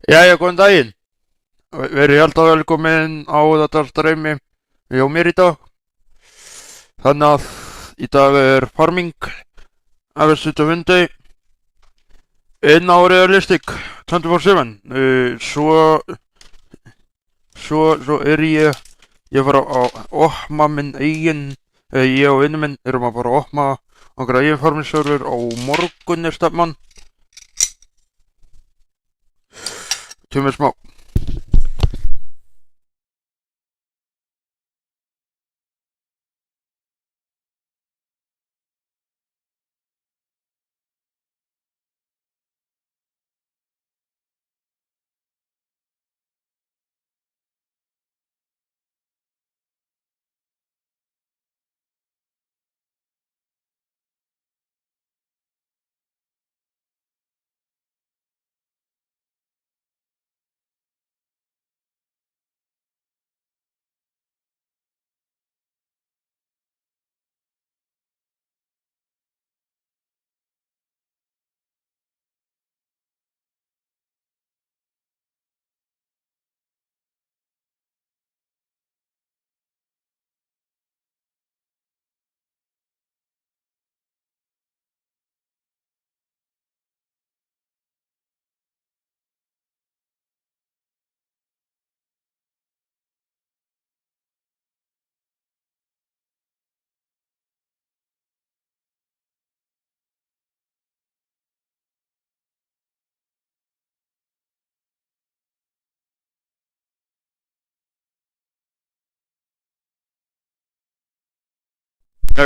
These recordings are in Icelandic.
Jæja, góðan daginn. Verið alltaf velkomin á þetta streymi hjá mér í dag. Þannig að í dag er farming af þessu fundi inn á realistic 24/7. Svo er ég fara að opna minn eigin, ég og vinnu minn erum að fara að opna okkar eigin farmingsörfur á morgun er stefnan. Tjómið smá.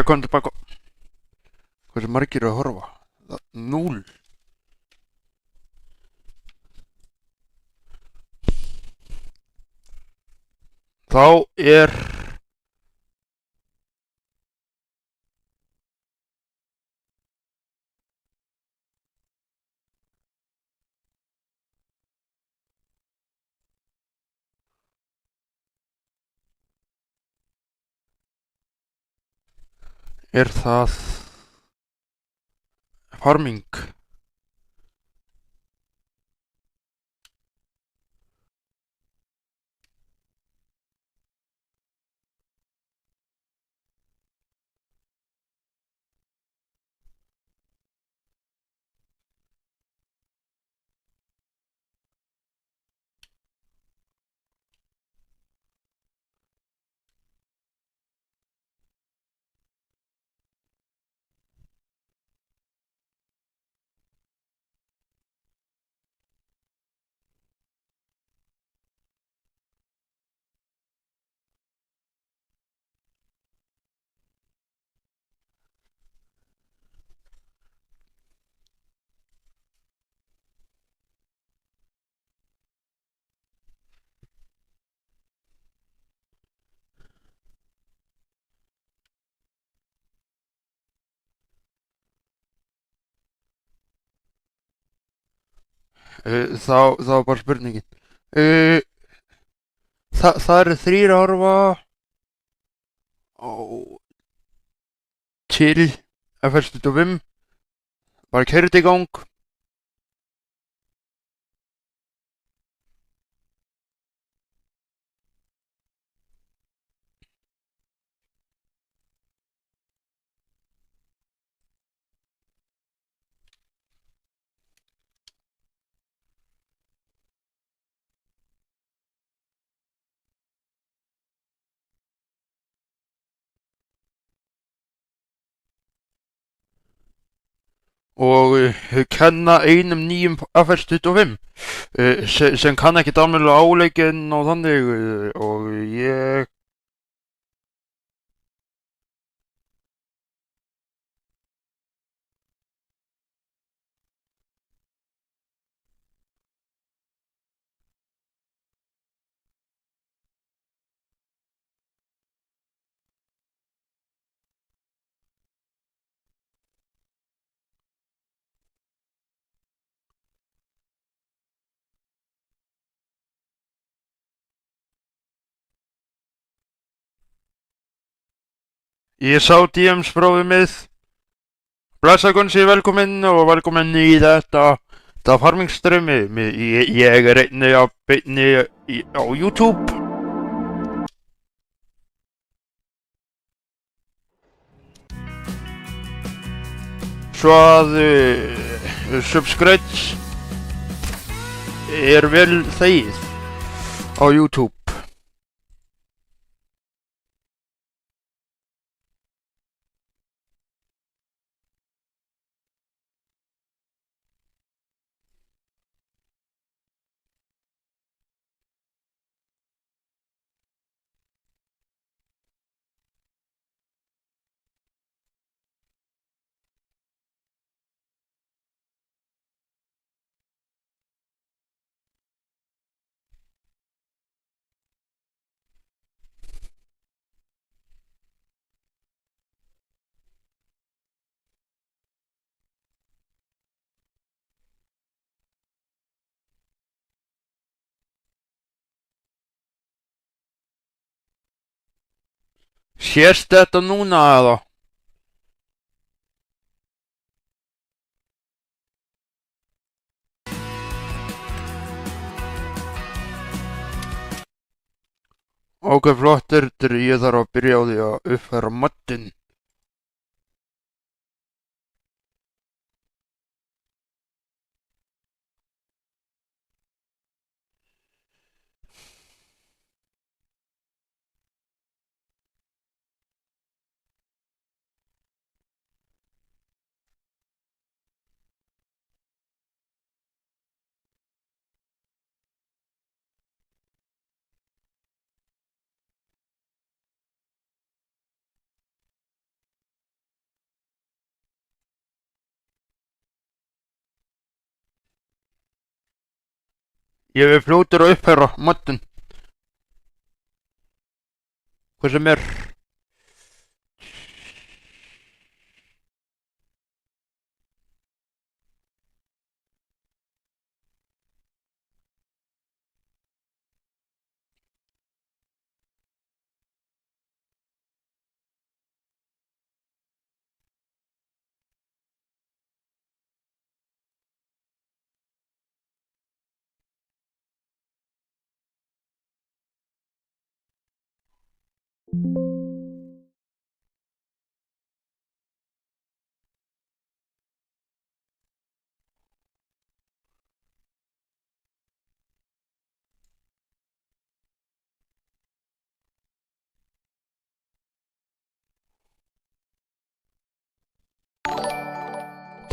Kom tilbaka. Hversu margir eru að horfa? 0. Þá er það farming. Það var bara spurningin. Það eru 3 að horfa á til FS25. Bara keyra þetta í gang. Og kenna einum nýjum FS25 sem kann ekkert almennilega áleikinn og þannig og ég sá DMs prófið mitt. Blessa Gunsi, velkomin og velkomin í þetta þetta farmingströmmi. Ég er einni á beinni á YouTube. Svo að subscribe er vel þegið á YouTube. Sést þetta núna eða? Ok, flott, ég þarf að byrja á því að uppfæra moddin. Ég er fljótur að uppfæra moddin. Hvað sem er.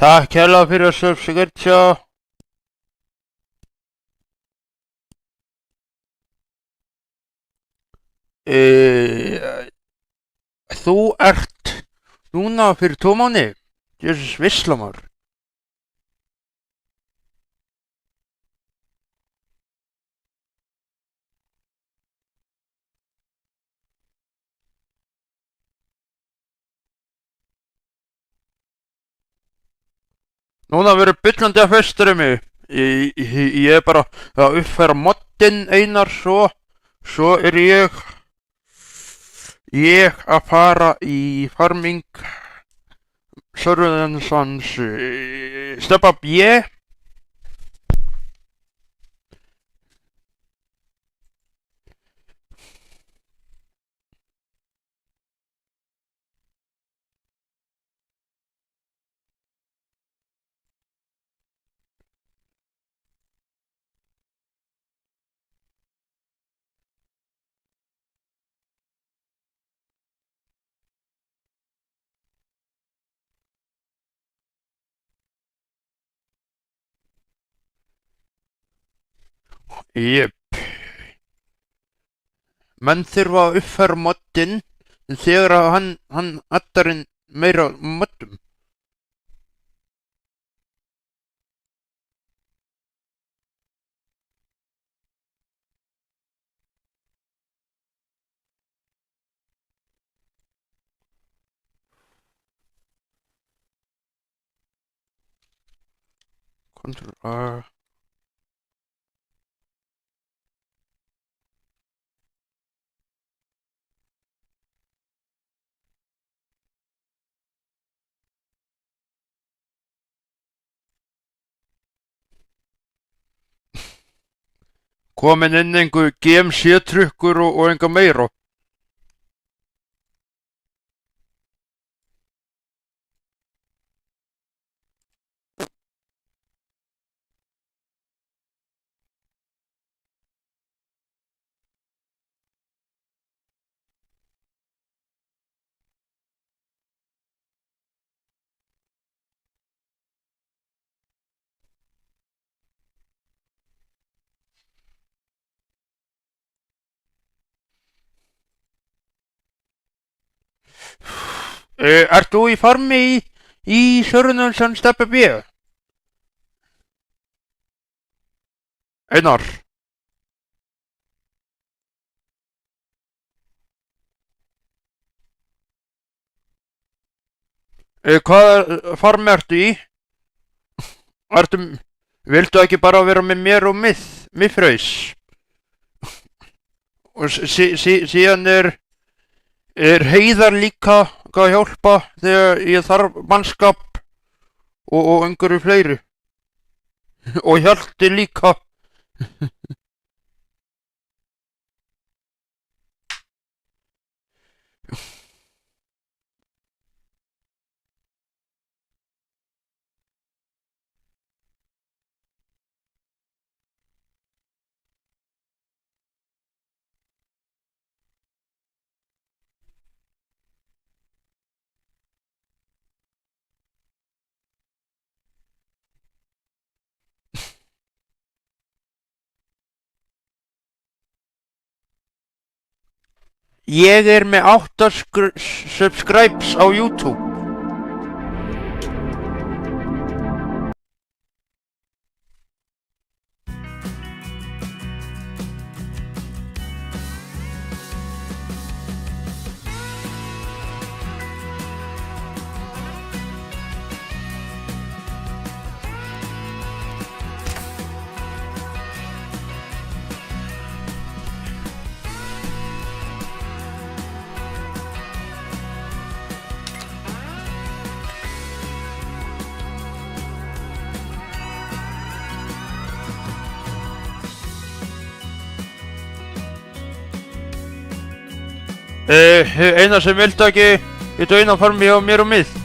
Takk hérlega fyrir að subscribe. Þú ert núna fyrir 2 mánuði. Jesus Vislamar. Núna verður byllandi að festri mig. Ég er bara að uppfæra moddin einar svo er ég að fara í farming serverins hans Steppa B. Jep. Menn þurfa að uppfæra moddin þegar að hann addar inn meira moddum. Ctrl A. komin inn einhver GMC-trukkur og einhver meira. Ert þú í farmi í Sörunöldsson steppi B? Einar. Hvaða farmi ertu í? Viltu ekki bara vera með mér og miðfraus? Og síðan er Heiðar líka að hjálpa þegar ég þarf mannskap og einhverju fleiri. Og Hjalti líka. Ég er með 8 subscribes á YouTube. Einar sem viltu ekki í dauðafarmi hjá mér og mið.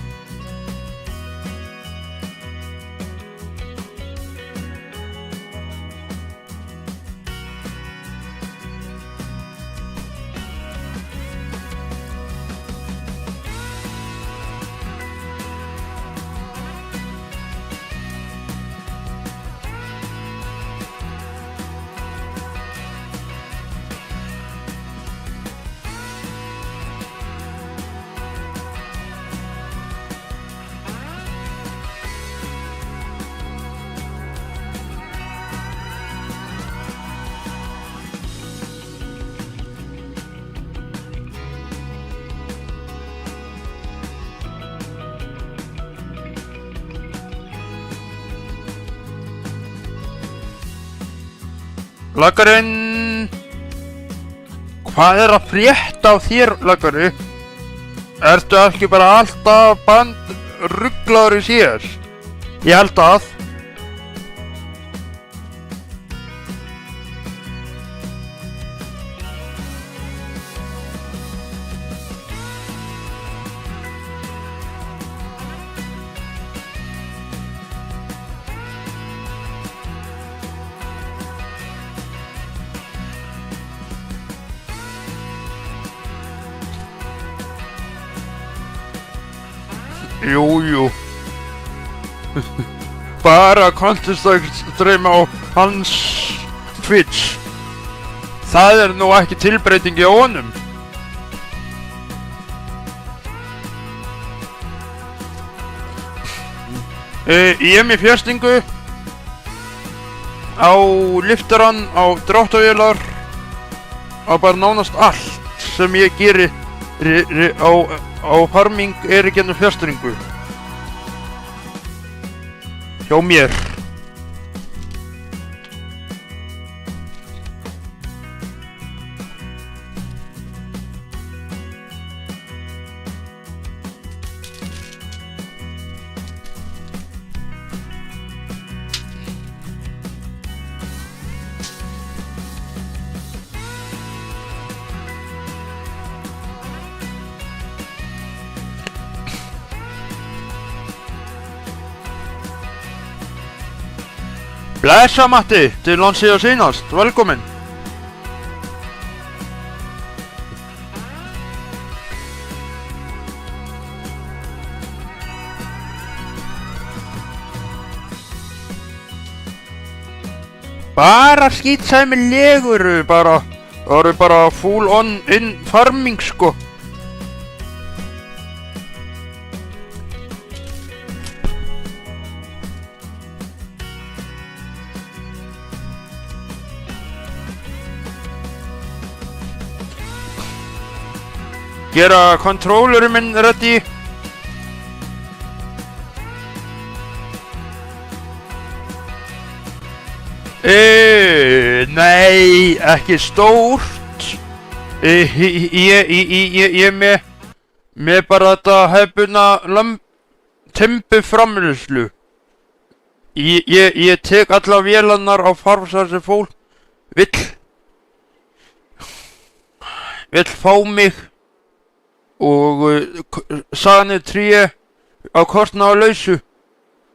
Lagarinn, hvað er að frétta á þér, Lagari? Ertu ekki bara alltaf ruglaður í sér? Ég held að. Jú. Bara Counter-Strike á hans Twitch. Það er nú ekki tilbreyting á honum. Ég er með fjastingu á liftarann, á dráttarvélar, á bara nánast allt sem ég geri á farming er ekki ennum fjastringu hjá mér. Blessa Matti, til hans síðan sínast, velkomin. Bara skítsæmilegur, það eru bara full on in farming sko. Gera controllerinn minn ready. Nei, ekki stórt. Ég með bara þetta hefbundna timbuframleiðslu. Ég tek alla vélarnar á farmsar sem fólk vill fá mig og sagan tré á kostnaðarlausu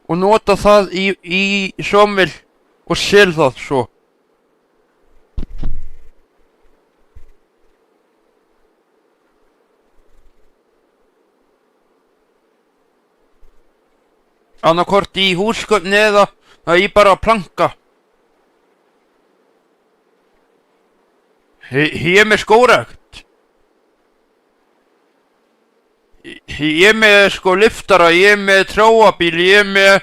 og nota það í sjómil og sel það svo. Annarkort í húsgögn eða í bara planka. Ég er með skógrækt. Ég er með sko liftara, ég er með trjáabíl, ég er með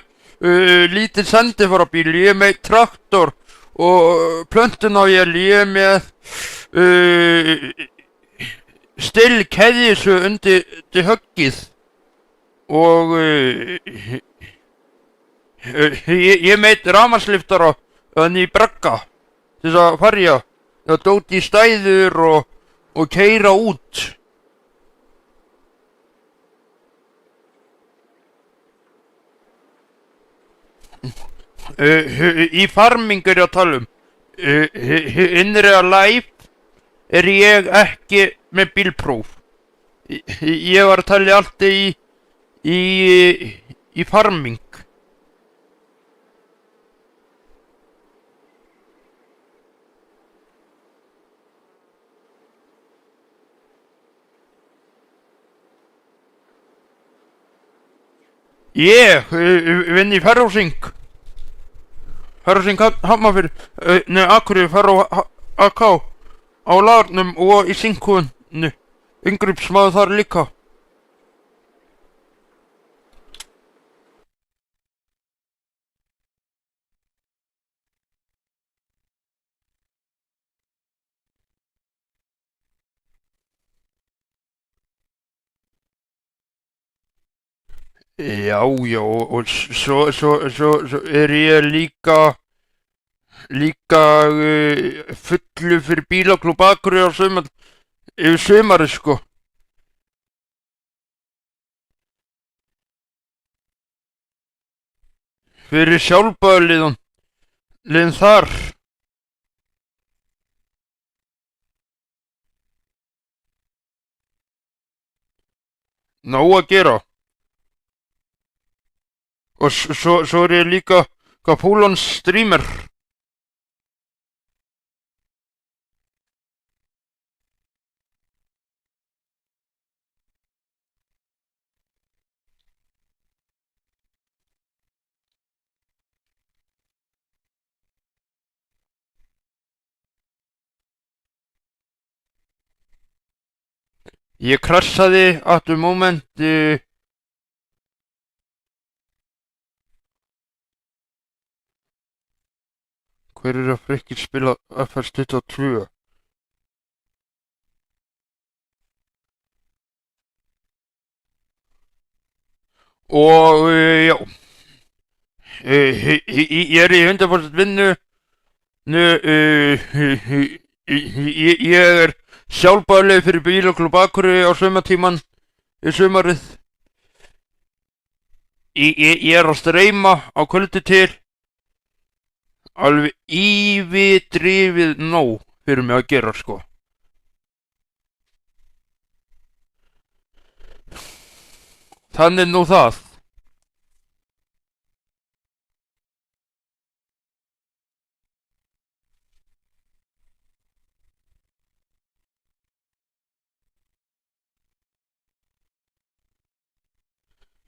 lítið sendifarabíl, ég er með traktor og plöntunavél, ég er með still keðjusu undir höggið og ég er með rafmagnsliftara í bragga til þess að farja, að dóti í stæður og keyra út. Í farming er ég að tala innri að life er ég ekki með bílpróf. Ég var að tala alltaf í farming. Ég vinn í Ferrósing. Ferrósing Hafnarfjörður, Akureyri, Ferró AK á Lagarnum og í Sinkhúðinni. Inngripsmaður þar líka. Já, og svo er ég líka fullu fyrir bílaklúbb Akureyrar yfir sumarið sko. Fyrir sjálfboðaliðin þar. Nóg að gera. Og svo er ég líka full on streamer. Ég krassaði at the moment. Hver er að frikki spila FS22? Og já, ég er í 100% vinnu. Ég er sjálfboðaliði fyrir bílaklúbb Akureyri á sumartíman í sumarið. Ég er að streyma á kvöldi til. Alveg yfirdrifið nóg fyrir mig að gera sko. Þannig nú það.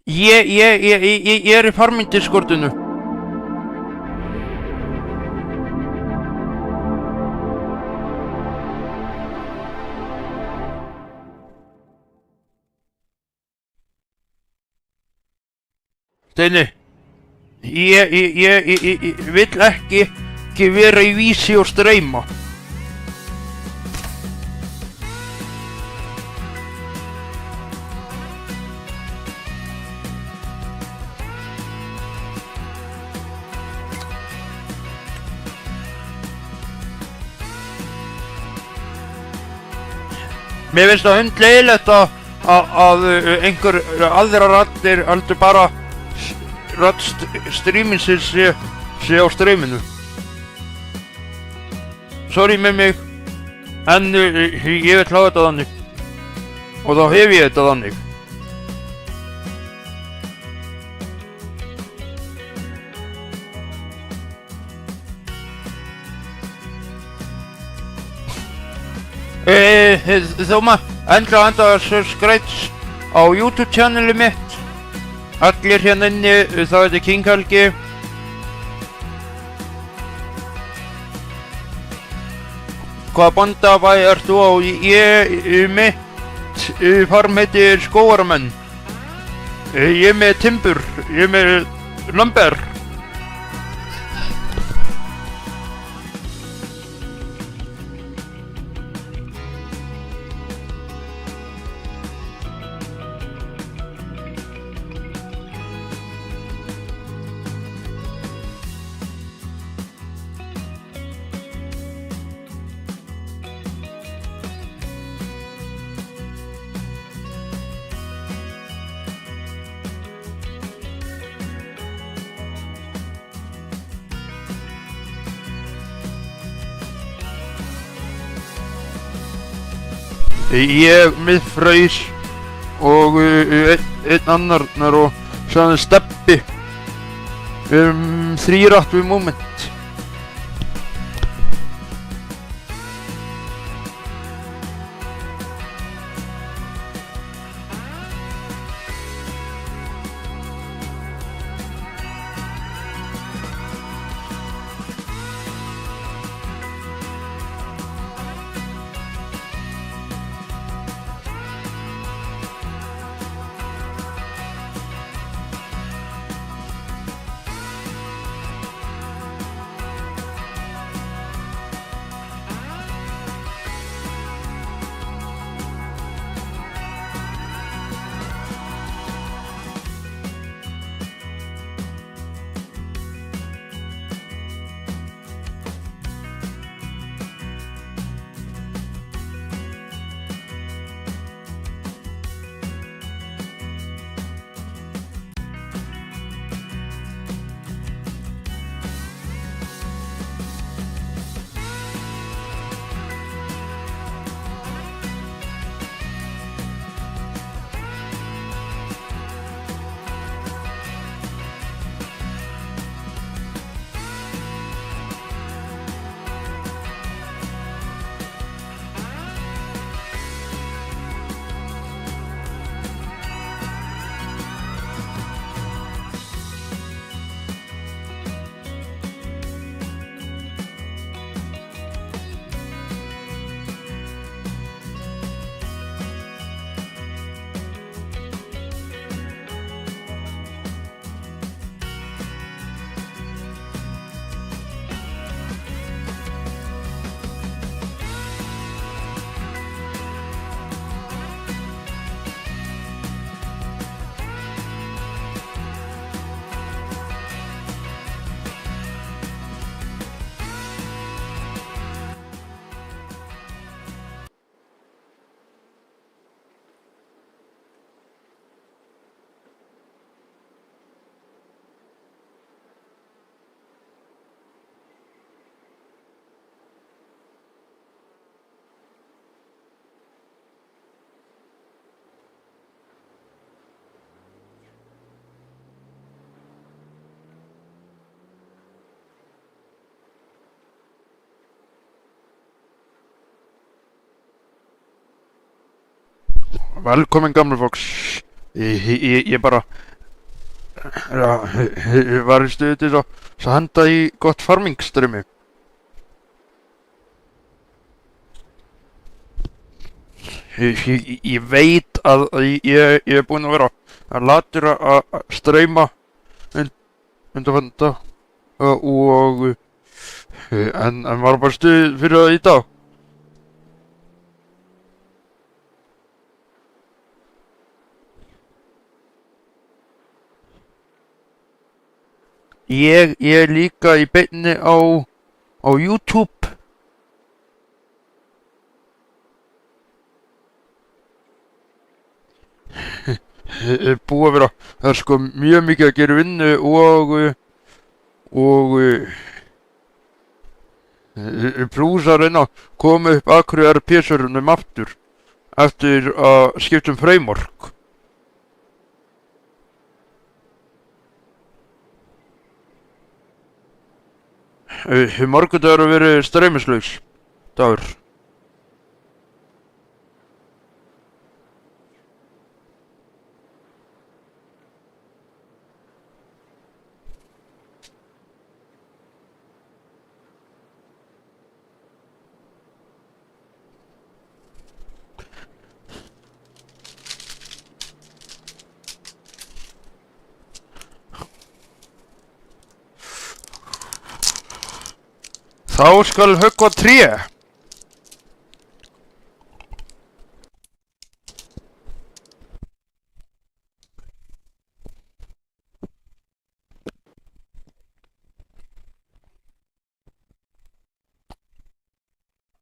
Ég í farming Discordinu. Steini, ég vill ekki vera í vísi og streyma. Mér finnst það hundleiðilegt að einhver aðra raddir heldur bara radd streamingsins sé á streaminu. Sorry með mig, en ég vil hafa þetta þannig. Og þá hef ég þetta þannig. Þú enda subscribe á YouTube channeli mitt. Allir hérna inni, þá er þetta King Helgi. Hvaða bandabæ ert þú á? Mitt farm heitir Skógarmenn. Ég er með timbur, ég er með lumber. Ég miðfraus og einn annar og sagði Steppi. Við erum þrír við moment. Velkomin gamli fólks. Ég bara Já, ég var í stuði til að henda í gott farmingstreymi. Ég veit að ég er búinn að vera að latur að streyma undanfarna dag og en var bara stuð fyrir það í dag. Ég er líka í beinni á YouTube. Búið að vera, það er sko mjög mikið að gera í vinnu og plús að reyna að koma upp akkurri RP-servernum aftur eftir að skipta framework. Morgundagur að verið streymislaus dagur. Þá skal höggva tré.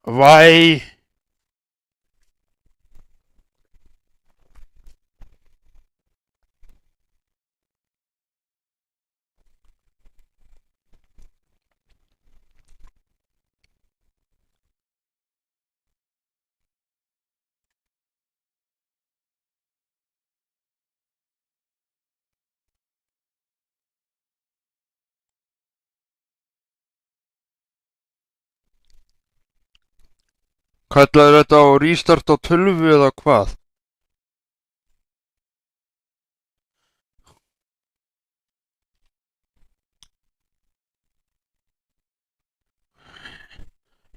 Væ. Kallaðu þetta á restart á 12 eða hvað?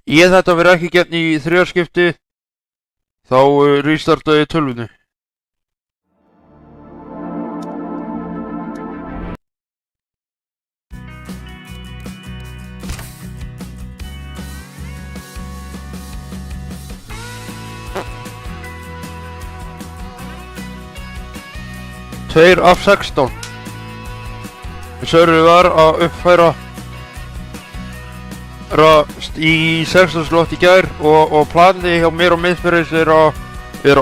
Ég þetta verið ekki gert í þriðarskipti, þá restartaði 12-unni. Tveir af 16. Serverið var að uppfæra í 16 slott í gær og planið hjá mér og miðfyrir er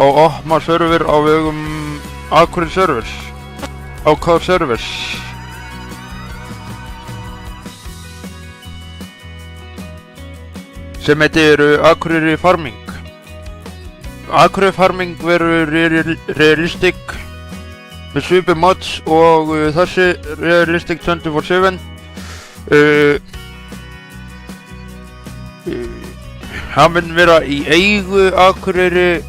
að opna server á vegum Akureyri servers, AK servers. Sem heitir Akureyri Farming. Akureyri Farming verður realistic með svipi mods og þessi realistic 24/7. Hann mun vera í eigu Akureyri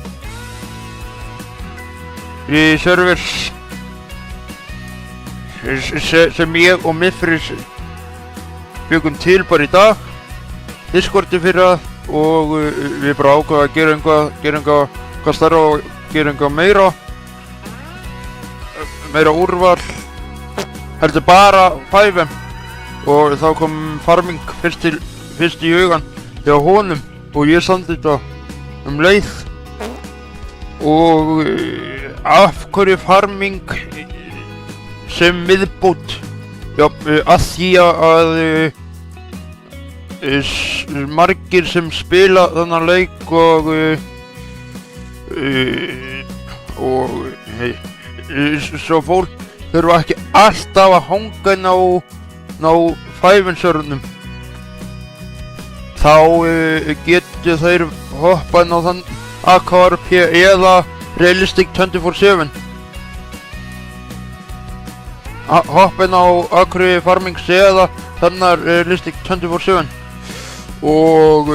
servers sem ég og miðfyrir byggum til bara í dag. Discordi fyrir það og við bara ákvaðum að gera eitthvað starra og gera eitthvað meira úrval, heldur bara 5M og þá kom farming fyrst í hugan hjá honum og ég samdi þetta leið og af hverju farming sem viðbót, já, að því að margir sem spila þennan leik og svo fólk þurfa ekki alltaf að hanga ná 5-servernum. Þá getur þeir hoppað á þann AKRP eða Realistic 24/7. Hoppað á Akureyri Farmings eða þannig Realistic 24/7. Og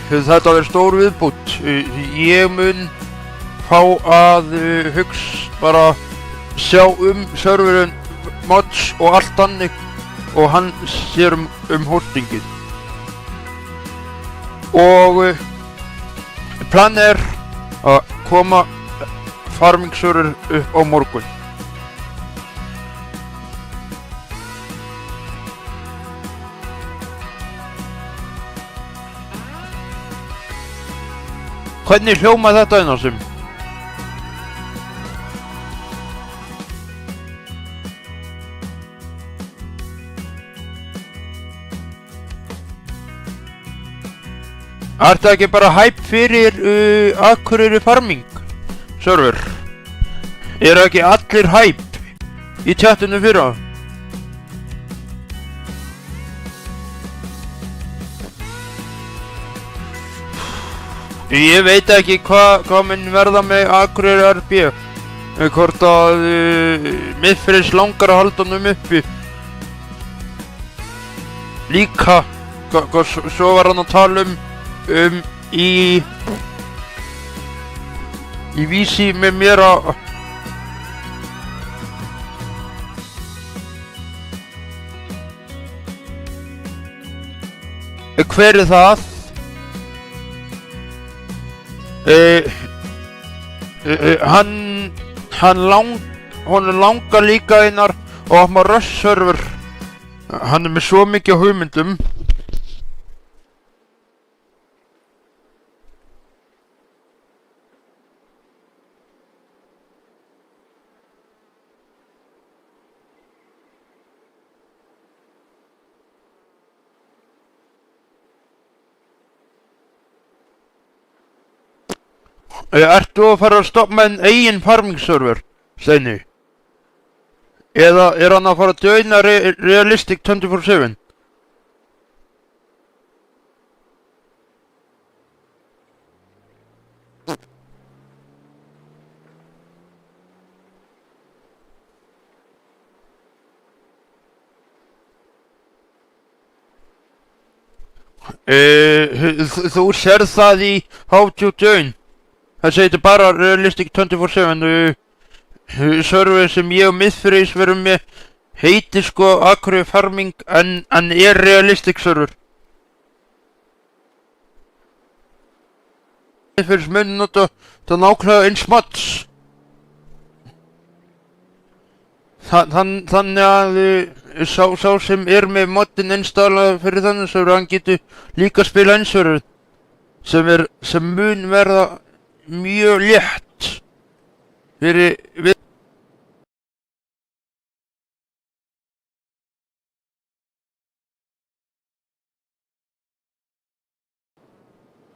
þetta er stór viðbót. Ég mun fá að hugsa bara sjá serverinn mods og allt þannig og hann sér hostingið. Og planið er að koma farming server upp á morgun. Hvernig hljóma þetta einasum? Ertu ekki bara hype fyrir Akureyri farming server? Eru ekki allir hype í chatinu fyrir það? Ég veit ekki hvað mun verða með Akureyri RB. Hvort að Miðfirðis langar að halda honum uppi. Líka, svo var hann að tala í vísi með mér að hver er það? Honum langar líka einar og hann var rush server. Hann er með svo mikið hugmyndum. Ertu að fara að stoppa með en eigin farming server, Steini? Eða er hann að fara að joina Realistic 24/7? Þú sér það í How to Join. Það segir bara Realistic 24/7 server sem ég og Miðfirðis verum með heitir sko Akureyri farming en er Realistic server. Miðfirðis mun nota það nákvæmlega eins mods. Þannig að sá sem er með moddin installað fyrir þannig server, hann getur líka spila eins server sem mun verða mjög létt fyrir við.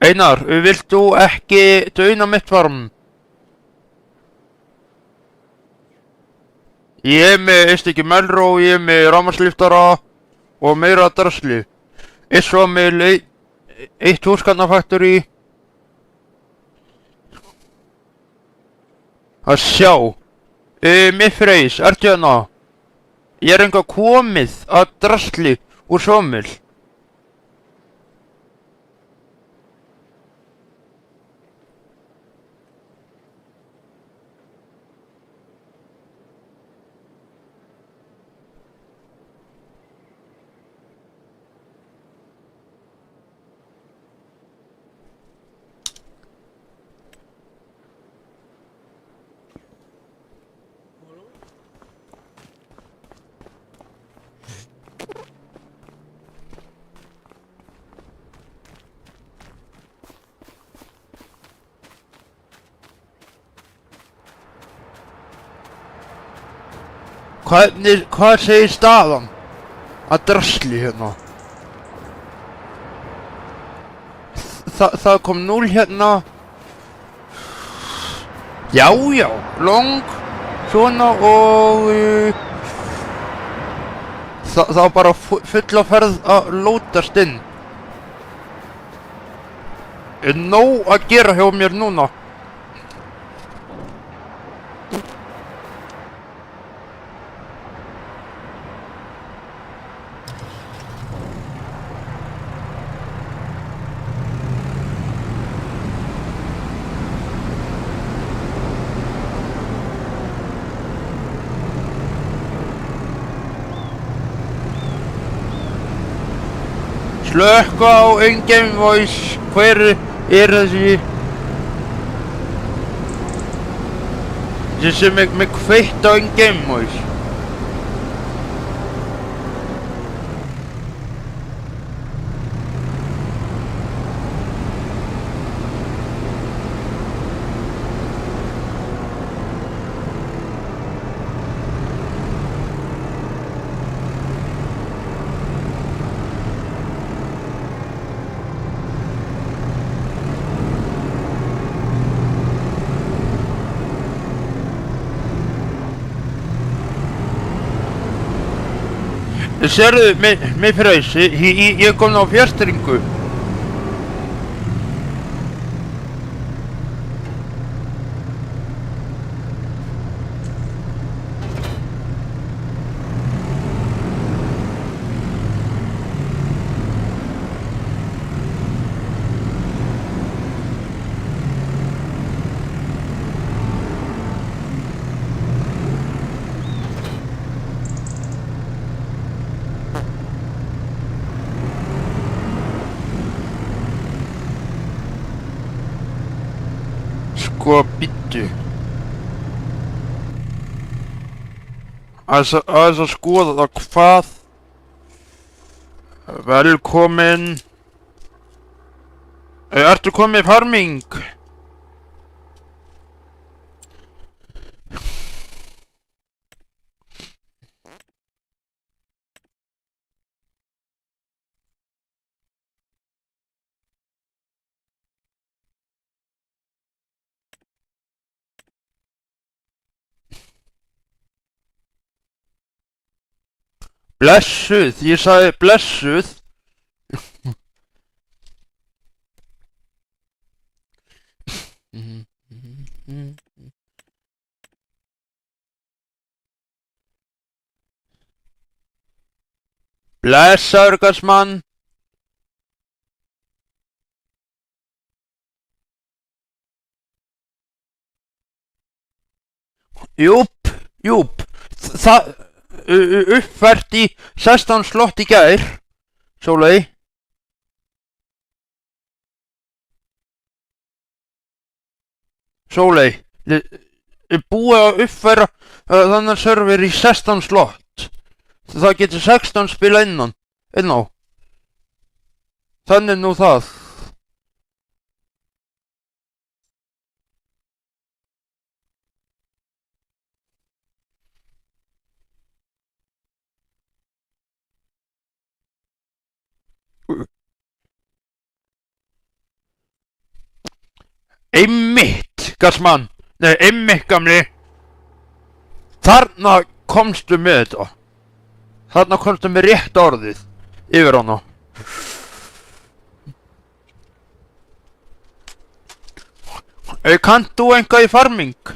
Einar, vilt þú ekki joina mitt farm? Ég er með ekki melró, ég er með rafmagnslyftara og meira drasli. Ég svo með eitt húsgagnafactory. Að sjá, Miðfirðis, ertu hérna? Ég er enga komið að drasli úr sómil. Hvað segir staðan að drasli hérna? Það kom 0 hérna. Já, long, svona og það var bara fulla ferð að lótast inn. Er nóg að gera hjá mér núna. Slökkva á in-game voice. Hver þessi sem er kveikt á in-game voice? Sérðu, mig fröys, ég kom á fjärstringu. Sko, bíddu. Aðeins að skoða hvað. Velkomin. Ertu komið í farming? Blessuð, ég sagði blessuð. Blessaður, Gassmann. Júp. Það uppfært í 16 slott í gær. Sóley. Sóley, búið að uppfæra þannig server í 16 slott. Það getur 16 spila innan á. Þannig nú það. Einmitt, Gassmann. Nei, einmitt, gamli. Þarna komstu með þetta. Þarna komstu með rétt orðið yfir hana. Kannt þú eitthvað í farming?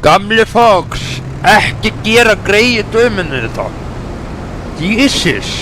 Gamli Fox, ekki gera greið dömunni þetta. Jesus.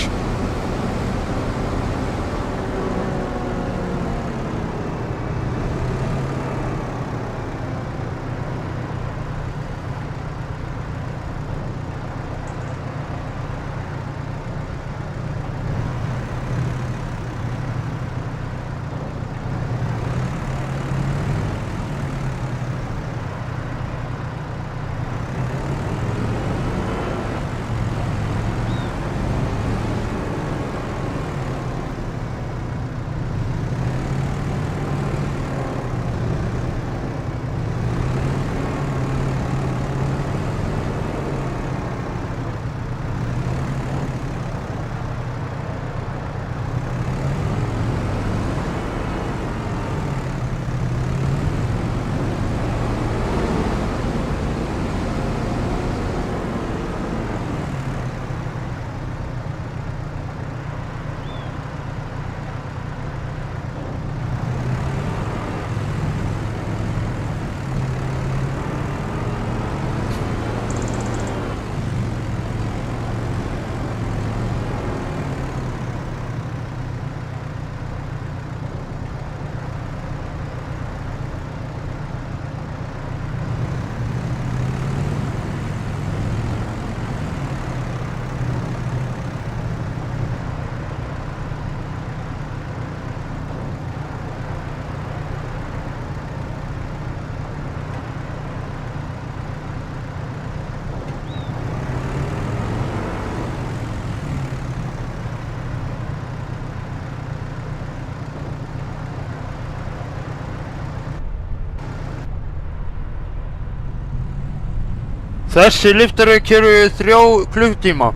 Þessi lyftari keyrir 3 klukkutíma.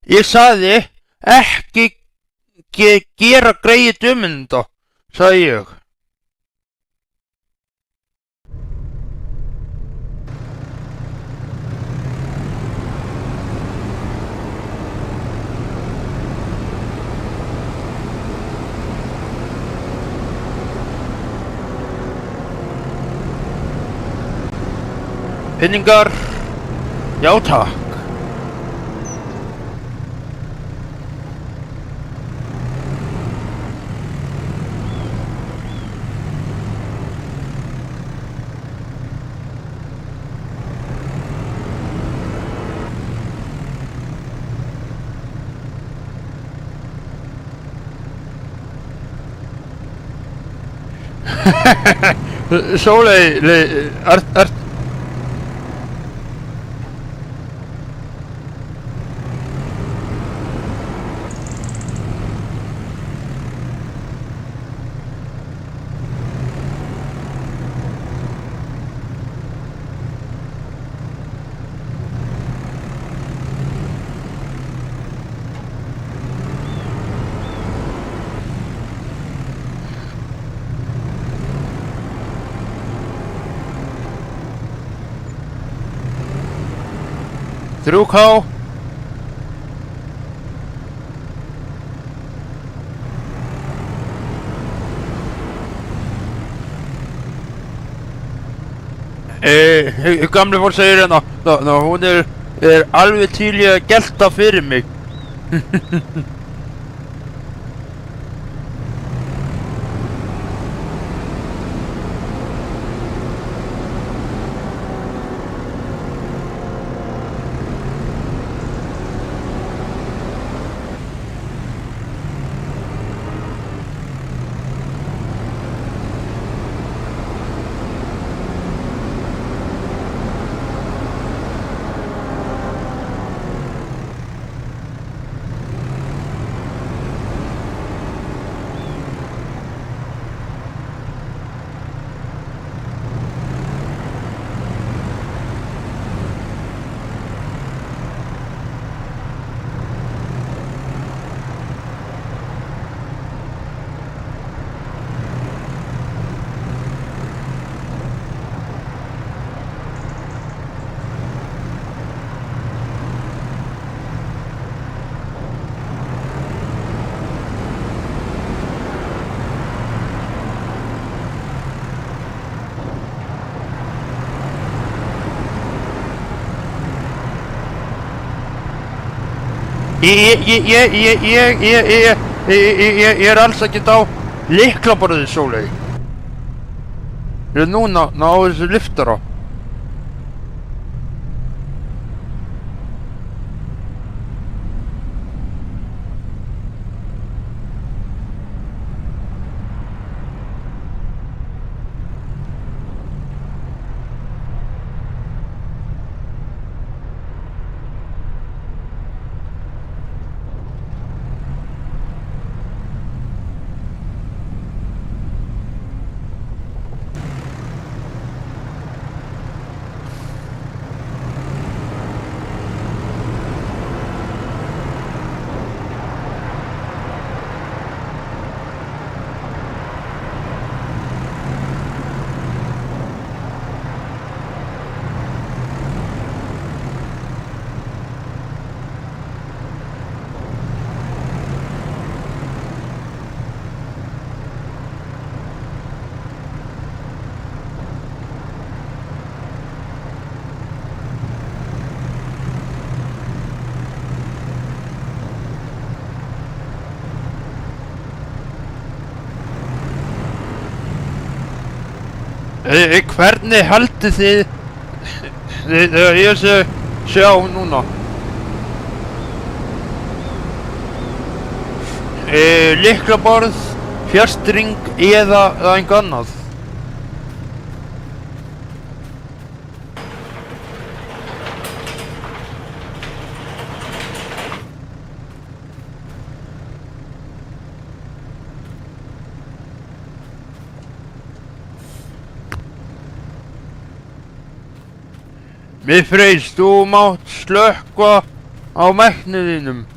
Ég sagði ekki gera greyið þetta, sagði ég. Penningar, já takk. Sóley, Þrjúká. Gamli fólk segir hérna, hún er alveg til í að gelta fyrir mig. Ég alls ekkert á lyklaborðið, Sóley. Ég núna á þessu lyftara. Hvernig haldið þið Þegar ég sjá núna. Lyklaborð, fjastring eða einhver annað. Miðfreys, þú mátt slökkva á mækni þínum.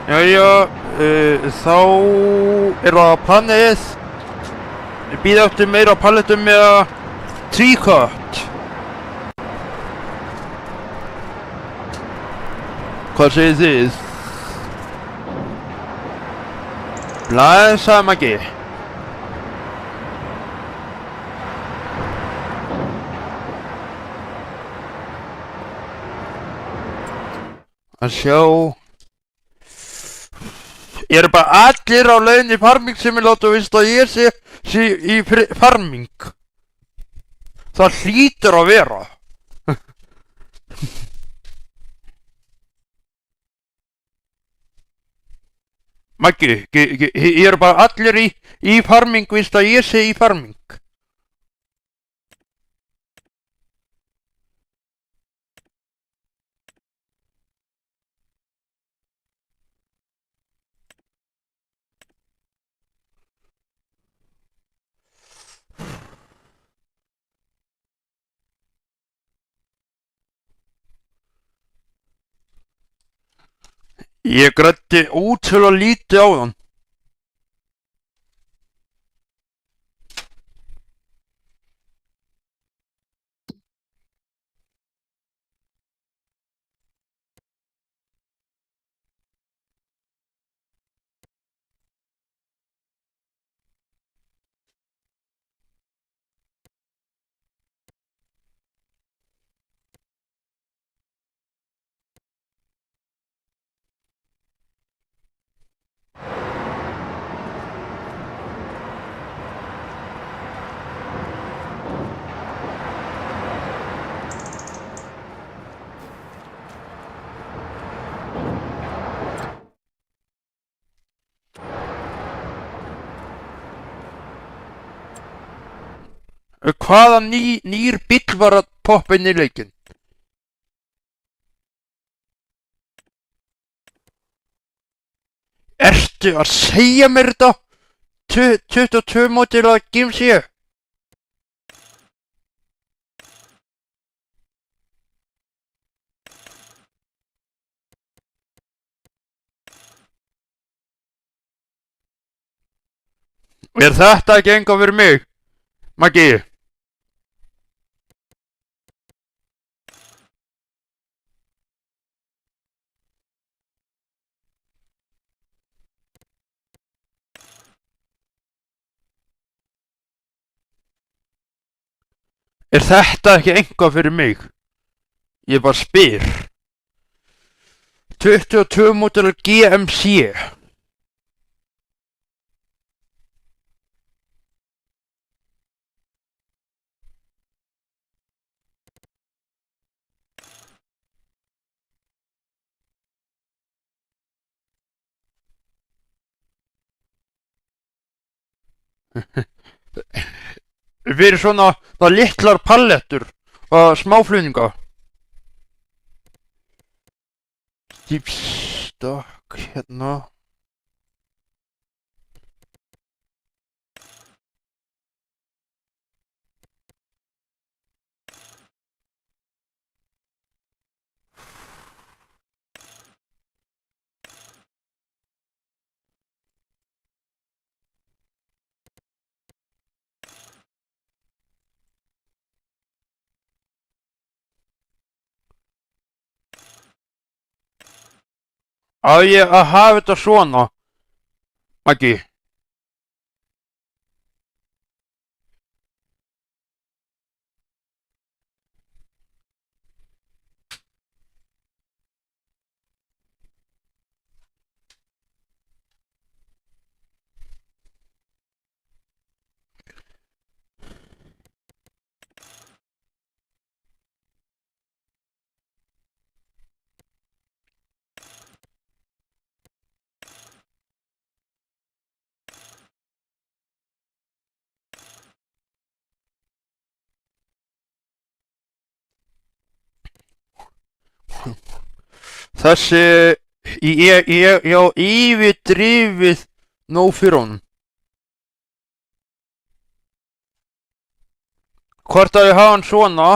Jæja, þá það planið. Ég bíð eftir meira palletum með tvíkött. Hvað segir þið? Blessa Maggi. Að sjá. Eru bara allir á leiðinni í farming sem láta vist að ég sé í farming. Það hlýtur að vera. Maggi, eru bara allir í farming vist að ég sé í farming. Ég græddi ótrúlega lítið á þann. Hvaða nýr bíll var að poppa inn í leikinn? Ertu að segja mér þetta? 22 mótil að GMC? Er þetta ekki enga fyrir mig, Maggi? Er þetta ekki enga fyrir mig? Ég bara spyr. 22 mótil GMC. Fyrir svona það litlar pallettur og smáflutninga. Dýpstakk hérna. Á ég að hafa þetta svona, Maggi? Þessi, ég á yfirdrifið nóg fyrir honum. Hvort að ég hafa hann svona?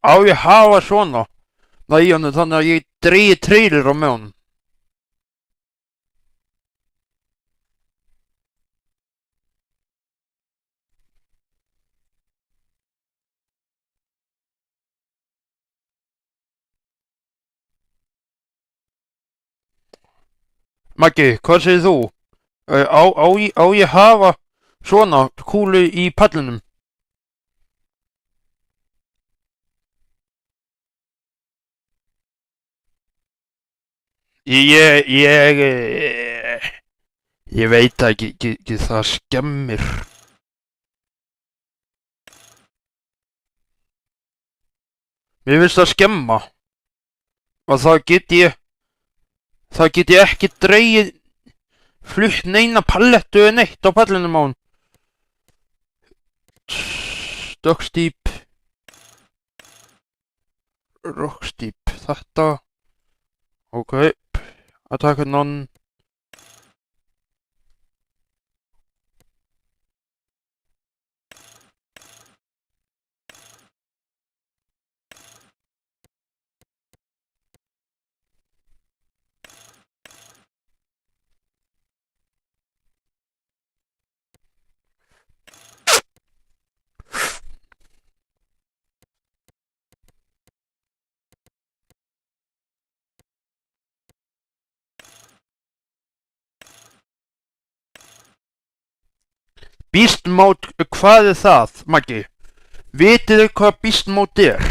Á ég hafa svona? Það í honum þannig að ég dregi trailer á með honum. Maggi, hvað segir þú? Á ég hafa svona kúlu í pallinum? Ég veit ekki það skemmir. Mér finnst það skemma. Og það get ég ekki dregið flutt neina pallettu eða neitt á pallinum á hún. Stökkstýp. Rockstýp. Þetta. Ok. Attack none. Beast Mode, hvað er það, Maggi? Vitið þið hvað Beast Mode er?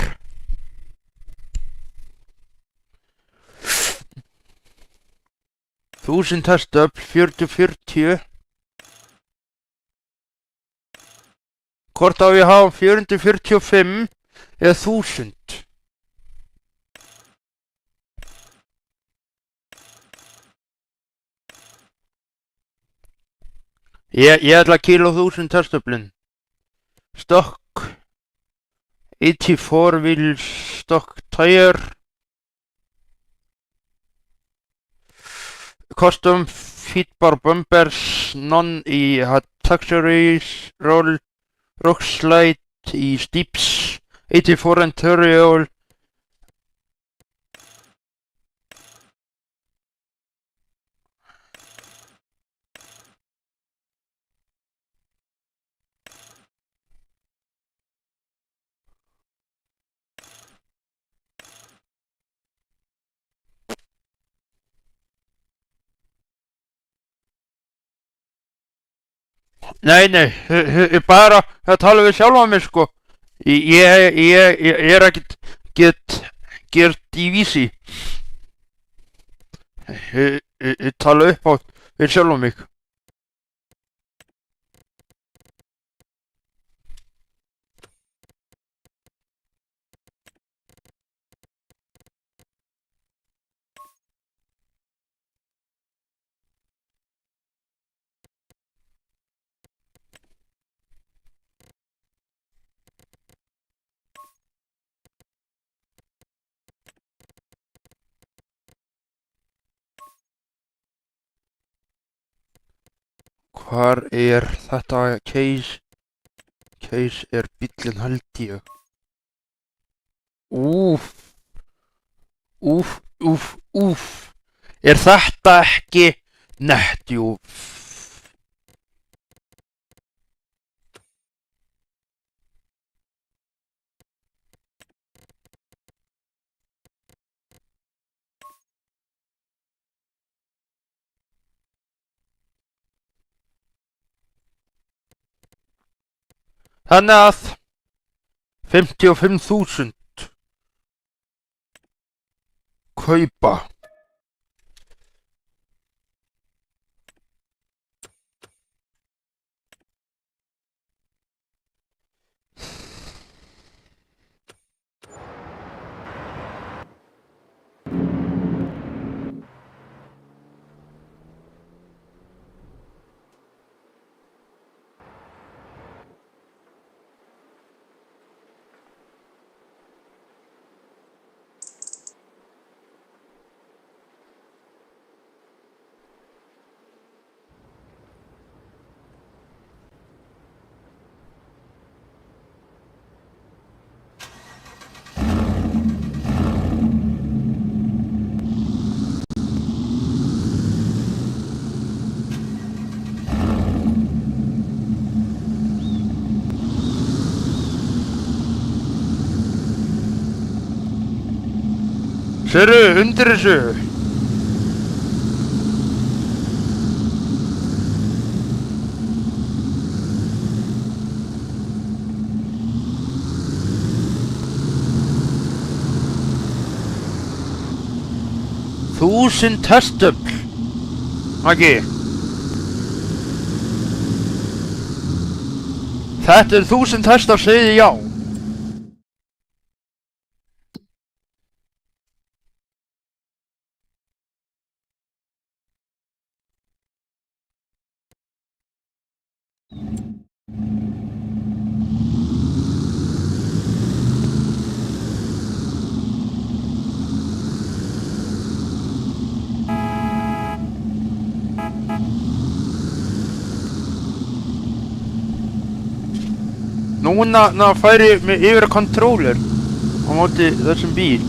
Þúsund hestöfl, 40. Hvort á ég að hafa 445 eða 1000? Ég ætla að kýla 1000 hestöflin. Stock 84 wheel stock tire. Custom feed bar bumpers, none í Taxaries, rock slide í Steeps, 84 interior. Nei, bara að tala við sjálfa mig, sko. Ég er ekkert gert í vísi. Ég tala upp á við sjálfa mig. Hvar er þetta case? Case er bíllinn held ég. Úff. Úff, úff, úff. Er þetta ekki nett, jú? Þannig að 55.000 kaupa. Sérðu undir þessu? Þúsund hestöfl, Maggi. Þetta er 1000 hestar, segði já. Núna færi mig yfir kontróler á móti þessum bíl.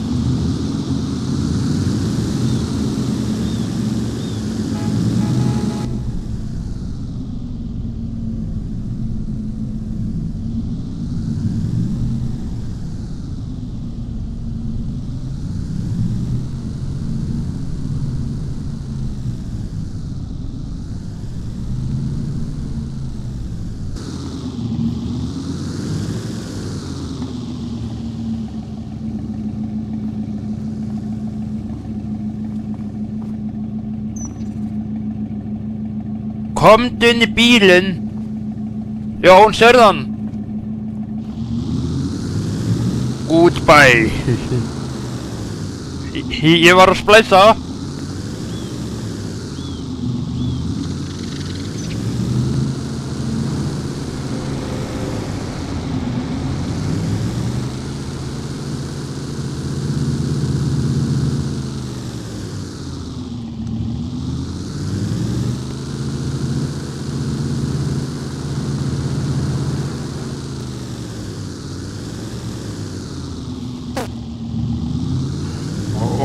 Komdu inn í bílinn. Já, hún sérði hann. Goodbye. Ég var að splæsa.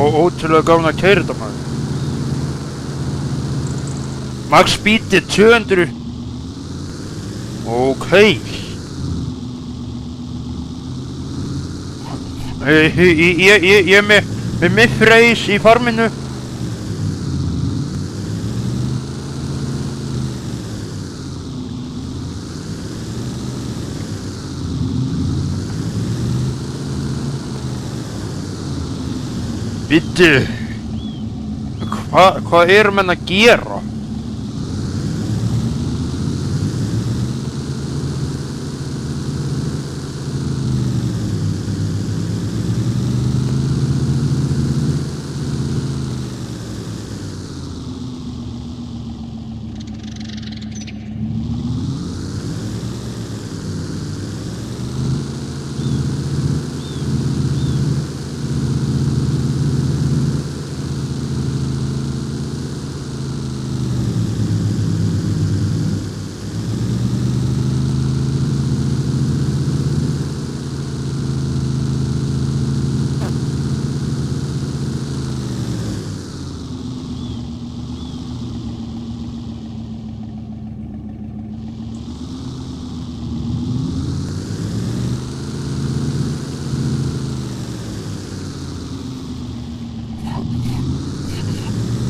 Og ótrúlega gaman að keyra þetta, maður. Max speedið 200. Ókei. Ég er með miffreis í farminu. Bittu, hvað erum menn að gera?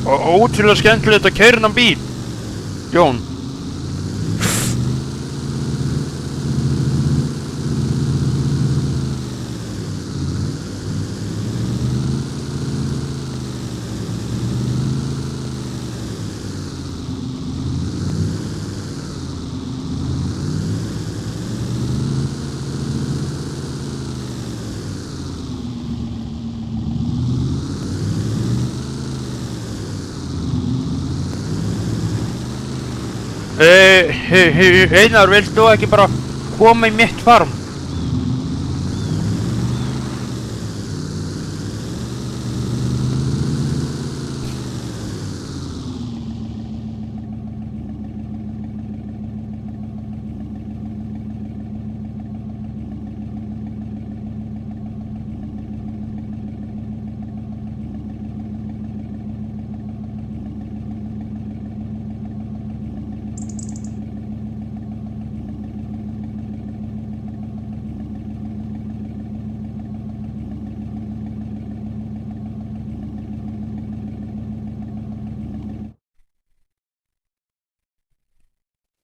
Ótrúlega skemmtilegt að keyra þennan bíl, Jón. Einar, vilt þú ekki bara koma í mitt farm?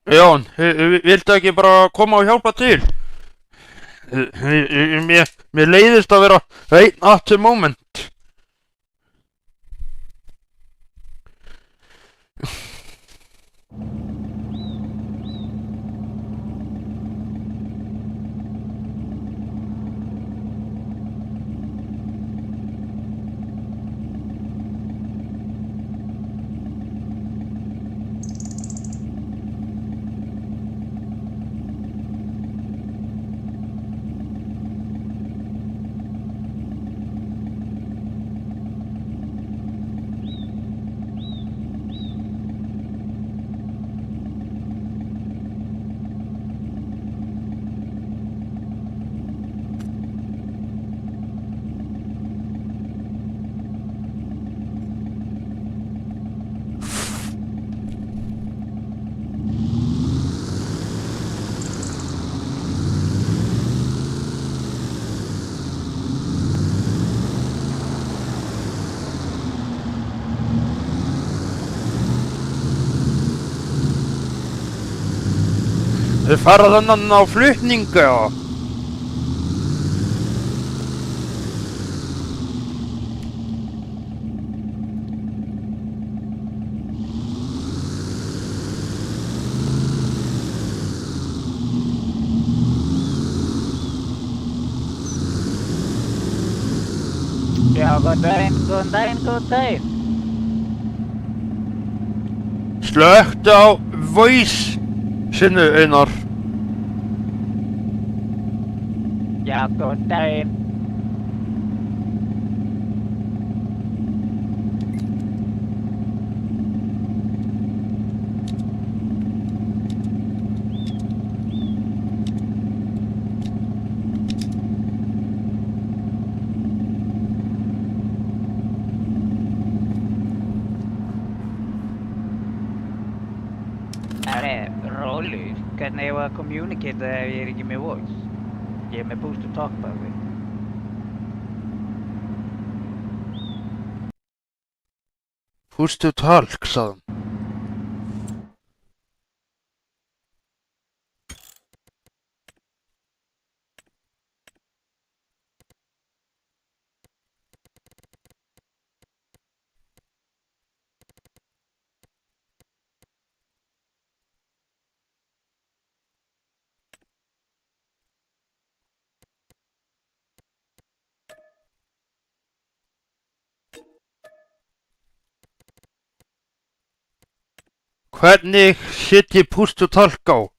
Jón, viltu ekki bara koma og hjálpa til? Mér leiðist að vera einn at the moment. Þið fara þannig á flutninga. Já, góðan daginn, góðan daginn, góðan daginn. Slökktu á voice sinu, Einar. Já, góðan daginn. Rólu, hvernig ég var að communicate ef ég ekki með voice? Ég með push to talk by the way. Push to talk, sagði hann. Hvernig set ég push to talk á?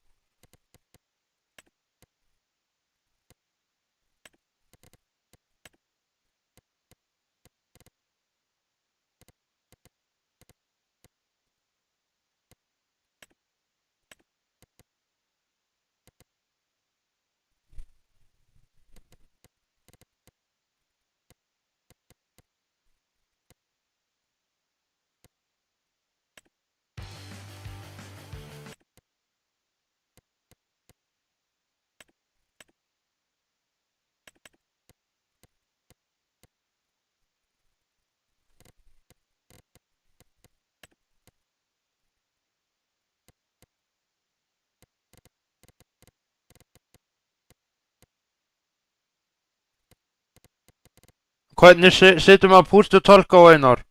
Hvernig setjum við push to talk á Einar?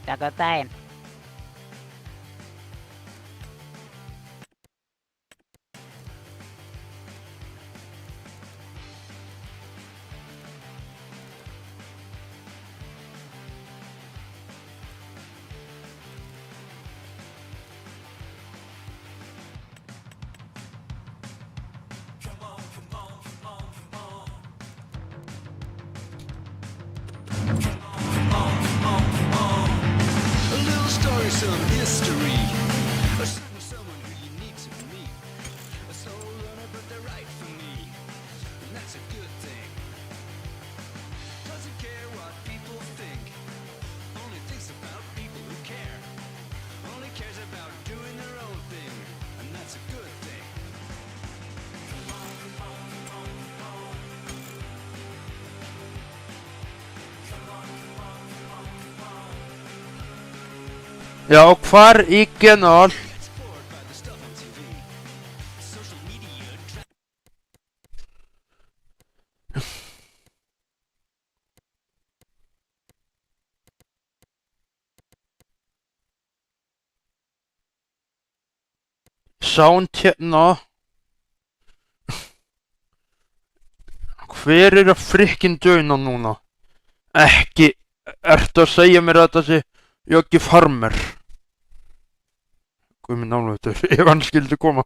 Já, góðan daginn. A little story, some history. A certain someone who you need to meet. A soul learner, but they're right for me. And that's a good thing. Doesn't care what people think. Only thinks about people who care. Only cares about doing their own thing. And that's a good thing. Já, hvar í General? Gets bored by the stuff on TV. Social media. Sound hérna. Hver er að frikkin döina núna? Ekki, ertu að segja mér að þetta sé Joggi Farmer? Guð minn alveg, ef hann skildi koma.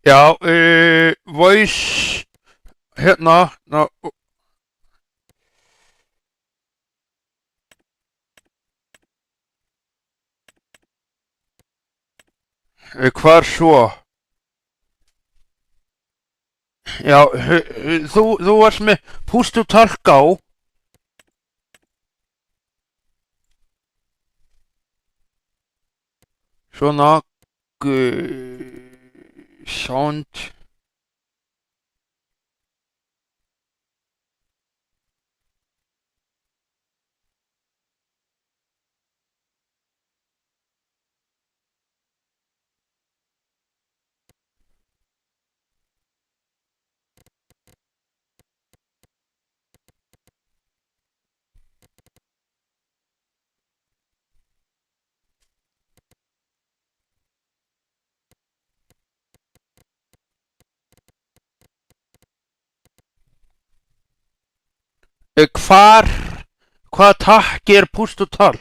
Já, voice hérna, hvar svo? Já, þú varst með push to talk á. Svona, sound. Hvað takk er push to talk?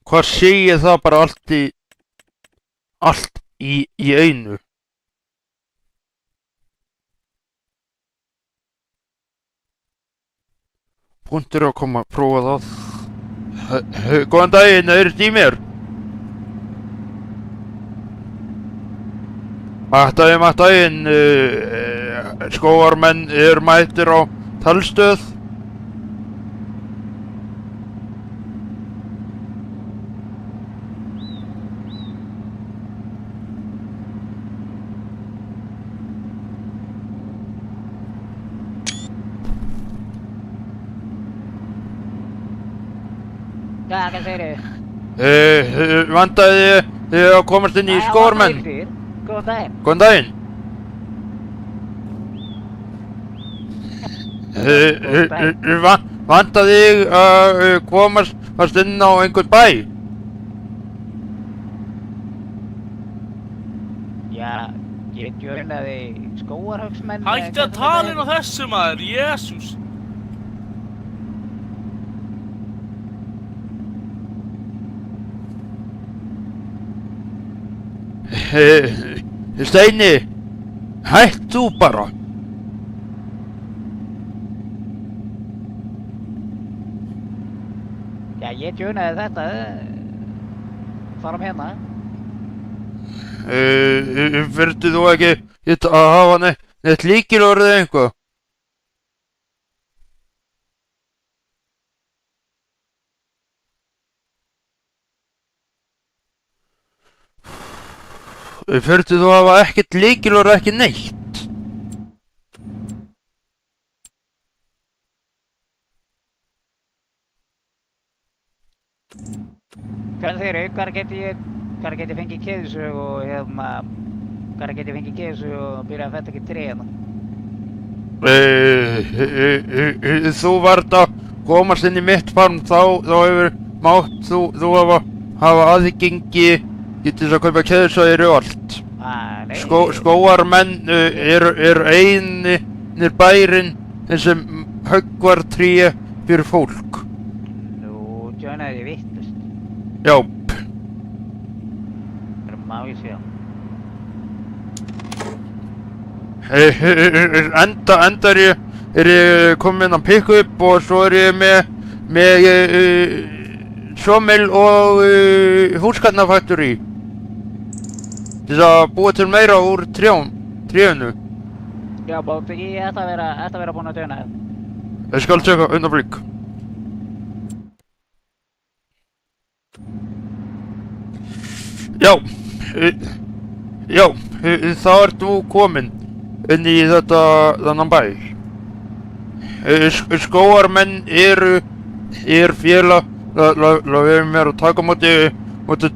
Hvað sé ég það bara allt í einu? Punktur að koma að prófa það. Góðan daginn, er þetta í mér? Daginn, skógarmenn mættir á talstöð. Já, hvað segirðu? Vantaði þið að komast inn í skógarmenn? Góðan daginn. Góðan daginn. Vantaði þig að komast inn á einhvern bæ? Já, ég joinaði skógarhaugsmenn. Hætti að tala inn á þessu maður, Jésús. Steini, hætt þú bara. ég tjónaði þetta. Fara hérna. Verður þú ekki að hafa neitt lykilorð eða eitthvað? Verður þú að hafa ekkert lykilorð, ekki neitt? Hvað segir þau? Hvar get ég fengið keðjusög og hvar get ég fengið keðjusög og byrja að fetta ekki tré hérna? Þú vart að komast inn í mitt farm, þá hefur mátt þú hafa aðgengi til þess að kaupa keðjusögir og allt. Nei. Skógarmenn eru einir bærinn sem höggvar tré fyrir fólk. Nú tjónaði ég vittlust. Já. Má ég sjá. Enda er ég komin að pikka upp og svo er ég með sjómil og húsgagnafactory til að búa til meira úr trénu. Já, bóti ekki, ég ætti að vera búinn að tjóna þetta. Ég skal tjekka augnablik. Já, þá ert þú komin inn í þennan bæ. Skógarmenn er félag, við erum að taka móti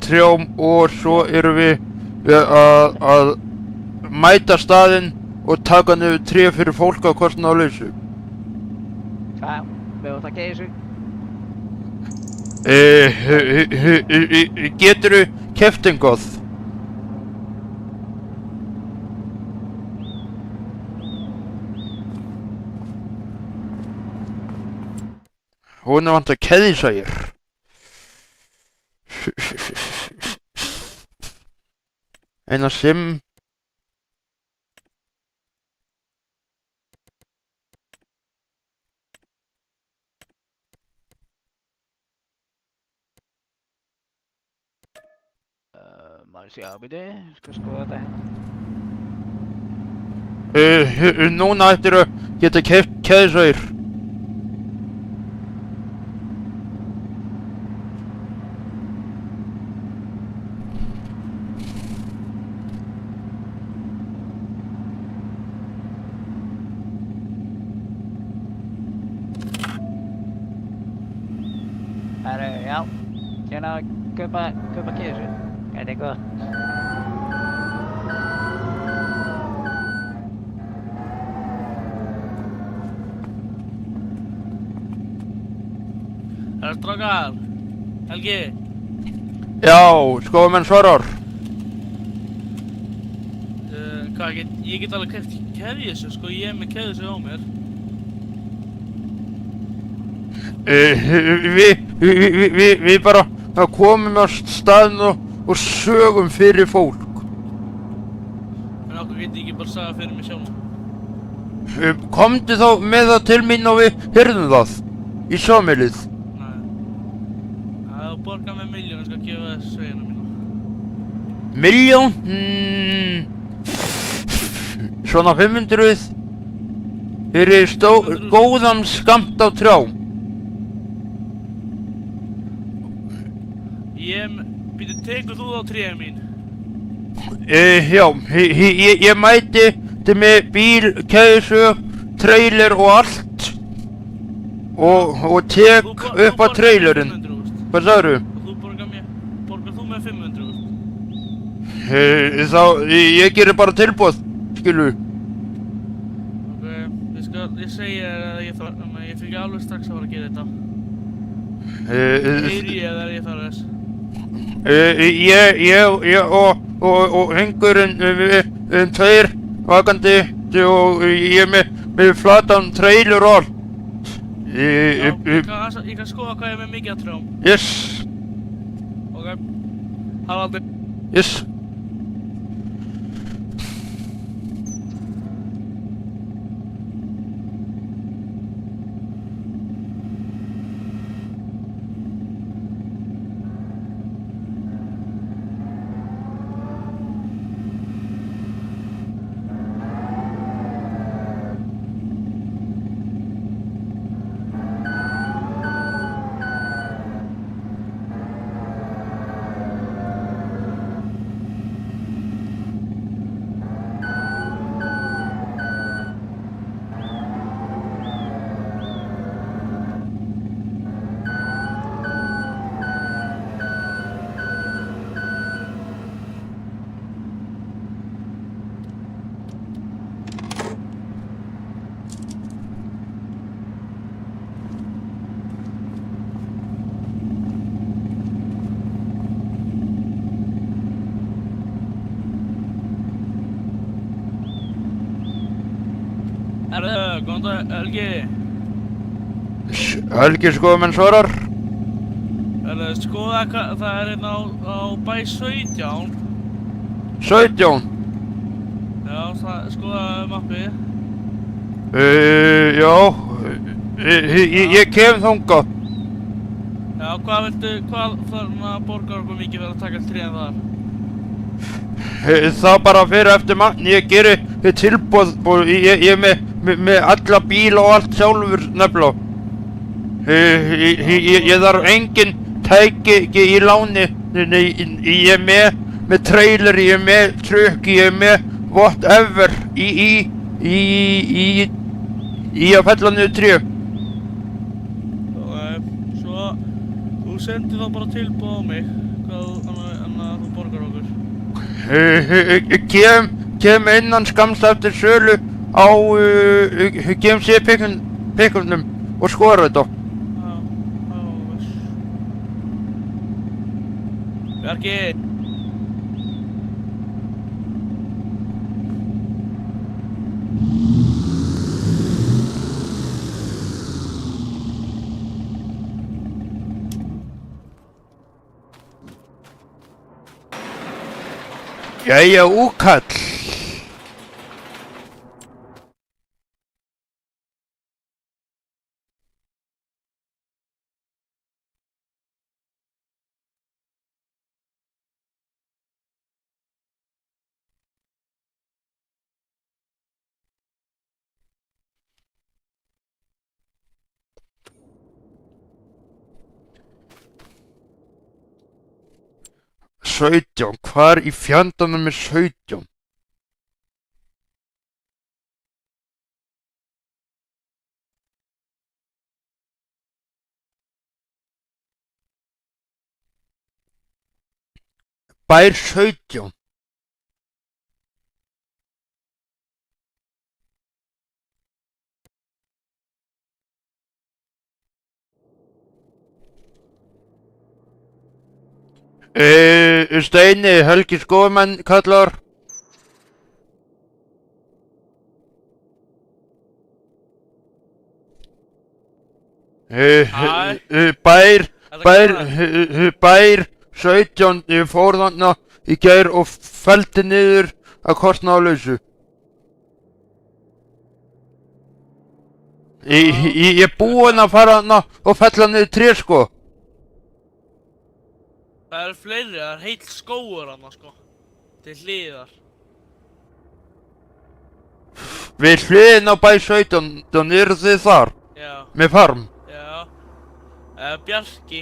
trjám og svo erum við að mæta staðinn og taka niður tré fyrir fólk á kostnaðarlausu. Já, við átt að keðjusög. Geturðu keypt eitthvað? Hún er vant að keðjusögir. Eina sim. Má ég sjá, byrju, skal skoða þetta hérna. Núna ættir að geta keypt keðjusögir. Já, hérna að kaupa keðjusög. Þetta er gott. Strákar, Helgi. Já, skógarmenn svarar. Ég get alveg keypt keðjusög, sko, ég er með keðjusög á mér. Við bara komum á staðinn og sögum fyrir fólk. En okkur get ég ekki bara saga fyrir mig sjálf. Komdu þá með það til mín og við heyrðum það í sjómilið. Nei. Það er að borga með 1.000.000, skal gefa þess sveigina mína. 1.000.000? Svona 500 fyrir góðan skammt á trjám. Býtu, tekur þú þá tréð mín? Já, ég mæti með bíl, keðjusög, trailer og allt og tek upp á trailerinn. Hvað sagðirðu? Og þú borgar þú með 500.000? Þá, ég gerir bara tilboð, skilu. Ok, ég segi að ég fyrir ekki alveg strax að fara að gera þetta. Heyri ég eða ég þarf þess? Ég og hengurinn, við tveir vakandi og ég með flatan trailer og allt. Ég kann skoða hvað ég er með mikið að trjám. Yes. Ok, hafa aldrei. Yes. Góðan dag, Helgi. Helgi skoðumenn svarar. Skoða hvað það er hérna á bæ 17. 17. Já, skoða mappið. Já, ég kem þangað. Já, hvað þarna borgar okkur mikið fyrir að taka tréð þar? Það bara fyrir eftir mann, ég geri tilboð og ég er með alla bíla og allt sjálfur nefnilega. Ég þarf engin tæki í láni, ég er með trailer, ég er með trukk, ég er með whatever í að fella niður tré. Svo, þú sendir þá bara tilboð á mig, annað þú borgar okkur. Kem innan skamst eftir sölu á GMC pick-upnum og skoðar þetta. Veist. Bjarki! Jæja, úkall. Sautján, hvar í fjandanum er 17? Bær 17. Steini, Helgi skoðumenn kallar. Bær 17, ég fór þarna í gær og felldi niður að kostnaðarlausu. Ég er búinn að fara þarna og fella niður tré sko. Það eru fleiri, það er heill skógur þarna sko. Til hliðar. Við hliðin á bæ 17, þannig eru þið þar? Já. Með farm? Já. Bjarki.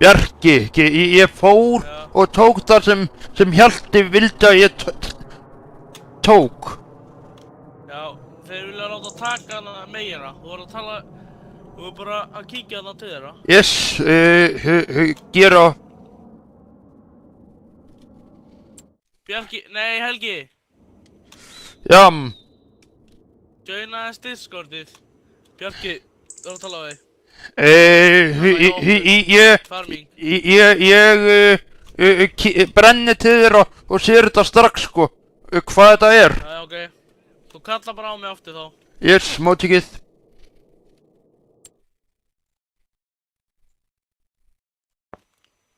Bjarki, ég fór og tók það sem Hjalti vildi að ég tók. Já, þeir vilja láta taka hana meira. Þú voru að tala, þú voru bara að kíkja hana til þeirra. Yes, gera. Bjarki, nei Helgi. Já. Joina þess Discordið. Bjarki, þú voru að tala á þig. Ég brenni til þér og sér þetta strax sko, hvað þetta er. Já, ok. Þú kalla bara á mig aftur þá. Yes, móttikið.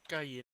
Gæi.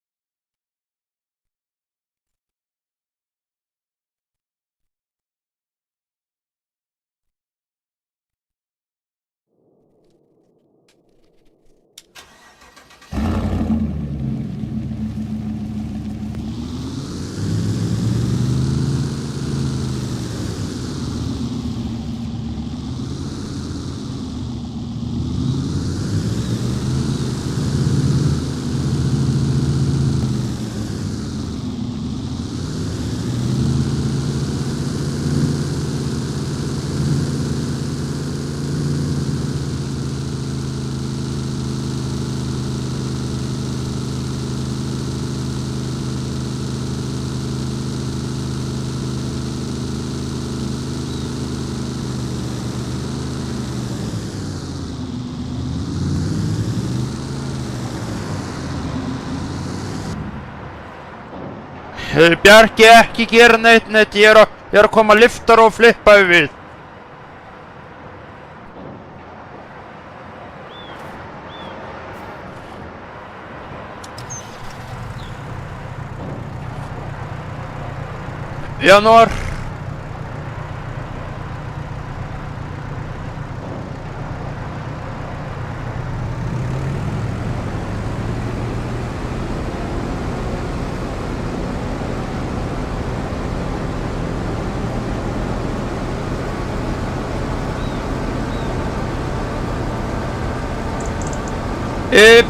Bjarki, ekki gera neitt, ég er að koma liftar og flippa við. janúar.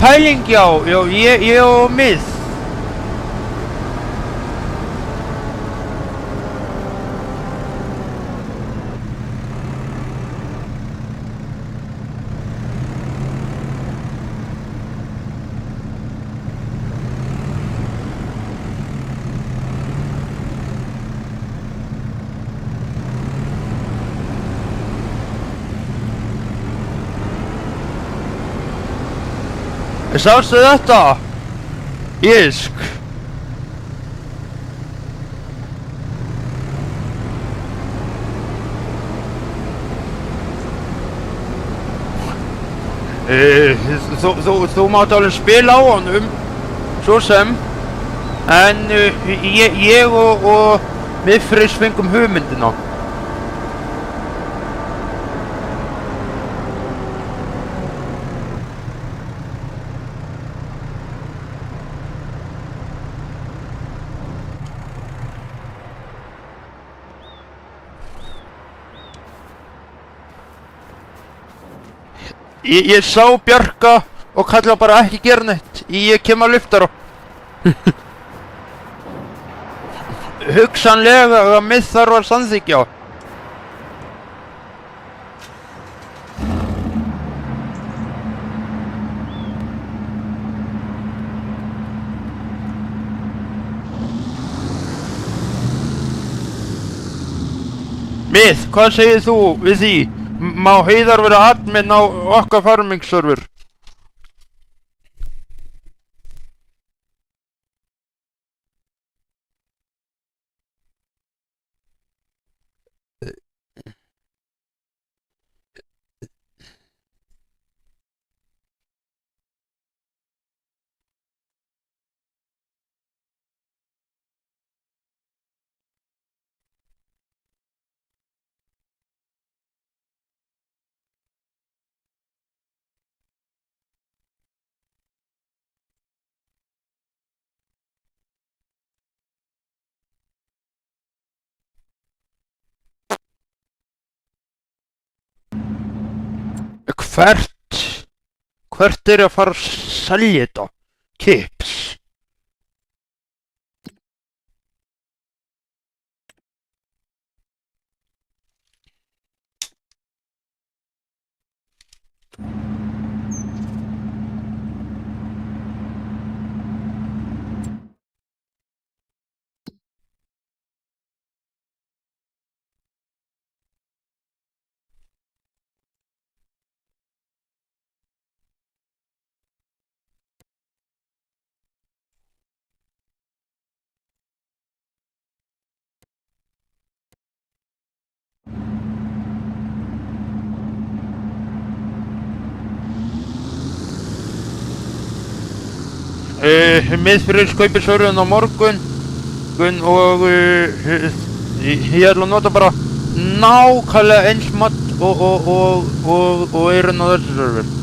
Pæling, já, ég og mið. Sástu þetta? Ísk. Þú mátt alveg spila á honum, svo sem, en ég og Miðfrís fengum hugmyndina. Ég sá Bjarka og kalla bara ekki gera neitt. Ég kem að lyfta á. Hugsanlega að mið þarf að samþykkja. Mið, hvað segir þú við því? Má Heiðar vera admin á okkar farming server? Hvert er að fara að selja þetta? Kips. Miðfrís kaupir serverinn á morgun og ég ætla að nota bara nákvæmlega eins mat og eirinn á þessu server.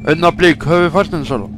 Augnablik, höfum við fasteignasala?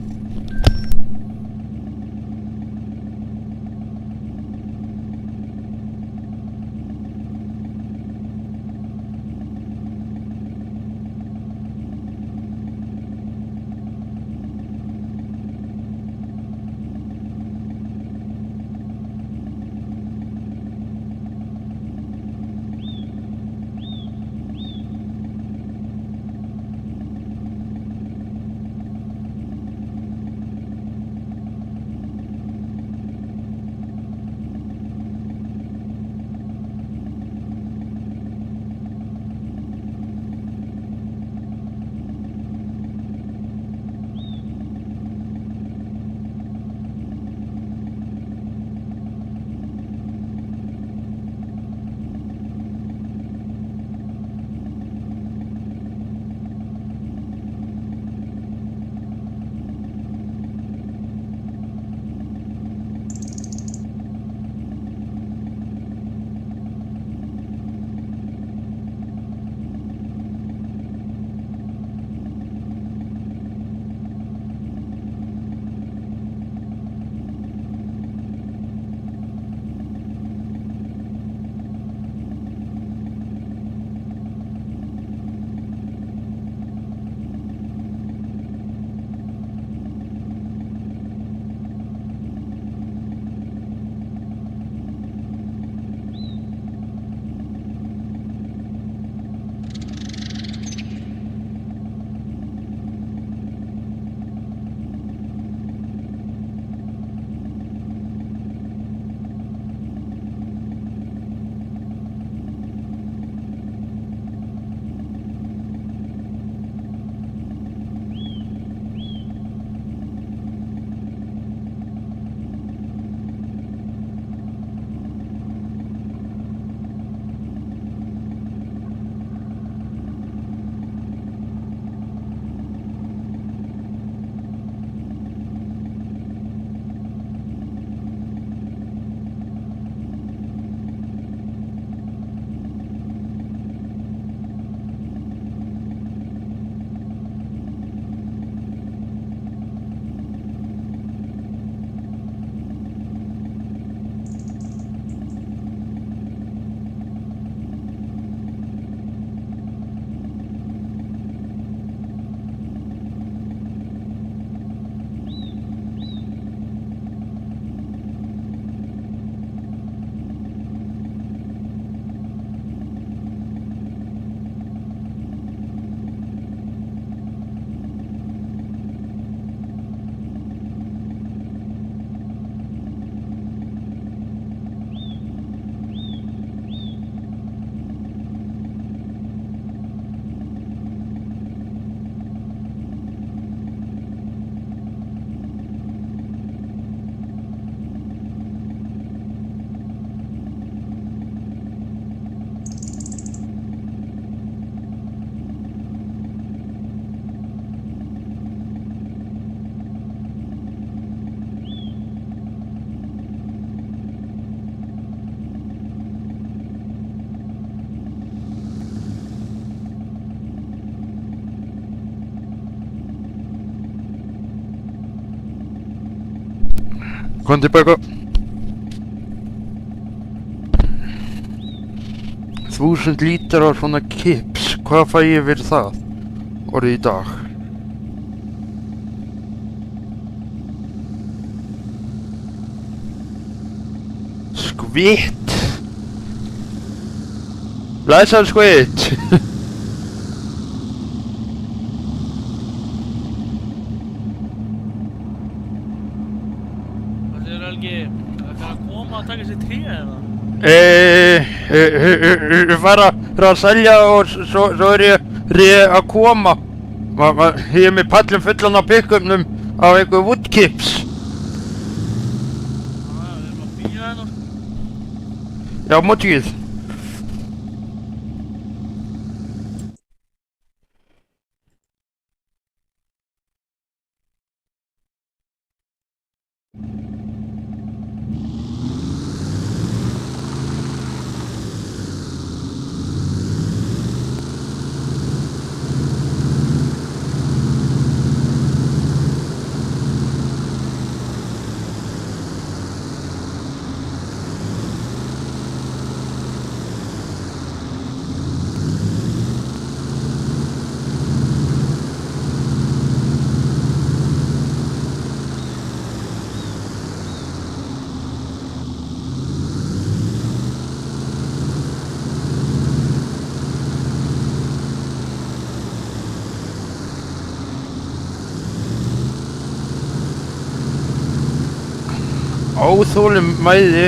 Kom tilbaka. 1000 lítrar af svona kips. Hvað fæ ég fyrir það? Orðið í dag. Skvitt. Blessar skvitt. Það er Helgi, það kann að koma að taka sér tríða eða? Ég fara að selja og svo er ég að koma. Ég er með pallin fullan af pick-upnum af einhver woodkips. Já, við erum að býja hérna. Já, mótið. Óþolinmæði.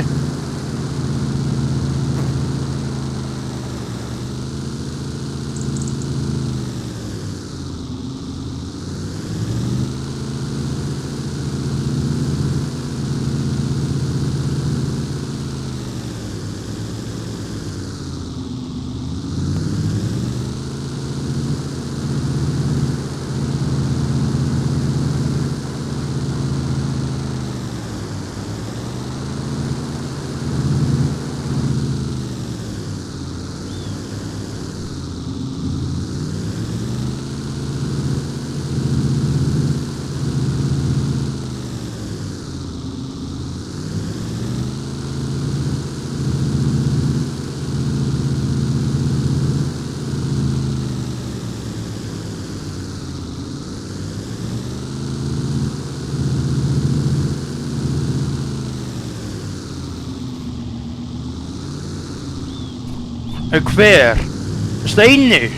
Hver? Steini?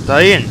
Daginn.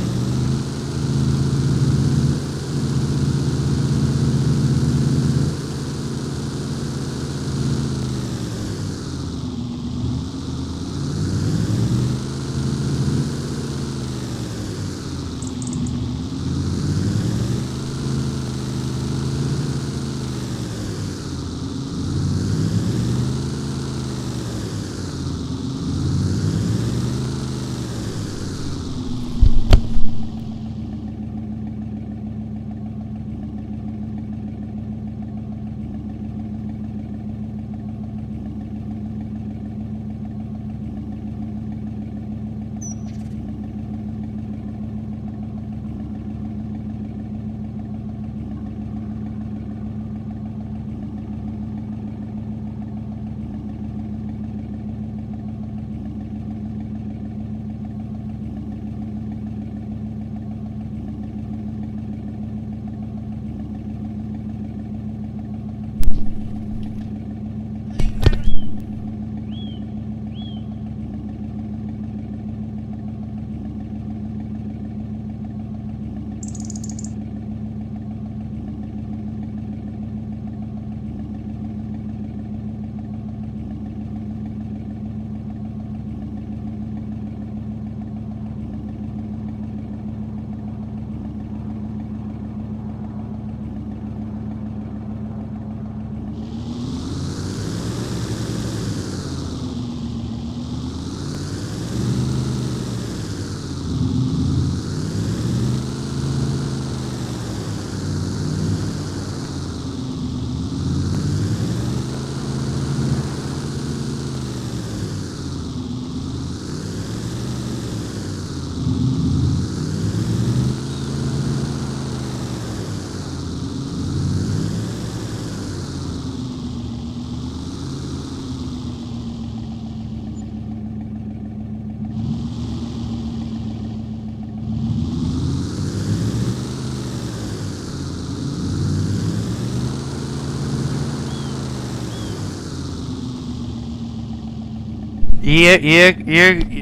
Ég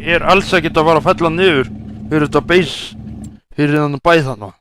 er alls ekkert að fara að fella niður fyrir þetta beis, fyrir þannig bæ þarna.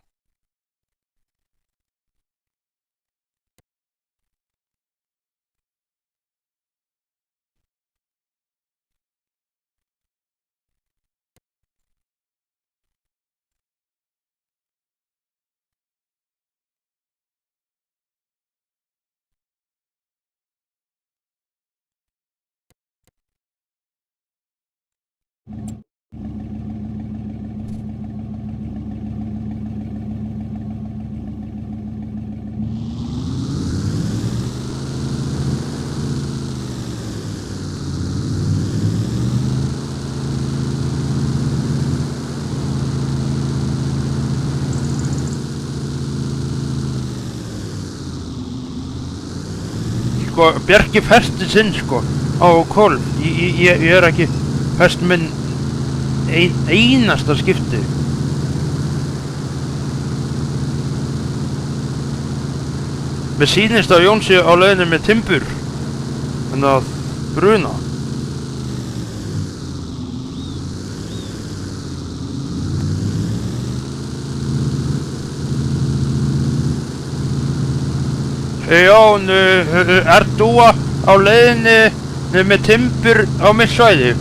Sko, Bjarki festi sinn sko á hvolf. Ég er ekki fest minn einasta skipti. Mér sýnist að Jón sé á leiðinni með timbur, en að bruna. Jón, ert þú á leiðinni með timbur á mitt svæði?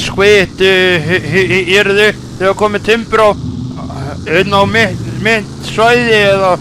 Skveit, eru þið að koma timbur á mitt svæði eða?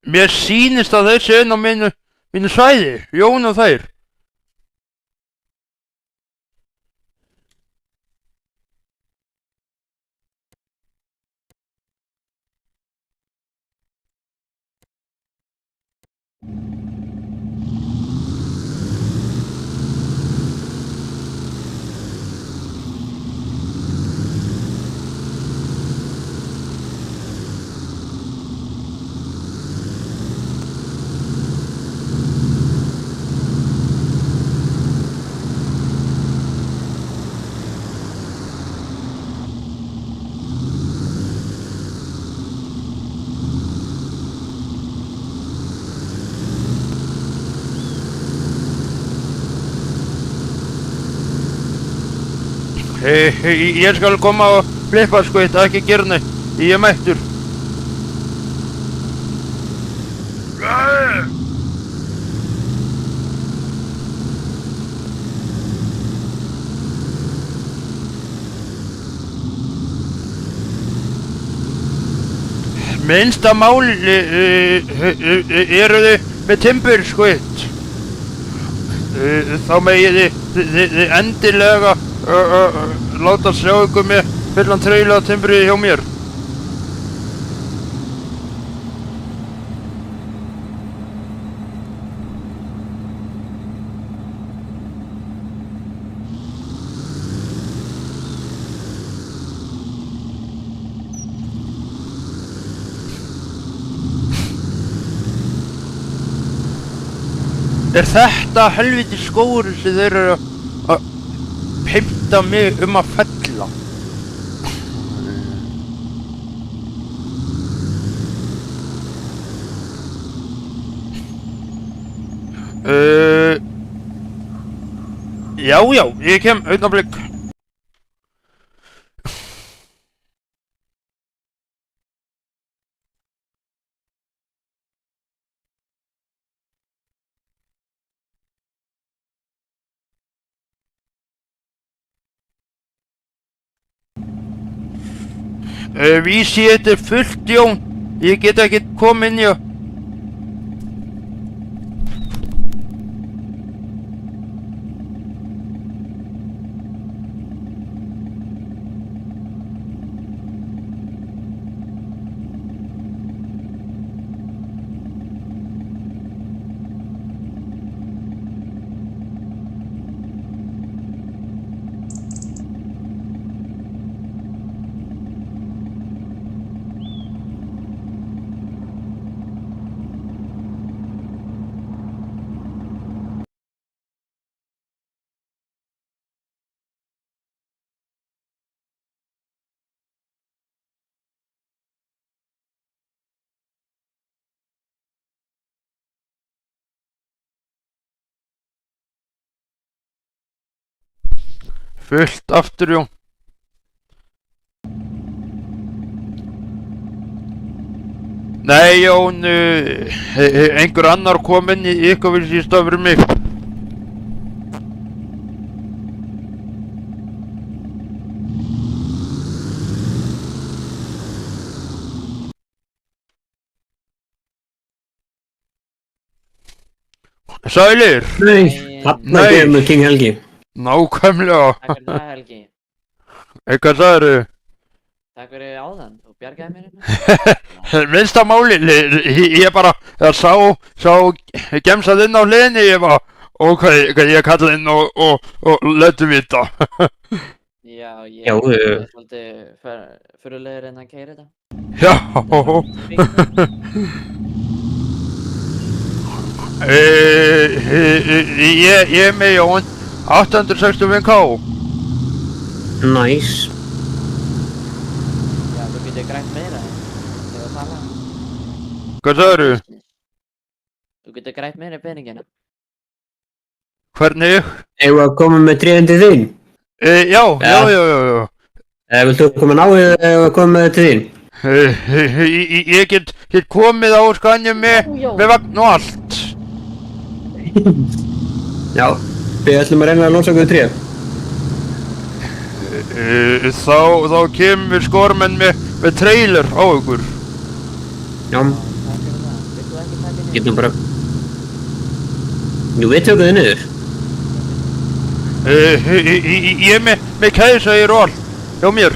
Mér sýnist að þeir séu inn á mínu svæði, Jón og þeir. Ég skal koma og flippa sko, þetta ekki gera neitt. Ég er mættur. Minnsta mál eru þið með timbur sko. Þá megið þið endilega láta sjá ykkur með fullan trailer af timbri hjá mér. Er þetta helviti skógur sem þeir eru að heimta mig að fella? Já, ég kem, augnablik. Vísi, þetta er fullt, Jón. Ég get ekki komið inn, já. Fullt aftur, Jón. Nei, Jón, einhver annar kom inn í ykkur vil síst af fyrir mig. Sælir! Nei, þarna Nei. kemur King Helgi. Nákvæmlega. Takk fyrir það, Helgi. Hvað sagðirðu? Takk fyrir áðan, þú bjargaði mér hérna. Minnsta máli, ég bara sá gemsað inn á hliðinni, ég bara, hvað ég kalla inn og letu vita. Já, ég Já, er svolítið fyrirlegur en að keyra þetta. Já, ég er með Jón, 865k. Næs. Já, þú getur grænt meira þegar þú tala. Hvað sagðirðu? Þú getur grænt meira í peningina. Hvernig? Eigum við að koma með tríðandi þín? Já. Eða viltu koma náið eða koma með til þín? Ég get komið á skanjum með vagn og allt. Já, við ætlum að reyna að losa okkur tríð. Þá kemur skormenn með trailer á ykkur. Já, Takk fyrir það. Vilt þú ekki taka niður? getum bara... Jú, við tökum þið niður. Ég er með keðsægir og allt hjá mér.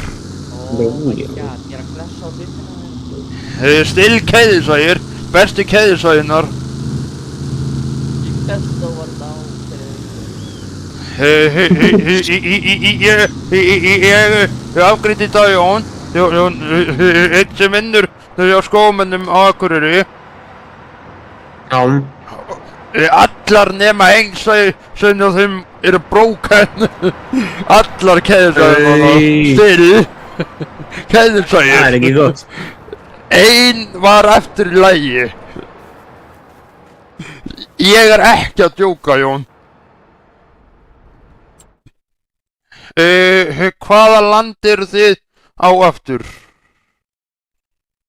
Oh my god, ég er að klessa á hlutina. Still keðsægir, bestu keðsæginar. Ég klessa á var þá fyrir Ég afgreiddi það, Jón, einn sem vinnur hjá skómennum á Akureyri. Já, Allar nema eins sem á þeim eru bróken. Allar keðsæginar, still það er keðsægir. ekki gott. Ein var eftir í lagi. Ég er ekki að djóka, Jón. Hvaða land eru þið á aftur?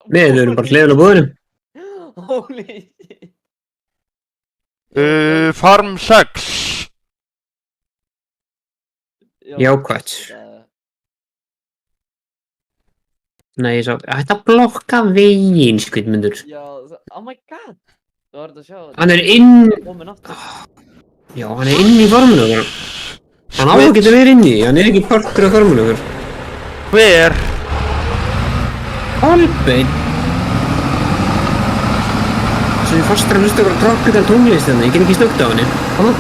Við erum bara hliðin á búðinum. Holy shit. Farm 6. Jákvætt. Nei, ég sá... Þetta blokka veginn, skvitmundur. Já, oh my god. Þú verður að sjá þetta. Hann er inn... Komin aftur. Já, hann er inn í forminu. Hann á að geta verið inni, hann er ekki partur af formúlu okkur. Hver? Kolbeinn! Svo ég fastur að hlusta okkur á tropical tónlist þannig, ég get ekki snögt á henni. Hana?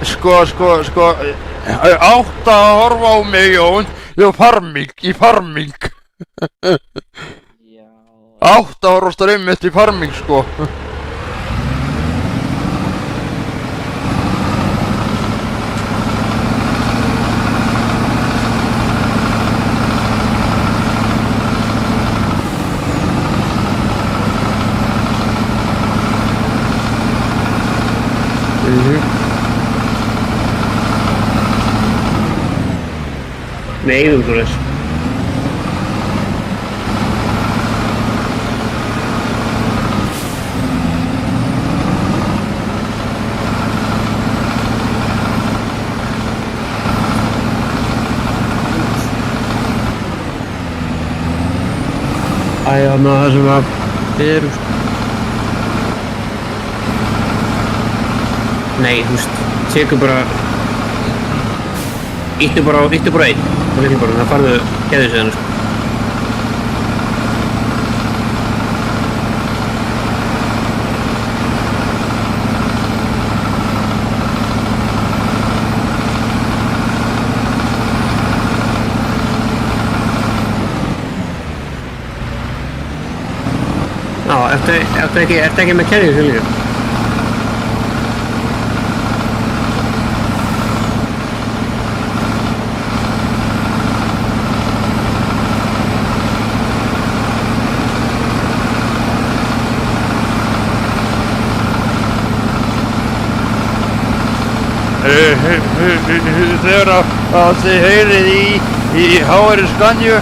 Sko, átt að horfa á mig, Jón, í farming. Já. Átt að horfa á streymið mitt í farming, sko. Nei, þú veist þess. Æja, það sem að byrjum. Nei, þú veist, tekur bara... Íttu bara einn. Það er ekki bara, það farðu keðið sig þannig, sko. Já, ertu ekki með keðið sig líka? Þegar að þið heyrið í HR Scania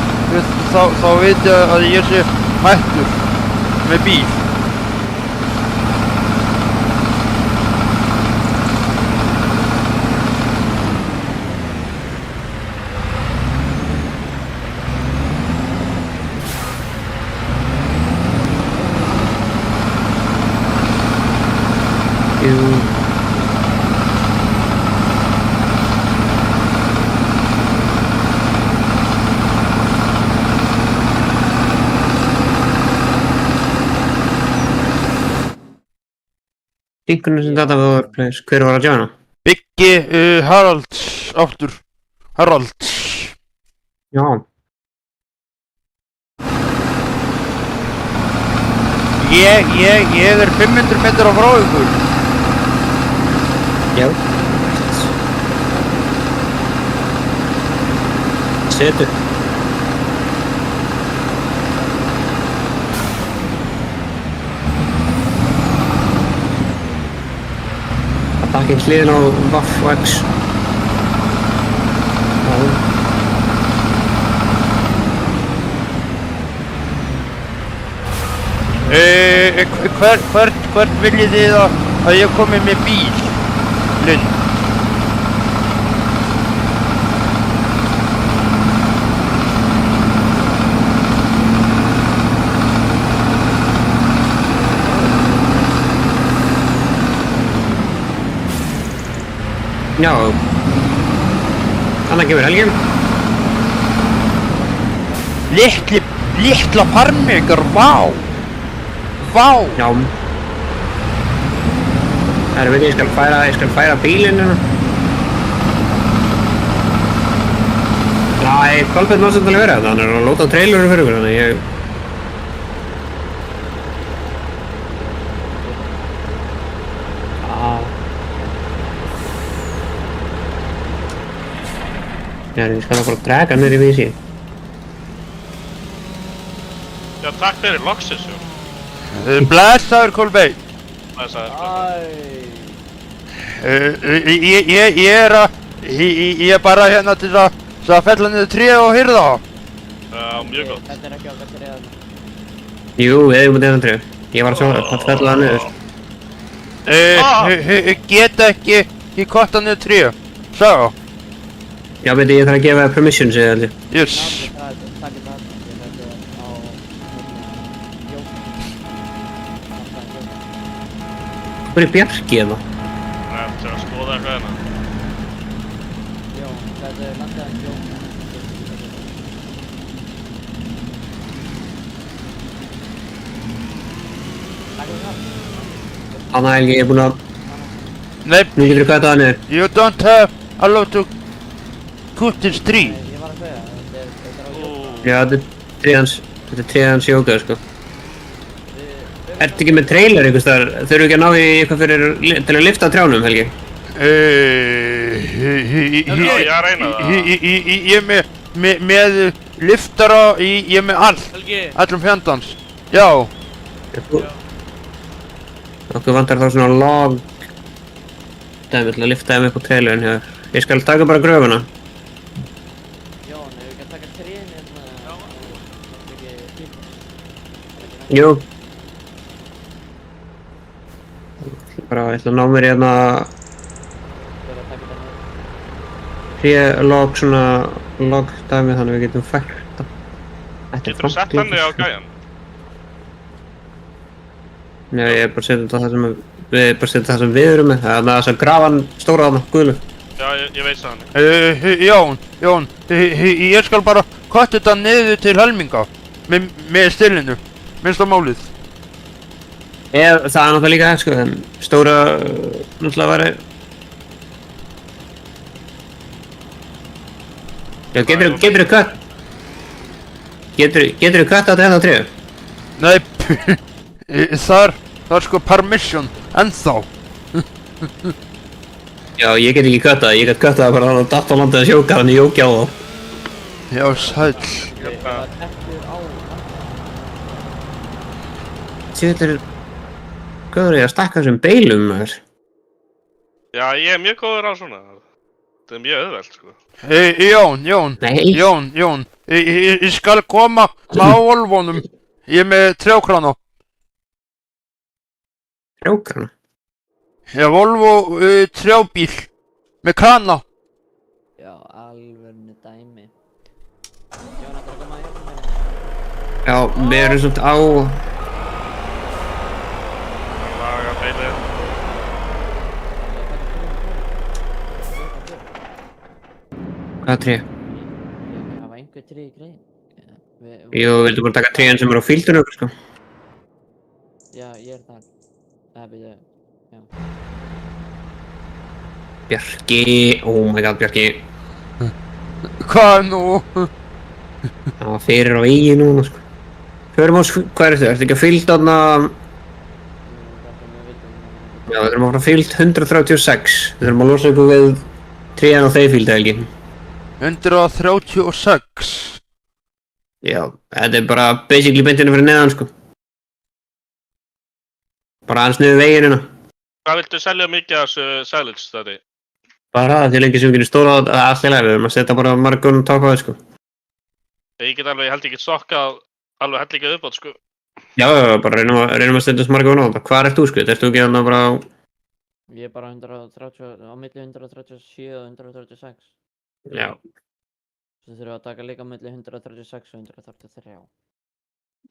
þá veit ég að ég sé hættur með bíl. Jú. Synchronous data workplace, hver var að joina? Biggi Haralds aftur. Haralds. Já. Ég er 500 metrar frá ykkur. Já. Setu. Það er ekki hliðin á Vaff og X. Já. Hvert viljið þið að ég komi með bíl? Lund. Já. Þannig kemur helgin. Litla farmingar, vá! Já. Það er veit ég skal færa bílinn hérna. Já, Kolbeinn má svolítið vera þetta, hann er að lóta á traileru fyrir ykkur, þannig ég... Já, ég skal bara draga mér í vísi. Já, takk fyrir loksins, jú. Blessaður, Kolbeinn. Blessaður. Ég er bara hérna til að fella niður tréð og hirða á. Já, mjög gott. Þetta er ekki okkar treðan. Jú, við erum út eðan tref. Ég var að sjá að fella það niður. Get ekki kotta niður tréð. Sá. Já, veit ég þarf að gefa permission, segði allir. Yes. Takk það. Hvor er Bjarki hérna? Nei, til að skoða eitthvað hérna. Jón, þetta er landaðan Jón. Takk fyrir það. Anna Helgi, ég er búinn að... Nei, Nú getur þú kvæta það niður. you don't have allowed to cut this tree. Nei, ég var að segja, þetta er á Jón. Já, þetta er tríðans jóka, sko. Ertu ekki með trailer einhvers þar? Þurfu ekki að ná í eitthvað til að lyfta trjánum, Helgi? Já, ég er að reyna það. Ég er með liftara, ég er með allt, Helgi, allum fjandans. Já, Okkur vantar þá svona log dæmi til að lyfta þeim upp á trailerin hér. Ég skal taka bara gröfuna. Jón, ef við ekki að taka trén hérna... Ekki tíma. Jú. Bara, ég ætla að ná mér hérna Við erum að taka þetta log svona log dæmi þannig að við getum fært það. Getur þú sett henni á gæjan? Já, ég er bara að setja þetta það sem við erum með. Það er þess að grafan stóra þarna, guðlu. Já, ég veit það henni. Jón, ég skal bara kvæta þetta niður til helminga með stillinu, minnst á málið. Það er náttúrulega líka hægt, sko, en stóra náttúrulega væri... Já, geturðu kött? Geturðu kött að þetta tríu? Nei, það er sko permission, ennþá. Já, ég get ekki köttað, ég get köttað bara þannig að datt á landið að sjóka þannig jóki á þá. Já, sæll. Það var eftir á... Sýttir... Góður ég að stakka þessum beilum, maður. Já, ég er mjög góður á svona. Þetta er mjög auðvelt, sko. Jón, Nei. ég skal koma á Volvonum. Ég er með trjákrana. Trjókarna? Já, Volvo trjábíl með krana. Já, alvörnu dæmi. Jón, ætlar að koma að hjálpa mér? Já, við erum svolítið á... Laga beilið. Hvaða tré? Það var einhver tré í grein. Jú, vildu bara taka tréin sem eru á fíldunum, sko. Já, ég er þar. Það byrja... Já. Bjarki, oh my god, Bjarki. Hvað nú? Það var fyrir á vegi núna, sko. Förum á, hvað er þetta? Ertu ekki að fylgd þarna... Já, við þurfum að fara að fylgd 136. Við þurfum að losa ykkur við tréin á þeir fylgda, Helgi. 136. Já, þetta er bara basically beintinu fyrir neðan, sko. Bara aðeins niður veginn hérna. Hvað viltu selja mikið af þessu silage þetta? Bara það, því lengi sem við getum stóra á allt í lagi, við erum að setja bara margun tákvæði, sko. Ég get alveg, ég held ekki stokkað alveg hellikið uppátt, sko. Já, bara reynum að setja margun á þetta. Hvar ert þú, sko? Ertu ekki þarna bara á... Ég er bara 130, á milli 137 og 136. Já. Svo þurfum við að taka líka á milli 136 og 133.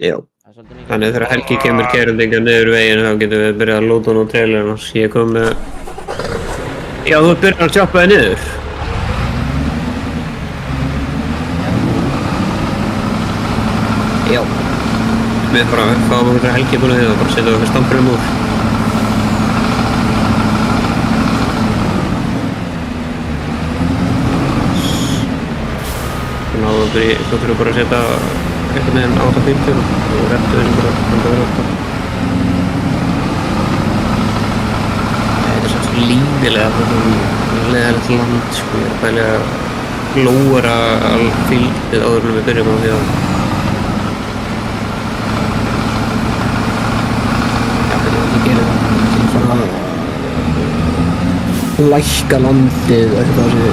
Já. Það er svolítið mikið. Þannig þegar Helgi kemur keyrandi ykkur niður veginn, þá getum við byrjað að lóta hann á trailerinn og ég kom með... Já, þú byrjar að tjoppa þig niður. Já. Við bara fáum okkur Helgi búin að því og bara setjum okkur stampurum úr. Náðu okkur í, svo þurfum við bara að setja einhvern veginn 850 og réttu þessu bara að vera átta. Þetta er svo lífilega, þetta er leðilegt land, sko, ég er að pæli að glóra all fylgið áður en við byrjum á því að... Já, hvernig var ekki að gera það? Svona... lækka landið, eitthvað þessi...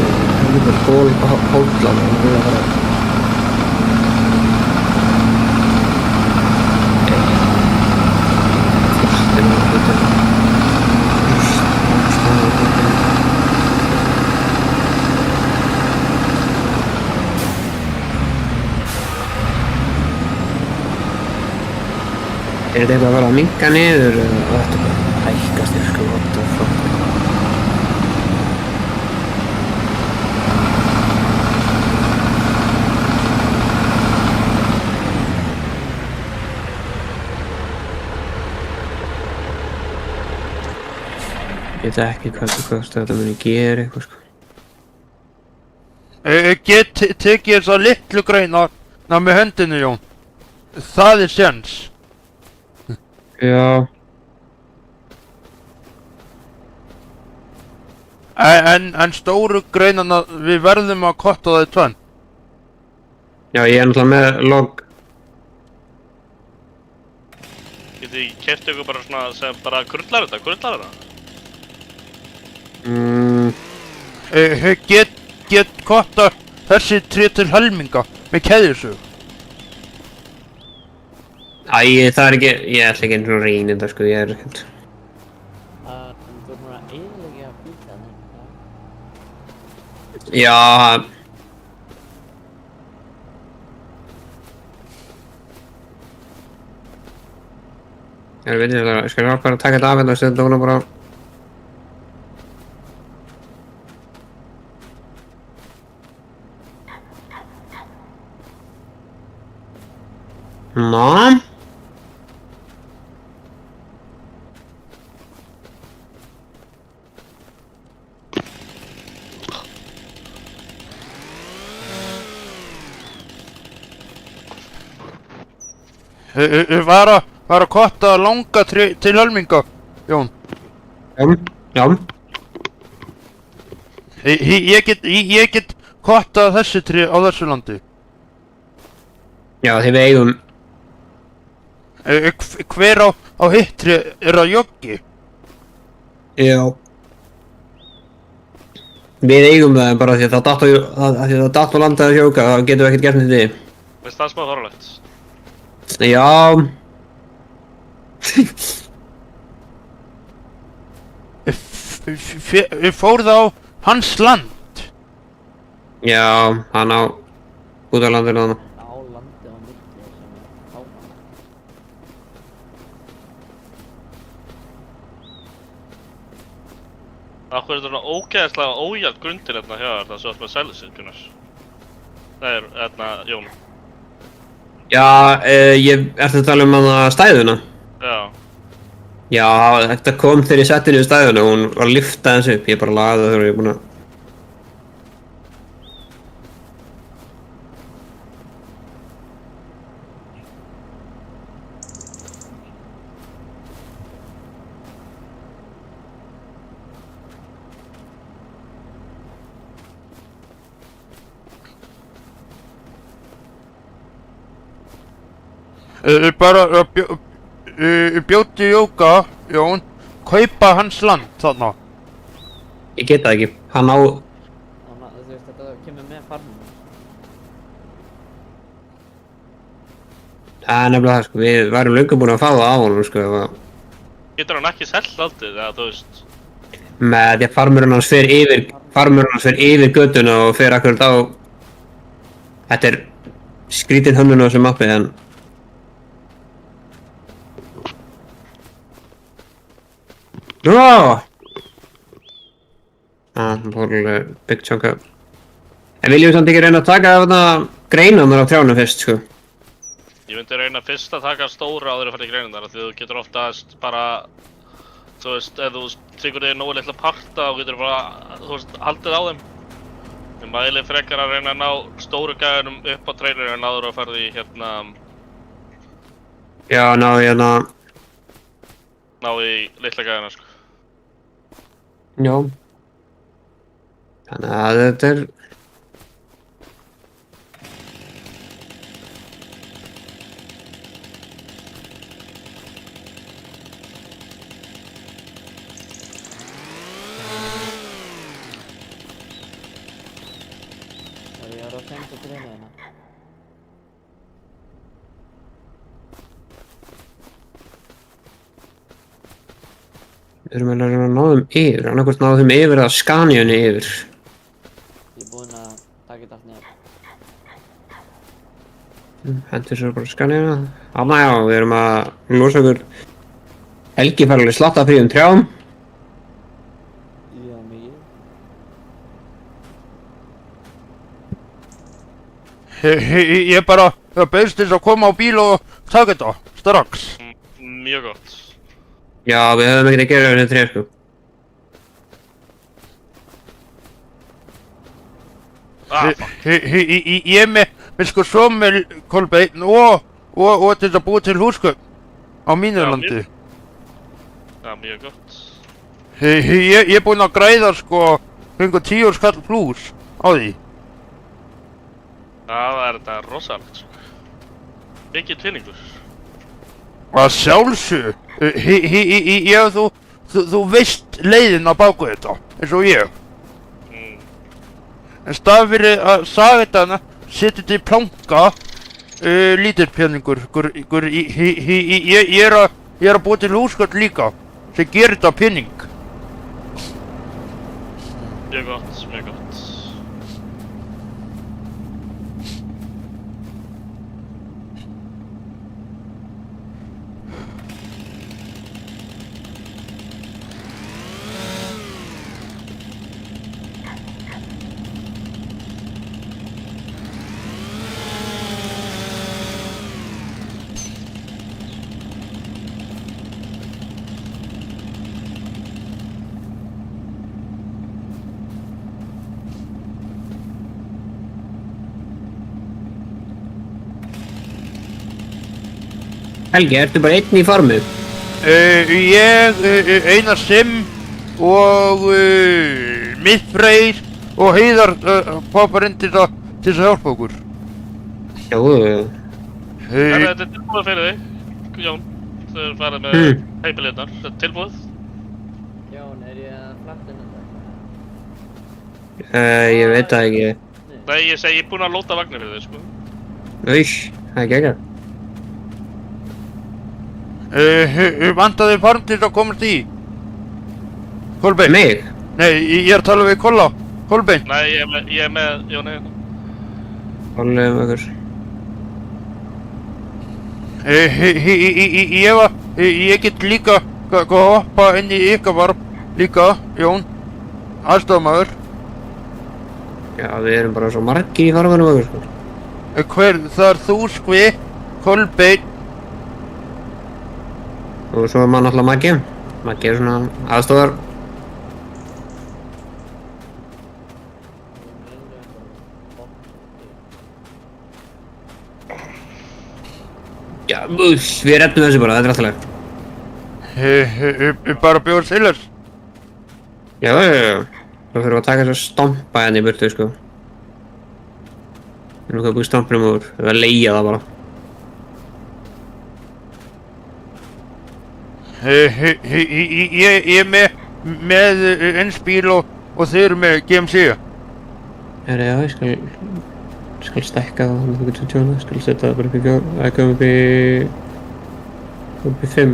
þetta er hólland, og við erum að fara... Er þetta eitthvað að fara að minnka niður eða þetta? hækka styrku, what the fuck. Ég veit ekki hvað þetta muni gera eitthvað sko. Get tekið þessa litlu greina með höndinu, Jón. Það er séns. Já. En stóru greinana, við verðum að kotta það í tvenn. Já, ég er náttúrulega með logg. Getið þið keypt ykkur bara svona sem bara krullar þetta? Get kotta þessi tré til helminga með keðjusug. Æ, það er ekki, ég ætla ekki einu svona reyni þetta sko, ég er ekkert. Þú er núna eiginlega að býta þannig. Já. Ég veit ekki það, ég skal bara taka þetta af hérna og setja þetta bara. Ná. Var að kotta langa tré til helminga, Jón. Já. Ég get kotta þessi tré á þessu landi. Já, því við eigum. Hver á hitt tré er að joggi? Já. Við eigum það bara því að það datt á landið að sjóka, þá getum við ekkert gert með því. Veist það smá þorralegt? Já. Fór það á hans land? Já, hann á út á landinu þarna. Á landið á milli sem er áfram. Akkur er þetta svona ógeðslega ójælt grundir hérna hjá þér það svo með selðisinn, Gunnar? Það er, hérna, Jón. Já, ertu að tala um hana stæðuna? Já. Já, þetta kom þegar ég setti niður stæðuna og hún var að lyfta þessu upp, ég bara lagði það þegar ég er búinn að... Bara bjóti Jóka, Jón, kaupa hans land þarna. Ég get það ekki, hann á... Þannig að þú veist þetta kemur með farminu. Það er nefnilega það sko, við værum löngu búin að fá það á honum sko. Getur hann ekki selt aldrei, eða þú veist? Með því að farmurinn hans fer yfir göttuna og fer akkurat á... Þetta er skrítið hönnun á þessu mappi en... Nó! Það fór alveg big chunk up. En viljum við samt ekki reyna að taka þarna greinarnar á trjánum fyrst, sko? Ég myndi reyna fyrst að taka stóra áður að fara í greinundar, því þú getur oftast bara, þú veist, ef þú tekur þig nógu litla parta og getur bara, þú veist, haldið á þeim. Ég mæli frekar að reyna að ná stóru gæðunum upp á trailer en áður að fara í hérna... Já, ná í litla gæðuna, sko. Já. Þannig að þetta er... Það er ég að tengja greinina hérna. Við erum að reyna að ná þeim yfir, annarkvort ná þeim yfir að Scaniunni yfir. Ég er búinn að taka þetta allt niður. Hendur svo bara Scaniuna. Þarna já, við erum að losa okkur Helgi fær alveg slattafríum trjám. Já, mikið. Ég bara, það bauðst þess að koma á bíl og taka þetta, strax. Mjög gott. Já, við höfum ekkert að gera við tré, sko. Ég er með sko sommel, Kolbeinn, og til að búa til húsgögn á mínu Já, landi. Já, mjög gott. Ég er búinn að græða sko, 10 skall plús á því. Það er þetta rosalegt, sko. Mikið tvinningur. Að sjálfsög, þú veist leiðina baku þetta, eins og ég. En stað fyrir að saga þetta, setja þetta í planka, lítill peningur, ég er að búa til húsgögn líka, sem gerir þetta pening. Mjög gott, mjög gott. Helgi, ertu bara einn í farmu? Ég, Einar Sim og Miðfreyr og Heiðar poppar inn til að hjálpa okkur. Já, Þetta er tilbúið fyrir þig, Jón. Þau eru farið með heimilirnar. Þetta er tilbúið. Jón, er ég að frakta þetta? ég veit það ekki. Nei, ég segi, ég er búinn að lóta vagnir fyrir þig, sko. Það er geggjað. Vantaði farm til að komast í? Kolbeinn? Mig? Nei, ég er að tala við Kolla. Kolbeinn? Nei, ég er með Jóni hérna. Hálfum okkur. Ég get líka að hoppa inn í ykkar varp líka, Jón. Aðstofamaður. Já, við erum bara svo margir í farmunum okkur, sko. Hver, það er þú, Skvi, Kolbeinn. Og svo er maður náttúrulega Maggi. Maggi er svona aðstofar. Já, við reddum þessu bara, þetta er alltaf. Bara bjór til þess. Já. Þá þurfum við að taka þess að stompa hérna í burtu, sko. Við erum hvað búið stompinum úr. Við erum að leigja það bara. Ég er með eins bíl og þeir eru með GMC. Já, ég skal stækka það, þú getur tjóna. Ég skal setja það bara upp í fjór. Það kom upp í 5.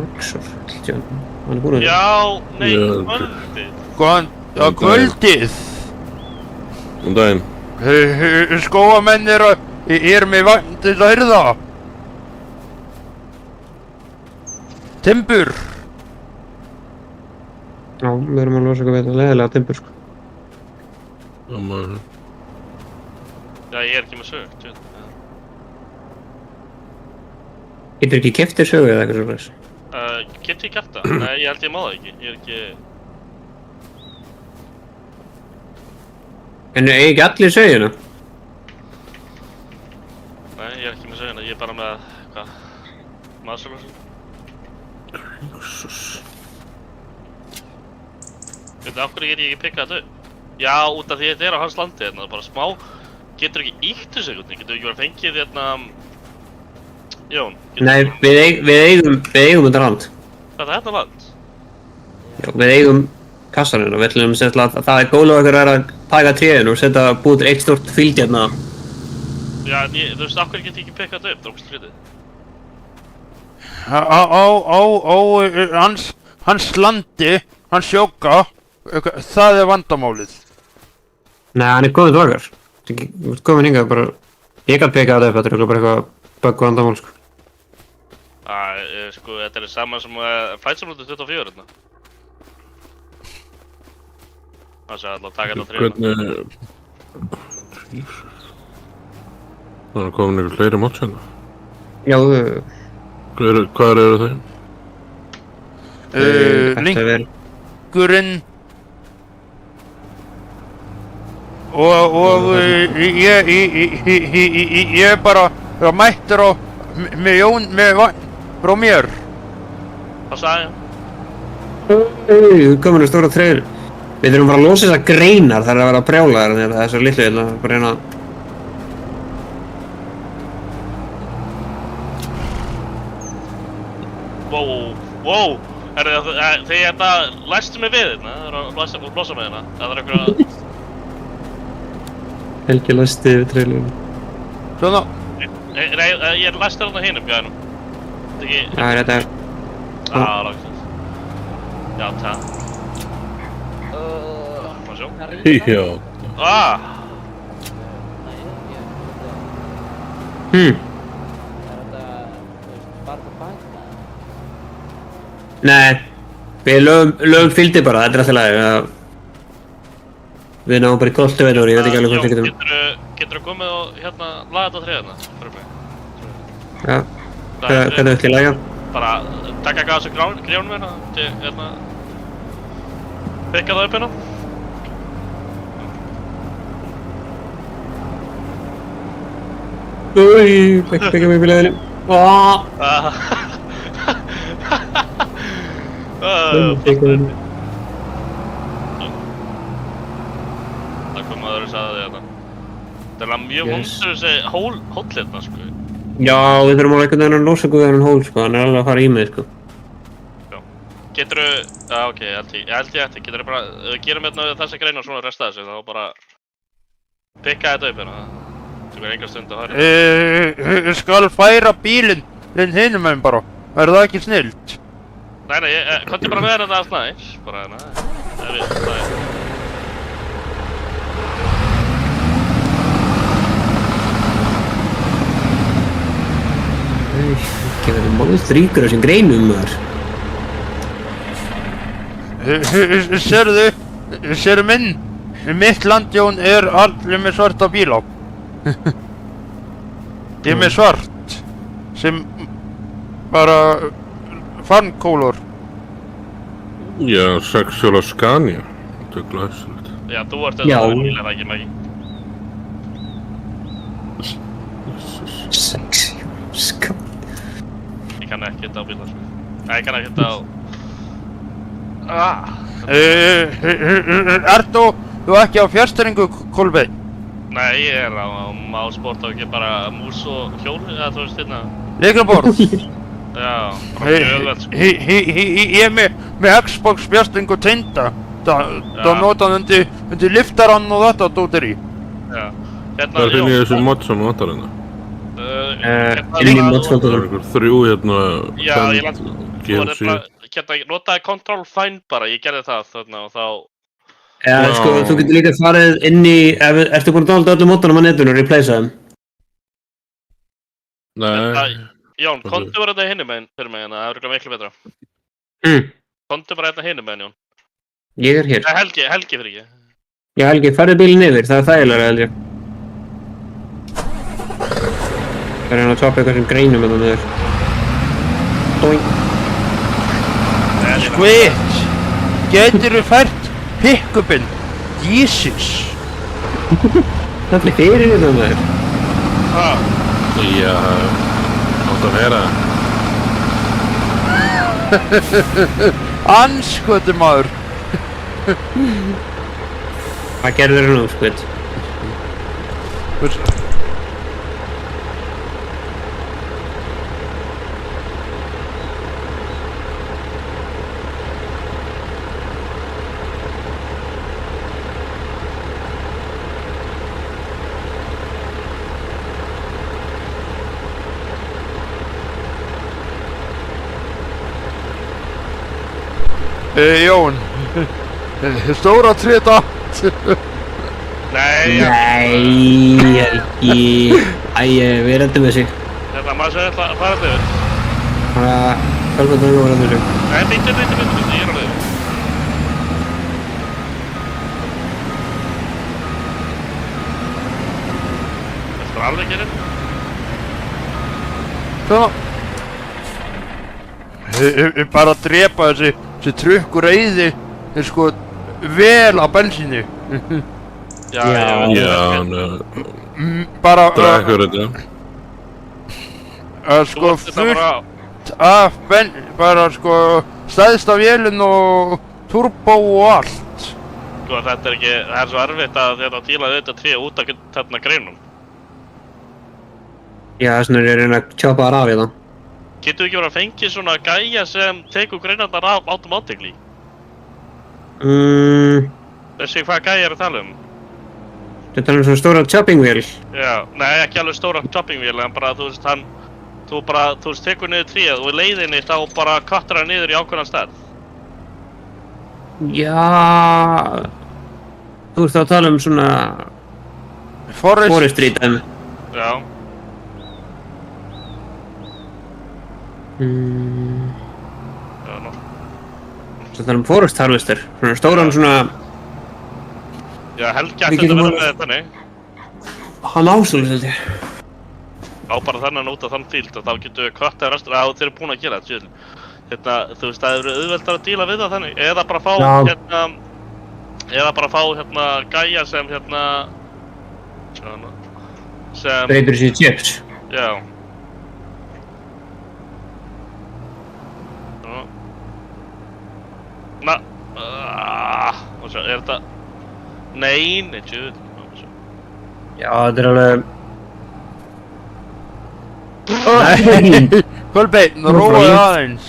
Maxor, tjóna. Hann er búin að Já, nei, kvöldið. Góðan kvöldið. Góðan daginn. Skóamenn er með vagn til að hirða. Timbur. Já, við erum að losa eitthvað við þetta leðilega timbur, sko. Já, maður. Já, ég er ekki með sög, tjóð. Getur ekki keypt þér sögu eða eitthvað svoleiðis? Getur ég kæft það? Nei, ég held ég má það ekki. Ég er ekki... En eigi ekki allir söguna? Nei, ég er ekki með söguna. Ég er bara með, hvað, maðursalósu. Júsus. Veitu, af hverju get ég ekki pikkað þetta upp? Já, út af því þetta er á hans landi hérna, bara smá. Getur ekki ítt þessu einhvern veginn? Getur ekki verið fengið hérna... Jón? Nei, við eigum þetta land. Þetta er hérna land? Já, við eigum kassaninn og við ætlum að það er góðlega okkar að taka tréðin og setja búið til eitt stort fylg hérna. Já, en þú veist, af hverju get ég ekki pikkað þetta upp? Það er okkur skrítið. Á hans landi, hans sjóka, það er vandamálið. Nei, hann er góðið til okkar. Þú ert komin hingað bara... Ég gæti pekað þetta upp, þetta er bara eitthvað bögg og vandamál, sko. Sko, þetta er sama sem Flight Simulator 24 hérna. Það sé alltaf að taka þetta þriðna. Hvernig... Það er komin einhver fleiri mods hérna. Já, Hvað eru þau? Linkurinn og ég bara mættur á með Jón með frá mér. Hvað sagði ég? Komin að stóra treyður. Við þurfum bara að losa þessar greinar, það er að vera brjálaðar en það er svo litlu hérna, bara reyna að... Wow, þegar þetta læstu mig við hérna, það er að losa mig hérna, það er einhverja... Helgi læsti við treyðlunum. Svona. Nei, ég læsti hérna hinum, gæðinum. Þetta ekki... Já, þetta er... Ráksins. Já, það. Má sjá. Já. Er þetta, bara það bæk? Nei, við lögum fylgdi bara, þetta er alltaf lagi. Við náum bara í koltu og ég veit ekki alveg hvað við getum. Geturðu komið og hérna laga þetta þriðina fyrir mig? Já, hvernig ætti ég laga? Bara taka eitthvað af þessu grjónum hérna til hérna byggja það upp hérna. Úi, byggja mig upp í leiðinni. Það kom að öðru sagði hérna. Það er mjög vondur þessi hól hérna sko. Já, við þurfum alveg einhvern veginn að losa guðan hól sko, hann er alveg að fara í mig sko. Já. Geturðu, ok, ég held ég eftir, geturðu bara, ef við gerum hérna þessa greina og svona resta þessu, þá bara pikka þetta upp hérna. Það tekur enga stund að höra. Ég skal færa bílinn hinum einn bara, er það ekki snillt? Nei, komdu bara með þetta alls næs, bara hérna, það er. Ekki verið máið stríkur á þessum greinum maður. Sérðu mitt land Jón er allir með svarta bíla. Ég er með svart, sem bara fannkólur. Já, Sexual Scania. Þetta er glæsilegt. Já, þú ert þetta bíl, er það ekki, Maggi? Sexy Scania. Ég kann ekki þetta á bílar, sko. Nei, ég kann ekki þetta á... Ert þú ekki á fjärstæringu, Kolbeinn? Nei, ég er á sport og ekki bara mús og hjóli, eða þú veist hérna. Leikraborð? Já, bara mjög öðvöld, sko. Ég er með Xbox fjärstæringu teinda. Það nota hann undir liftarann og þetta dótir í. Já. Hérna, Það finn ég þessu mod sem vantar hérna. Inn í Það modskvöldur. er einhver 3 hérna... Já, ég lát, þú verður bara, notaði Control Find bara, ég gerði það þarna og þá... Já, sko, þú getur líka farið inn í, ertu búin að downloada öllum modunum á netinu og replacea þeim? Nei... Jón, komdu bara þetta hinum meginn fyrir mig hérna, það verður miklu betra. Komdu bara þetta hinum meginn, Jón. Ég er hér. Nei, Helgi fyrir ekki. Já, Helgi, farið bílinn yfir, það er þægilega held ég. Það er hérna að toppa eitthvað sem greinum með það niður. Doing. Skvitt! Geturðu fært pick-upinn? Jesus! Það er fyrir þetta maður. Já... Átt að vera... Anskotu maður! Hvað gerður þér nú, skvitt? Jón, stóra tréta. Nei, Helgi. Æ, við reddum þessu. Þetta maður sem ætla að fara þetta yfir. Þannig að Hjálpa það var að þessu. Nei, bíddu, ég er á leiðinni. Þetta er alveg gerinn. Svona. Bara að drepa þessi trukkur eyði er sko vel á bensíni. Já, Bara drekkur þetta. að sko fullt af bara sko stæðsta vélinn og turbo og allt. Sko, þetta er ekki, það er svo erfitt að þetta díla við þetta tré út af þarna greinum. Já, þess vegna er ég að reyna að tjópa þar af í það. Getur við ekki verið að fengja svona gæja sem tekur greinarnar af automatically? Þessi hvað gæja er að tala um? Þetta er svona stóra chopping wheel. Já, nei, ekki alveg stóra chopping wheel, en bara, þú veist, þú tekur niður tréð og í leiðinni þá bara kattar það niður í ákveðnan stað. Já... Þú ert þá að tala um svona... Forestry dæmi. Já. Já, ná. Það tala um forest harvester. Svona stóran svona... Já, Helgi ætti þetta að vera með þannig. Hann ásólis held ég. Á bara þannig út af þann fíld og þá getur við kvartað restur að þeir eru búin að gera þetta. Hérna, þú veist, það eru auðveldar að díla við það þannig. Eða bara fá, gæja sem, sem... Breytir sér chips. Já. Og svo, er þetta... Nei, tjóð. Já, þetta er alveg... Nei! Kolbeinn, róaðu aðeins.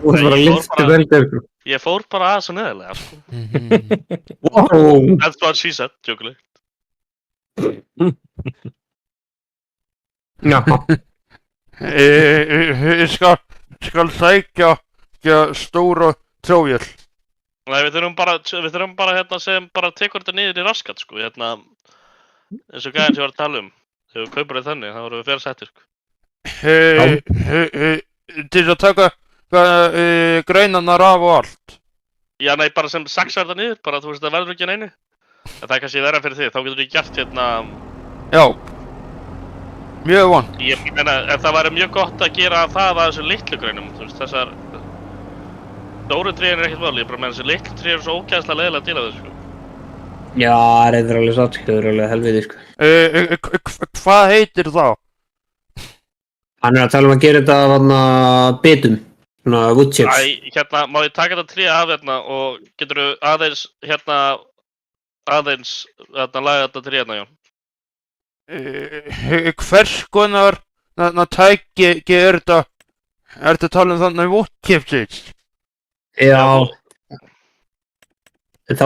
Þú ert bara að lyfta velgerður. Ég fór bara aðeins svo neðarlega, sko. Wow! That's what she said, tjókuleg. Já. Ég skal sækja stóra trjóvél. Nei, við þurfum bara sem bara tekur þetta niður í raskat, sko, eins og gæðin sem ég var að tala um. Þegar við kaupum þetta þannig, þá vorum við fyrir sættir, sko. Til að taka greinarnar af og allt. Já, nei, bara sem saxar þetta niður, bara þú veist, það verður ekki neinu. En það er kannski verra fyrir þig, þá getur við gert Já. Mjög von. Ég meina, en það væri mjög gott að gera það að þessum litlu greinum, þú veist, þessar stóru tréin er ekkert máli, ég bara meina þessi litlu tré eru svo ógæðslega leiðilega að díla við, sko. Já, það er alveg satt, sko, það er alveg helviti, sko. Hvað heitir það? Hann er að tala um að gera þetta af þarna bitum, svona wood chips. Æ, má ég taka þetta tré af og geturðu aðeins, laga þetta tré Jón? Hvers konar tæki er þetta? Er þetta að tala um þannig wood chips? Já. Þá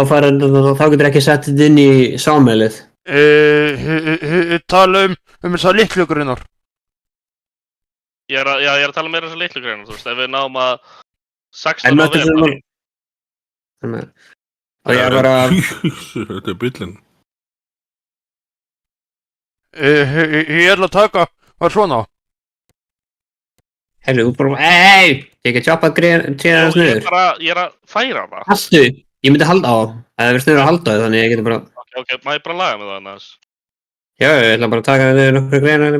getur ekki sett þetta inn í sámelið. Tala um þessar litlu greinar. Ég er að tala meira um þessar litlu greinar, þú veist, ef við náum að saxa það á vel. Og ég bara... Þetta er bíllinn. Ég ætla að taka það svona. Herru, þú bara... Ég ekki að tjoppa tréðans niður. Ég er að færa það. Haltu! Ég myndi halda á. Það er verið sniður að halda það, þannig ég geti bara... Ok, má ég bara laga með það annars? Já, ég ætla bara að taka það niður nokkru greinar.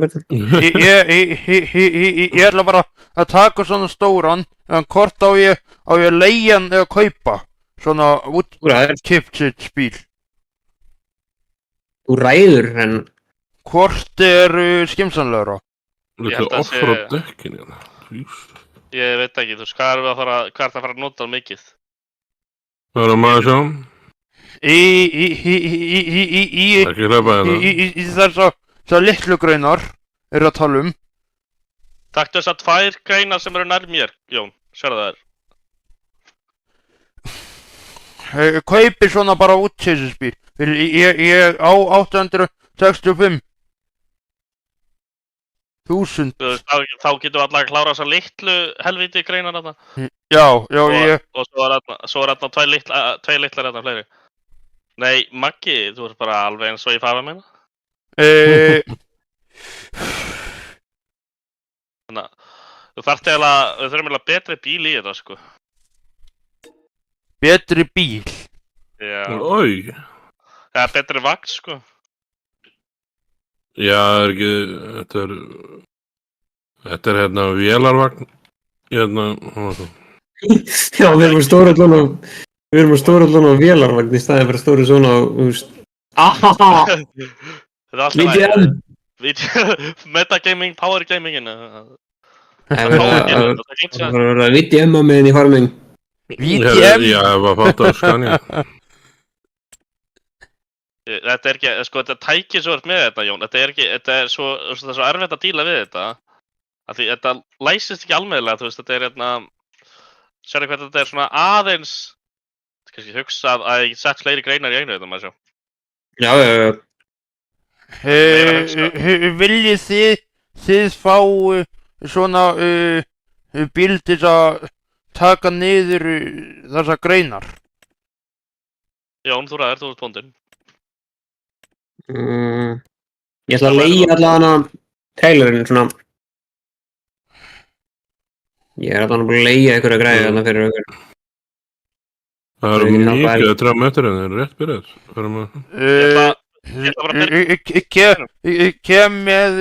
Ég ætla bara að taka svona stóran, en hvort á ég leigjan eða kaupa svona wood chips bíl. Þú ræður, en... Hvort er skimsanlegra? Þetta er off-road dekkin hérna. Ég veit ekki, þú veist, hvað er það að fara að nota mikið? Það er að maður sjá. Ekki hlaupa hérna. Í þessar litlu greinar er að tala um. Taktu þessar 2 greinar sem eru nær mér, Jón, sérðu þær. Kaupi svona bara útsýsisbíl. Ég á 865.000. Þá getum við allavega að klára þessar litlu helviti greinar þarna. Já, og svo er þarna 2 litlar þarna fleiri. Nei, Maggi, þú ert bara alveg eins og ég fafa meina. Þannig Þú þarft eiginlega, við þurfum eiginlega betri bíl í þetta, sko. Betri bíl. Já. Oj. Eða betri vagn, sko. Já, ekki, þetta er hérna vélarvagn, hérna, Já, við erum að stóra allan á vélarvagn í staðin fyrir að stóra svona á, þú veist. Ahaha! Þetta er alltaf VTM! Metagaming, powergamingin. Það er verið að VTM á meðin í farming. VTM? Já, hvað fattar Scania? Þetta er ekki, sko, þetta tækir svo verið með þetta, Jón. Þetta er svo erfitt að díla við þetta. Af því þetta læsist ekki almennilega, þú veist, þetta er hérna, sérðu hvernig þetta er svona aðeins, kannski hugsað að ég sett fleiri greinar í einu þetta, maður sjá. Já. Viljið þið fá svona bíl til að taka niður þessar greinar? Jón, þú ræður, þú ert bóndinn. Ég ætla að leigja allavega trailerinn svona. Ég er allavega búin að leigja einhverja græði þarna fyrir okkur. Það eru mikið að draga með þetta, það er rétt byrjað. Ég kem með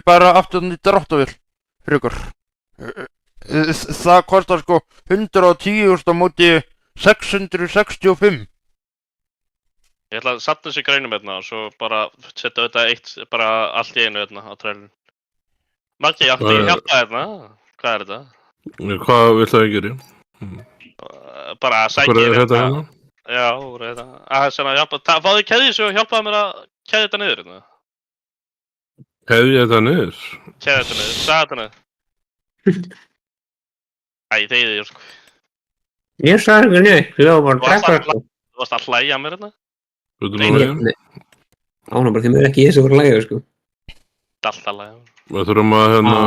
bara aftan í dráttarvél fyrir ykkur. Það kostar sko 110.000 á móti 665. Ég ætla að satna þessi greinum hérna og svo bara setja þetta eitt, bara allt í einu hérna á trælun. Maggi, áttu ég hjálpa hérna? Hvað er þetta? Hvað vill það gera? Bara að sækja Hvað er þetta hérna? Já, þetta. Að sem að hjálpa, fáðu keðjus og hjálpaðu mér að keðja þetta niður hérna. Keðja þetta niður? Keðja þetta niður, sagði þetta niður. Æ, þegiði ég sko. Ég sagði ekki neitt, ég var bara að drekka þetta. Þú varst að hlæja mér hérna? Ána bara því mér er ekki ég sem var að læga, sko. Allt að hlæja. Við þurfum að hérna...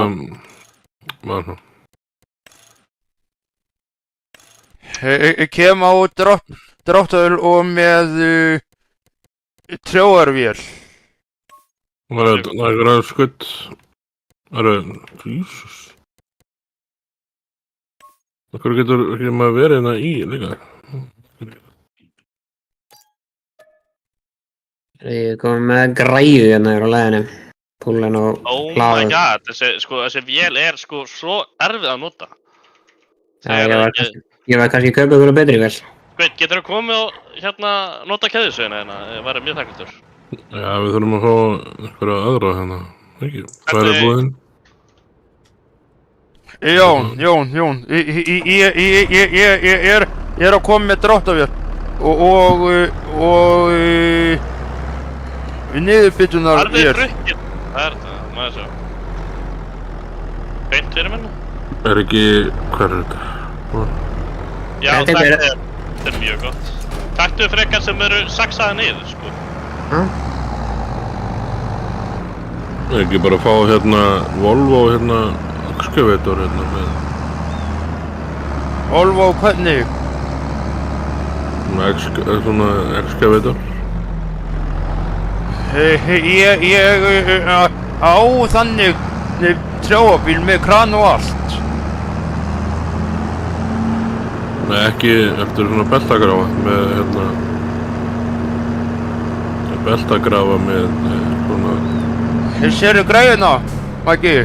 Ég kem á dráttarvél og með trjóarvél. Það er eitthvað skutt... Jesus. Hvað getur ekki maður verið hérna í líka? Ég kom með græðu hérna á leiðinni. Púlinn og Oh my hlaðið. god, þessi vél er sko svo erfið að nota. Ég var kannski að kaupa ykkur betri vel. Hveit, getur þú komið og hérna nota keðjusögina hérna? Ég væri mjög þakkláttur. Já, við þurfum að fá einhverja aðra hérna. Ekki, hvað er búinn? Jón, ég er að koma með dráttarvél og niðurbyttunar Það er drukkin. Það er þetta, maður sjá. Beint fyrir minna? Er ekki, hvað er þetta? Já, þetta er mjög gott. Taktu frekar sem eru saxaði niður, sko. Ekki bara fá hérna Volvo hérna excavator hérna með Volvo hvernig? Svona excavator. Ég á þannig trjáabíl með kran og allt. Nei, ekki eftir svona beltagrafa með hérna beltagrafa með svona Sérðu græðina, Maggi?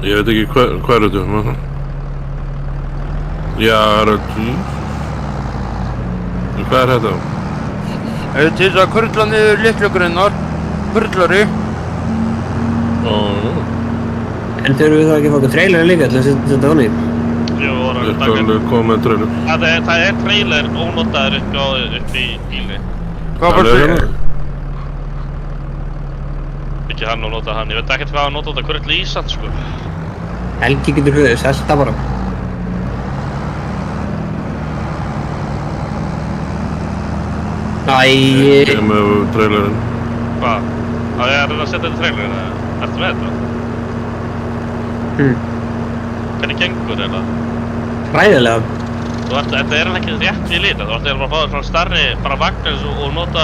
Ég veit ekki hvað er þetta Já, er þetta Hvað er þetta? Til þess að kurla niður litlugrinnar, kurlari. En þurfum við þá ekki að fá okkur trailer líka til að setja þetta á nýtt? Jú, Ég skal koma með trailer. Það er trailer ónotaður upp í bíli. Hvað fannst þið? Ekki hann og nota hann, ég veit ekkert hvað að nota þetta kurl í Ísland, sko. Helgi getur höfðið, selta bara. Ég er með trailerinn. Hvað? Á ég að reyna að setja þetta í trailerinn, eða? Ertu með þetta? Hvernig gengur þetta? Hræðilega. Þetta er ekki rétt í lita, þú ætti bara að fá þér svona starri bara vagn og nota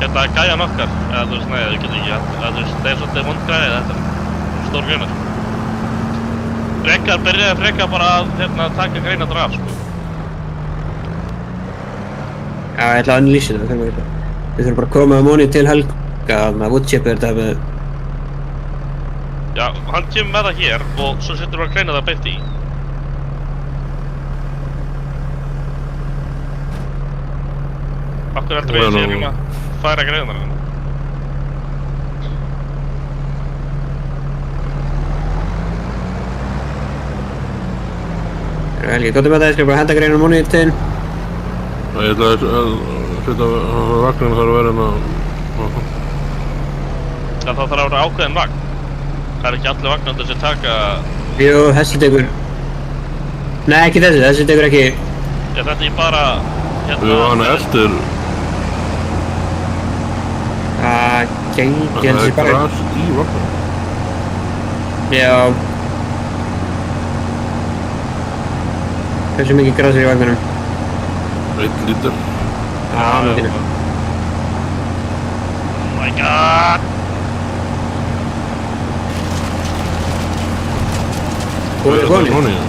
Hérna gæjan okkar, eða þú veist, nei, þú getur ekki, þú veist, það er svolítið vondgræði, þetta er stór greinar. Byrjaði frekar bara að, hérna, taka greinarnar af, sko. Já, ég ætla að unlýsa það, þannig að við þurfum bara að koma á móni til Helga, að woodchippa þetta með... Já, hann kemur með það hér og svo setur við að greina það beint í. Akkur heldur við sér að færa greinarnar hérna. Helgi, gott með það, ég skal bara henda greinar móni til þinn. Ég ætla að setja vagnin þarf að vera hérna. Já, þá þarf að vera ákveðin vagn. Það er ekki allir vagnandur sem taka... Jú, þessi tekur... Nei, ekki þessi tekur ekki... Já, þetta er bara... Hérna... Við varum eftir... Það gengi Það er gras í vagnin. Já. Hversu mikið gras er í vagninum? 1 lítur. Já, náttúrulega. Oh my god! Hvað er konið?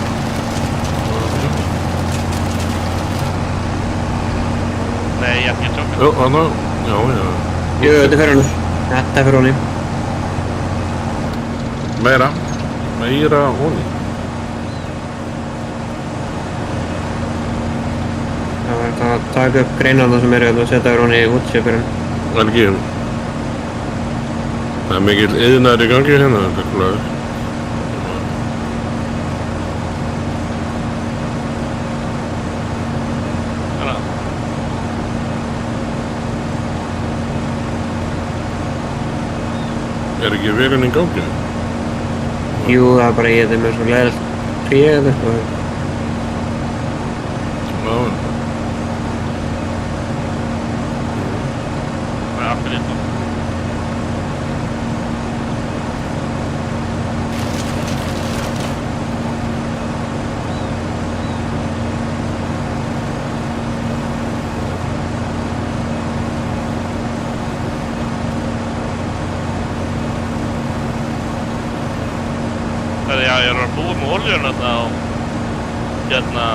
Nei, ég er ekki að tjóka. Jó, hana, já. Jú, þetta er fyrir honum. Þetta er fyrir honum. Meira honi. Það var þetta að taka upp greinarna sem eru og setja fyrir honum í woodchippurinn. Helgi, það er mikill iðnaður í gangi hérna, þetta er kláð. Er ekki vegan í gangi? Jú, það er bara ég, þetta er með svo leiðilegt tríð eða eitthvað. Já. Það er aftur lítið. Já, ég er að búa með oljuna þarna á hérna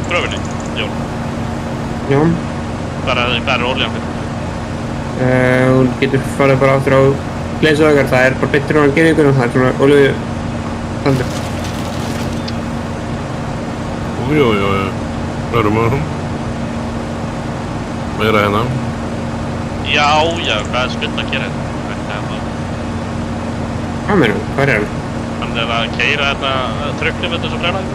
gröfinni, Jón. Já. Hvað er oljan fyrir? Hún getur farið bara aftur á gleðsöðagar, það er bara betur á hann gerðingur og það er svona olíu þannig. Jú. Verðum að hún. Meira hérna. Já, hvað er Skutt að gera hérna? Hvað meina, hvað er hann? Hann er að keyra hérna trukkum með þessu brjálæði.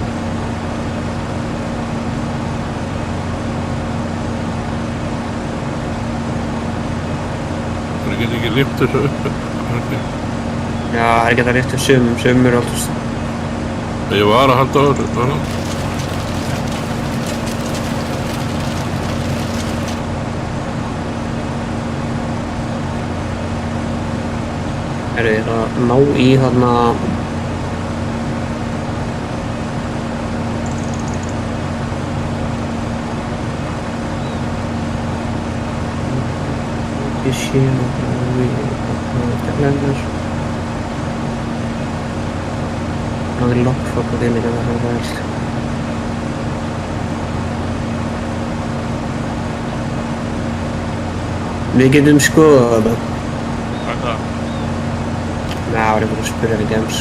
Það getur ekki lyft þessu upp. Já, það er ekki að lyfta sumur og allt. Ég var að halda á þessu, þannig. Er þið að ná í þarna... Ég sé að við lennar. Það er lockfokk og þeim líka það er vel. Við getum skoðað þetta. Hvað er það? Nei, það var einhver að spyrja við Gems.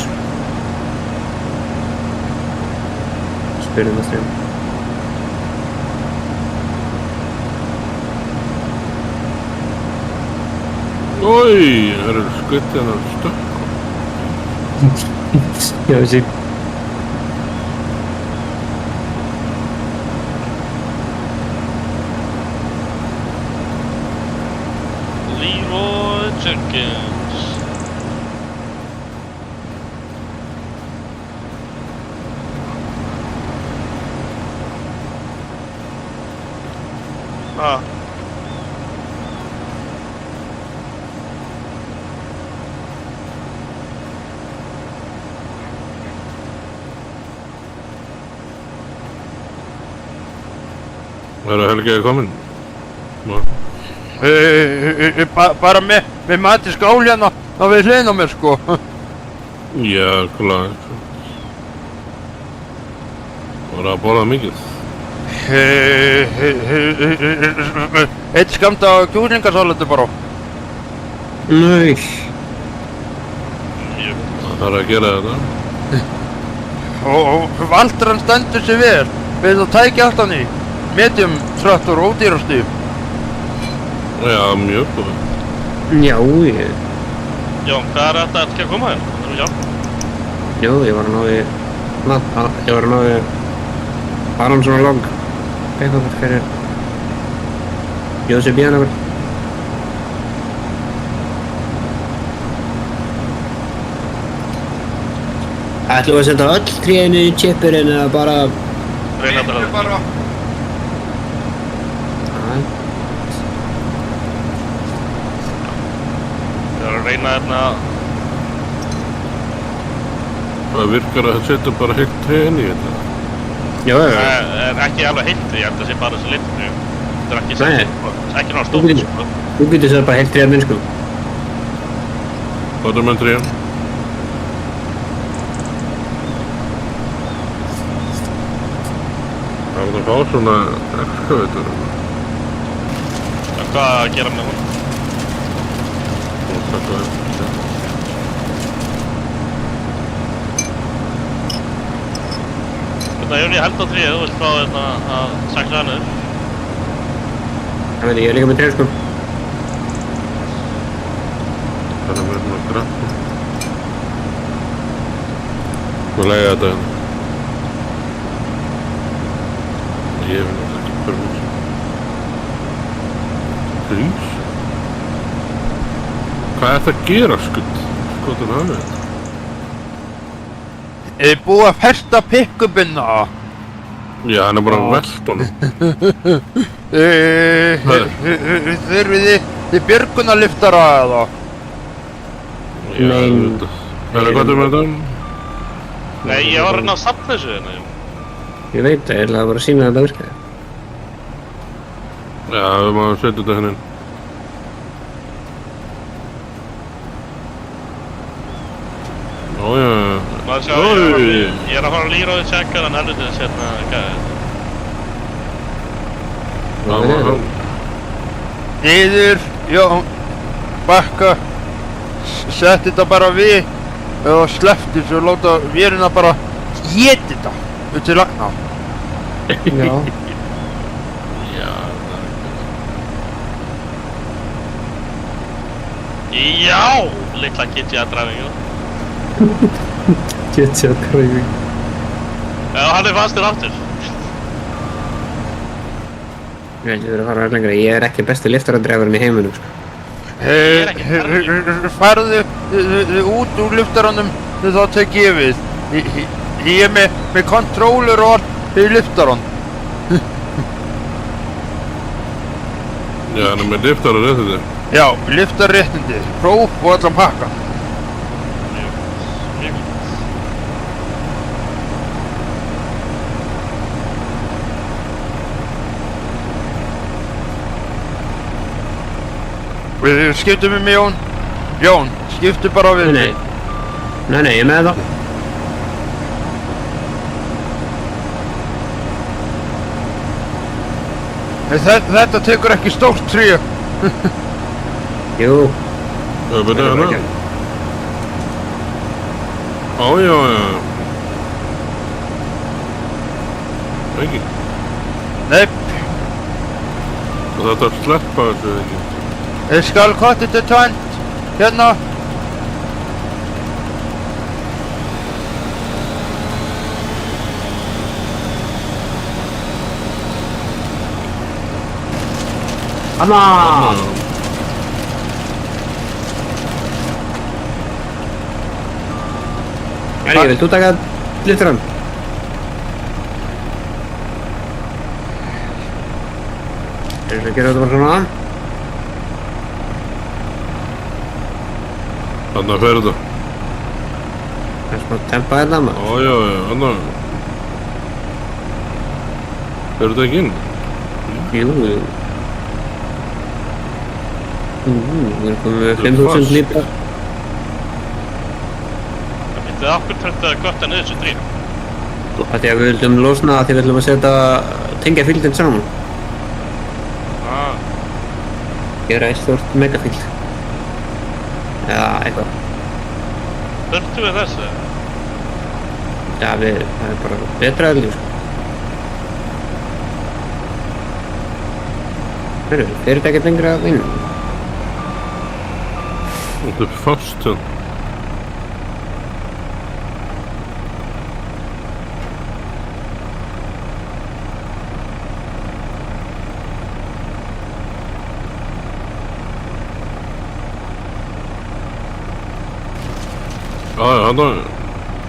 Spyrjum það þeim. Ói, það eru skutt hérna stökk. Já, þessi. Leroy Jenkins. Það er að Helgi er kominn. Bara með mati skál hérna á við hliðina á mér sko. Já, kláð. Var að borða mikið? Eitt skamt af kjúklingasalatu bara. Nei. Það þarf að gera þetta. Og Valdran stendur sig vel við að tækja aftan í. Medium traktor ódýrastu. Já, mjög góð. Já, ég... Jón, hvað er þetta ekki að koma hérna? Það er hjálp. Jú, ég var að ná í... Ég var að ná í... Baran svona lang. Eitthvað fyrir... Jósef Bjarnabur. Ætlum við að setja öll trénu í chipurinn eða bara... Reyna þetta bara. Æ, Ég var að reyna hérna. Það virkar að setja bara heilt trén í þetta. já, já, já. Það er ekki alveg heilt, ég held að sé bara þessi litlu. Þetta er ekki Nei. sett, ekki náttúrulega stórt, sko. Þú getur sett bara heilt trénu minn, sko. Hvað er með trén? Það var að fá svona excavator. Hvað að gera með hún? Og taka upp. Jón, ég held á því að þú vilt fá hérna að saksa hann niður. Það veit ég er líka með trén, sko. Það er með svona grafn. Svo lega þetta hérna. Ég vil náttúrulega ekki fyrir mér. Grís? Hvað er það að gera, skutt? Skotan hafið þetta? Er búið að festa pick-upina? Já, hann er bara að velta honum. Þurfið þið björgunarliftara eða? Já, Nei. auðvitað. Hvað er með þetta? Nei, ég var að reyna að safna þessu hérna, Jón. Ég veit það, ég ætla bara að sína að þetta virkaði. Já, við máum setja þetta henni inn. Ó, já, Maður sjá, ég er að fara að lýra á því tjekka þann helvitið hérna, gæði. það var hann. Niður, Jón, bakka, sett þetta bara við og sleppt þessu og láta vélina bara éta þetta upp til lagna. Já. Já, Já, litla kitja dræfingu. Getja kræfing. Já, hann er fastur aftur. Ég veit, ég verið að fara að lengra. Ég er ekki besti liftaradræfurinn í heiminum, sko. er ekki Farðu út úr lyftaranum þegar þá tek ég við. Ég er með controller og allt í lyftaran. já, hann er með liftar og réttið þér. Já, lyftarréttindi, próf og allan pakka. Mjög gott. Við skiptum með Jón. Jón, skiptu bara við Nei, nei, ég er með það. Þetta tekur ekki stórt tré. Jú. Já, betur hana. Ó, já, já. Ekki. Nei, Og þetta er sleppa þessu ekki. ég skal hvað þetta tvænt. Hérna. Anna! Herri, vilt þú taka liftarann? Erum við að gera þetta bara svona? Þannig að fer þetta. Það er smá tempa hérna, maður. Ó, já, já, þannig að. Fer þetta ekki inn? Jú, jú. Við erum komið með Þetta er 5.000 fast. lítra. Það myndið okkur tröndið að götta niður þessu drýr. Það er því að við vildum losna að því við vildum að tengja fíldin saman. Ah, Gera eitt stort megafíld. Eða eitthvað. þurftu við þessu? Já, það er bara betra eðlur, sko. Hörru, þetta ekkert lengra að vinna. Þetta er fast hérna. Já, þetta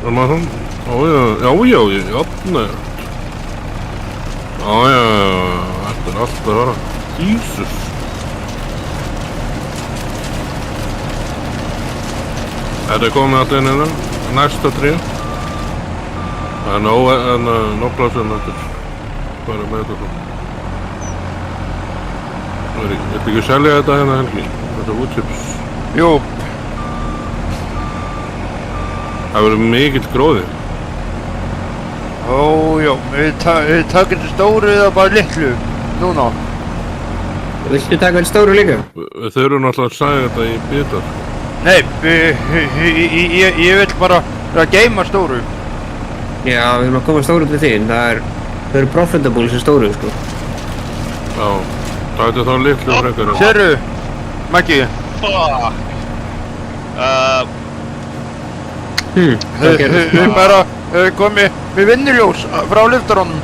er maður svona. Já, þarna. Já, þetta er allt að vera. Jesus. Þetta er komið allir inn innan, næsta tré. Það er nóg sem þetta er. Hvað er með þetta svona? Ég ætla ekki að selja þetta hérna Helgi, þetta woodchips. Jú, Það verður mikill gróði. já, við takum þetta stóru eða bara litlu, núna. Viltu taka vel stóru líka? Við þurfum náttúrulega að sæða þetta í bitar. Nei, ég vil bara geyma stóru. Já, við erum að koma stóru til þín. Það eru profitable sem stóru, sko. Já, það er þá litlu frekar. Sérðu, Maggi, Fuck! Hvað gerðist? við bara komið með vinnuljós frá lyftarónum.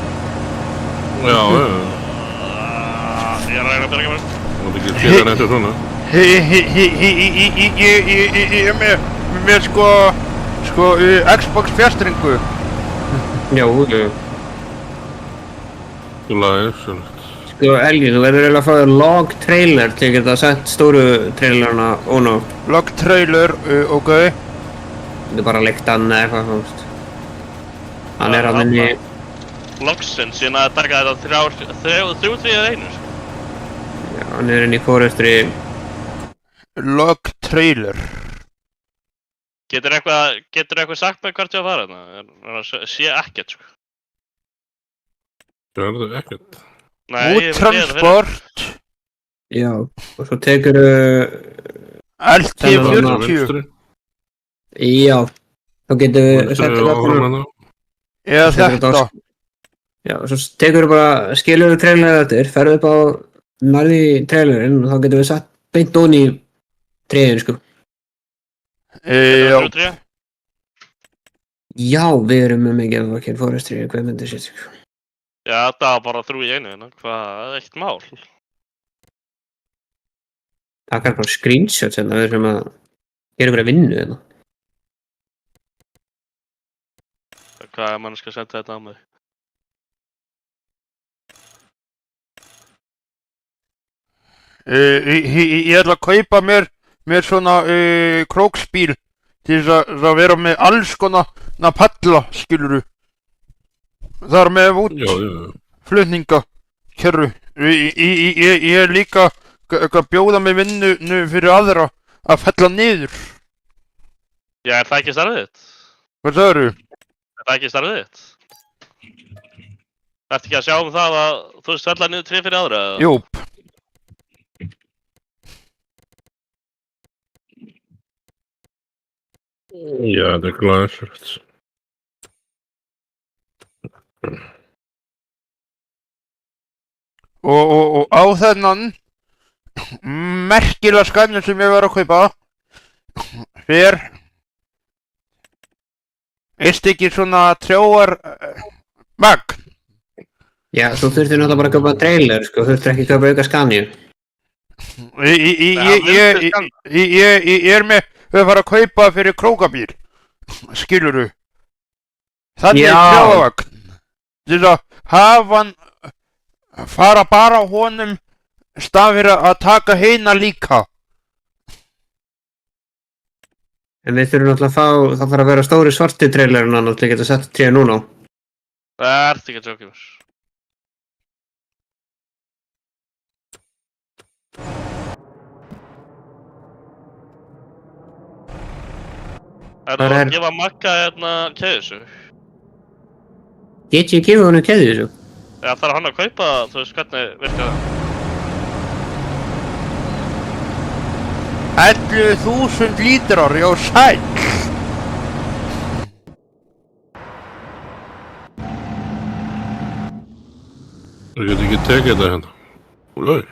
Já, Ég er að reyna að byrja mér. það er ekki að gera þetta svona. Ég er með sko Xbox fjastringu. Já, Í lagi, svolít. sko, Elgi, þú verður eiginlega að fá þér log trailer til að geta sett stóru trailerna ón á. Log trailer, ok. Þetta er bara lyktan eða eitthvað, þú veist. Hann er hann inni. Loksins, ég næði að taka þetta þrjú eða einu. Já, hann er inni í forestri. Log trailer. Getur eitthvað sagt með hvert ég að fara þarna? Sé ekkert, sko. Það er þetta ekkert. Nei, ég er Úttransport. Já, og svo tekur LT40. Vinstri. já, þá getur við Vinstri og áfram hérna. Eða þetta. Já, svo tekur við bara, skilur við trailerið eftir, ferðu upp á nærði trailerinn og þá getum við sett beint ón í tréin, sko. Já. Já, við erum með mikið af okkar forestri, hvað myndir sér, sko. Já, þetta var bara þrjú í einu, hérna. Hvað, eitt mál? Takkar bara screenshots hérna, við erum að gera ykkur að vinnu hérna. Hvað er mann skal senda þetta á mig? Ég ætla að kaupa mér svona króksbíl til þess að vera með alls konar palla, skiluru. Þar með út Já. flutningakerru. Ég er líka að bjóða mig vinnu fyrir aðra að fella niður. Já, er það ekki starfið þitt? Hvað sagðirðu? Er það ekki starfið þitt? Ertu ekki að sjá það að þú veist fella niður tré fyrir aðra? eða? Jú. Já, þetta er glæsilegt. Og á þennan merkilega skæðin sem ég var að kaupa fer eitt ekki svona trjóar magn. Já, þú þurftir náttúrulega bara að kaupa trailer, sko, þú þurftir ekki að kaupa auka skanju. Ég er með að fara að kaupa fyrir krókabíl, skiluru. Þannig trjóavagn til að hafa hann fara bara á honum stað fyrir að taka hina líka. En við þurfum náttúrulega að fá, það þarf að vera stóri svarti trailerinn annars til að geta sett tréð núna á. Það ert ekki að tjóka mér. Er það að gefa Magga keðjusug? Get ég gefið honum keðjusug? Eða þarf hann að kaupa, þú veist, hvernig virkar það? 11.000 lítrar, já sæll! Ég get ekki tekið þetta hérna. Úlöð.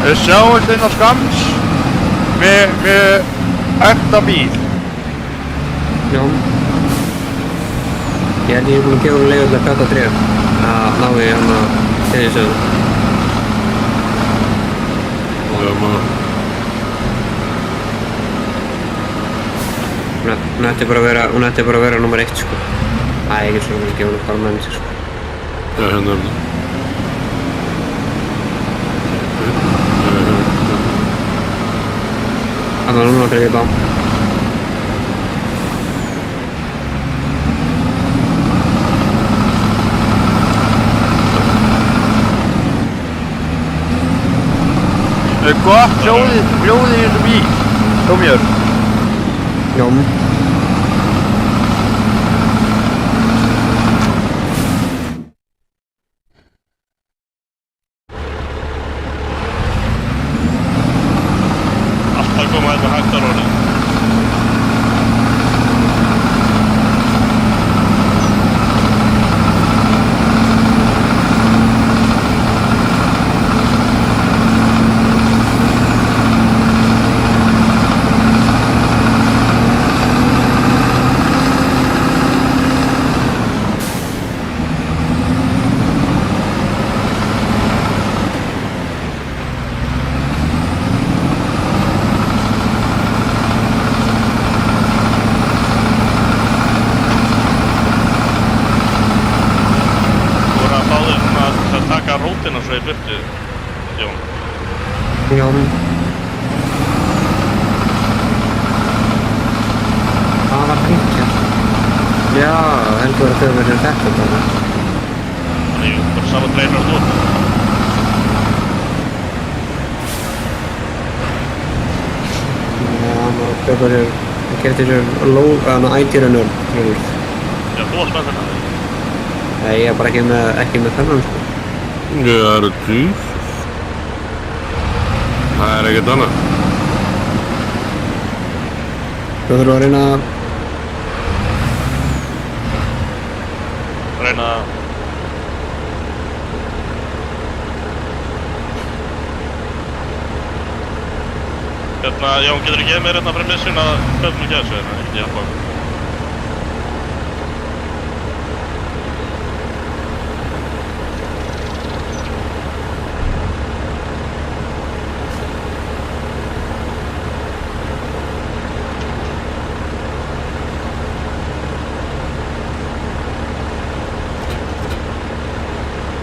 Við sjáumst inn á Skams með ekta bíl. Já. Ég held ég er búinn að gefa honum leiðu til að kata tré. Það ná ég hann að keðjusug. Já, maður. Hún ætti bara að vera nummer 1 sko. Það er ekki svona að gefa honum bara með sig sko. Já, hérna er það. Þannig að núna dreif ég bá. Gott hljóðið í þessu bíl, hjá mér. Já. Alltaf koma þetta hægt á róli. Rótina svo í burtu, Jón. Já. Það var hringja. Já, heldur að þau verður þetta bara. Þannig bara saman dreinar þú. Já, maður bara getur sér ætýranur. Já, þú varst með þennan. Nei, ég er bara ekki með þennan sko. Já, það eru Jesus. Það er ekkert annað. Þú þurfum að reyna að... Jón, getur þú gefið mér premissun að köpum ekki þessu ekki hjálpa okkur?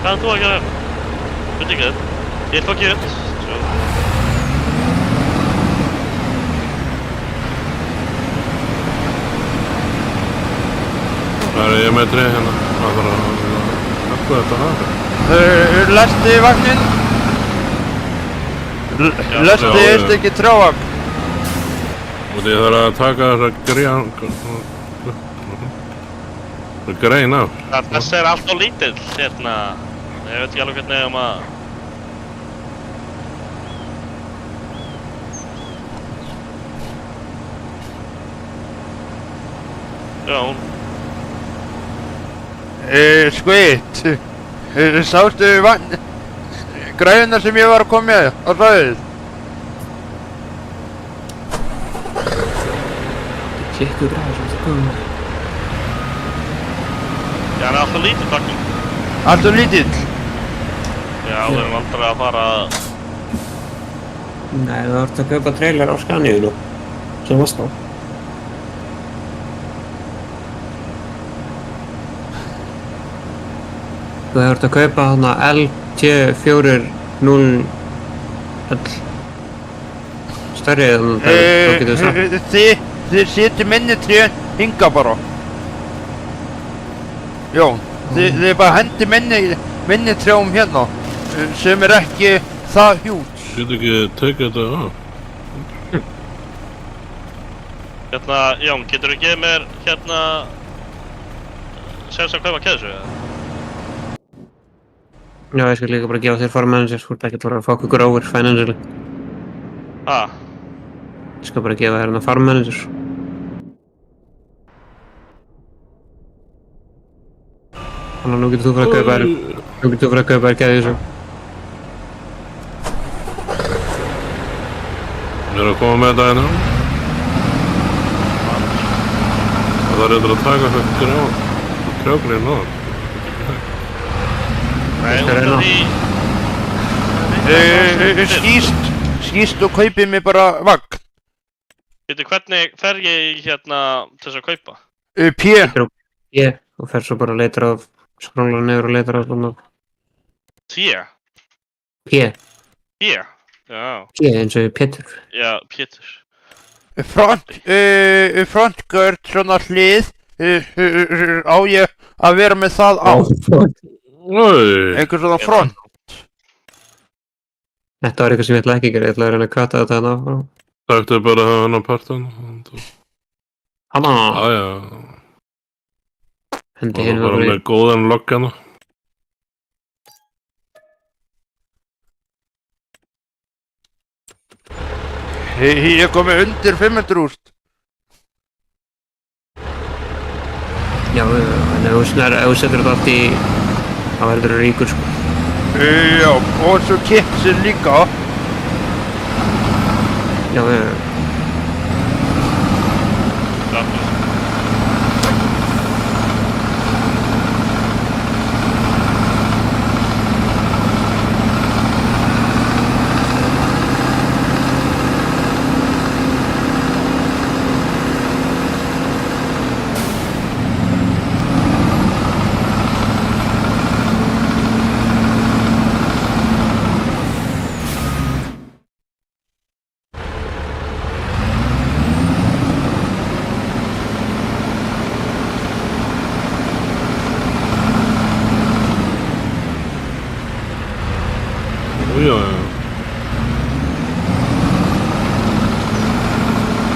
Hvað er þú að gera hérna? Veit ekki þetta. Ég er fokkið upp. Það er ég með tré hérna. Það þarf að hætta þetta hafa. Lesti vagnin. Lesti er ekki trávagn. Og því þarf að taka þessa grein af. Þessi er allt of lítill, hérna. Ég veit ekki alveg hvernig að... Jón. Skvitt. Sástu græðuna sem ég var að koma með á svæðið? Tjekku græður sem það komið. Já, hann er alltaf lítill vagninn. Alltaf lítill? Já, við erum aldrei að fara... Nei, þú ert að kaupa trailer á Scaniu sem varst á. Þú ert að kaupa hana LT40L stærri en það getur sagt. Þið setjum minni tré hinga bara. Jón, þið bara hendi minni trjám hérna. sem er ekki það hjút. Getur ekki tekið þetta á? Hérna, Jón, getur þú gefið mér hérna séns að kaupa keðsu eða? Já, ég skal líka bara gefa þér farm manager, þú ert ekki bara að fá okkur over financially. Ég skal bara gefa þér hérna farm manager. Þannig að nú getur þú fyrir að kaupa þér keðju þessu. Ég er að koma með þetta hérna. Það er eitthvað að taka þetta trjágrinn á það. Nei, út af því... Skýst og kaupið mér bara vagn. Veitu, hvernig fer ég hérna til þess að kaupa? P. Ég, og fer svo bara að leita af, skróla niður og leita af svona. T? P. P? Já. P eins og Pétur. Já, Pétur. Frontgörd, svona hlið, á ég að vera með það á. Einhver svona front. Þetta var eitthvað sem ég ætla ekki að gera, ég ætla að reyna að kata þetta þarna. Taktu bara hann á partan. Hanna! Jájá. Hendi Það hérna var bara með góðan logg hana. Ég kom með undir 500.000. Já, en ef þú setur þetta allt í, þá verður þú ríkur sko. Já, og svo kitsin líka. Já,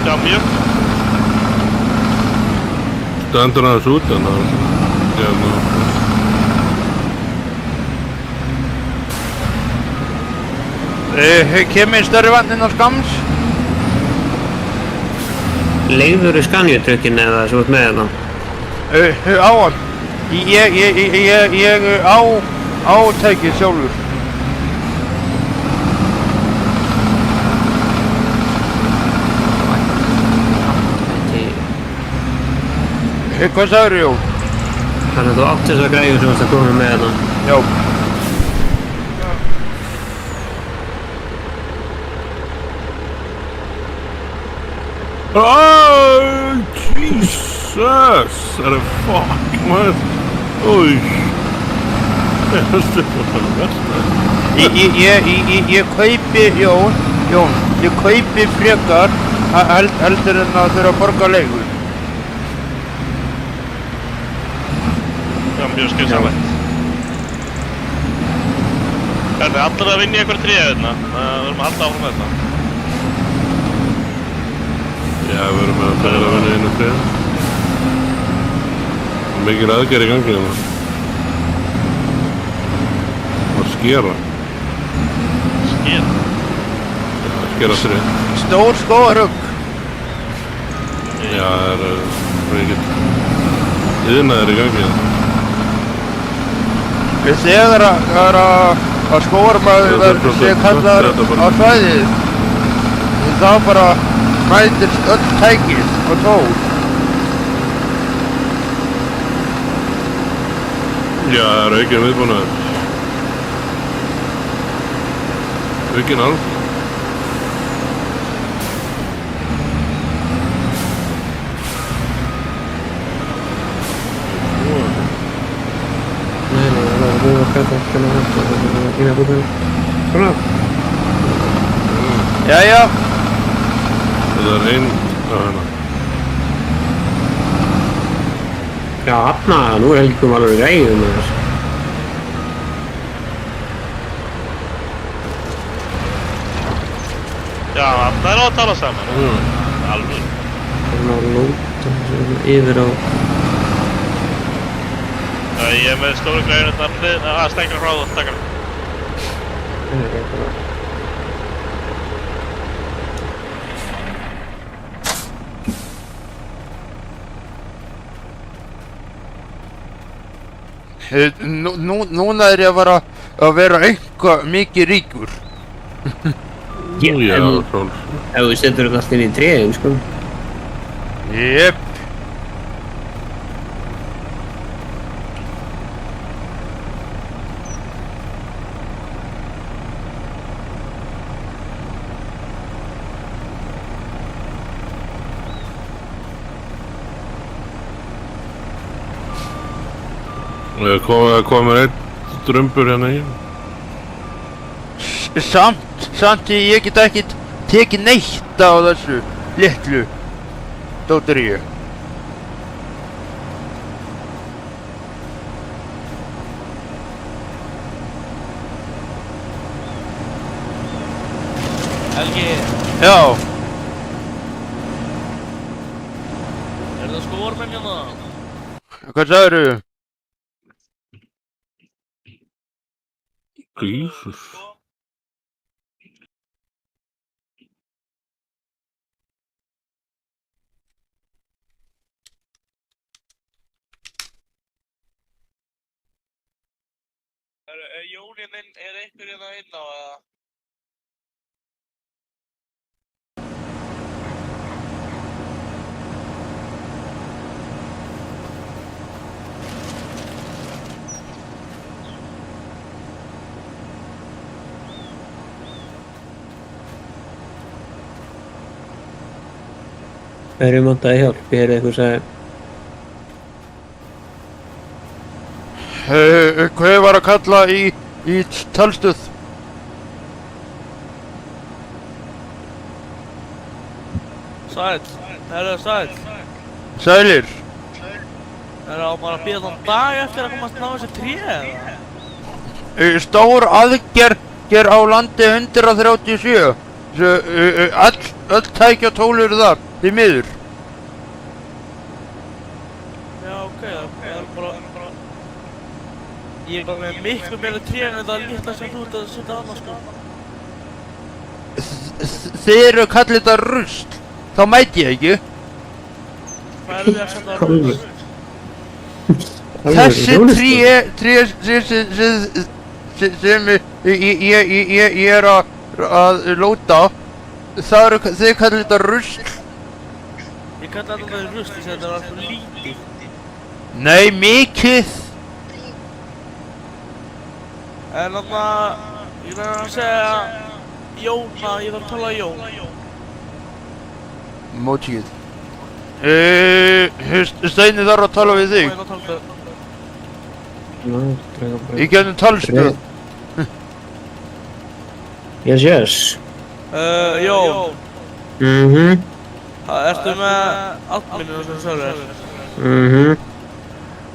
Já, mjög. Stendur aðeins út en það hérna. Kemur stærri vagnin á skams? leigðurðu skanjutrukkin eða svo út með þetta? Á hann. Ég á tækið sjálfur. Hvað sagður Jón? Þannig að þú átt þess að græju sem varst að koma með þetta? Já. Oh, Jesus! Er það fuck, man? Új. Þetta er bara versta. Ég kaupi, Jón, ég kaupi frekar heldur en að þurfa að borga leigu. Já, mjög skynsamlegt. Hvernig, allir að vinna í einhverju tríu hérna? Við verðum að halda áfram með þetta. Já, við erum að tæra að vinna einu trið. Mikil aðgerð í gangi hérna. Og skera. Skera? Já, skera trið. Stór skógarhugg. Já, það er mikið iðnaður í gangi hérna. Þegar að skógarmaður sé kallaður á svæðið, þá bara mætist öll tækið og tól. Já, það er aukinn viðbúnaður. Aukinn alls. Jæja. Það er ein á hérna. Já, hafna, nú er helgum alveg græðum með þessu. Já, það er að tala saman. Alveg. Það er að lóta yfir á... Ég er með stóru greiðunum að stengra frá þú, takkar. Núna er ég að vera eitthvað mikið ríkur. Já, ef þú setur þetta allt inn í tréin, sko. Jep. Komur einn drumbur hérna í. Samt ég get ekki tekið neitt á þessu litlu dótteríu. Helgi, Já, er það skórmenn hérna? hvað sagðirðu? Jesus. Jóni minn, er einhver hérna inn á eða? Hverjum vantaði hjálp? Ég heyrði eitthvað sagði... Hvað var að kalla í talstöð? Sæll, sæll. Sælir. Á maður að bíða þann dag eftir að komast ná þessi tré eða? Stór aðgerð á landi 137. Öll tæki og tól eru þar, því miður. Já, ok, það er bara... Ég er bara með miklu meira tré en það litla sem þú ert að setja annars, sko. Þið eru að kalla þetta rusl, þá mæti ég ekki. Hvað erum við að setja rusl? Þessi tré sem ég er að lóta, það eru, þið kallar þetta rusl. Ég kalla þetta rusl, ég segi þetta var alltaf lítið. Nei, mikið. En þarna, ég reyna að segja Jóna, ég þarf að tala Jón. Mótíð. Steini þarf að tala við þig. Má ég ná tala Í gennum talstöð. Yes. Jón, ertu með admininu sem server?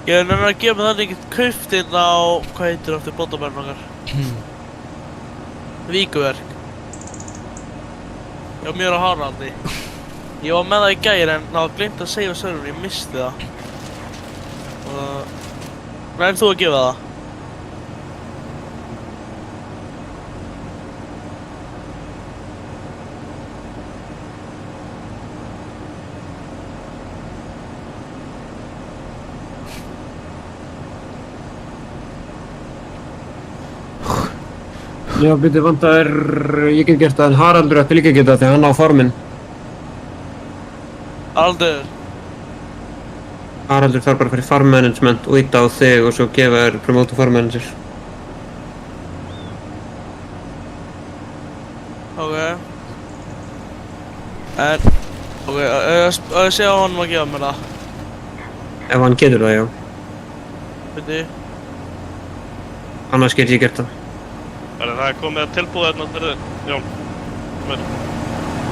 Ég er nefnilega að gefa þannig ekkert kauft inn á, hvað heitir aftur bóndabærinn okkar? Víkuverk. Já, mjög á Haraldi. Ég var með það í gær en það var gleymt að seifa serverinn, ég misti það. Nær þú að gefa það? Já, byrju vantaðir... Ég get gert það en Haraldur ætti líka að geta því hann á farminn. Haraldur þarf bara að fara í farm management og íta á þig og svo gefa þér promote farm manager. Ok. Ok, ég sé á honum að gefa mér það. Ef hann getur það, já. Byrju. Annars get ég gert það. Það er komið að tilbúða hérna fyrir Jón. Ég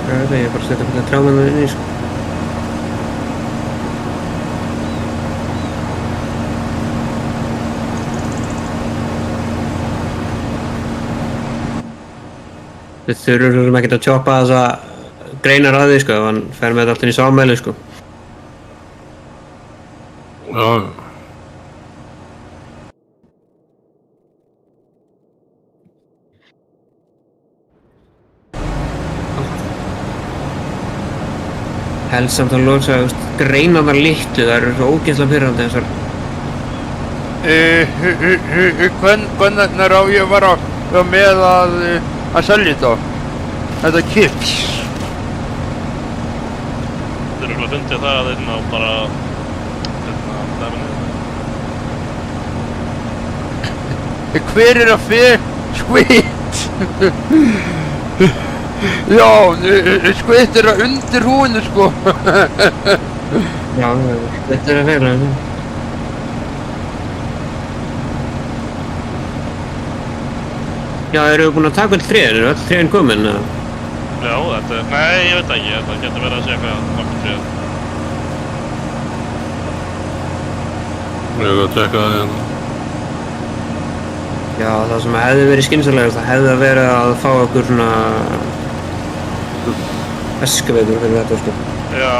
veit það, ég bara setja hvernig trjámann inn í, sko. Við þurfum ekkert að tjoppa þessa greinar að því, sko, ef hann fer með þetta allt inn í sámæli, sko. Já, Helst samt að losa, þú veist, greinarnar litlu, það eru svo ógeðslega pirrandi þessar. Hvernig á ég að vera með að selja þetta? Þetta kips. Þeir eru að fundið það inn á bara dæminu. Hver er að skvitt? Já, skvitt er að undir húinu, sko. Já, þetta er að vera. Já, eru við búin að taka öll tréin? Eru öll tréin komin? Já, þetta er... Nei, ég veit ekki. Þetta getur verið að segja hvað nokkuð tréð. ég hef að tekka það hérna. Já, það sem hefði verið skynsamlegast, það hefði að vera að fá okkur svona eskuveitur fyrir þetta, sko. Já,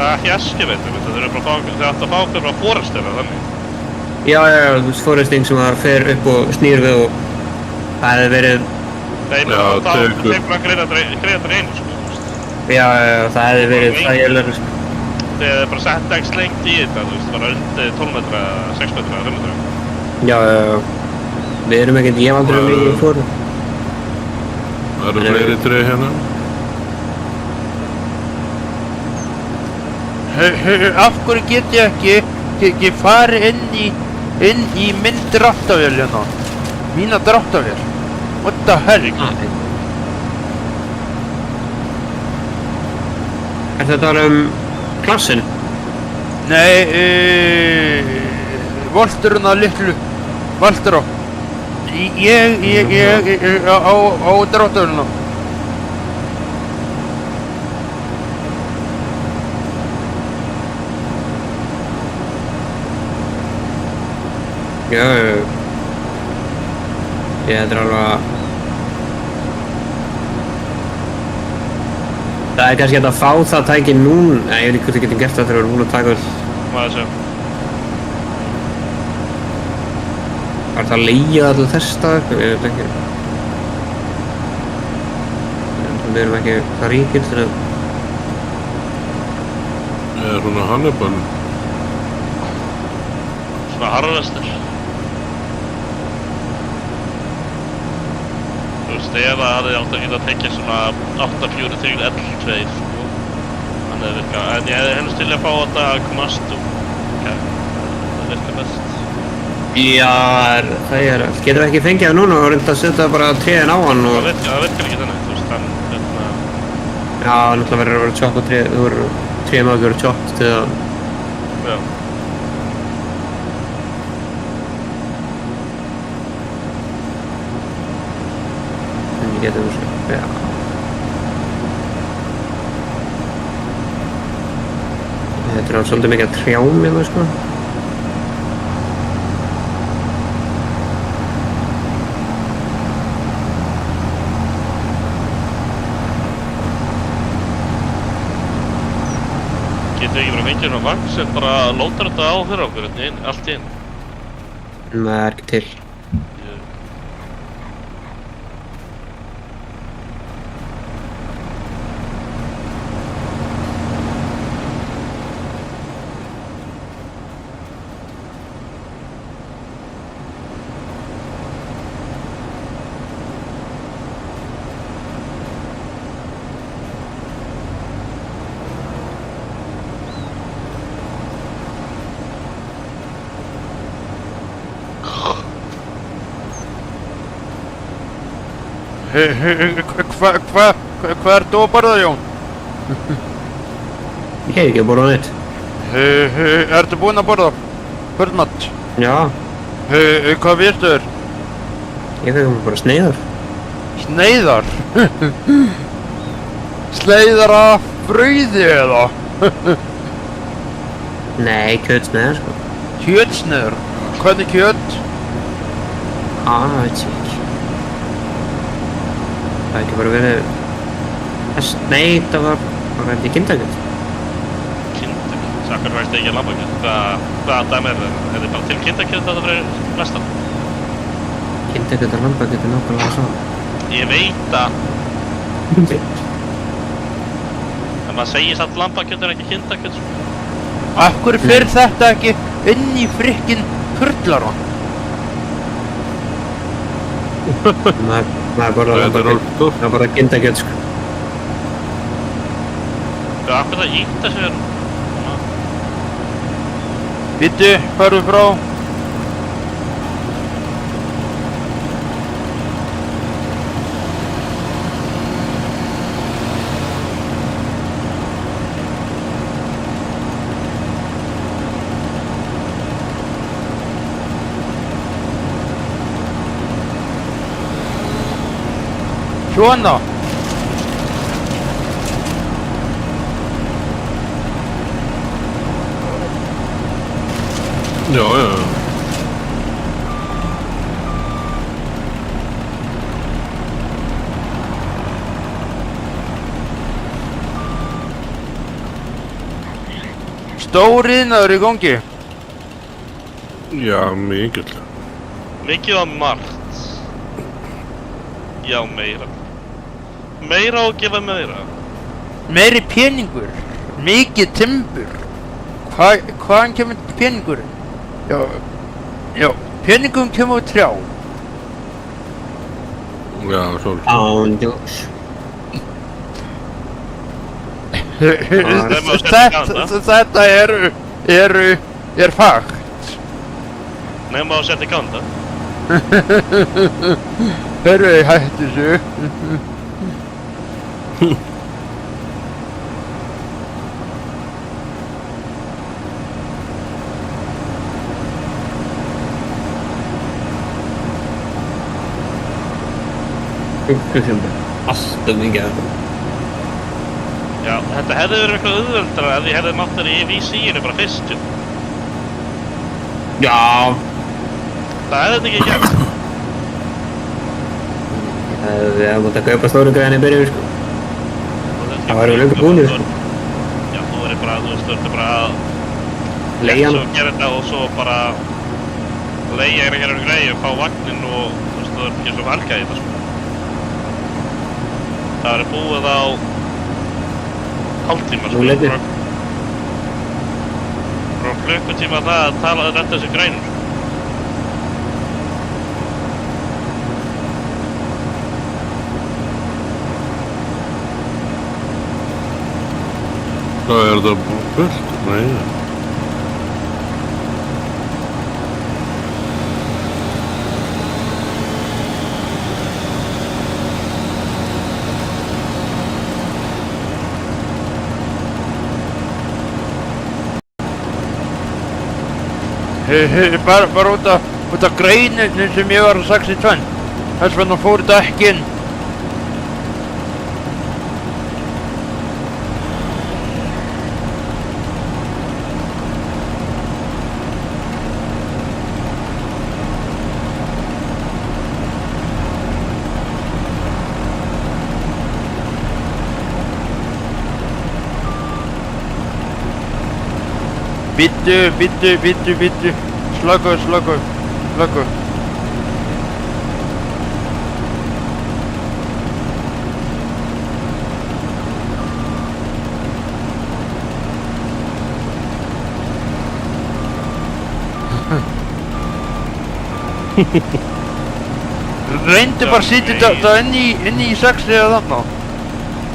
ekki eskiveitur, þeir eru bara að fá... Þeir ættu að fá okkur frá forestera, þannig. Já, þú veist, foresting sem það fer upp og snýr við og það hefði verið... Nei, það er bara að greiða dreinu, sko. Já, það hefði verið þægilega, sko. Þegar þið bara sett ekki lengt í þetta, þú veist, bara undir 12 metra, 6 metra, 5 metra. Já, við erum ekkert, ég hef aldrei mikið í fórum. Það eru fleiri tré hérna. Af hverju get ég ekki farið inn í minn dráttarvél hérna? Mína dráttarvél? What the hell? Er þetta klassin? Nei, Volturinn að litlu Valturó. Ég á dráttarvélina. Já, þetta er alveg að... Það er kannski hægt að fá það tæki núna, nei, ég veit ekki hvort við getum gert það þegar við erum búin að taka öll. Maður sé. Var það að leigja alltaf þess dag? Ég veit ekki. Við erum ekki það ríkir til að... Eða svona Hannibal. Svona harvestur. Þú veist, ef það hefði átt að geta tekið svona 843 L2, sko. Þannig að virka, en ég hefði helst til að fá þetta að komast og... Já, það virkar best. Já, það er... Getum við ekki fengið það núna og reynda að setja bara tréin á hann og... Það virkar ekki þannig, þú veist, hann... Já, náttúrulega verður að vera tjótt og tréin, þú verður... Tréin maður að vera tjótt til að... Já. Getum við svo, já. Þetta er alveg svolítið mikið að trjám hérna, sko. Getur við ekki bara fengið svona vagn sem bara lótar þetta á fyrir okkur, allt í einu? Það er ekki til. Hvað ert þú að borða, Jón? Ég hef ekki að borða neitt. Ertu búinn að borða? Kvöldmatt? Já, Hvað veistu þér? ég fekk bara sneiðar. Sneiðar? Sneiðar af brauði eða? Nei, kjötsneiðar, sko. Kjötsneiðar? Hvernig kjöt? Það veit ég ekki. Það ekki bara verið... Nei, það var bara eftir kindakjöld. Kindakjöld? Sakkur veist ekki lambakjöld? Hvað dæmi er það? Er þið bara til kindakjöld þetta fyrir flestan? Kindakjöld og lambakjöld er nákvæmlega saman. Ég veit að... En maður segir samt lambakjöld er ekki kindakjöld, sko. Af hverju fer þetta ekki inn í frikkin kurlaran? Maður bara lambakjöld. Það er bara kindakjöld, sko. Já, af hverju það íta sér? Bíddu, farðu frá. Svona. Já, já, já. Stór iðnaður í gangi. Já, mikill. Mikið og margt. Já, meira. Meira og gefa meira. Meiri peningur. Mikið timbur. Hvaðan kemur peningur? Já, peningum kemur úr trjá. Já, svo. Ándjós. Þetta er fakt. Nefnum að setja í kanta. Hörru, hættu þessu. Alltaf mikið af það. Já, þetta hefði verið miklu auðveldara ef ég hefði mátt þér í VC-inu bara fyrst, jo. Já. Það hefði þetta ekki gert. Við hefum átt að kaupa stóru græðin í byrjun, sko. Það var löngu búnir, sko. Já, þú verður bara, þú verður bara að Leigja hann. Svo gera þetta og svo bara leigja einhverjum greiðum, fá vagninn og þú verður ekki svo valga í þetta, sko. Það verður búið á hálftíma, sko. Núleiti. Frá klukkutíma það að tala þetta þessu greinum, sko. Hvað er þetta fullt? Nei. Bara út af greininu sem ég var að saxa í tvenn. Þess vegna fór þetta ekki inn. Bittu. Slaka. Reyndu bara að setja þetta inn í sexi eða þarna.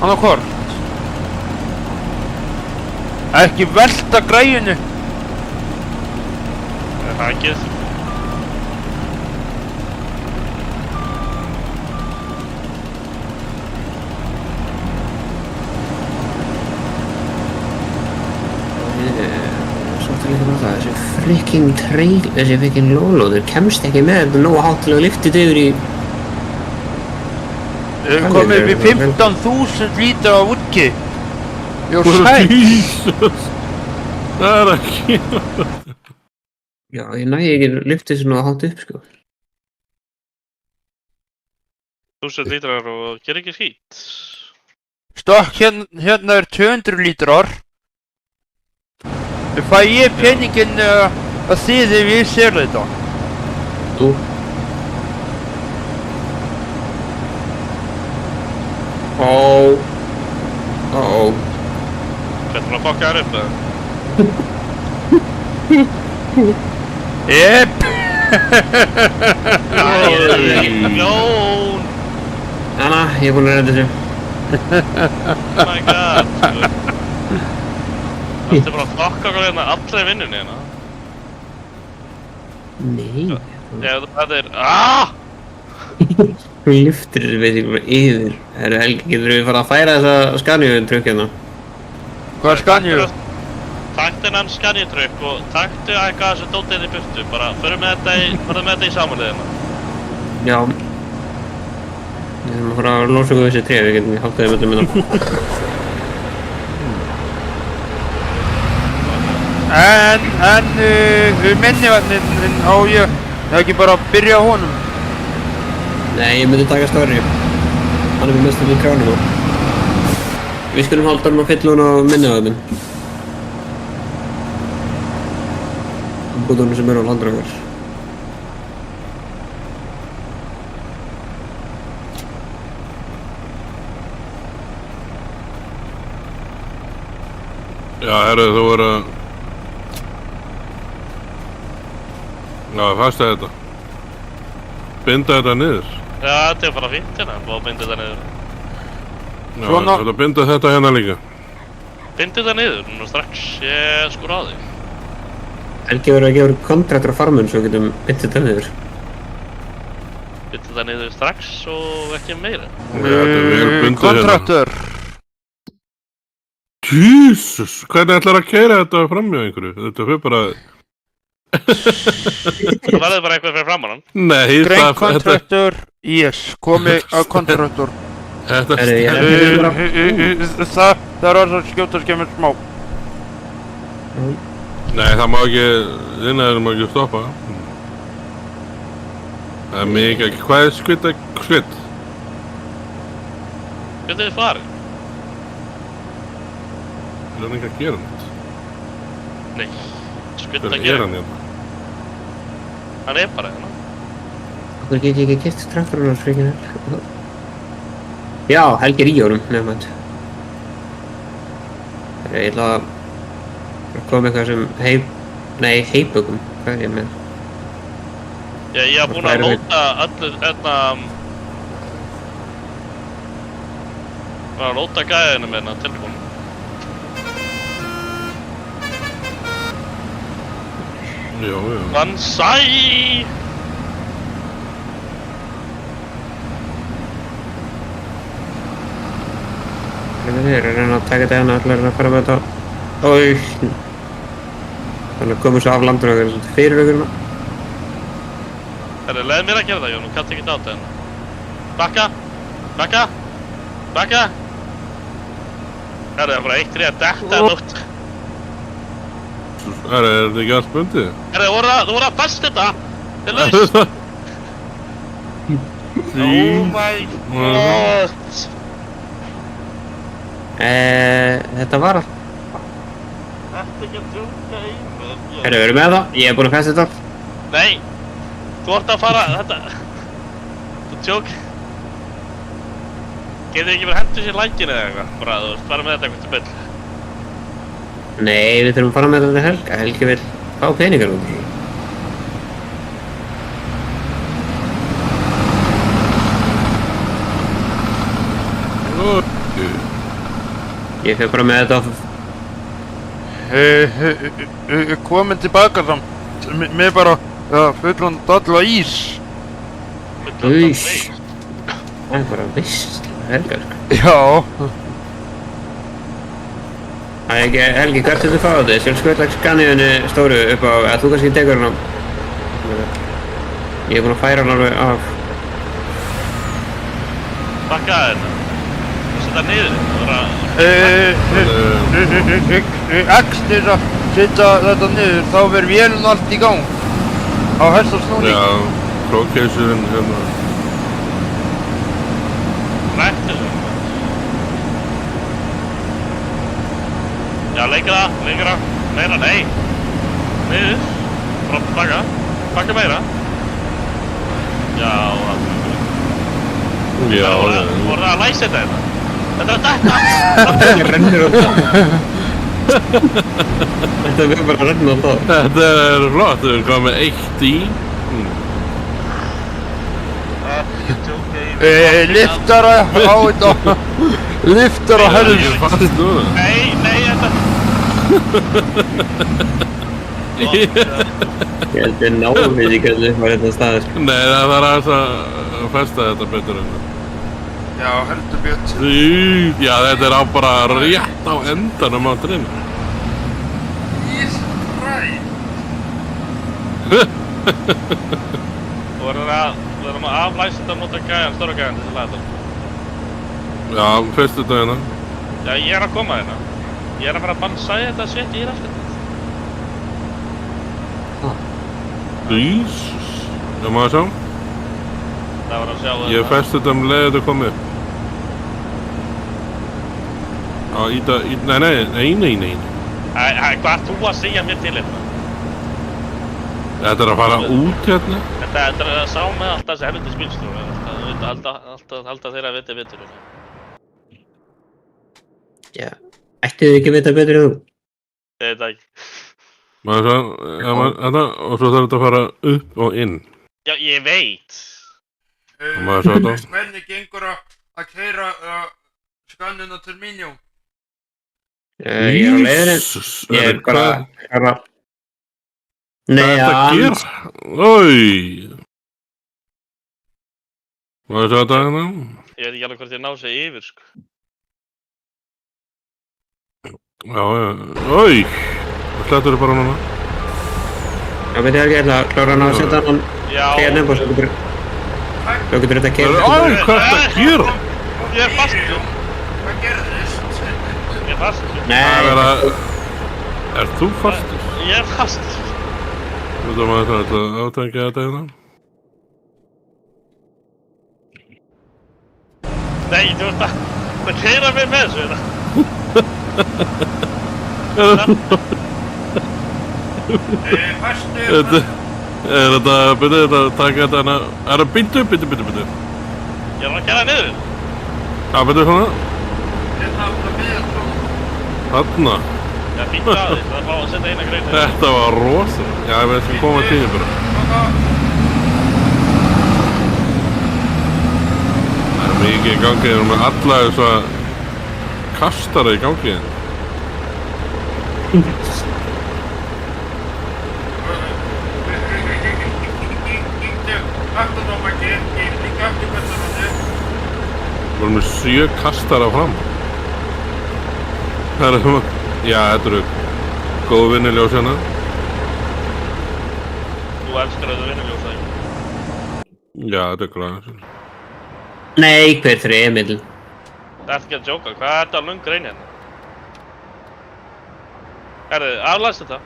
Annað hvort. Ekki velta græjunu. Það er ekki. Svolítið líka bara það, þessi frikking lólóður kemst ekki með þetta nógu hátt til að lyfta þetta yfir í... Komið upp í 15.000 lítra af vodki. Jó, sæl. Jesus! Það er ekki... Já, ég næ ekki lyfta þessu nógu hátt upp, sko. 1000 lítrar og ger ekki skít. Stokk, hérna er 200 lítrar. Fæ ég peninginn að þið ef ég sér þetta? Þú? Ó. Hvernig að fokka þér upp eða? Jepp. Jón! Anna, ég er búinn að redda þessu. Oh my god, sko. Það er bara að fokka okkur hérna allra í vinnunni hérna. Nei. Já, þetta er... AAAAH! Þú lyftir þessu basically bara yfir. Herru Helgi, getur við farið að færa þessa Scania-trukk hérna? Hvað er Scania? Taktu hennan Scania-trukk og taktu eitthvað þessu dótið í burtu. Bara förum með þetta í samanliðina. Já. Við þurfum að fara að losa okkur þessi tré, við getum haldið þeim öllum hérna. En minnivagnin á ég ekki bara að byrja á honum? Nei, ég myndi taka stórri. Hann er með mestum í kránum á. Við skulum halda hann að fylla hann á minnivagnin. Búðunum sem eru á landröfur. Já, herru, þú voru að... Já, fasta þetta. Binda þetta niður. Já, þetta er bara fínt hérna, búið að binda þetta niður. Já, Svona- þetta binda þetta hérna líka. Bindu þetta niður, núna strax, ég skur á þig. Helgi verður að gefa kontraktur á farmun svo við getum bytt þetta niður. Bindu þetta niður strax og ekki meira. Já, þetta er vel bundið hérna. Kontraktur. Jesus, hvernig ætlar að keyra þetta fram hjá einhverju? Þetta fyrir bara... Það verður bara eitthvað fyrir framann hann. Nei, Grein kontraktur. Yes, komi að kontraktur. Þetta... Herru, ég Það er orðið að skjóta skemmur smá. Nei, það má ekki... Þinnaður má ekki stoppa. Það er mikið ekki... Hvað er skvitt? Hvernig þið farið? Það er ekki að gera neitt. Nei, skutt Það að er gera. hann hérna. Hann er bara hérna. Okkur get ég ekki keypt traktorinn á svíkinu. Já, Helgi er í honum, nefnum þetta. Ég ætla að koma með eitthvað sem heibökum. Hvað er ég með? Já, ég haf búinn að lóta öllu, bara að lóta gæðinu með tilbúin. Já. Vansæ! Hvernig þið eru að reyna að taka þetta hérna, ætla að fara með þetta á auðn. Þannig að koma svo af landröður fyrir auðvurna. Herri, leið mér að gera það, Jón, þú kannt ekki dáta hérna. Bakka! Bakka! Bakka! Herri, það er bara eitt að detta nótt. Er þetta ekki allt bundið? Herri, þú voru að fasta þetta! Þetta er laust! Oh my god! Þetta var allt. Þetta er ekki að tjóka í mér. Herru, við erum með það. Ég er búinn að festa þetta. Nei! Þú ert að fara, þetta... Þú tjók... Getið þið ekki verið að hendur sér lækinu eða eitthvað? Bara, þú veist, fara með þetta eitthvað til byll. Nei, við þurfum að fara með þetta til Helga. Helgi vil fá peningar út. Ég fyrir bara með þetta Komin tilbaka samt. Mér bara fullan dalla ís. Ús. Það er bara vist Helga, sko. Já. Það er ekki, Helgi, hvert er þú fáið þig? Sjálf skvöldlega Scaniaðinu stóru upp á, að þú kannski tekur hann á. Ég er búinn að færa hann alveg af. Bakka þetta. Setta niður. Axlir að setja þetta niður, þá verður vélun allt í gang. Á hestasnúning. Já, klókeisurinn hérna. Já, lengra, meira, nei. Niður. Bara bakka meira. Já, Já, voru það að læsa þetta hérna? Þetta er að detta! Það rennur á það. Þetta er bara að renna á það. þetta er flott, við erum komið með 1 í. Liftara á þetta. Liftara Það er helvið. ekki fast núna. Nei, þetta... Ég held ég náum við í hvernig var þetta staður. Nei, það þarf aðeins að festa þetta betur en það. Já, heldur betur. Já, þetta er á bara rétt á endanum á trénu. Þú verðum að aflæsa þetta og nota gæjan, stóra gæjan til þess að laga þetta. Já, fyrstu dagina. Já, ég er að koma hérna. Ég er að fara að bansa í þetta shit í raskat. Jesus. Það má að sjá. Það var að sjá þetta. Ég festi þetta leið þetta komið upp. Já, nei. Hvað ert þú að segja mér til hérna? Þetta er að fara út hérna. Þetta er að sá með alltaf þessi helviti spilstjóri. Alltaf þeirra viti vitur. Já. Ættu þið ekki að vita betur en þú? Ég veit það ekki. Má að sjá, þetta, og svo þarf þetta að fara upp og inn. Já, ég veit. Má að sjá þetta. Hvernig gengur að keyra skannuna til Minjó? Ég er á leiðinni. Ég er bara klára. Nei, Hvað er þetta að gera? Ói. Má að sjá þetta hérna. Ég veit ekki alveg hvort ég ná sér yfir, sko. Já. Ói. Það slettur þið bara núna. Já, veit ég ekki, ég ætla að klára hann á að setja hann Já. hérna upp og svo getur þetta að keyra. Ói, hvað er þetta að gera? Ég er fastur. Hvað gerðist? Ég er fastur. Nei, Er þú fastur? Ég er fastur. Þú veit að maður þetta átækja þetta hérna. Nei, þú ert að keyra mig með þessu hérna. Fastur. Er þetta, byrju þetta að taka þetta hana. Er það byndu? Ég er að keyra niður. Já, byrju svona. Þetta var með Þarna. Já, býttu að því, það er bara að setja eina greinu. Þetta var rosa. Já, við ætlum að koma tími bara. Það er mikið í gangi, við erum með alla þess að kastara í gangi. Við erum með 7 kastara fram. Það er svona, já, þetta eru góð vinniljós hérna. Þú elskar að þú vinnur ljósa. Já, þetta er glæðið. nei, hver 3 middl. Það ert ekki að djóka, hvað er þetta lung grein hérna? Herðu, aflæst þetta.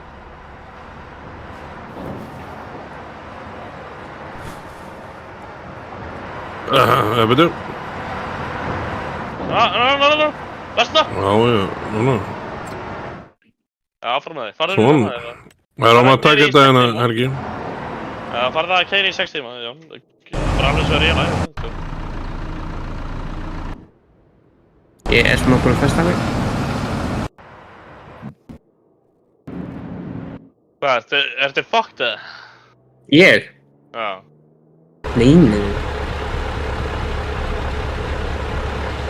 Byrju. Læstu það? Já, núna. Já, áfram með þig, farðu Svona. með það. Það er að taka þetta hérna, Helgi. Já, farðu það að keyra í 6 tíma, já. Bara alveg svo er ég næg. Ég er smá búin að festa mig. Hvað, ertu fucked eða? Ég? Já. Nei.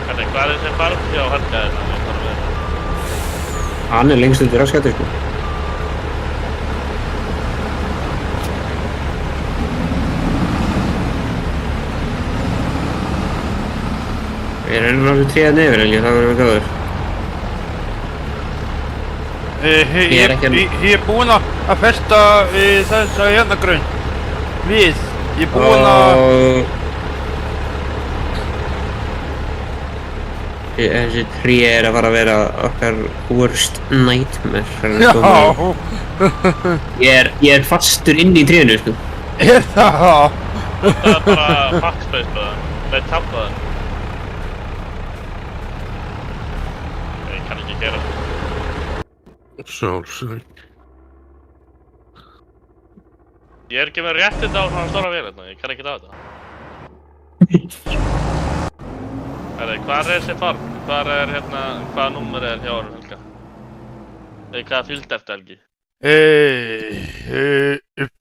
Hvernig, hvað er þessi farð hjá Helga hérna? Hann er lengst undir raskættur, sko. Ég reynir alveg 3 nefnir, Helgi, það verður við góður. Ég er ekki Ég er búinn að festa þessa hérna grunn. Við. Ég er búinn að... Þessi 3 er að fara að vera okkar worst nightmare. Já. Ég er fastur inn í trénu, sko. Er það? Það er bara backspace bara. Nei, tappa það. Ég kann ekki gera það. Sjálfsög. Ég er ekki með réttindi á svona stóra vél hérna, ég kann ekki á þetta. Hvað er þessi farm? Hvað er hérna, hvaða númer er hjá honum Helga? Hvaða fylgd ertu Helgi?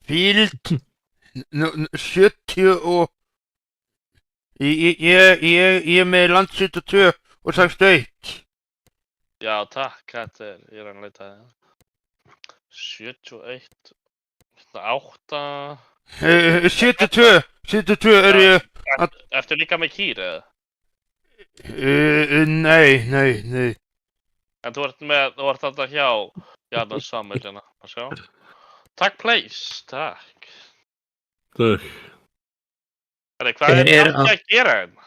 Fíld 70 og ég er með landshita 2 og 61. Já, takk, þetta er, ég er að leita það. 71, 8... 72 er ég... Ertu líka með kýr eða? Nei. En þú ert þarna hjá Jarðan Samhæljana, að sjá. Takk place, takk. Takk. Hvað er það að gera hérna?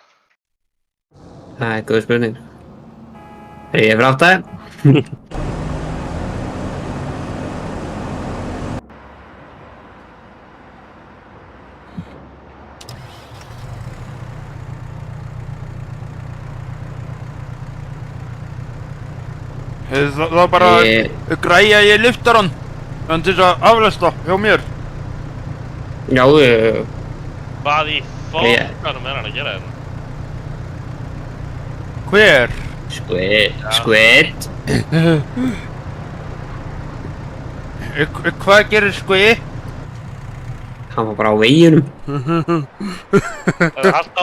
Það er góð spurning. Er ég fyrir áttæði? Það er bara græja ég lyftar hann til þess að aflesta hjá mér. Já, Hvað í fólkanum er hann að gera hérna? Hver? Squid. Hvað gerir Squid? Hann var bara á veginum.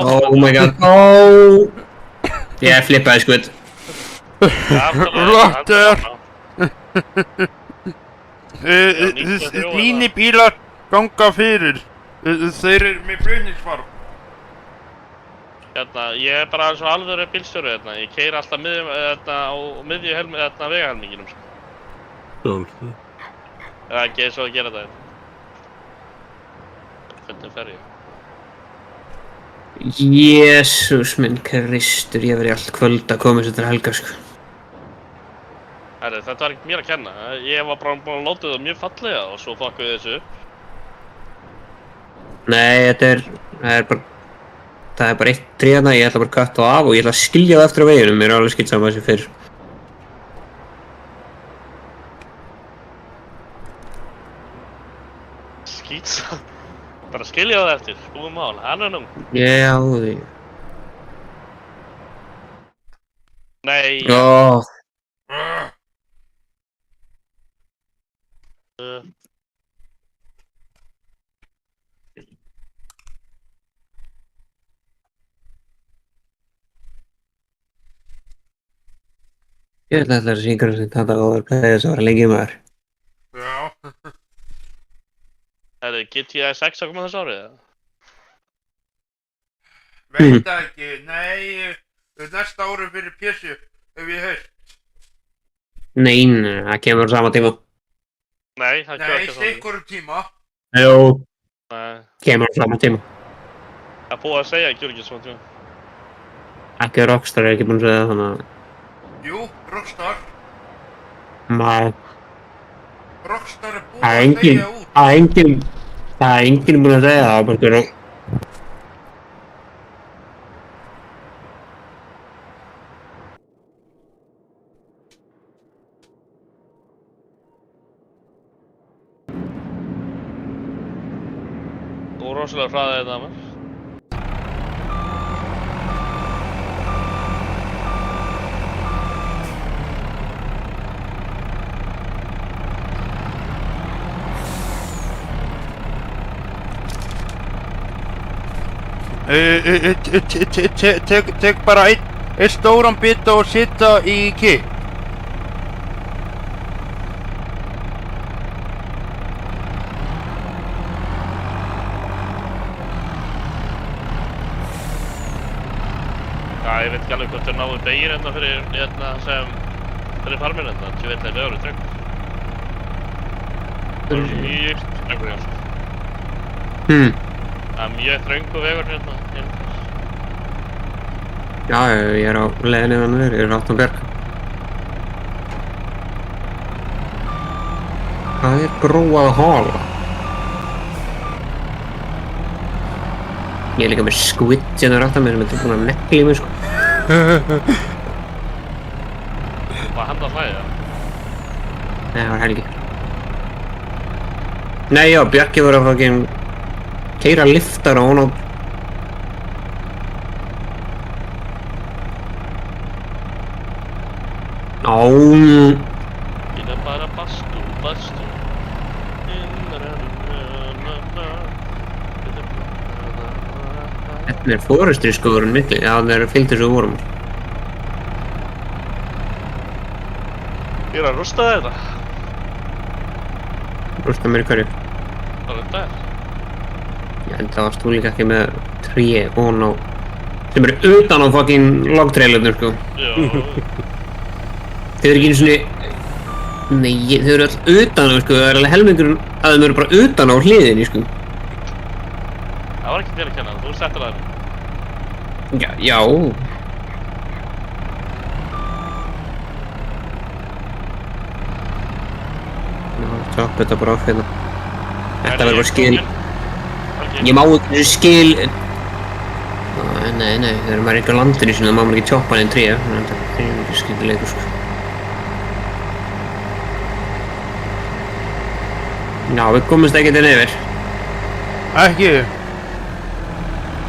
Oh my god. Oh! Ég flippaði Squid. Rottur! Línibílar ganga fyrir. Þeir eru með flutningsfarm. Hérna, ég er bara svo alvöru bílstjóri hérna. Ég keyri alltaf á miðju vegahelminginum, sko. Sjálfsög. Það er ekki svo að gera þetta. Hvernig fer ég? Jesús minn Kristur, ég verið allt kvöld að koma sér til Helga, sko. Þetta var ekki mér að kenna. Ég var bara búinn að láta það mjög fallega og svo fokkuðu þessu. Nei, það er bara eitt tríðana, ég ætla bara að katta það af og ég ætla að skilja það eftir á veginum, mér er alveg skilt saman þessi fyrr. Skýtsa. Bara skilja það eftir, góðum mál, hann er nú. Já, því. Nei. Ó. Ég ætla að syngur sem þetta áður, hvað er þess að vera lengi maður? Já. GTA 6 að koma þessu árið, eða? Veit það ekki, nei, næsta ári fyrir pjessu, hef ég heyrt. Nei, það kemur á sama tíma. Nei, það kemur ekki Nei, einhverjum tíma. Jú. Nei. Kemur á sama tíma. Það er búið að segja, ekki ekki svona tíma. Ekki Rockstar er ekki búinn að segja það, þannig að... Jú, Rockstar. Nei. Rockstar er búið Það að er segja út. enginn búinn að segja það, bara fyrir. Þú er rosalega hraðið þetta að mér. Tek bara einn stóran bita og sita í kikk. Já, ég veit ekki alveg hvort þau náðu begir hérna fyrir farminn hérna, ég veit að það eru trögg. Það er mjög ströngur hérna. Það er mjög þröngu vegur hérna. Já, ég er á leiðinni þannig niður, ég er átt á Björg. Hvað er gróað hola? Ég er líka með Squid hérna rátt að mér sem er tilbúin að nekla í mig, sko. Hvað hann að hlæða? Nei, það var Helgi. Nei, já, Bjarki var að fucking keyra liftar á hún á... Ég bara bastu. Þetta forestry skóðurinn mikli, já það fylgdi svo vorum. Ég að rústa þetta. Rústa mér í hverju. Hvað þetta Ég held að varst þú líka ekki með tré og á... sem utan á fucking logtrailurnum sko. Já. Þau ekki einu sinni... Nei, þau öll utan á sko, það alveg helmingur að þau bara utan á hliðinni sko. Það var ekki þér að kenna, þú settir það. Já. Topp þetta bara off hérna. Þetta verður bara skil. Ég má ekki skil... Nei, þegar maður ekki á landinu sinni, þá má maður ekki tjoppa neinn tré. Þetta er ekki skildileikur sko. Já, við komumst ekkert inn yfir. Ekki?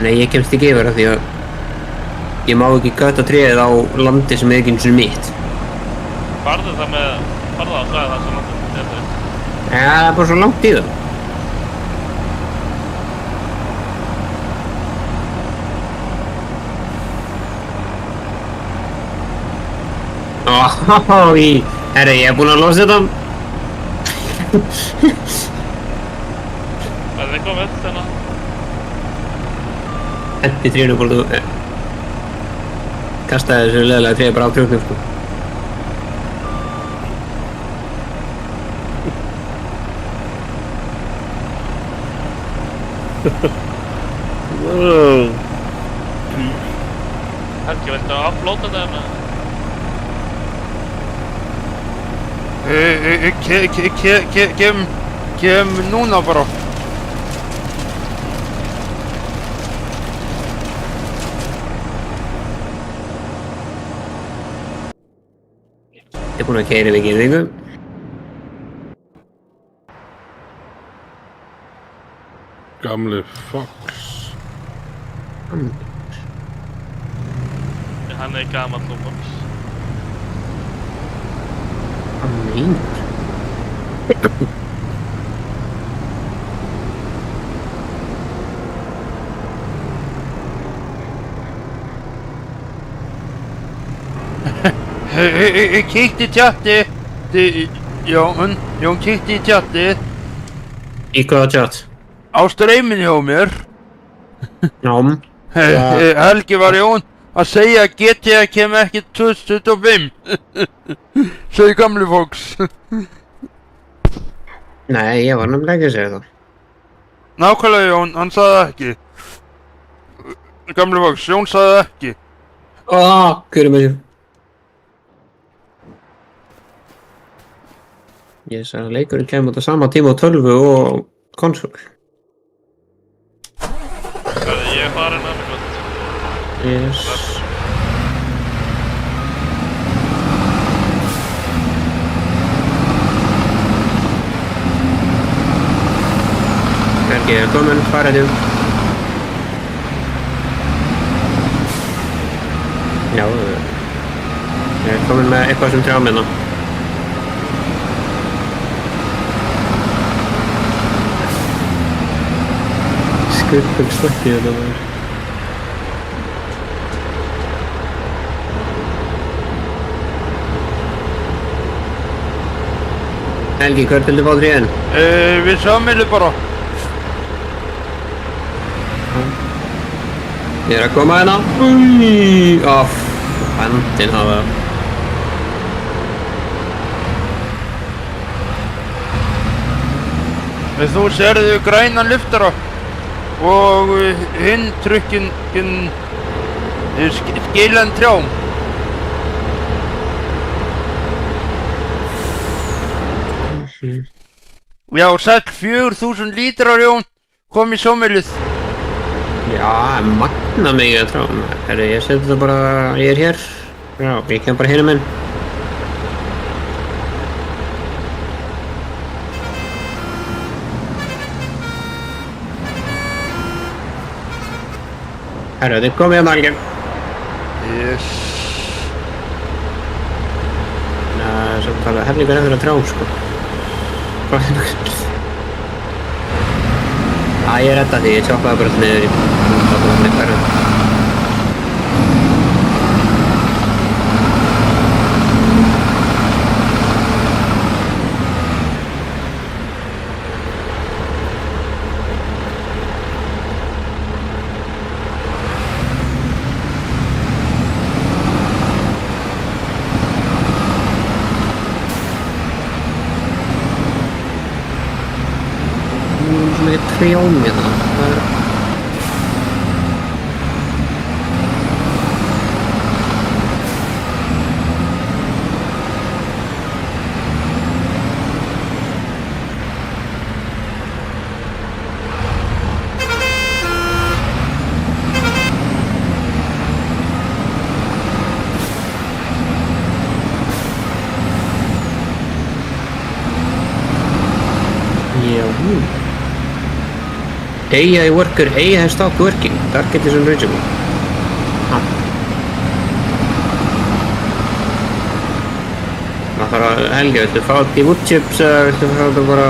Nei, ég kemst ekki yfir það því að ég má ekki gata tréið á landi sem er ekki eins og mitt. Farðu það með... Farðu það á svæði það sem landið þetta. Ja, það er bara svo langt í það. Herri, ég er búinn að losa þetta. Það er komið þennan. Hendi trénu hvort þú... kastaði þessu leðilega tréið bara á trjóknum sko. Helgi, viltu að uploada það með? Kem núna bara. Ég er búinn að keyra við girðingu. Gamli Fox. Hann er gamall og box. Hvað meinar? Kíkti í tjatti. Jón kíkti í tjatti. Í hvaða tjatt? Á streyminn hjá mér. Nám. Helgi var Jón að segja að GTA kem ekki 2025. Segði gamli fólks. Nei, ég var nefnilega ekki að segja það. Nákvæmlega Jón, hann sagði það ekki. Gamli fólks, Jón sagði það ekki. Hver er með þér? Ég sagði að leikurinn kemur út á sama tíma á tölvu og konsól. Ég er farin að mig gott. Yes. Helgi er komin, farið um. Já, ég er komin með eitthvað sem trjá minna. Skrippum slökk í þetta maður. Helgi, hvert vildu fá tréin? Við sameilu bara. Ég er að koma hérna. Bandinn hafa. Þú sérðu grænan lyftara og hinn trukkinn skilan trjám. Já, sæll 4000 lítrar Jón, kom í sómmelið. Já, magna mig að trjám. Herri, ég seti þetta bara, ég er hér. Já, ég kem bara hérna minn. Herru, þið komið hérna algjör. Yes. Samt alveg hellingur eftir að trjám, sko. Hvað er það? Ég redda því, ég tjópaði bara niður í hverju. Trjám hérna. AI worker, AI has stopped working. Target is unreachable. Það þarf að Helgi, viltu fá þetta í woodchips eða viltu fá þetta bara...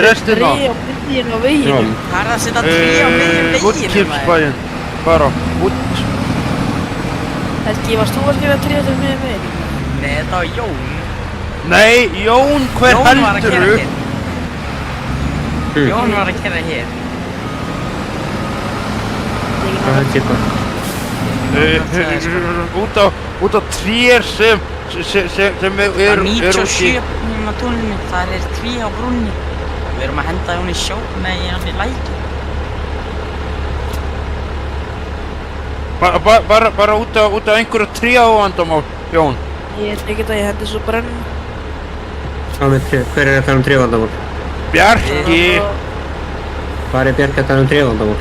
Restina. Tré á miðjunni á veginum. Hvað er það að setja tré á miðjum Woodchips veginum? bæinn. Bara, wood. Helgi, varst þú að skrifa tré til miðjum veginum? Nei, þetta var Jón. Nei, Jón, hver Jón var að keyra heldurðu? hér. Jón var að keyra hér. Hvað er þetta bara? Út á trér sem er úti. 97 á túninu, það er tré á brúnni. Við erum að henda Jón í sjó, nei, hann í lækju. Bara út á einhverju tréavandamál, Jón. Ég veit ekki að ég hendi svo brenn. Hver er að tala um trévandamál? Bjarki. Hvað er Bjarki að tala um trévandamál?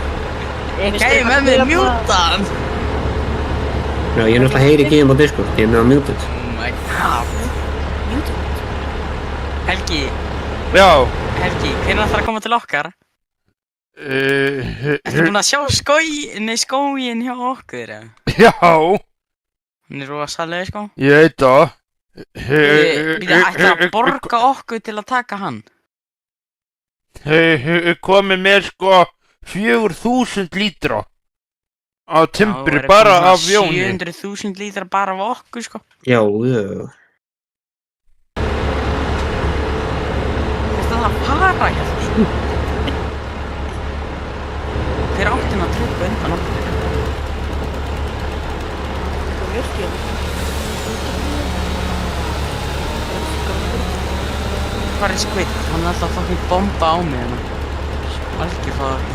Ég gæði með mig mjútan. Já, ég náttúrulega heyri ekki á Discord, ég er með á muted. Oh my god. Helgi, Já. Helgi, hvernig ætlar að koma til okkar? Ertu búinn að sjá skóginn hjá okkur? Já, Hún er rosalega, sko. ég veit það. Við ætlum að borga okkur til að taka hann. Komið með sko 4.000 lítra á timbri bara af Jóni. 700.000 lítra bara af okkur, sko. Já. Þetta er að fara, Hjalti. Hver átti hann að truppa undan okkur? Það er virkið. Hvað er Squid? Hann er alltaf fucking bomba á mig hérna. Algjör það.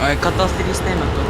Og ég gæti allt þér í steina, sko.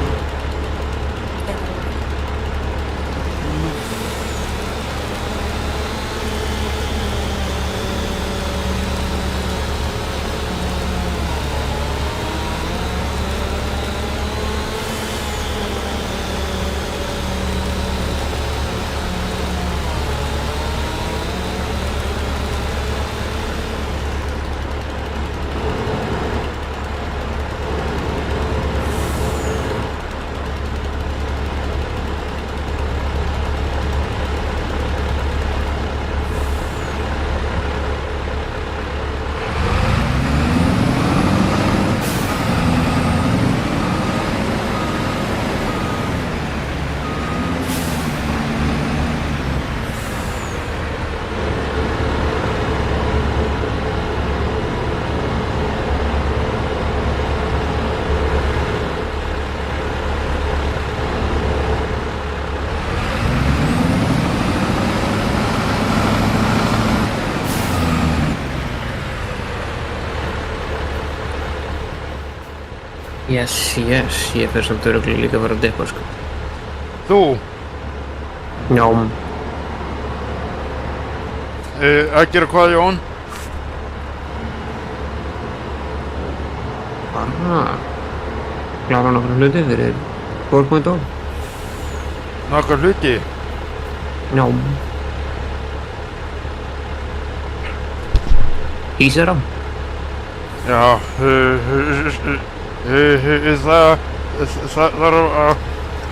Yes, ég fer samt örugglega líka að fara að deppa, sko. Þú? Já. Að gera hvað, Jón? Klára nokkra hluti fyrir 4.0. Nokkra hluti? Já. Hýsera. Já, það þarf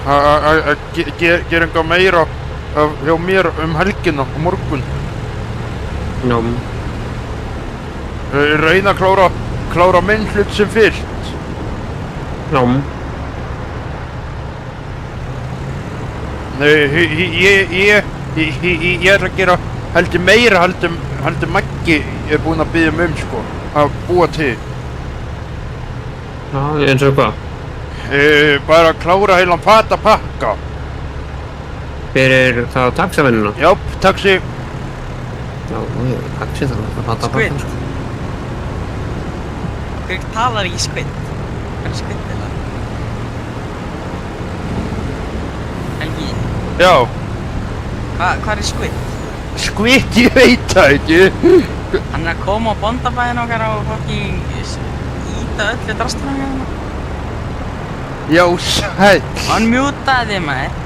að gera eitthvað meira hjá mér helgina og morgun. Já, Reyna að klára minn hlut sem fyrst. já, Ég er að gera heldur meira heldur Maggi er búinn að biðja mig sko, að búa til. já, eins og hvað? Bara að klára heilan fatapakka. Fyrir það taxavinnuna? Já, taxi. Já, taxi þannig að fatta Squid. pakkan, sko. Hver talar í Squid? Hvað er Squid eða? Helgi, Já, hvað er Squid? skvitt, ég veit það ekki. Hann er að koma á bóndabæðin okkar og fucking íta öllu drastunum hérna. Já, sæll. Hann mjútaði þig maður.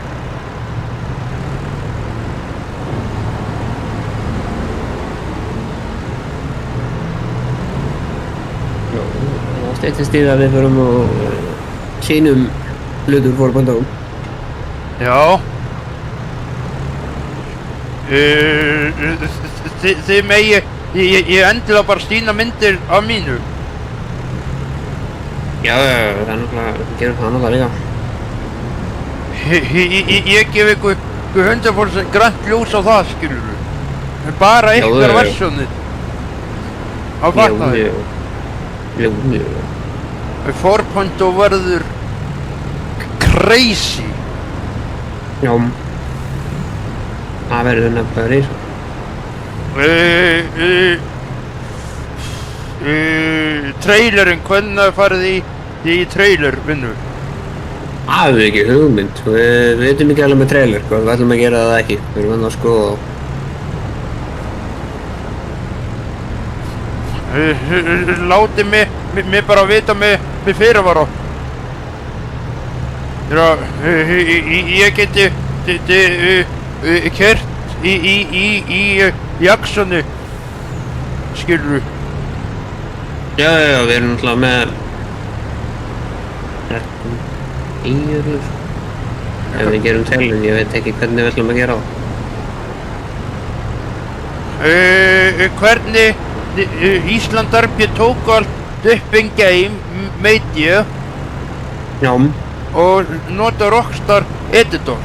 Já, það steyttist í að við förum og sýnum hlutur fór bandagum. Já. Þið megi, ég endilega bara sýna myndir af mínu. Já, það er náttúrulega, við gerum það náttúrulega líka. Ég gef ykkur 100% grænt ljós á það, skilur við. Bara Já, ykkar já. versjónið. Á fatnaði. Jú. 4.0 verður crazy. Já. Það verður nefnilega reysa. Trailerinn, hvernig farið í trailer vinnu? Það er ekki hugmynd. Við veitum ekki alveg með trailer, hvað við ætlum að gera það ekki. Við erum vann að skoða á. Látið mig bara vita með fyrirvara. Ég geti kert í Jacksoni, skilur við. Já, við erum náttúrulega með 13 ef við gerum trailer, ég veit ekki hvernig við ætlum að gera það. Hvernig Ísland RP tók allt upp in game media Já, og nota Rockstar Editor.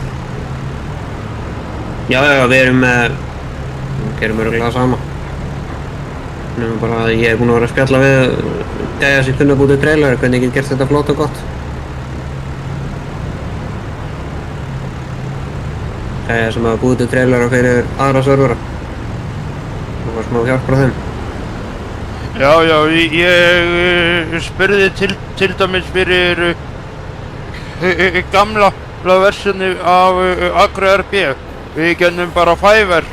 já, við erum með, við gerum örugglega sama. Nefnum bara að ég er búinn að vera að spjalla við gæja sem kunna búið trailer, hvernig ég get gert þetta flott og gott. Gæja sem hafa búið trailer fyrir aðra servera. Það var smá hjálp frá þeim. Já, ég spurði til dæmis fyrir gamla versjoni af Agro RP. Við gennum bara Fiverr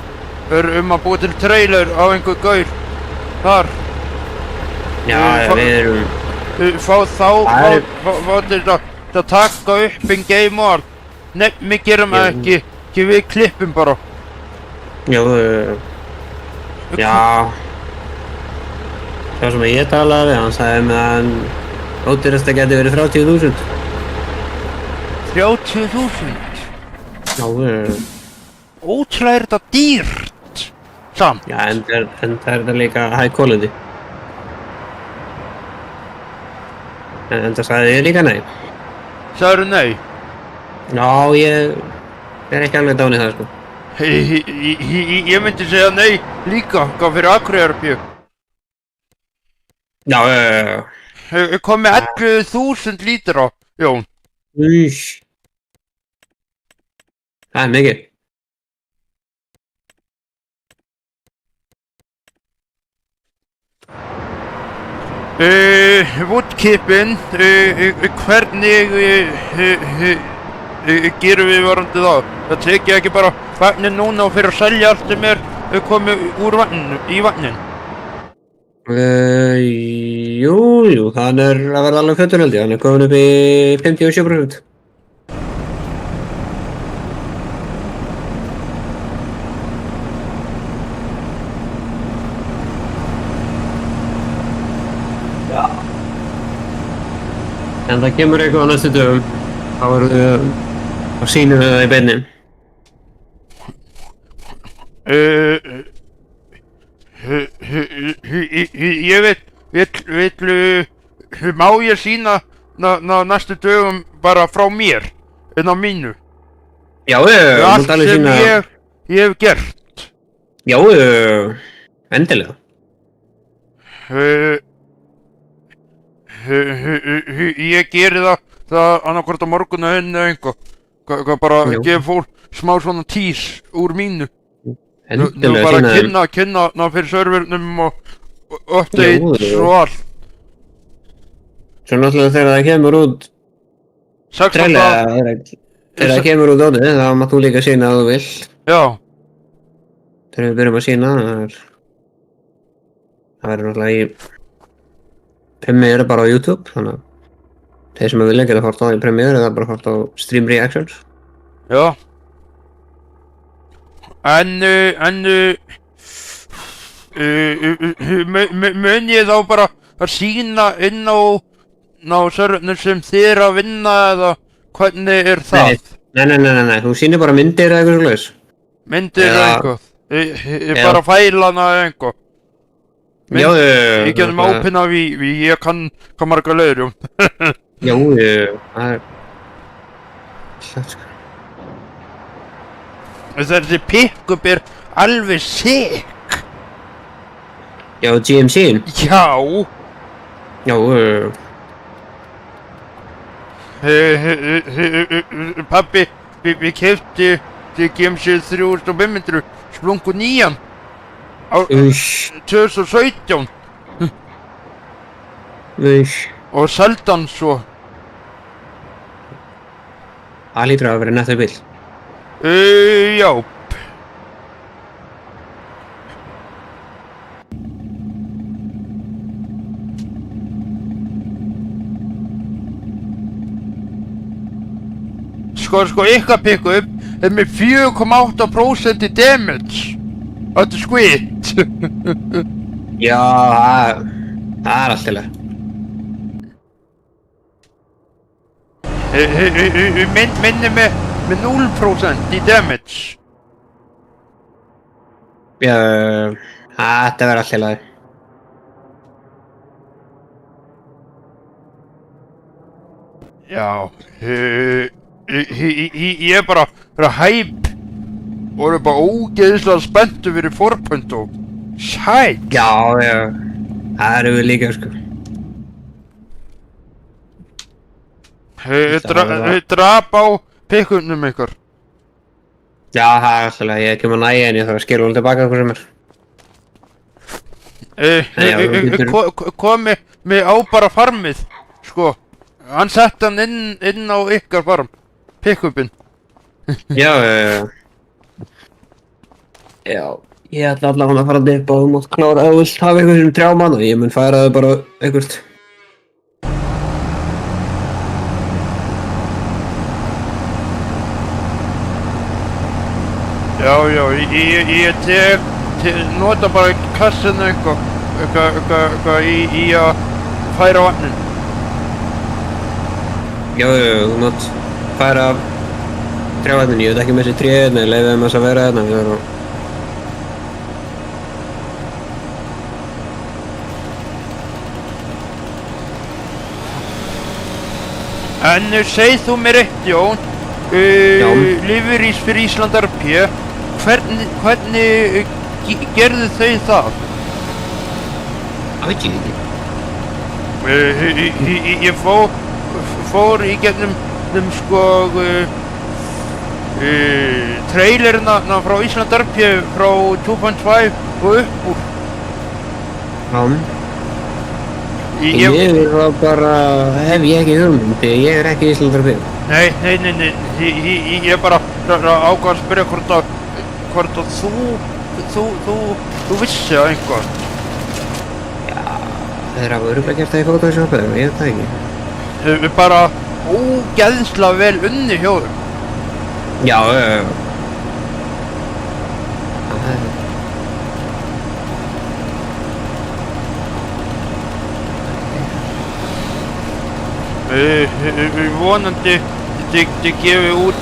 að búa til trailer á einhver gaur þar. Já, við erum, Fá til að taka upp in game og allt. Nei, við gerum það ekki við klippum bara. já, það sem ég talaði við, hann sagði með að hann ódýrasta geti verið 30.000. 30.000? Já, Ótrúlega er þetta dýrt samt. já, enda er þetta líka high quality. En enda sagði ég líka nei. Sagðirðu nei? Já, ég er ekki alveg dán í það, sko. Ég myndi segja nei líka, hvað fyrir Agro RP. Já, Kom með 11.000 lítra, Jón. Úsh. Það er mikið. Woodkipin, hvernig gerum við varandi það? Það tek ég ekki bara vagnin núna og fyrir að selja allt sem er komið úr vagninu, í vagnin. Jú, hann er að verða alveg fötur held ég, hann er komin upp í 57%. En það kemur eitthvað á næstu dögum. Þá erum við að sýna það í beinni. Ég má ég sýna næstu dögum bara frá mér, en á mínu. Já, Allt sem ég hef gert. Já, endilega. Ég geri það annarkvort á morgun eða hinn eða einhver. Bara Jú. gef fólk smá svona tís úr mínu. Nú Endilega bara sýna þeim. kynna fyrir servernum og updates Jú. og allt. Svo náttúrulega þegar það kemur út 16. trailer, þegar það kemur út átið, þá mátt þú líka sýna að þú vill. Já, Þegar við byrjum að sýna, það verður náttúrulega í Premiere bara á YouTube, þannig að þeir sem vilja geta hort á í Premiere eða bara hort á Stream Reactions. já. En mun ég þá bara að sýna inn á servernum sem þið er að vinna eða hvernig er það? Nei, þú sýnir bara myndir eða eitthvað slags. Myndir eða Já. eitthvað? Ég Já. bara fælana eða eitthvað? Já, Ég getum ápinna ég kann marga leiðurjum. Já, það er slett sko. Þessi pick-up er alveg sick. Já, GMC-in. Já. Já, Pabbi, við keypti GMC 3500 splungu nýjan á 2017 og seldan svo. Það lítur að vera nettur bíl. Já. Sko, ykkar pick-up er með 4,8% í damage. Þetta er skvitt. Já, það er allt til það. Minni með 0% í damage. Já, þetta verður allt til það. Já, ég er bara hæp og er bara ógeðslega spenntur fyrir 4.0. Sæt. Já, það eru við líka sko. Drap á pick-upnum ykkar. Já, það er allt til það. Ég kem að næja en ég þarf að skilja hún tilbaka okkur sem er. Komi mig á bara farmið, sko. Hann sett hann inn á ykkar farm, pick-upin. Já, ég ætla allavega að fara að dippa og þú mátt klára að þú vilt hafa eitthvað sem 3 manna. Ég mun færa það bara eitthvað. Já, ég nota bara kassinu eitthvað í að færa vatnin. Já, þú mátt færa trjávatnin. Ég veit ekki með þessi tréð, nei, leiði þeim að vera þarna. Við erum En segð þú mér eitt, Jón, Lífurís fyrir Íslandar P, hvernig gerðu þau það? Það veit ég ekki. Ég fór í gegnum sko trailerina frá Íslandar P frá 2.5 og upp úr. Já. Ég var bara, hef ég ekki hugmynd, ég er ekki Íslandarbyggð. Nei, ég bara ákvað að spyrja hvort að þú vissi að einhvað. Já, þeir hafa örugglega gert það í Photoshop eða ég veit það ekki. Við bara ógeðslega vel unni hjá þeim. Já, Vonandi þið gefið út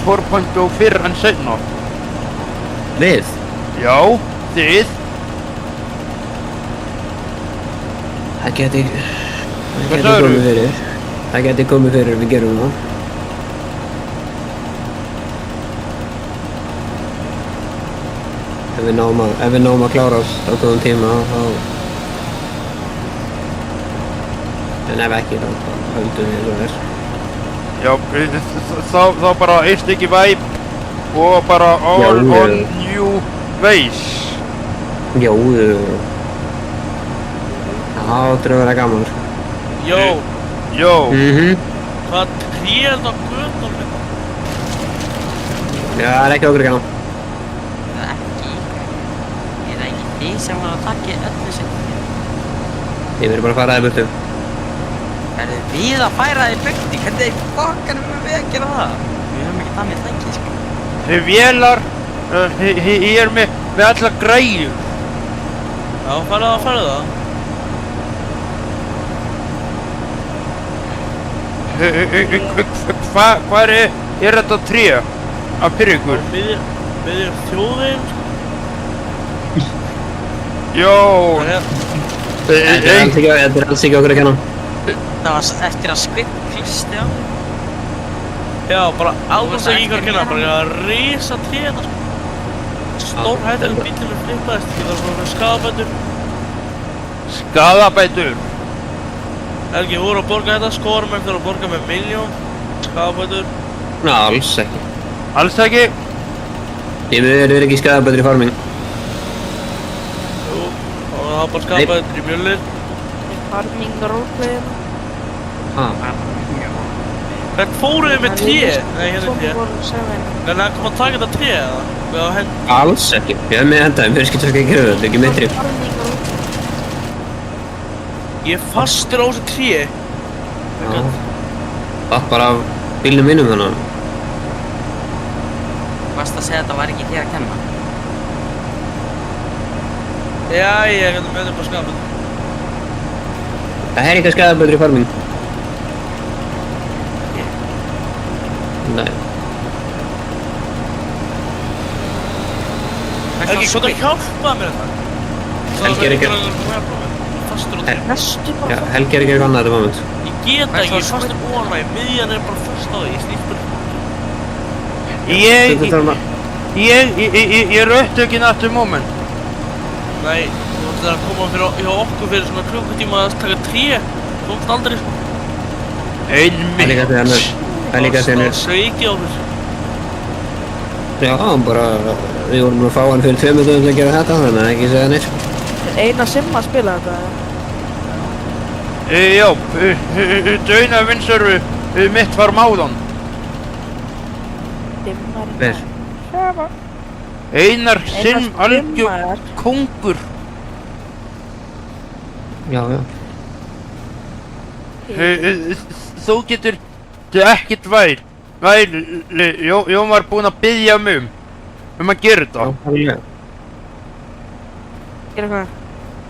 4.0 fyrr en seinna. Við? Já, þið. Það geti Hvað sagðirðu? komið fyrir. Það geti komið fyrir ef við gerum það. Ef við náum að klára oss á góðum tíma, þá... En ef ekki, þá höldum við eins og Já, þá bara eitt ekki væp og bara all on new ways. Já, það áttur að vera gaman, sko. Jó, Jó, hvað tréð á götunum hérna? Já, það er ekki okkur gaman. Það er ekki ykkur. Er það ekki þið sem var að taka öllu sem Ég verður bara að fara það í burtu. Verður við að færa það í burtu? Hvernig fokkanum erum við að gera það? Við höfum ekki það með tæki, sko. þið vélar, ég er með alla græjur. Já, farðu það. Hvar er þetta tré að fyrir ykkur? Miðjum þjóðin. Jó, Þetta er alls ekki okkur að kenna. Það var eftir að klisti á. Já, bara alls ekki ykkur að kenna, bara að risa tréð, sko. Stór hættileg bílinn flippaðist, það var svona skaðabætur. skaðabætur. Helgi, voru að borga þetta, skórumenn þurfa að borga með 1.000.000, skaðabætur. Ná, alls ekki. Alls ekki? Ég verður ekki skaðabætur í farming. Jú, og það var bara skaðabætur í mjölnir. Farming roleplayina. Hvert fóruð þið með tré? Nei, hérna er tré. En það kom að taka þetta tré, eða? Við á hend... Alls ekki. Ég hef með hendaði, mér skilur ekki að gera þetta, ekki mitt tré. Ég er fastur á þessu tré. Það bara af bílnum mínum þannig. Varst að segja að þetta var ekki þér að kenna? Jæja, hérna með þetta bara skapað. Það er ekki skaðabætur í farming. Nei. Helgi, hvað það hjálpaði mér þetta? Helgi er ekki... Fastur á tré. Já, Helgi er ekki eitthvað annað þetta moment. Ég get ekki, ég er fastur ofan mig, miðjan er bara fast á því, ég snýst bara. Ég er upptökin aftur moment. Nei, þú ætti að koma hjá okkur fyrir svona klukkutíma að taka tré. Þú komst aldrei, sko. Einmitt. Það er líka þegar Það sveikið á mér. Já, bara... Við vorum að fá hann fyrir 2 minútum til að gera þetta, þannig að ekki segja neitt. Eina Simma spila þetta. Já, Dauna vinsörfu mitt var máðan. Hver? Einar Sim algjör kongur. Já. Þú getur ekkert Jón var búinn að biðja mig að gera þetta. Já. Gera hvað?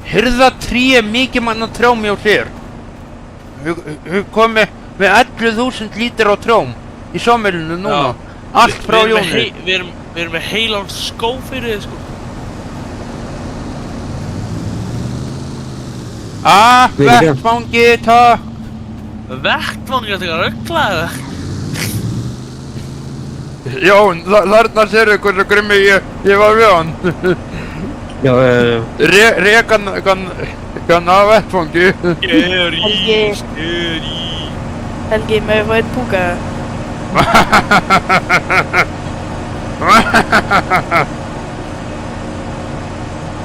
Hirða tré mikið manna trjámi á þér. Við komum með 11.000 lítir á trjám í samvelinu núna. Allt frá Jóni. Við erum með heilan skó fyrir þið, sko. Vettfangi, takk. Vettfangi, þetta er að ruggla, eða? Jón, þarna sérðu hversu grimmi ég var við hann. Já, Rek hann af vettfangi. Helgi, með að fá einn púka.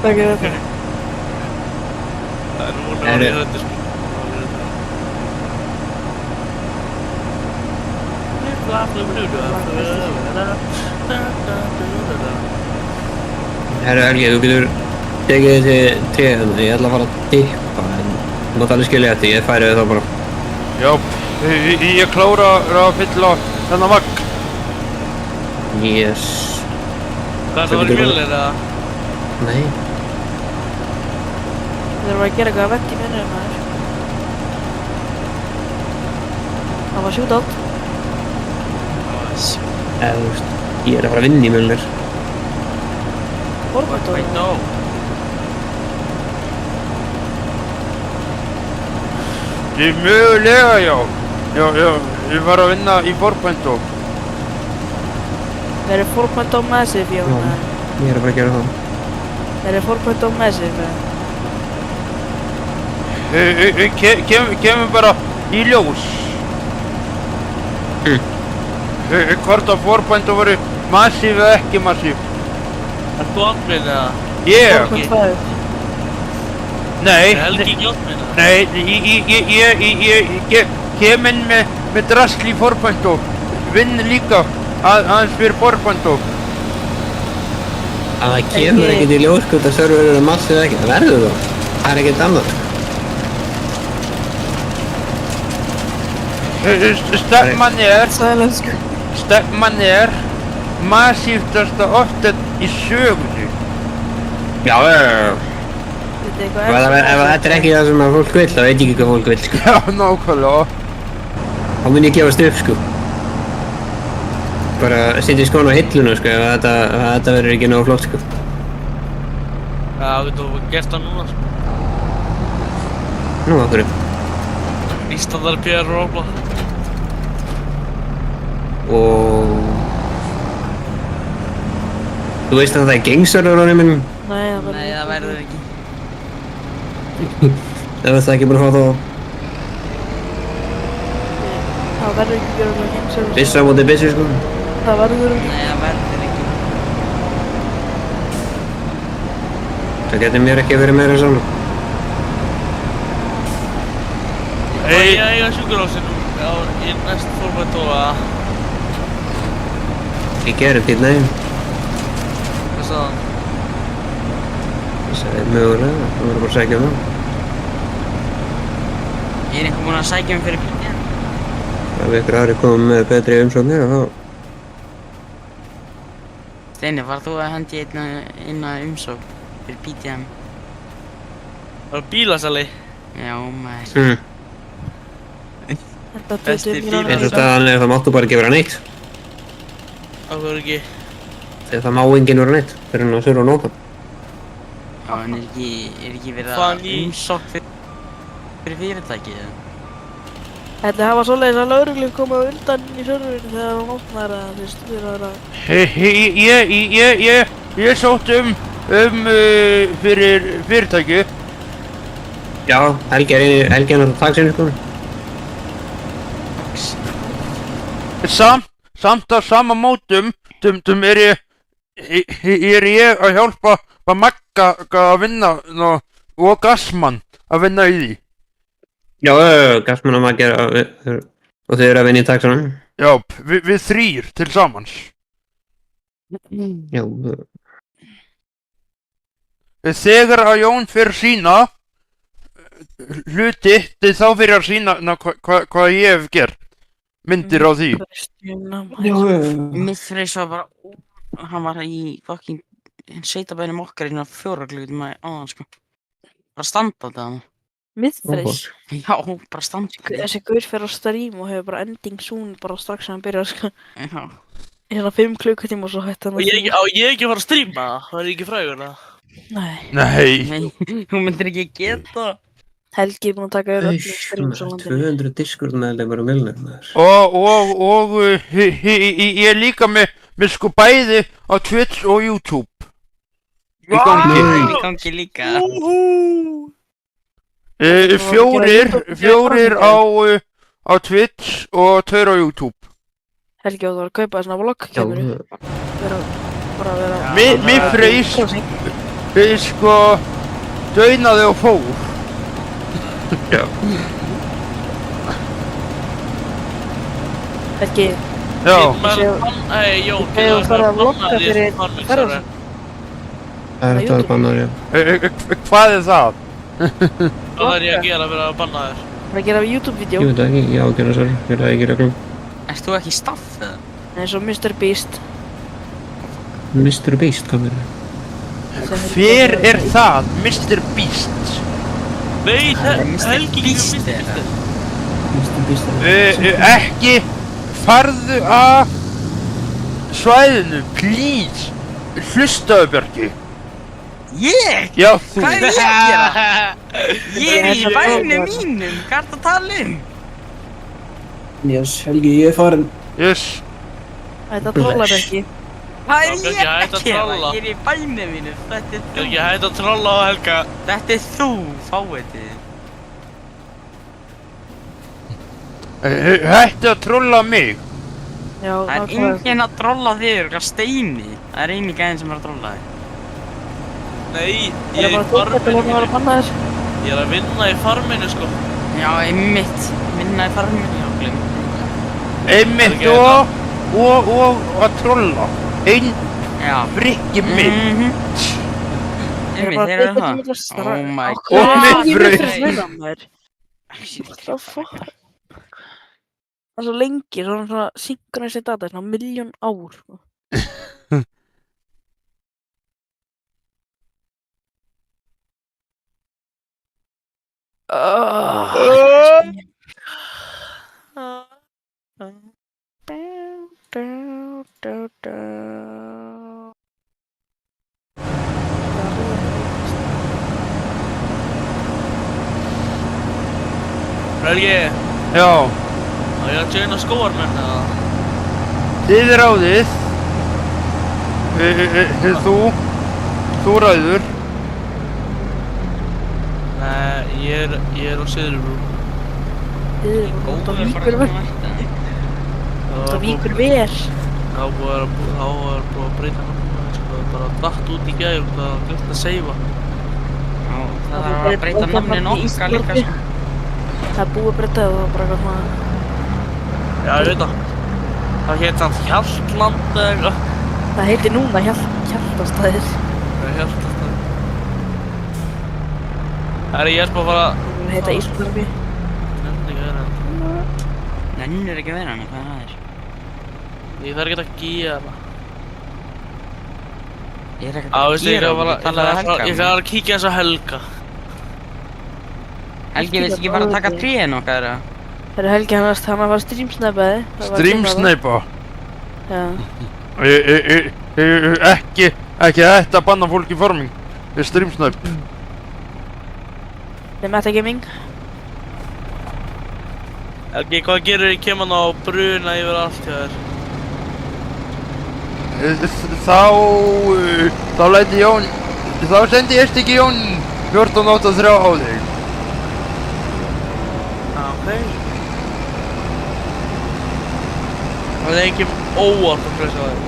Takk fyrir þetta. Það er nú að vera þetta, sko. Herru Helgi, þú getur tekið þessi tré, ég ætla að fara að dippa, en þú mátt alveg skilja þetta, ég færi það bara. Já, ég klára að fylla þennan vagn. Yes. Hvað er það að vera mjölir, eða? Nei. Það þarf að gera eitthvað að vegg í minnum, maður. Það var shootout. Eða, þú veist, ég er að fara að vinna í Mjölnir. Forkvæmt Wait, no. Mögulega, já. Já, ég var að vinna í Forbento. Það er forkvæmt á Massive, Já, Jón. ég er að fara að gera það. Það er forkvæmt á Massive. Kemur bara í ljós. Hvort að Forbento voru massív eða ekki massív. Ert þú admin eða? Ég? Forkvæmt fæður. Nei. Er Helgi ekki admin eða? Nei, ég kem inn með drasl í Forbento. Vinn líka aðeins fyrir Forbento. Að það kemur ekkert í ljós hvort að server eru massið eða ekki. Það verður það. Það er ekkert annað. Stefnan er massívtasta offset í sögunni. Já. Ef þetta er ekki það sem að fólk vill, þá veit ég ekki hvað fólk vill, sko. Já, nákvæmlega. Þá mun ég gefast upp, sko. Bara setja skóna á hilluna, sko, ef þetta verður ekki nógu flott, sko. Já, þú gert það núna, sko. Nú, af hverju? Íslandar PR Robla. Og... Þú veist að það er gengserverunum minn? Nei, það verður ekki. Það veist það ekki bara að fá þá... Það verður ekki að gera gameserver. Bissa á móti bissi, sko. Það verður ekki. Nei, það verður ekki. Það getur mér ekki verið meira saman. Og ég eiga sjúkurhúsinu í næst Forbento að... Ég gerir til neginn. Hvað sagði hann? Það sagði mögulega, það verður bara að sækja það. Er einhver búinn að sækja mig fyrir bílinn? Ef ykkur aðri komið með betri umsóknir, þá... Steini, var þú að hendi einna umsókn fyrir PTM? Það var bílasali. Já, maður. Besti bíl. Eins og staðan er það máttu bara ekki vera neitt. Af hverju ekki? Þegar það má enginn vera neitt, fyrir hann að þurfa að nota. Já, en er ekki verið Hvað að umsókn fyrir fyrirtæki, eða? Þetta hafa svoleiðis að lögreglu komið á undan í serverinu þegar hún opnar að þið stuður að... Ég sótt fyrir fyrirtæki. Já, Helgi er náttúrulega taxinu, sko. Samt á sama mótum er ég að hjálpa Magga að vinna og Gassmann að vinna í því. Já, Gassmann og Maggi og þau eru að vinna í taxanum. Já, við þrír til samans. Já. Þegar að Jón fyrir sína hluti, þá fyrir að sína hvað ég hef gert. Myndir á því. Mitt Freys var bara, hann var í fucking sveitabænum okkar innan 4 klukkutíma áðan, sko. Bara standandi hann. Miðfreys? Já, bara standandi. Þessi gaur fer á stream og hefur bara ending soon bara strax að hann byrjar, sko. Já. Hérna 5 klukkutíma og svo hætti hann Og ég ekki að fara að streama það? Það er ekki frægur það? Nei. Þú myndir ekki geta. Helgi er búinn að taka öllum streams á landinu. 200 Discord meðlemar á Mjölnir, maður. Og ég er líka með sko bæði á Twitch og YouTube. Í gangi líka. Fjórir á Twitch og 2 á YouTube. Helgi átt að kaupa svona vlogg, kemur Mér Freys sko daunaði og fór. Já. Helgi. Já. Jón, þú farið að vlogga fyrir ferðarsan? Það er það bannar, já. Hvað er það? Hvað er ég að gera fyrir að banna þér? Það er að gera YouTube-vídeó. Ég veit ekki, ég ágjörna sér, ég er það ekki reglum. Erst þú ekki staff, eða? Nei, svo Mr. Beast. Mr. Beast, hvað er það? Hver er það? Mr. Beast? Nei, Helgi Beast er það. Ekki farðu af svæðinu, please. Hlustaðu, Bjarki. Ég? Já, þú. Hvað er ég að gera? Ég er í bænum mínum, hvað ert að tala um? Yes, Helgi, ég er farin. Yes. Þetta trollar ekki. Hvað er Já, ég Bjarki, að hættu að gera? trolla. Ég er í bænum mínum, þetta er þú. Ég hætti að trolla á Helga. Þetta er þú, fáiði. Hættu að trolla mig. Já, Það er enginn að trolla þig, hvað Steini. Það er eini gæðin sem er að trolla þig. Nei, Það ég er er í bara þú þetta farminu. að vera að banna þér. Ég er að vinna í farminu, sko. Já, einmitt. Minna í farminu, já, glemt. Einmitt Það er og að trolla. Einn Já. frikki minn. Einmitt, þeir eru það. Oh my Og god. mitt brauð. Það er svo lengi, svona synchronized data, svona 1.000.000 ár. Sko. Helgi, Já, á ég að joina skóarmenn, eða? þið ráðið. Þú ræður. Nei, ég er á Syðrubrú. Það víkur ver. Það víkur ver. Þá var búið að breyta náttúrulega, sko, það er bara datt út í gær og það var glemt að seifa. Já, það þarf að breyta namnin okkar líka, sko. Það er búið að breyta það og bara eitthvað svona... Já, ég veit það. Það hétt hann Hjaltland eða eitthvað. Það heitir núna Hjaltastæðir. Það er Hjaltastað. Herri, ég er bara að fara... Það heita Ísbjörgi. Nefndi ekki að vera hann. Nennir ekki að vera hann, hvað er það? Ég þarf ekki að gera. Ég er ekkert Á, að veistu, ég gera, þarf ég talaði að Helga. ég þarf að kíkja eins á Helga. Helgi, veist ekki bara að taka tríin okkar, eða? Það er Helgi, hann var að fara streamsnæpaði. Streamsnæpa? Já. Ekki þetta að banna fólk í farming. Streamsnæp. Það er metagaming. Helgi, hvað gerir ég kem hann á bruna yfir allt hjá þér? Þá læti Jón... Þá sendi ég ekki Jón 1483 á þig. Ok. Það er ekki óvart að pressa þér.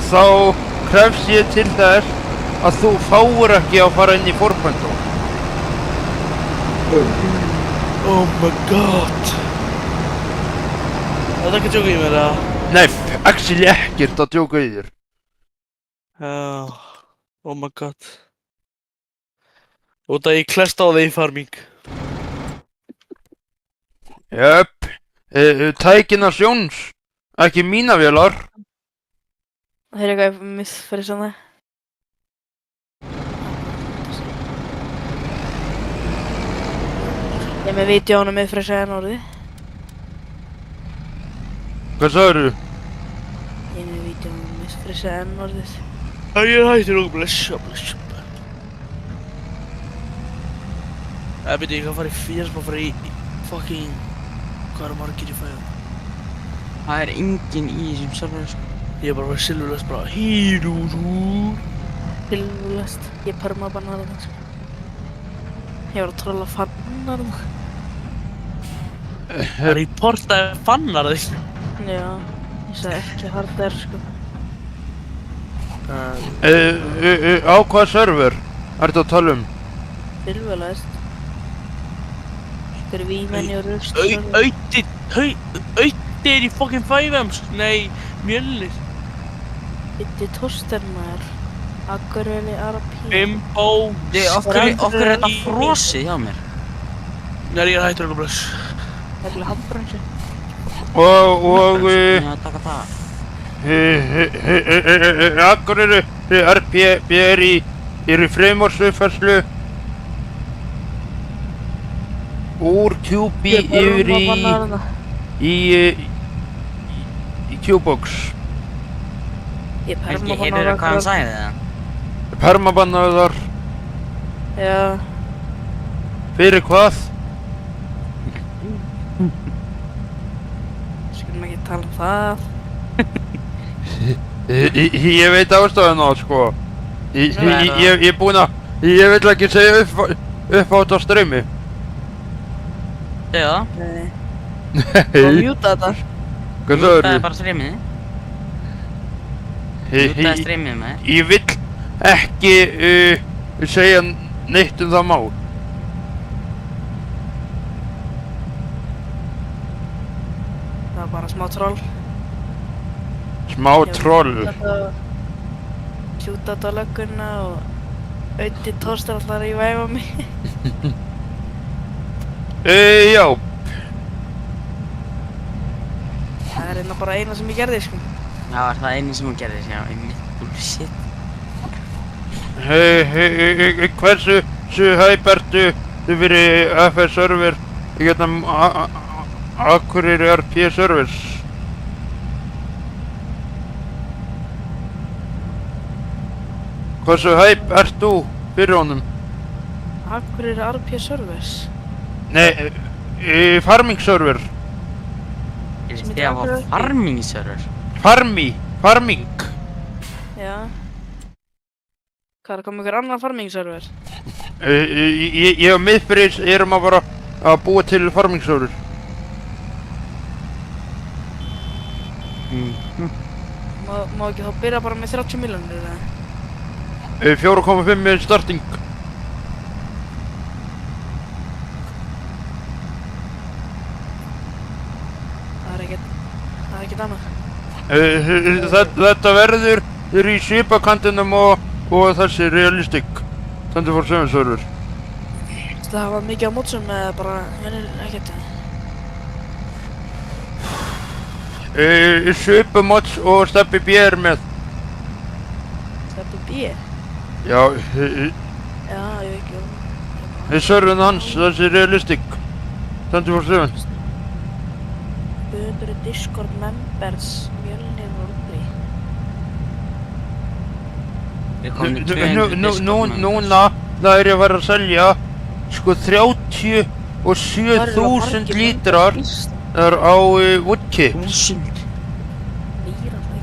Þá krefst ég til þess að þú fáir ekki að fara inn í forböndu. Oh my god. Það er ekki að djóka í mér, eða? Nei, actually ekkert að djóka í þér. Oh my god. Út að ég klest á þig í farming. Jöp, tækina sjóns, ekki mína vélar. Það er eitthvað misferðis að það. Ég er með vídeónu með fresa en orðið. Hvað sagðirðu? Ég er með vídeónu með fresa en orðið. Ég er hættur og blessa. Veit ég hvað fara í fyrir sem að fara í fucking... Hvað eru margir í fæðum? Það er enginn í þessum server, sko. Ég er bara að vera silfurlöst bara hýrúrú. Silfurlöst. Ég perma bannar það, sko. Ég var að trolla fannar það. Það er í portaði fannar þig. Já, ég sagði ekki hardware, sko. Á hvaða server ertu að tala um? Silfurlöst. Einhver vímenni og rust. Auði er í fucking 5Ms. Nei, mjölnir. Bytti tóster maður. Akureyri RP. Bimbo. Okkur er þetta frosið hjá mér. Nei, ég er hættur og bless. Það er alveg hambrönsi. Og Já, taka það. Akureyri RP er í fremórsuppfærslu. úr QB Ég er yfir permabannaður þarna. í Q-box. Helgi, Ég er heyrðu permabannaður hvað hann sagði það? Permabannaður Já, fyrir hvað? skulum ekki tala um það. Ég veit ástæðuna, sko. Hvað er það? Ég er búinn að... Ég vil ekki segja upp á þetta streymi. Segðu það? Nei. Má Nei. mjúta þetta. Hvað Það sagðirðu? er bara streymið. Það er streymið með þér. Ég vill ekki segja neitt um það mál. Það var bara smá troll. Smá troll. Sjúta þetta á lögguna og Auði Tórstar allar í væfa mig. Já. Það er einna bara eina sem ég gerði, sko. Já, er það einu sem hún gerði, já, einmitt. Bullshit. Hversu hæp ertu fyrir FS server í getum Akureyri RP servers? Hversu hæp ert þú fyrir honum? Akkur er RP Servers. Nei, farming server. Ég veist ég að hafa farming server. Farming. Já. Hvað er að koma ykkur annar farming server? Ég og miðbyrðis erum að bara að búa til farming server. Má ekki þá byrja bara með 30 milljónir, eða? 4,5 með starting. Það er ekkert annað. Þetta verður í svipakantinum og þessi realistic 24/7 server. Það hafa mikið á mótsum eða bara ekkert. Svipamods og Steppi B er með. Steppi B? Já, Já, ég veit ekki. serverinn hans, þessi realistic 24/7. 200 Discord members, Mjölnir Norðri. Við komum í 200 Discord members. Núna það er ég að fara að selja sko 37.000 lítrar þar á Woodchips. 1000. Meira það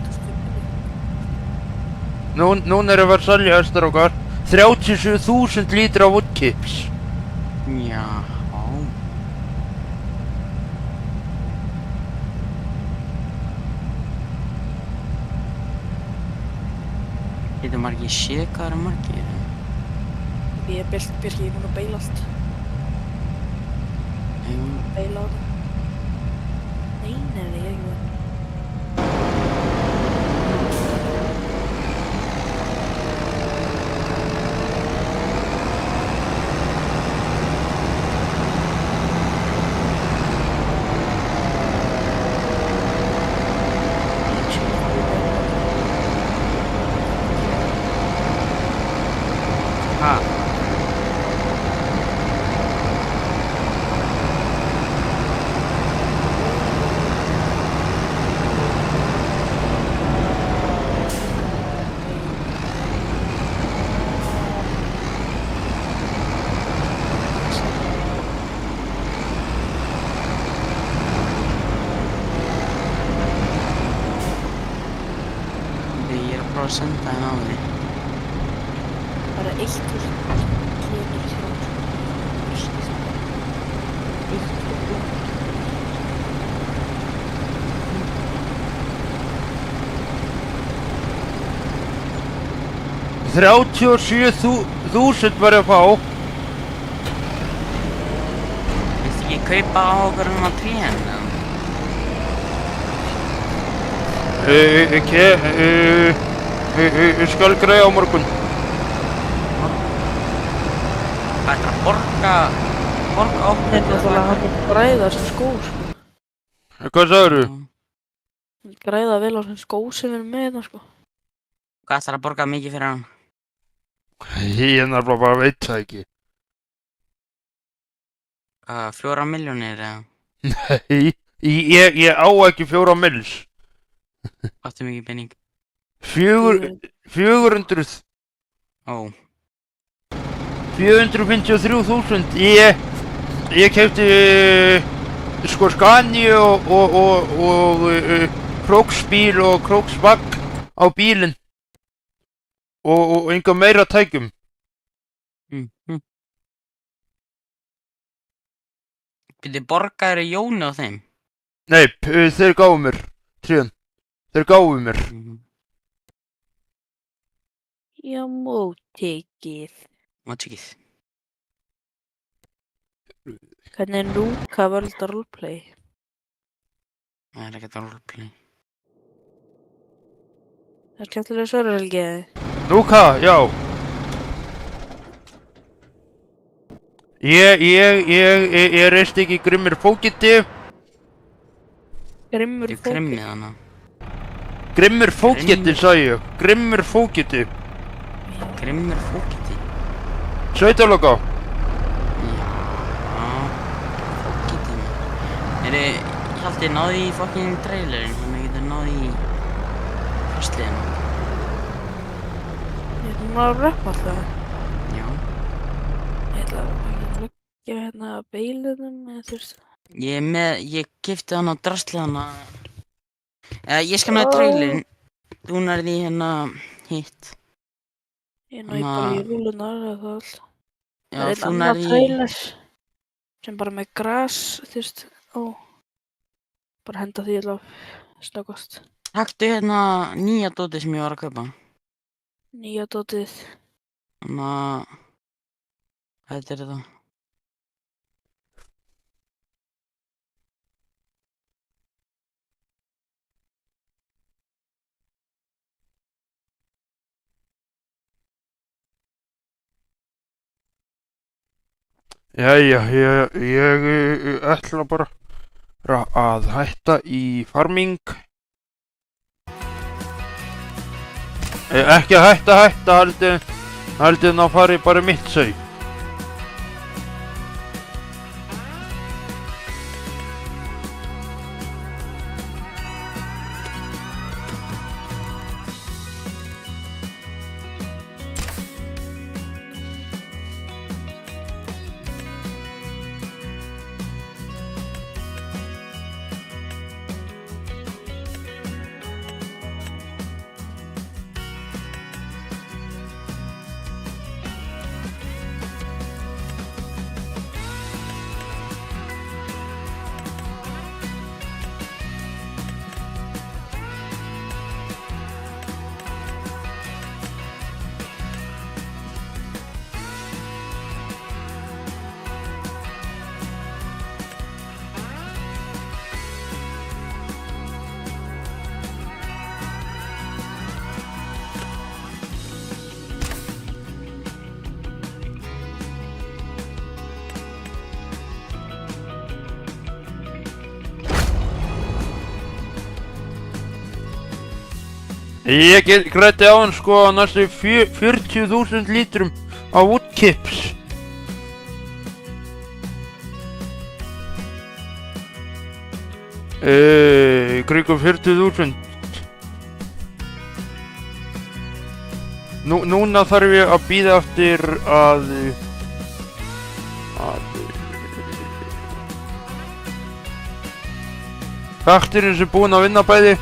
eitthvað Núna er ég að fara að selja þessar okkar 37.000 lítra af Woodchips. Já. Getur maður ekki séð hvað það eru margir? Ég er Birki, ég er búinn að beila allt. Beila á það. Nei, ég er ekki búinn. Ha? Ég er að prófa að senda henn á því. Bara 1.000 kílómetrar í Eitt 37.000 var ég að fá. Viltu ekki kaupa á okkur að trén? Ég skal greiða á morgun. Hvað er það að borga Það okkur? er náttúrulega hann að græða sem skó, sko. Hvað sagðirðu? Græða vel á sem skó sem við erum með þetta, sko. Hvað er það að borga mikið fyrir hann? Ég nefnilega bara veit það ekki. 4 milljónir eða? Nei, ég á ekki 4 mils. Áttu mikið pening? 400. Ó. 453.000. Ég keypti sko Scania og Króksbíl og Króksvagn á bílinn og enga meira tækjum. Byrju, borgaðir Jóni á þeim? Nei, þeir gáfu mér tríðan. Þeir gáfu mér. Já, móttekið. Móttekið. Hvernig er Núka World Roleplay? Það er ekkert roleplay. Það er skemmtilega svörhelgi eða? Núka, já. Ég reist ekki Grimmur Fógeti. Grimmur Fógeti? Grimmið hana. Grimmur Fógeti, sagði ég. Grimmur Fógeti. Grimmur Fógeti? Sveitaloka. Fógeti maður. Ég held ég náði í fucking trailerinn, þannig að ég geti náði í fyrstliðina. Ég ætlum að rappa alltaf. Já. Ég ætla að leggja hérna beilunum eða þú veist. Ég keypti hana á drasli hana. Ég skannaði trailerinn. Þú nærði í hérna hitt. Ég náði bara í rúlunar eða það allt. Já, það er þú annað nærði í... trailer sem bara með gras, þú veist, bara henda því alveg snöggast. Taktu hérna nýja dótið sem ég var að kaupa. Nýja dótið. Þannig að... Hvað heitir þetta? Jæja, ég ætla bara að hætta í farming. Ekki að hætta, haldið ná farið bara mitt seg. Ég græddi á hann sko næstu 40.000 lítrum á woodchips. Kringum 40.000. Núna þarf ég að bíða eftir að kakturinn sem búinn að vinna bæði.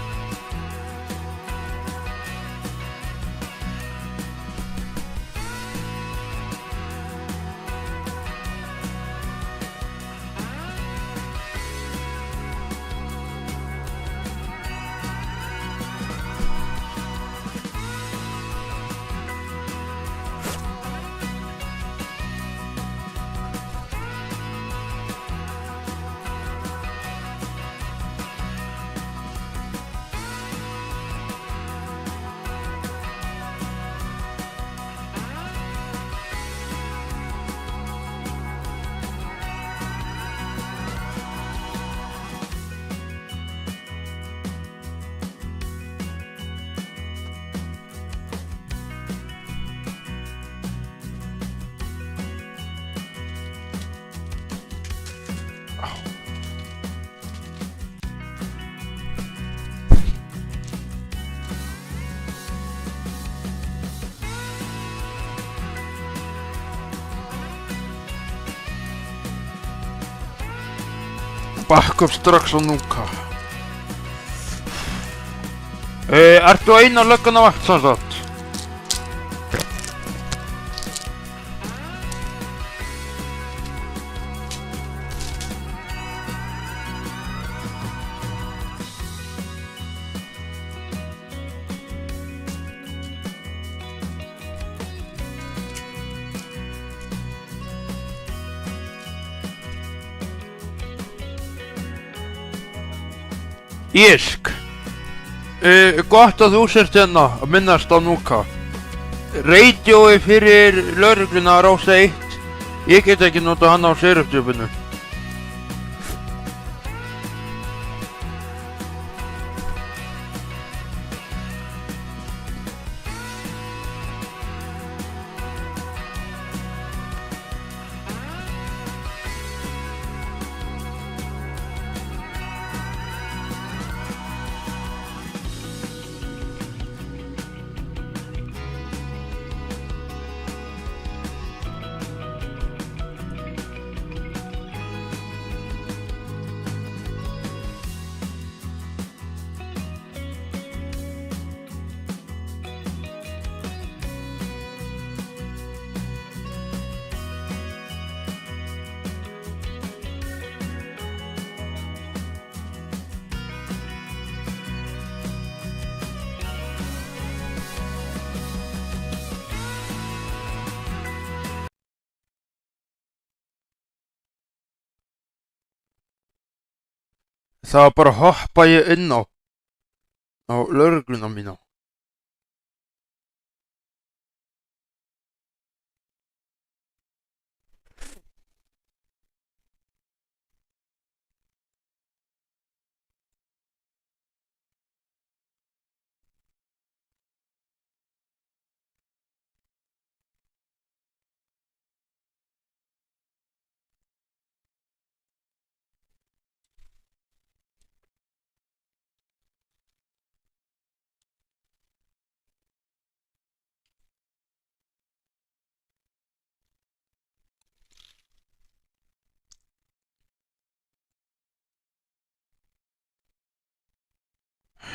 Bakk upp strax á núka. Ertu eina löggan á vakt samsagt? Ísk. Gott að þú sért hérna að minnast á núka. Radioi fyrir lögregluna á Rás 1. Ég get ekki nota hann á Sheriff-jobbinu. Það var bara að hoppa ég inn á lögregluna mína.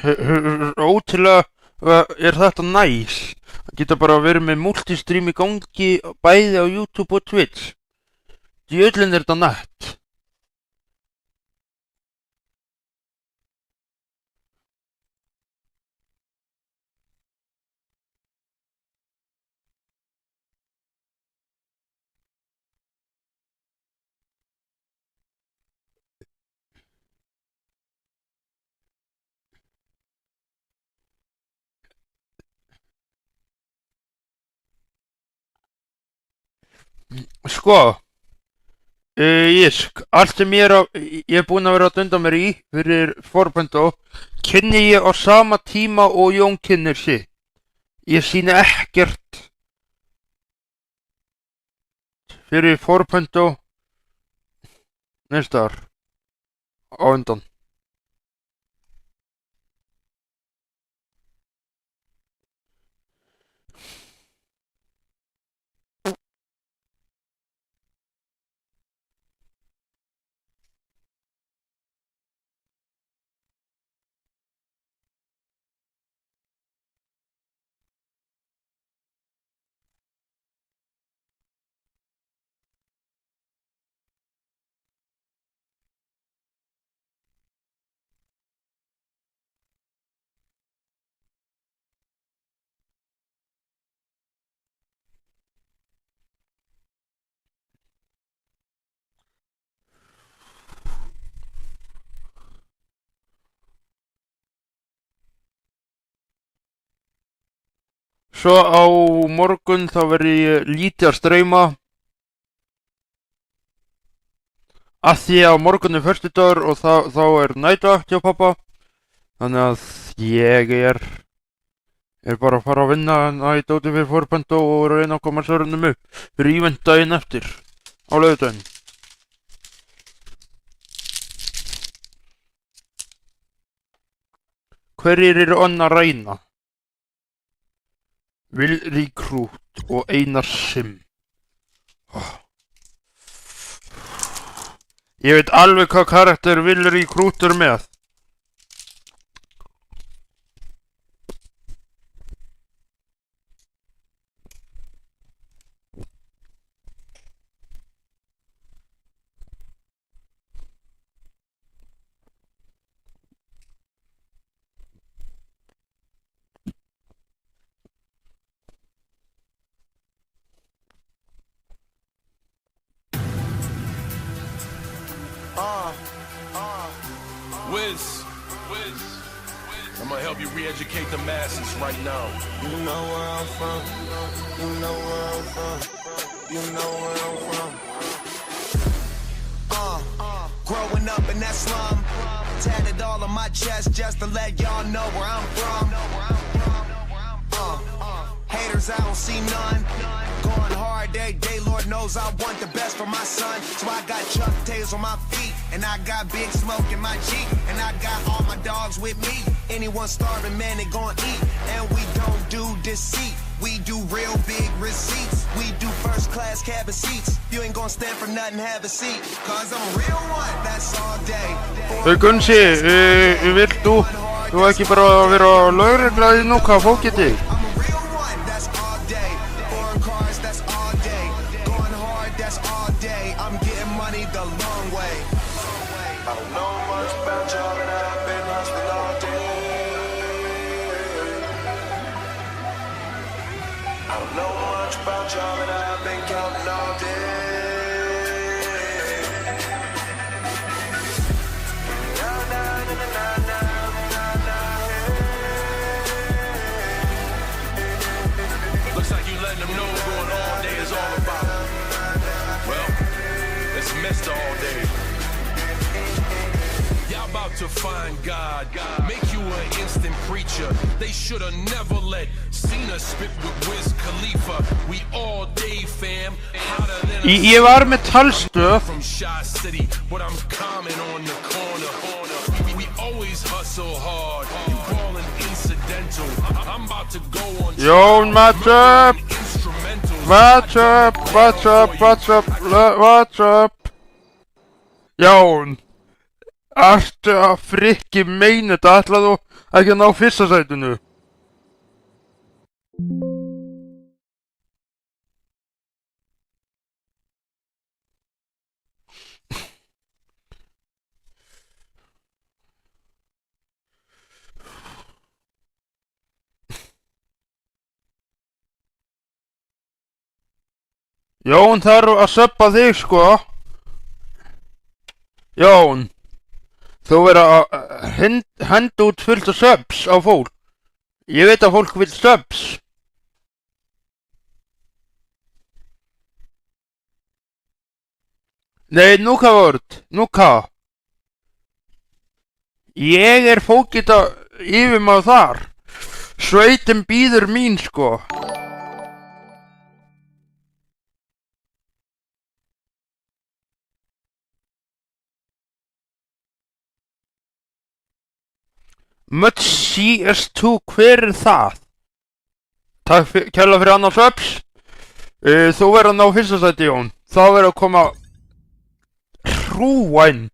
Ótrúlega er þetta næs. Það geta bara verið með multistream í gangi bæði á YouTube og Twitch. Djöfullinn er þetta nett. Sko, Ísk, allt sem ég er búinn að vera að dunda mér í fyrir Forbendo kynni ég á sama tíma og Jón kynnir sig. Ég sýni ekkert fyrir Forbendo næsta ár á undan. Svo á morgun þá verði ég lítið að streyma að því að á morgun er föstudagur og þá er næturvakt hjá pappa. Þannig að ég er bara að fara að vinna í dóti fyrir Forbendo og reyna að koma sörunum upp fyrir event daginn eftir á laugardaginn. Hverjir eru Anna Ræna? Will Recruit og Einar Sim. Ég veit alveg hvað karakter Will Recruit er með. Wiz, I'm gonna help you re-educate the masses right now. You know where I'm from, you know where I'm from, you know where I'm from. Growing up in that slum, tatted all on my chest just to let y'all know where I'm from. Haters, I don't see none. Going hard every day, Lord knows I want the best for my son. So I got Chuck Tails on my feet, and I got Big Smoke in my Jeep, and I got all my dogs with me. Anyone starving, man, they gon' eat. And we don't do deceit, we do real big receipts. We do first class cabin seats. You ain't gon' stand for nothing, have a seat. Cause I'm a real one, that's all day. Gunsi, vilt þú ekki bara vera lögregla í núka fókiti? Looks like you letting them know what going all day is all about. Well, it's Mr. All Day. Y'all about to find God, make you an instant preacher. They shoulda never let Cena spit with Wiz Khalifa. We all day fam, hotter than Ég var með talstöð. from Shy City, but I'm common on the corner. We always hustle hard, you ballin' incidental. I'm about to go on Jón, what's up? What's up? What's up? What's up? What's up? Jón, ertu að frikki meina þetta? Ætlaðu ekki að ná fyrsta sætinu? Jón þarf að söppa þig sko. Jón, þú verður að henda út fullt af subs á fólk. Ég veit að fólk vil subs. Nei, núka vörd, núka. Ég er fókita yfirmaður þar. Sveitin býður mín sko. Much CS2, hver er það? Takk kærlega fyrir annars subs. Þú verður að ná fyrsta sæti, Jón. Þá verður að koma hrúa inn.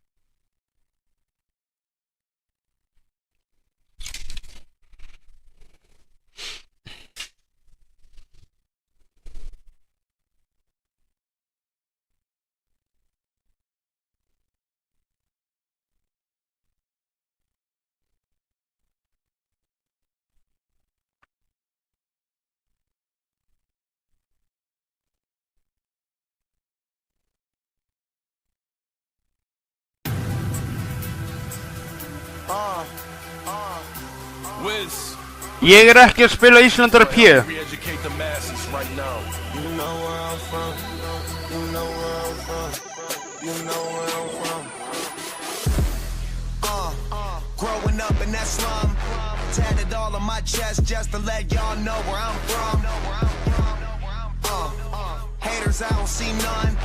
Wiz. Ég er ekki að spila Íslandar P. Re-educate the masses right now. You know where I'm from. You know where I'm from. You know where I'm from. Growing up in that slum, tatted all on my chest just to let y'all know where I'm from. Haters, I don't see none.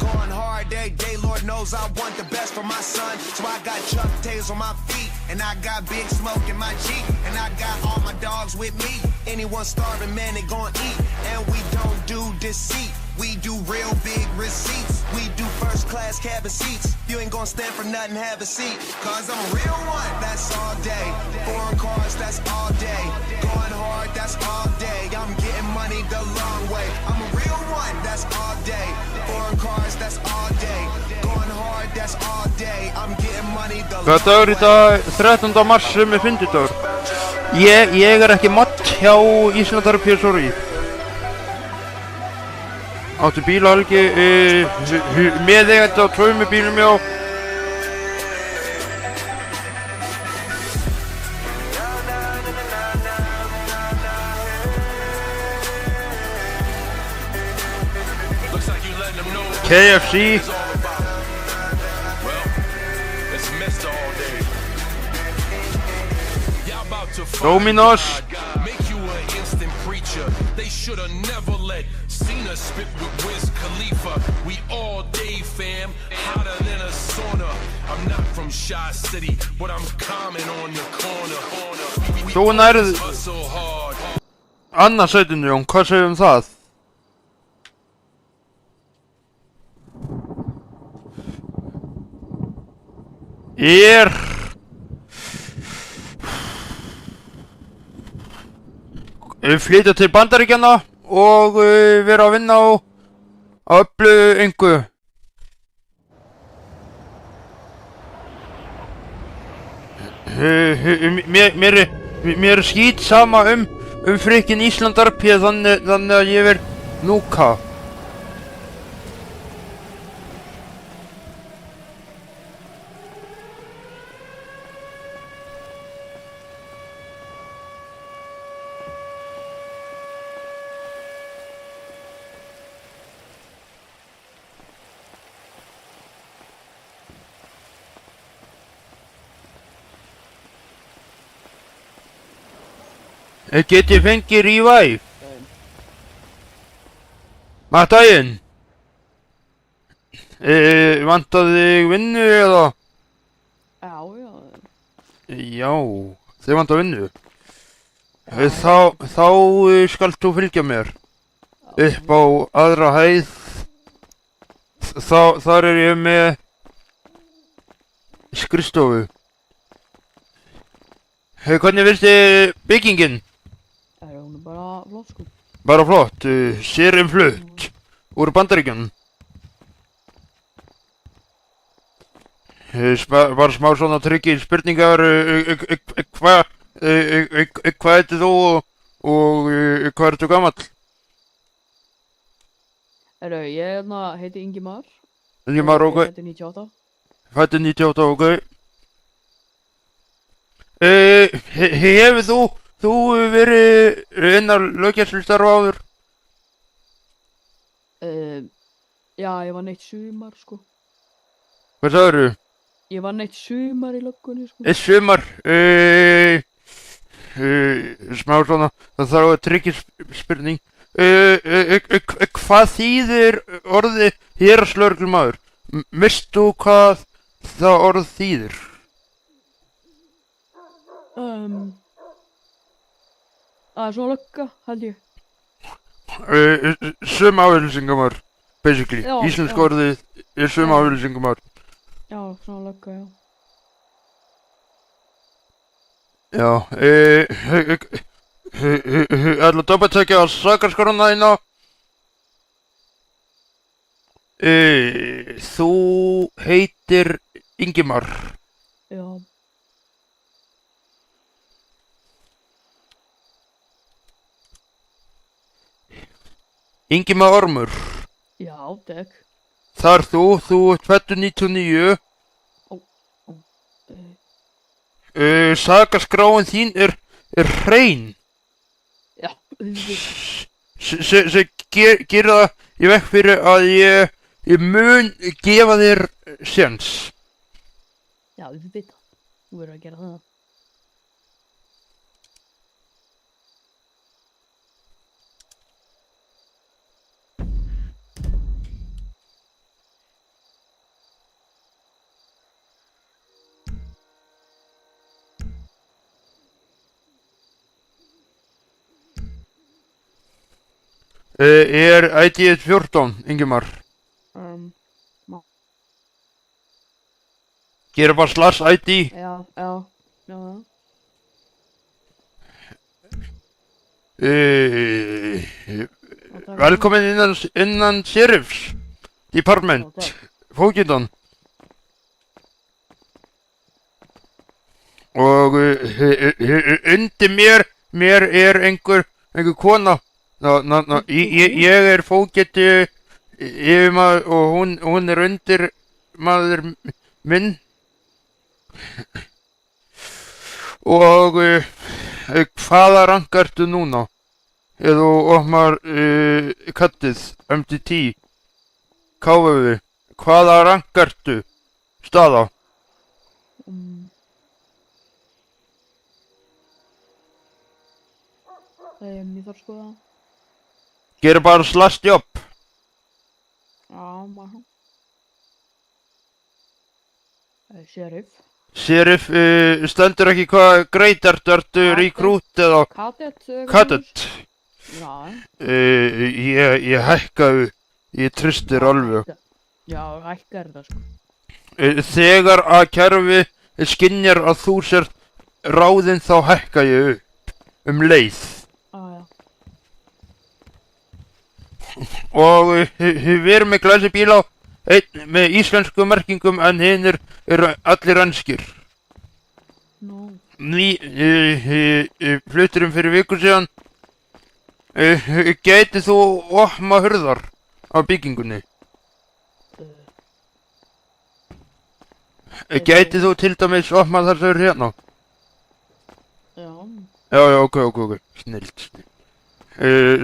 Going hard every day, Lord knows I want the best for my son. So I got Chuck Tails on my feet, And I got big smoke in my Jeep, and I got all my dogs with me. Anyone starving, man, they gon' eat. And we don't do deceit. We do real big receipts. We do first class cabin seats. You ain't gon' stand for nothing, have a seat. Cause I'm a real one, that's all day. Foreign cars, that's all day. Going hard, that's all day. I'm getting money the long way. I'm a real one, that's all day. Foreign cars, that's all day. Going hard, that's all day. I'm getting money the long way. Hvað dagur í dag? 13. mars sem er fimmtudagur. Ég er ekki mod hjá Íslandar PSORI. Áttu bílahelgi, meðeigandi á 2 bílum já. KFC. Domino's. They should have never let Cena spit with Wiz Khalifa. We all day fam, hotter than a sauna. I'm not from Shy City, but I'm common on the corner. Þú nærð annarsætinu Jón, hvað segir það? Flytja til Bandaríkjanna og vera að vinna á öflugengu. Mér er skít sama frikkin Íslandarp þannig að ég verð núka. Get ég fengið revive? Daginn. Vantaði þig vinnu eða? Já. Já, þig vantar vinnu. Þá skalt þú fylgja mér. Upp á aðra hæð. Þar er ég með skrifstofu. Hvernig finnst þið byggingin? Hún er bara flott sko. Bara flott, sér flutt úr Bandaríkjunum. Bara smá svona tryggir spurningar, hvað heitir þú og hvað ertu gamall? Ég heiti Ingimar. Ingimar, ok. Ég heiti 98. Fæddur 98, ok. Hefur þú verið innan löggæslustarfa áður? Já, ég var neitt sumar sko. Hvað sagðirðu? Ég var neitt sumar í löggunni sko. Eitt sumar? Smá svona, það þarf að tryggja spurning. Hvað þýðir orðið héraðslögreglumaður? Veistu hvað það orð þýðir? Það er svona lögga, held ég. Sömu afhjálpsingamár, basically. Já, Íslensk já. orðið er sömu afhjálpsingamár. Já, svona lögga, já. Já, ætla að doppeltekja á sakarskránna þína. Þú heitir Ingimar. Já. Ingimar Ormur. Já, takk. Það er þú ert fæddur 99. Sakaskráin þín er hrein. Já, Sem gerir það í veg fyrir að ég mun gefa þér séns. Já, þú veit það. Þú verður að gera það. Er ID 14, Ingimar? Gera bara /ID. Já. Velkomin innan Sheriffs Department, Fókiton. Og undir mér er einhver kona. Ég er fógeti yfirmaður og hún er undir maður minn. Og hvaða rank ertu núna? Ef þú opnar kattið MDT KVV, hvaða rank ertu? Staða? Ég þarf að skoða. Gera bara /job. Já, bara. Sheriff. Sheriff, stendur ekki hvað greit ertu recruit eða? Cadet. Já. Ég hækkaðu, ég tristir alveg. Já, hækkar það sko. Þegar að kerfi skynjar að þú sért ráðinn þá hækka ég upp leið. Já. Og við erum með glæsi bíla, einn með íslensku merkingum en hinir eru allir enskir. Flutturum fyrir viku síðan. Gæti þú opna hurðar á byggingunni? Gæti þú til dæmis opna þar sem eru hérna? Já, ok, snilt.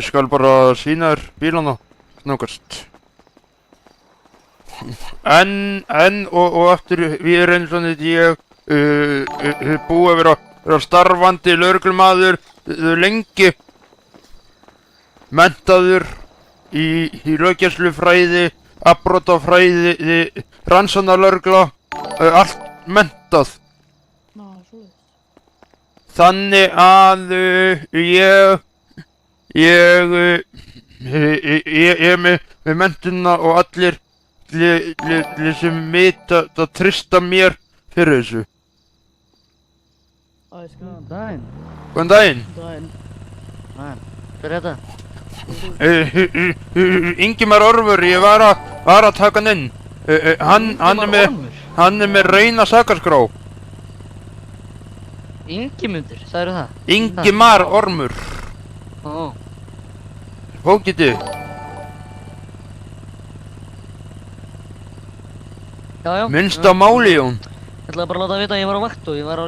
Skal bara sýna þér bílana, snöggast. Og aftur, við erum eins og þetta ég búið að vera starfandi lögreglumaður lengi. Menntaður í löggæslufræði, afbrotafræði, rannsóknarlögregla, allt menntað. Þannig að ég er með menntuna og allir sem vita að trista mér fyrir þessu. Góðan daginn. Góðan daginn. Hver er þetta? Ingimar Ormur, ég var að taka hann inn. Hann er með reyna sakarskrá. Ingimundur, sagðirðu það? Ingimar Ormur. Fógiti. Já. Minnst á máli, Jón. Ég ætlaði bara að láta að vita að ég var á vakt og ég var á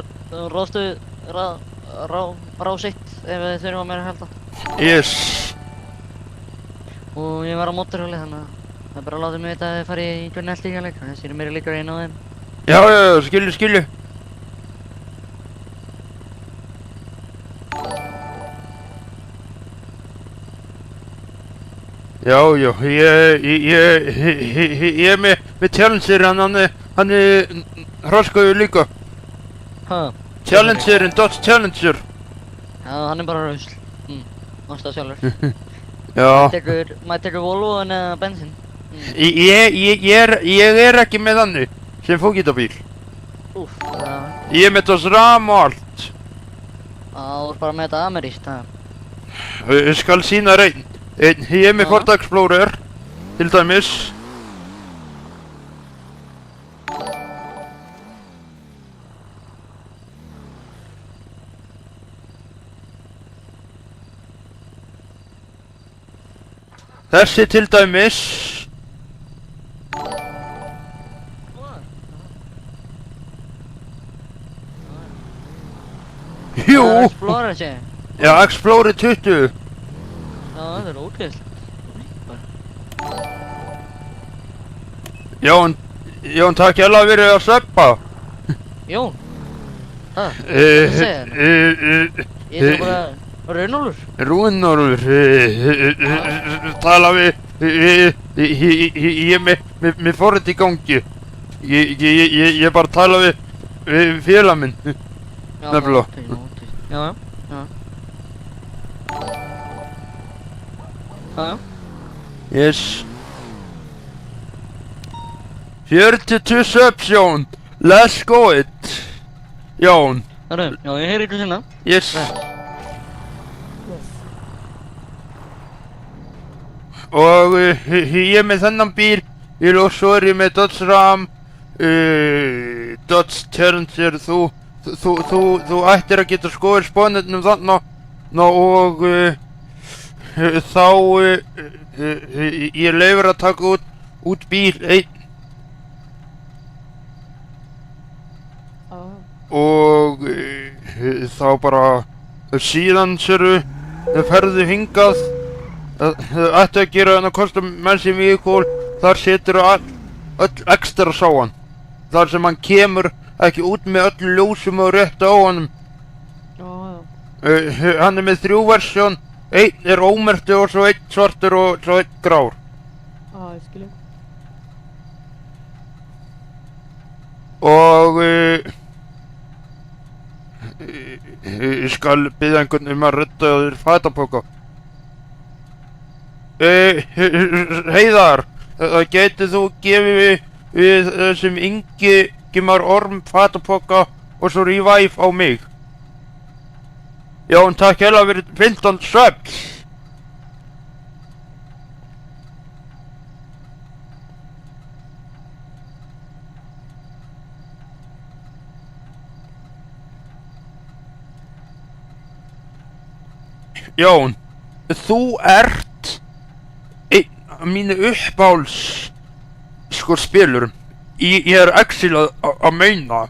rás 1 ef þið þurfum á mér að halda. Yes. Og ég var á mótorhjóli þannig að það er bara að láta mig vita að þið farið í einhvern eltingarleik. Þessi eru meiri líkur einu á þeim. Já, skilju. Já, ég er með Challenger, hann er hraskaður líka. Challenger, Dodge Challenger. Já, hann er bara rausl. Mást það sjálfur. Já. Maður tekur Volvo en bensín. Ég er ekki með þannig, sem fókitabíl. Ég er með Dodge Ram og allt. Þú er bara með þetta amerískt, það. Ég skal sýna reyn. Ég er með Ford Explorer, til dæmis. Þessi til dæmis. Jú! Explorer sé? Já, Explorer 20. Já, það er ógeðslegt. Jón, takk hérlega fyrir að sleppa. Jón? Hvað segir þér? Ég er bara Runólfur. Runólfur, tala við, ég er með forrit í gangi. Ég bara tala við félag minn, nefnilega. Já. Já. Yes. 42 subs, Jón. Let's go it. Jón. Herru, já, ég heyri ykkur sinna. Yes. Og ég er með þennan bíl, og svo er ég með Dodge Ram, Dodge Challenger, þú ættir að geta skoðið spánirnum þarna, og þá ég leyfir að taka út bíl einn. Og þá bara síðan sérðu, þau ferðu hingað, þau ættu að gera þennan custom messing vehicle, þar setur öll extra sáan. Þar sem hann kemur ekki út með öll ljósum og rétt á honum. Hann er með 3 versjón, einn er ómerktur og svo einn svartur og svo einn grár. Ég skilja. Og ég skal biðja einhvern að redda þér fatapoka. Heiðar, það gæti þú gefið við þessum Ingimar Orm fatapoka og svo revive á mig. Já, en takk hella fyrir 15 subs. Jón, þú ert einn af mínu uppáhalds spilurum. Ég er actually að meina.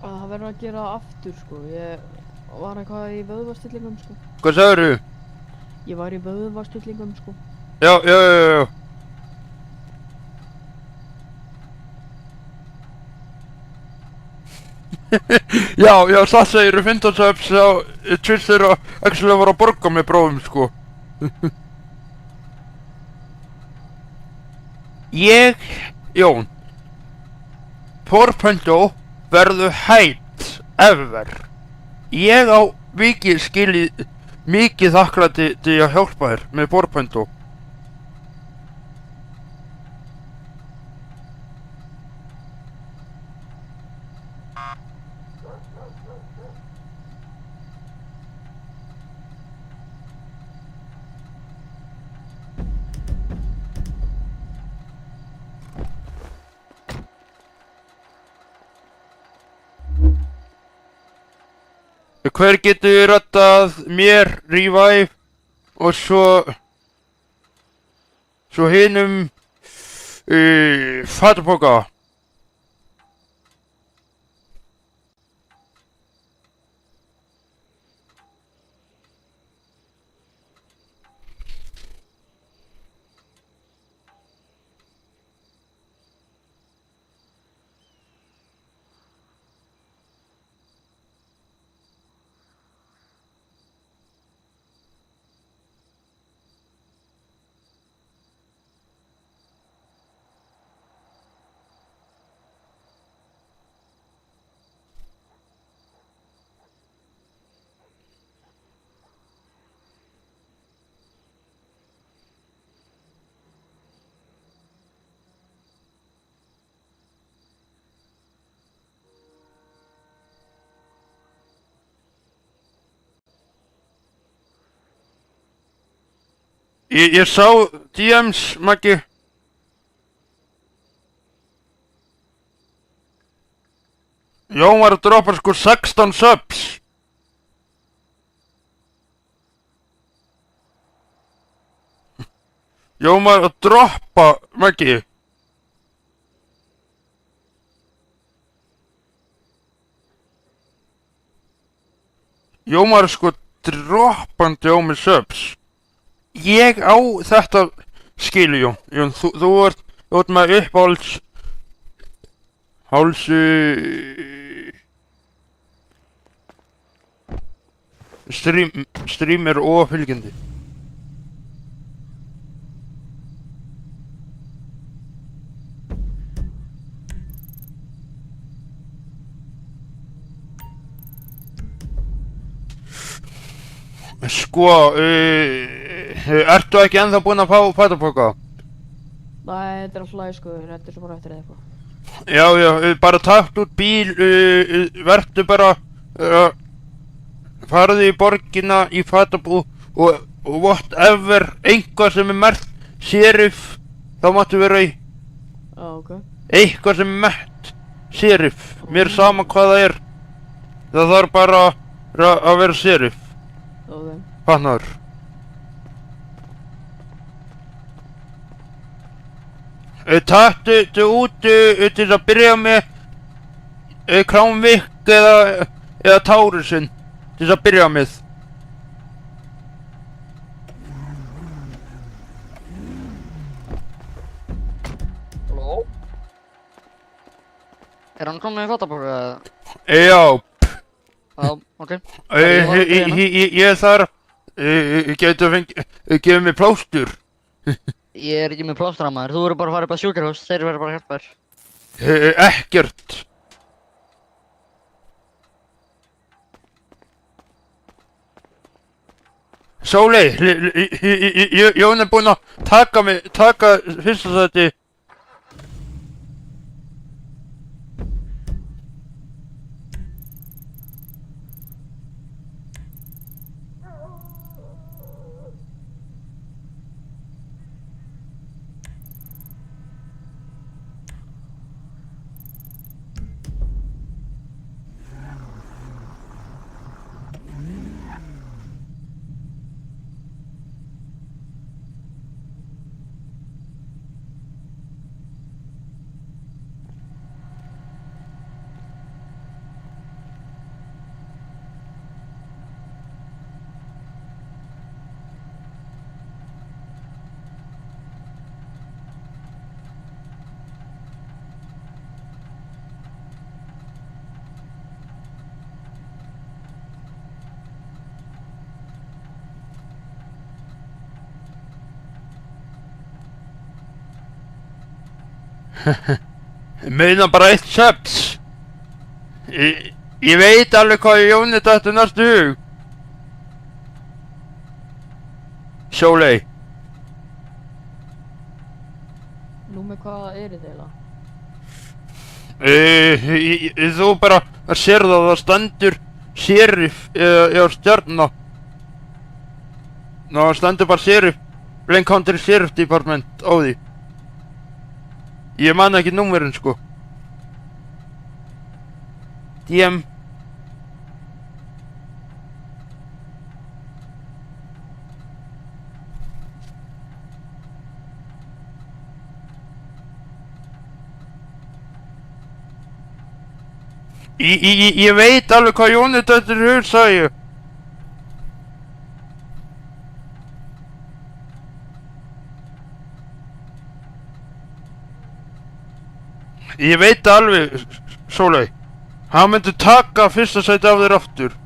Það verður að gera það aftur, sko. Ég var eitthvað í vöðvastillingum, sko. Hvað sagðirðu? Ég var í vöðvastillingum, sko. Já. Já, það segir 15 subs á Twitch þeirra actually var að borga með bróðum, sko. Jón, Porpendo verður hætt ever. Ég á mikið þakklæti til að hjálpa þér með Porpendo. Hver getur reddað mér revive og svo hinum fatapoka? Ég sá DMs, Maggi. Jón var að droppa 16 subs. Jón var að droppa, Maggi. Jón var droppandi á mig subs. Ég á þetta skilu, Jón. Þú ert með uppáhalds streamer og fylgjandi. Sko, ertu ekki ennþá búinn að fá fatapoka? Nei, þetta er alltaf læg sko, þetta er svo bara eftir eða eitthvað. Já, bara takt út bíl, vertu bara, farðu í borgina í fatabú og whatever, einhvað sem er merkt sheriff, þá máttu vera í. Já, ok. Eitthvað sem er merkt sheriff, mér er sama hvað það er. Það þarf bara að vera sheriff. Ok. Fatnar. Taktu út til að byrja með Crown Vic eða Taurusin til að byrja með. Halló? Er hann kominn í fatabóka eða? Já. Já, ok. Ég þarf, getur gefið mér plástur. Ég er ekki með plástra maður, þú verður bara að fara upp að sjúkrahús, þeir verður bara að hjálpa þér. Ekkert. Sóley, Jón er búinn að taka fyrsta sæti. Meina bara eitt söps. Ég veit alveg hvað Jóni dættu næstu hug. Sóley. Nú með hvað er þetta eiginlega? Þú bara sérð að það stendur sheriff eða stjarna. Ná, það stendur bara sheriff, Blaine County Sheriff Department á því. Ég man ekki númerinn sko. DM. Ég veit alveg hvað Jóni dættur hug, sagði ég. Ég veit alveg, Sóley. Hann myndi taka fyrsta sæti af þér aftur.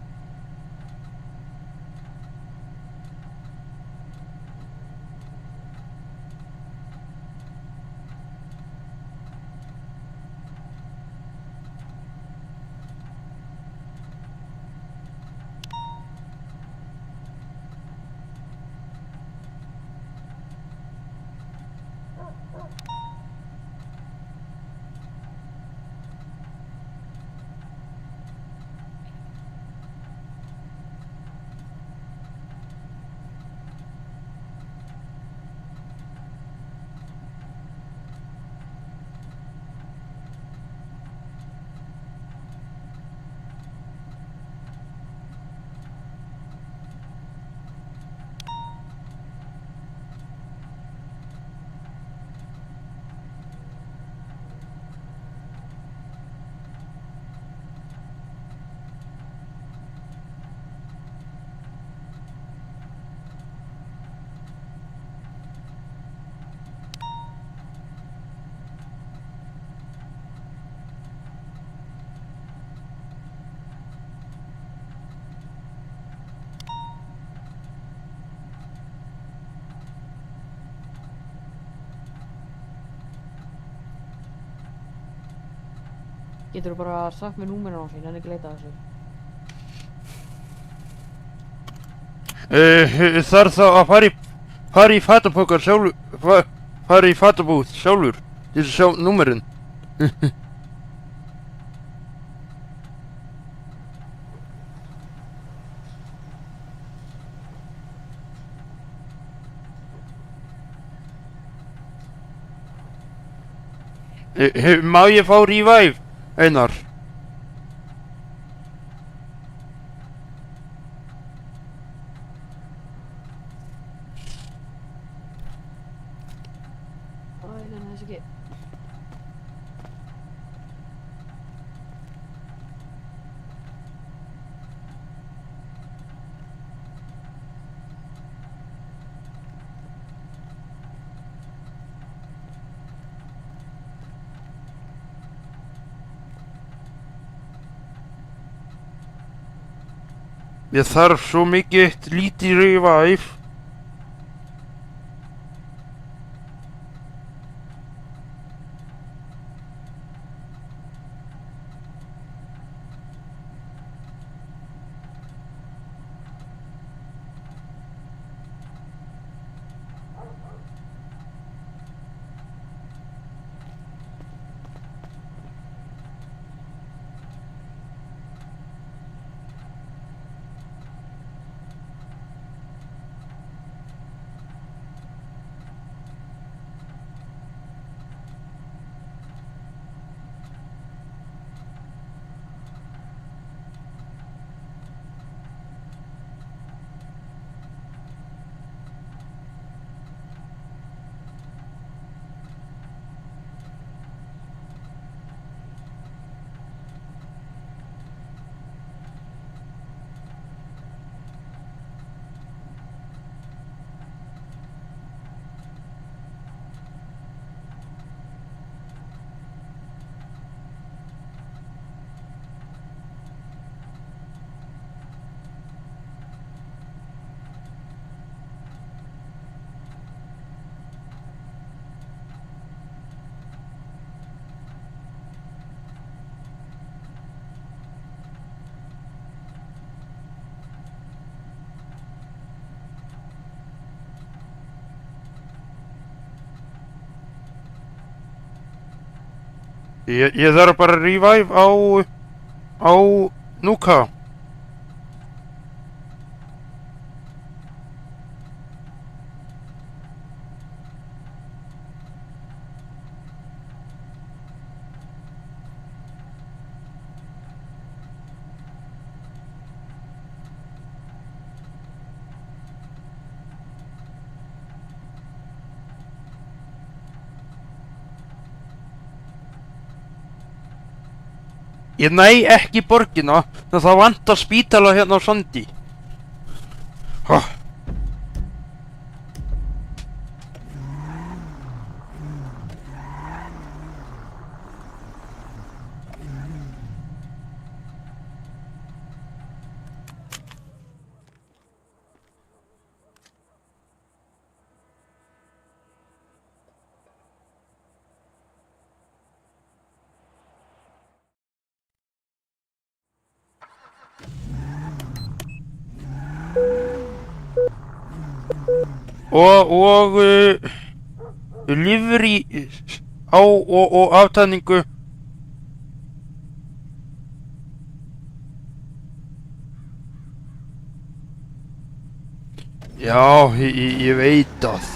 Getur þú bara sagt mér númerinn á hans, ég nenni ekki leita að þessu. Þarf þá að fara í fatabókar sjálfur, fara í fatabúð sjálfur til að sjá númerinn. Má ég fá revive, Einar? Þess ekki. Ég þarf svo mikið lítið revive. Ég þarf bara revive á Nuka. Ég næ ekki borgina, þannig að það vantar spítala hérna á Sandi. Og lífri á og aftæningu. Já, ég veit það.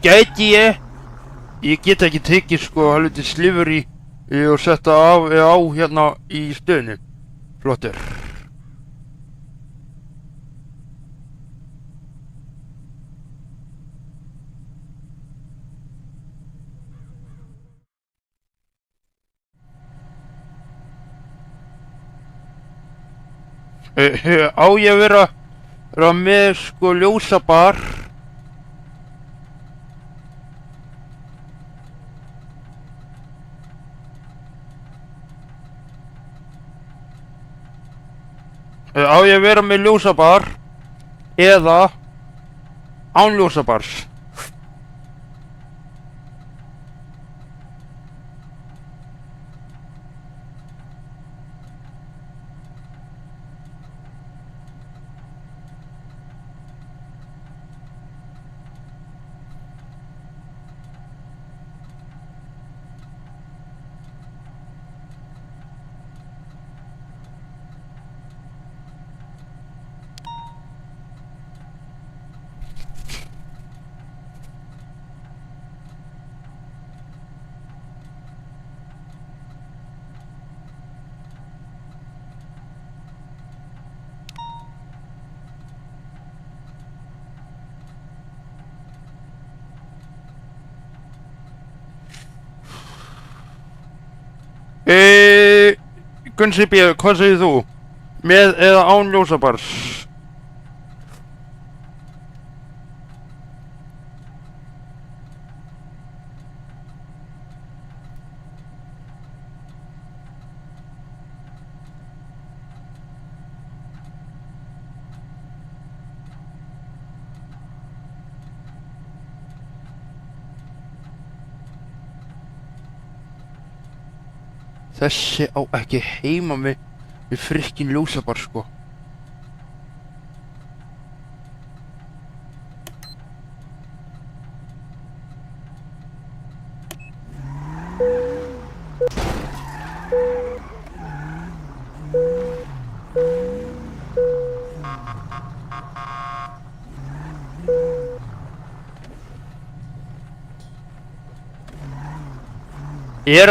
Gæti ég get ekki tekið sko helviti slífri og setta á hérna í stöðinu. Flottur. Á ég að vera með sko ljósabar. Á ég að vera með ljósabar eða án ljósabars? Gunsi B, hvað segir þú? Með eða án ljósabars? Þessi á ekki heima við frikkin ljósabar, sko.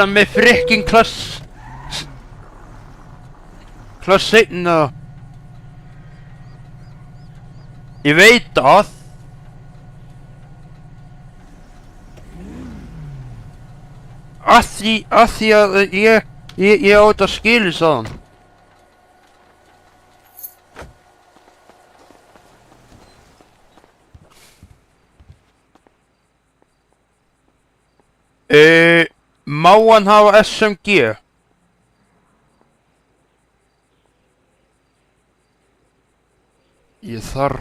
Hann með frikkin klass 1 eða? Ég veit að því að ég á þetta skilið, sagði hann. Má hann hafa SMG? Ég þarf...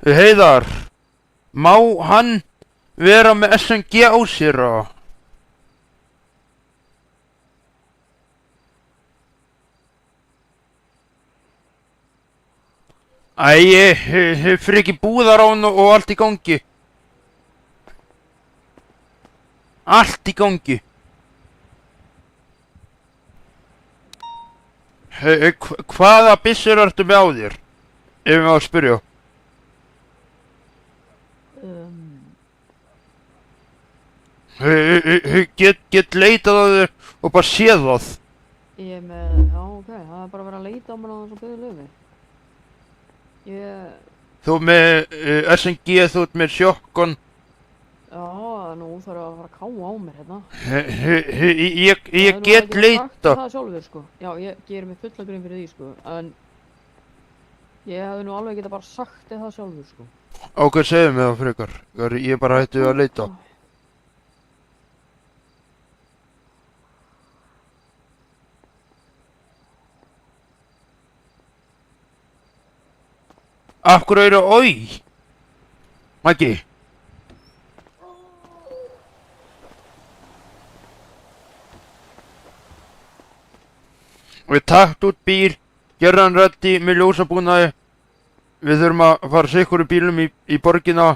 Heiðar, má hann vera með SMG á sér, eða? Ég friki búðar á hann og allt í gangi. Allt í gangi. Hvaða byssur ertu með á þér? Ef ég má spyrja. Get leitað á þér og bara séð það. Ég er með, já ok, það er bara að vera að leita á mér á þess að byggja löfi. Þú með SMG, þú ert með shotgun. Já, nú þarf að fara að káa á mér hérna. Ég get leita. Það sjálfur, sko. Já, ég gerir mig fulla grunn fyrir því, sko. En ég hefði nú alveg geta bara sagt það sjálfur, sko. Ok, segðu mig það frekar. Ég bara hætti að leita. Af hverju eru oi? Maggi? Við takt út bíl, gerði hann reddi með ljósabúnaði. Við þurfum að fara sikkur í bílum í borgina.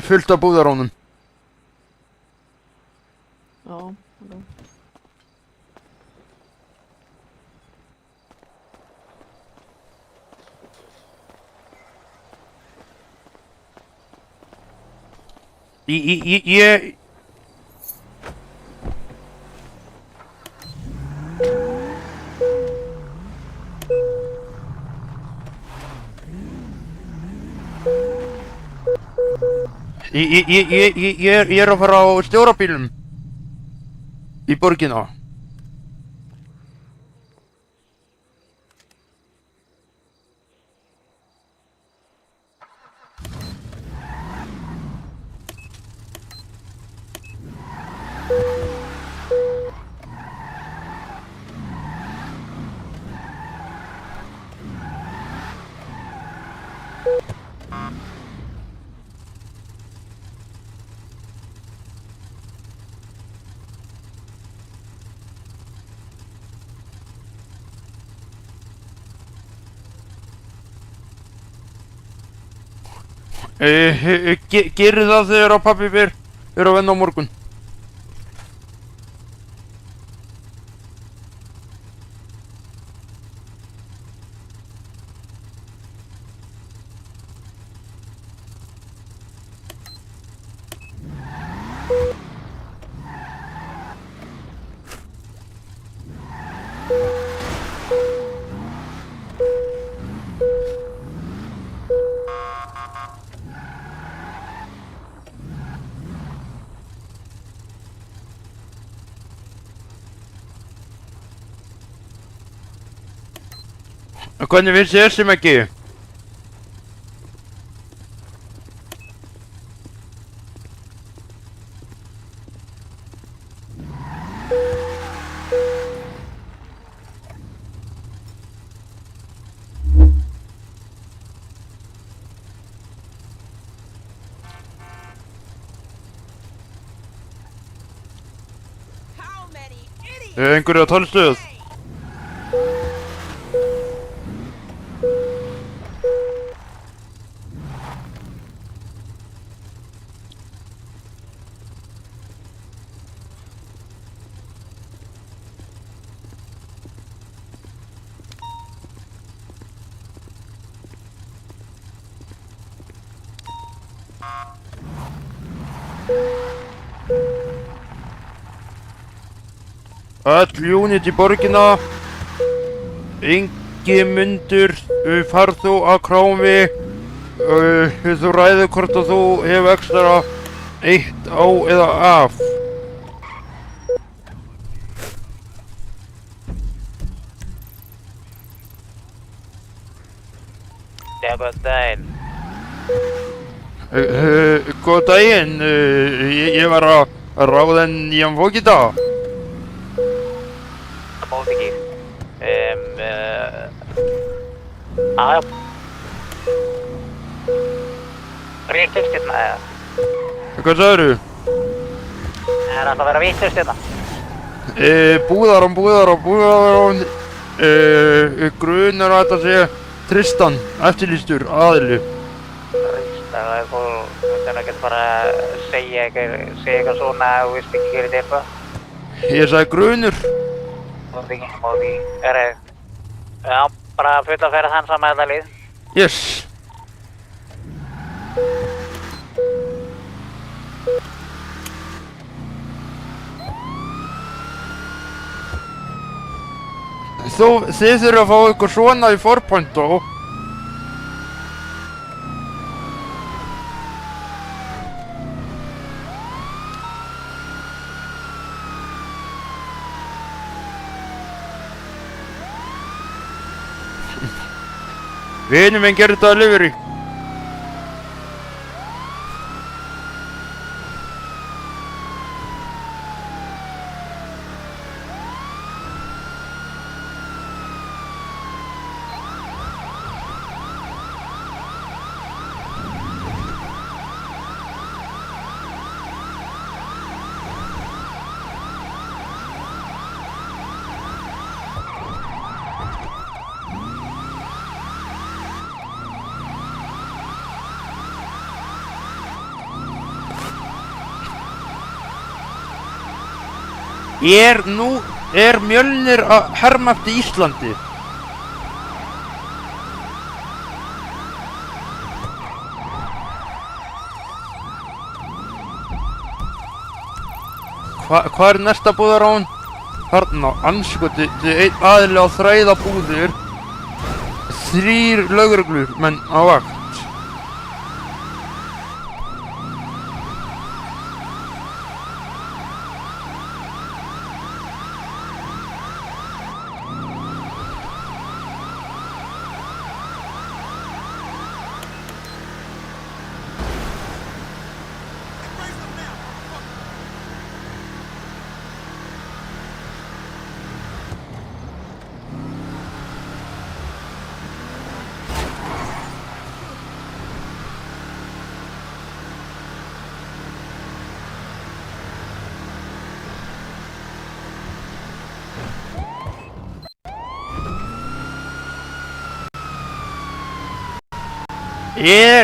Fullt af búðarónum. Já, ok. Ég... Ég er að fara á stjórabílum í borgina. Gerið það þegar að pabbi er að vinna á morgun. Hvernig finnst þér sem ekki? Einhverju á talstöð? Öll unit í borgina. Ingimundur, farð þú að Krómi. Þú ræður hvort að þú hefur ekstra eitt á eða af. Já, góð daginn. Góð daginn, ég var að ráða en ég fók í dag. Móð ekki. Já. Ríkist hérna, eða? Hvað sagðirðu? Það er alltaf að vera vitlaust hérna. Búðarón. Grunar að þetta sé Tristan, eftirlýstur, aðili. Tristan, þú myndir ekki bara segja eitthvað svona að þú veist ekki hverju þetta. Ég sagði grunur. Móð ekki. Já, bara full að ferða þann saman þetta lið. Yes. Þið þurfa að fá ykkur svona í forpoint og vinur minn gerir þetta að delivery. Er Mjölnir að herma eftir Íslandi? Hvað er næsta búðarón? Þarna, anskoti, einn aðili á þræða búðir. 3 lögreglur, menn á vakt.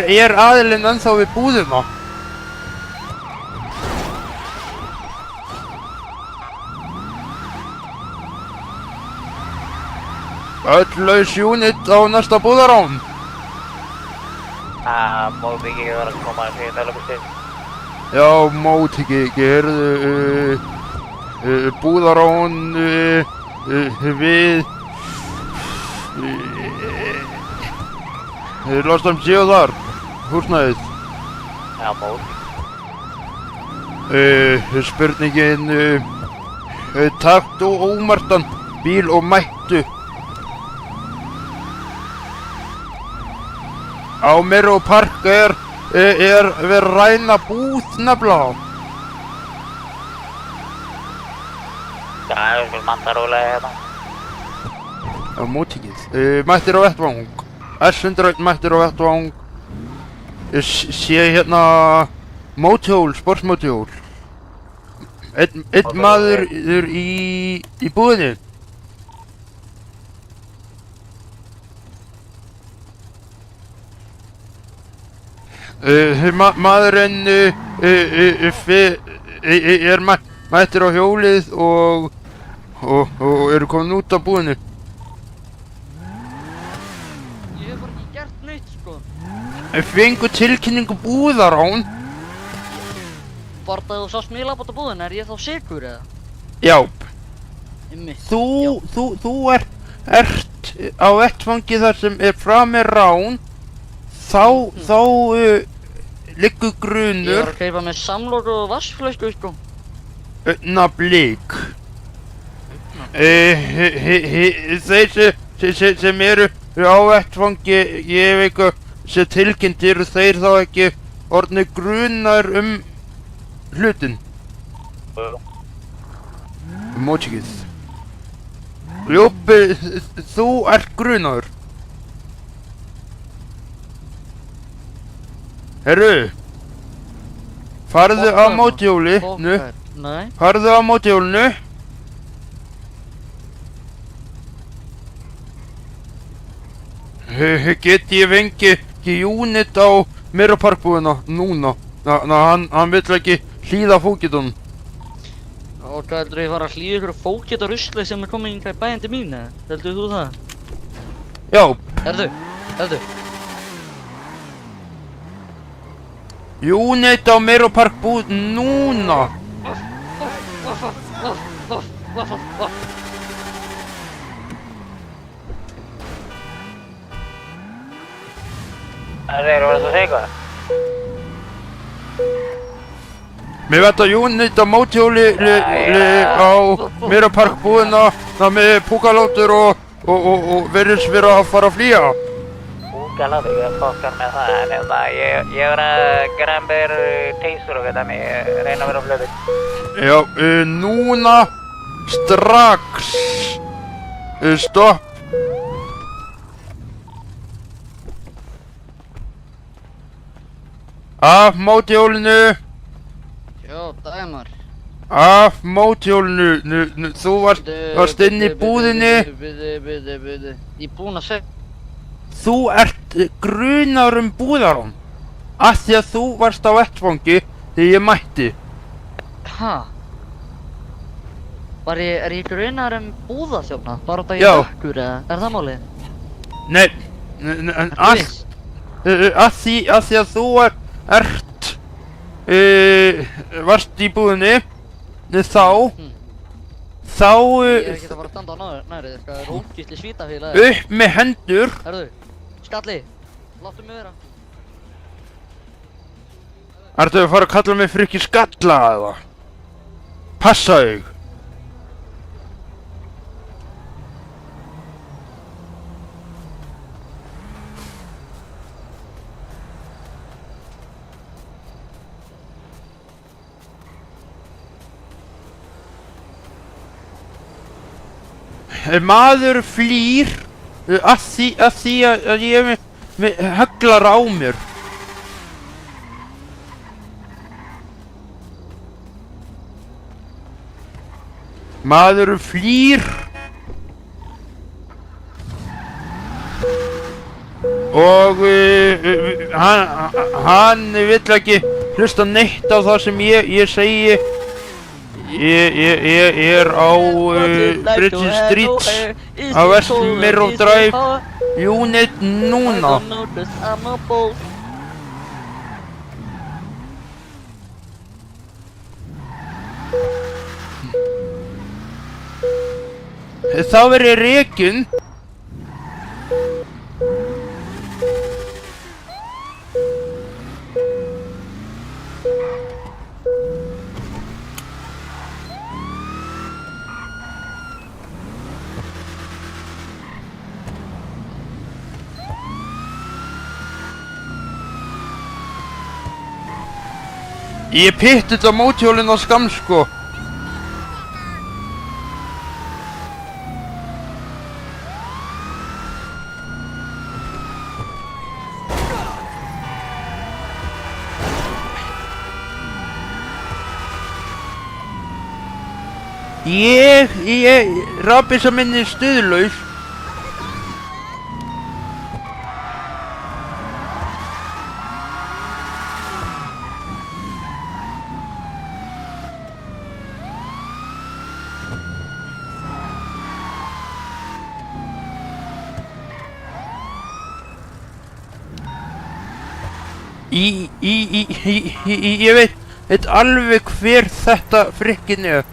Er aðilinn ennþá við búðina? Öll laus unit á næsta búðarán. Móð ekki var að koma að segja lögustið. Já, mót ekki, heyrðu, búðarán við Lostam séu þar, húsnæðið. Já, móð. Spurningin, taktu ómertan bíl og mættu. Á Mirror Park er verið að ræna búð nefnilega. Já, við skulum manta rólega hérna. Já, móttíkið. Mættir á vettvang. S100 mættir á vettvang. Sé hérna mótjól, sportsmótjól. Einn maður í búðinni. Maðurinn er mættir á hjólið og eru komin út af búðinni. Ég hef bara ekki gert neitt, sko. Fengu tilkynningu búðarán. Bara það þú sást mig labba út af búðina, er ég þá sigur eða? Já. Einmitt. Þú ert á vettfangi þar sem er framið rán. Þá liggur Ég grunur. var að kaupa með samloku og vassflösku, sko. Augnablík. Þeir sem eru á vettfangi, ég hef eitthvað sem tilkynnt, eru þeir þá ekki orðnir grunar hlutin? Móttíkið. Jópi, þú ert grunaður. Herru, farðu á mótjólinu. Nei. Farðu á mótjólinu. Get ég fengið unit á Mirror Park búðina núna? Hann vill ekki hlýða fókitunum. Og hvað heldur ég fara að hlýða ykkur fókita rusli sem er komið yngar í bæinn til mín, eða? Heldur þú það? Já. Herðu. Unit á Mirror Park búð núna. Það er verið að segja eitthvað. Mér veit að unit á mótjóli á Mirror Park búðina með púkalótur og verðist vera að fara að flýja. Púkalótur, ég fokkar með það, en ég er að gera mér teysur og þetta, ég reyna að vera á flöðu. Já, núna strax. Stopp. Af mótjólinu. Já, dæmar. Af mótjólinu. Þú varst inn í búðinni. Bíddu. Ég er búinn að segja. Þú ert grunaður búðarán. Af því að þú varst á vettfangi þegar ég mætti. Ha? Er ég grunaður búðaþjófnað? Bara út af ég dökkur eða? Er það málið? Nei, af því að þú varst í búðinni, þá Ég er ekki að fara að standa á nærið, það er ógísli svítafélag. Upp með hendur. Herðu, Skalli, láttu mig vera. Ertu að fara að kalla mig frikki skalla eða? Passa þig. Maður flýr að því að ég heglar á mér. Maður flýr og hann vill ekki hlusta neitt á það sem ég segi. Ég er á Bridge Street á West Mirror Drive unit núna. Þá verð ég rekinn. Ég pitti þetta móthjólinn á Skamm, sko. Rafbissa minni er stuðlaus. Ég veit alveg hver þetta frikkin er.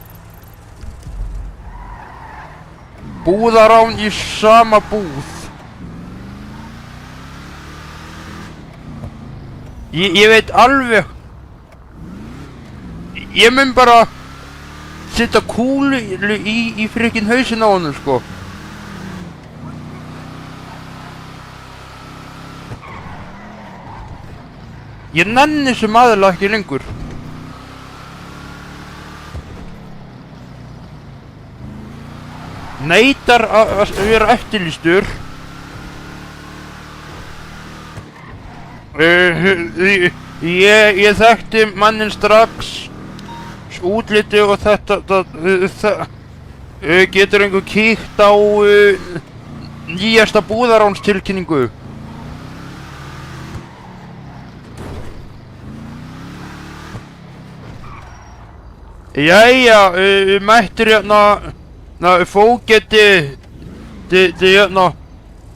Búðarán í sama búð. Ég veit alveg. Ég mun bara setja kúlu í frikkin hausinn á honum, sko. Ég nenni þessum aðila ekki lengur. Neitar að vera eftirlýstur. Ég þekkti manninn strax. Útliti og þetta. Getur einhver kíkt á nýjasta búðaránstilkynningu? Jæja, mættur hérna fógeti hérna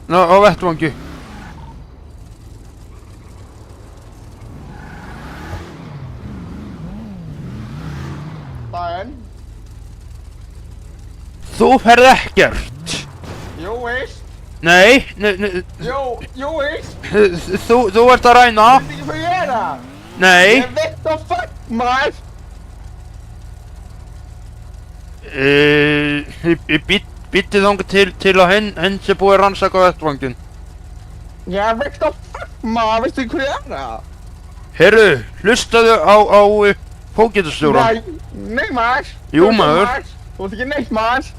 á vettvangi. Daginn. Þú ferð ekkert. Jú veist. Nei, Jú veist. Þú ert að ræna. Veit ekki hvað ég er það? Nei. Ég veit það fuck maður. Býtti þangað til að hinn sé búið að rannsaka vettvanginn. Ég veit það fuck maður, veistu hvað ég er það? Heyrðu, hlustaðu á fógetastjóran. Nei maður. Jú maður. Þú ert ekki neitt maður.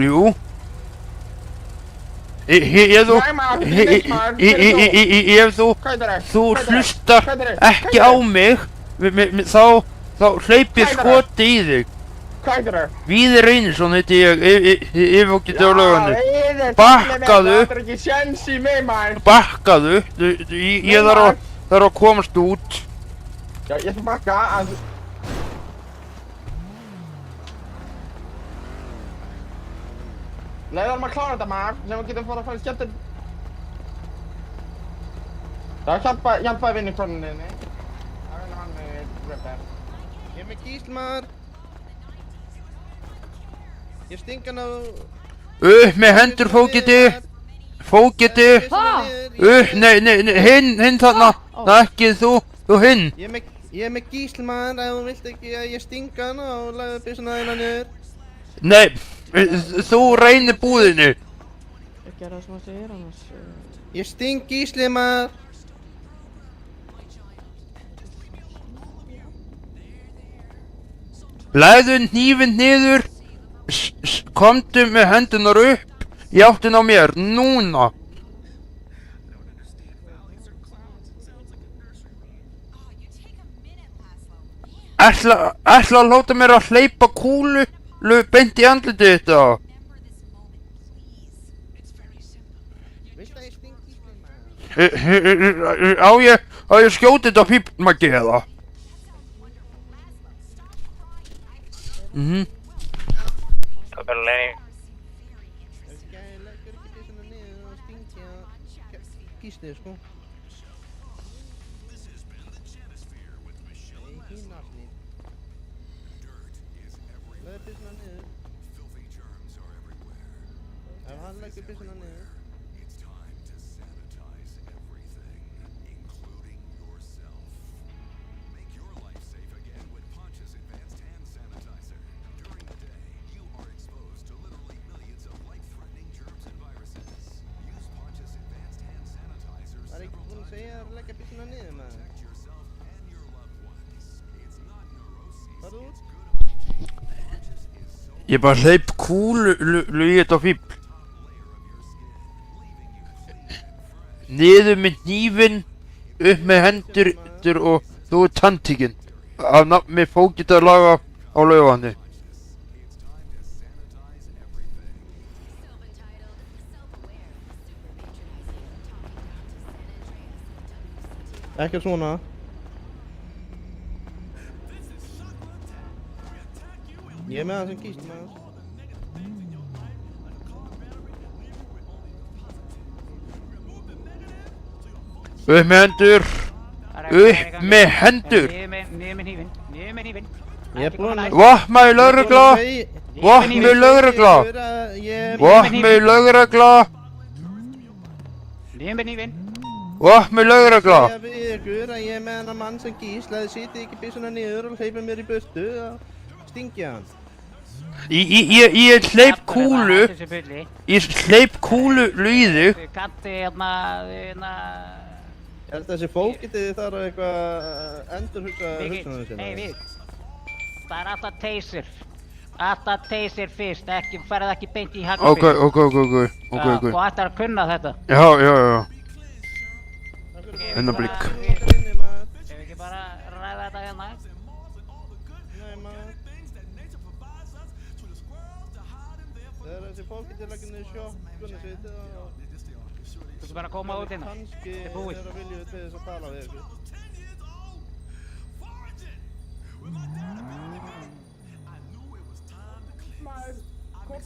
Jú. Ef þú hlustar ekki á mig, þá hleypir skoti í þig. Hvað heitir það? Víðir Reynisson heiti ég, yfirfókiti á laugarni. Bakkaðu. Það er ekki sjens í mig maður. Bakkaðu. Ég þarf að komast út. Já, ég skal bakka, en... Leiðum að klára þetta maður, sem við getum fara í skemmtinn. Það hjálpaði vinnukonunni. Það vinna hann með Ripper. Ég er með gísl maður. Ég sting hann á... Með hendur fógeti. Fógeti. Nei, hinn þarna. Það er ekki þú hinn. Ég er með gísl maður, ef þú vilt ekki að ég stinga hann og lagði byssuna þína niður. Nei, þú reynir búðinni. Ekki er það sem það segir annars. Ég sting gíslið maður. Læðu hnífinn niður. Komdu með hendunar upp í áttina á mér, núna. Ætla að láta mér að hleypa kúlu beint í andlitið þetta. Á ég skjóti þetta pípmaggi eða? Það er Lenny. Leggur ekki byssuna niður og stingja gíslið sko. Leggur byssuna niður. Ef hann leggur byssuna niður. Það er ekki búinn að segja að leggja byssuna niður maður. Farðu út. Ég bara hleyp kúlu í þetta fíbl. Niður með hnífinn, upp með hendur og þú ert handtekinn. Af nafni fóggetalaga á Laugarvatni. Ekkert svona. Ég er með það sem gíslumaður. Upp með hendur! Upp með hendur! Niður með hnífinn, niður með hnífinn. Ég er búinn að... Vopnaður lögregla! Vopnaður lögregla! Vopnaður lögregla! Niður með hnífinn. Vopnaður lögregla! Ég við ykkur að ég er með hennar mann sem gíslaði, sitið ekki byssuna niður og hleypið mér í burtu og stingja hann. Ég hleyp kúlu. Ég hleyp kúlu í þig. Kanti hérna... Ég held að þessi fókitið þarf eitthvað endurhugsa hugsunum sinna. Hey, við. Það er alltaf taser. Alltaf taser fyrst, ferð ekki beint í haglabyssu. Ok. Og ætlar að kunna þetta. Já. Blikk. Ef ekki bara ræða þetta hérna. Nei maður. Þegar þessi fókitið leggur niður sjokkuna sitt og... Þú skal bara koma út hérna. Kannski þeirra viljum við til þess að tala við ykkur.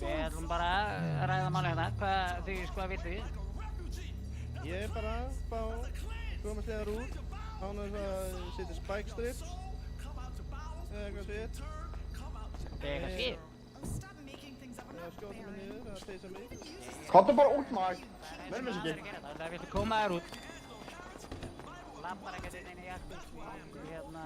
Við ætlum bara að ræða máli hérna. Hvað vilt þið? Ég er bara að fá komast þegar út án þess að setja spike strips eða eitthvað svið. Eitthvað svið? Eða skjóta mig niður eða teysa mig. Komdu bara út, Mark. Verðum þess ekki. Það viltu koma þér út. Lappar ekkert inn í jakkus. Hérna...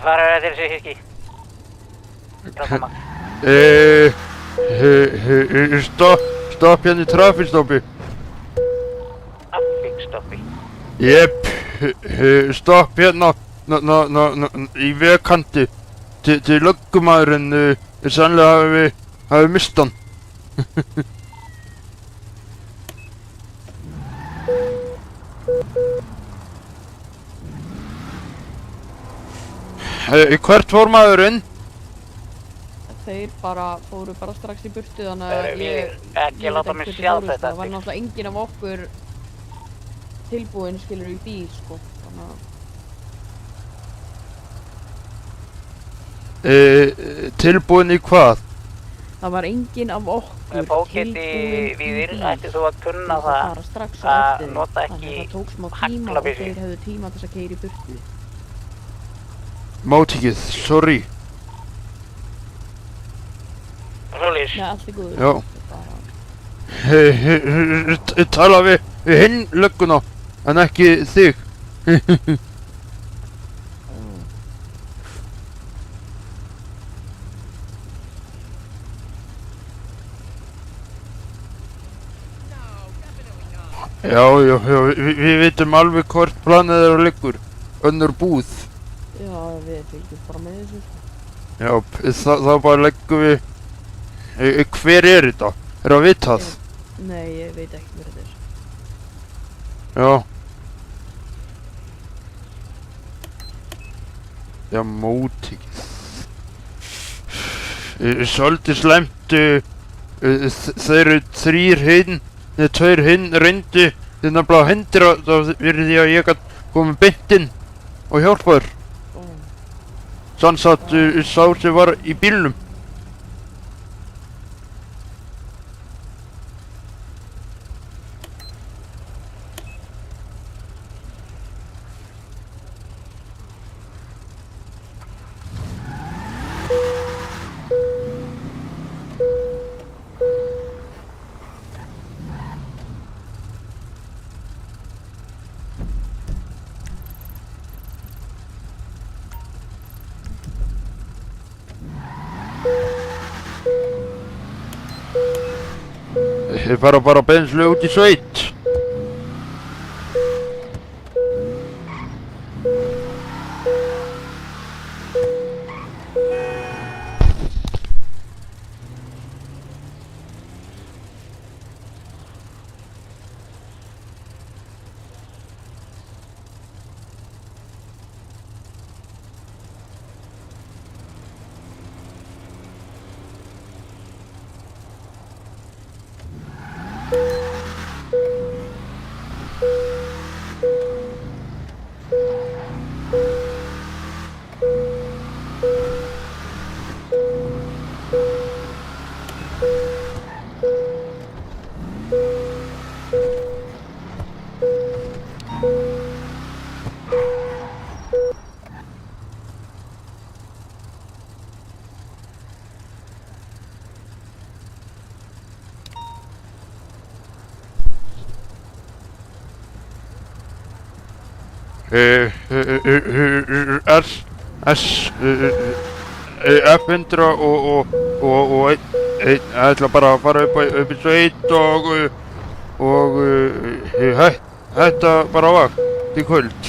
Hvar er þetta þessi híski? Stopp hérna í trafikstoppi. Trafikstoppi? Jep, stopp hérna í vegkanti til löggumadurinn sannlega hafi mist hann. Hvert fór maðurinn? Þeir fóru bara strax í burtu þannig að ég ekki láta mig sjá þetta. Það var náttúrulega enginn af okkur tilbúinn skilur í bíl sko. Þannig að... Tilbúinn í hvað? Það var enginn af okkur tilbúinn í bíl. Ætti þú að kunna það að nota ekki haglabyssu. Það tók smá tíma og þeir hefðu tíma til þess að keyra í burtu. Mátíkið, sorry. Rólis. Nei, allt er góður. Já. Tala við hinn lögguna, en ekki þig. Já, við vitum alveg hvort planið er að liggur. Önnur búð. Já, við fylgjum bara með þessu. Já, þá bara leggum við... Hver er þetta? Er það vitað? Nei, ég veit ekki hver þetta er. Já. Já, mótíkið. svolítið slæmt. Þeir eru 3 hinn, 2 hinn reyndu þeir nefnilega hendur það fyrir því að ég gat komið beint inn og hjálpaður. Sannsagt sá sem var í bílnum. Þeir fara bara beinslega út í sveit. F100 og einn ætla bara að fara upp í sveit og hætta bara á vakt í kvöld.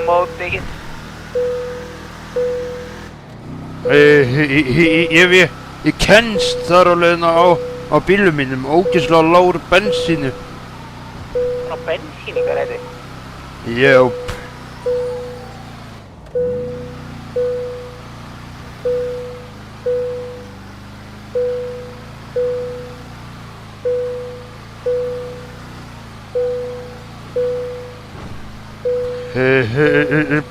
Móttekið. Ég kennst þar á leiðina á bílum mínum, ógeðslega lágur bensínu. Á bensínu, hvað er þetta? Jáp.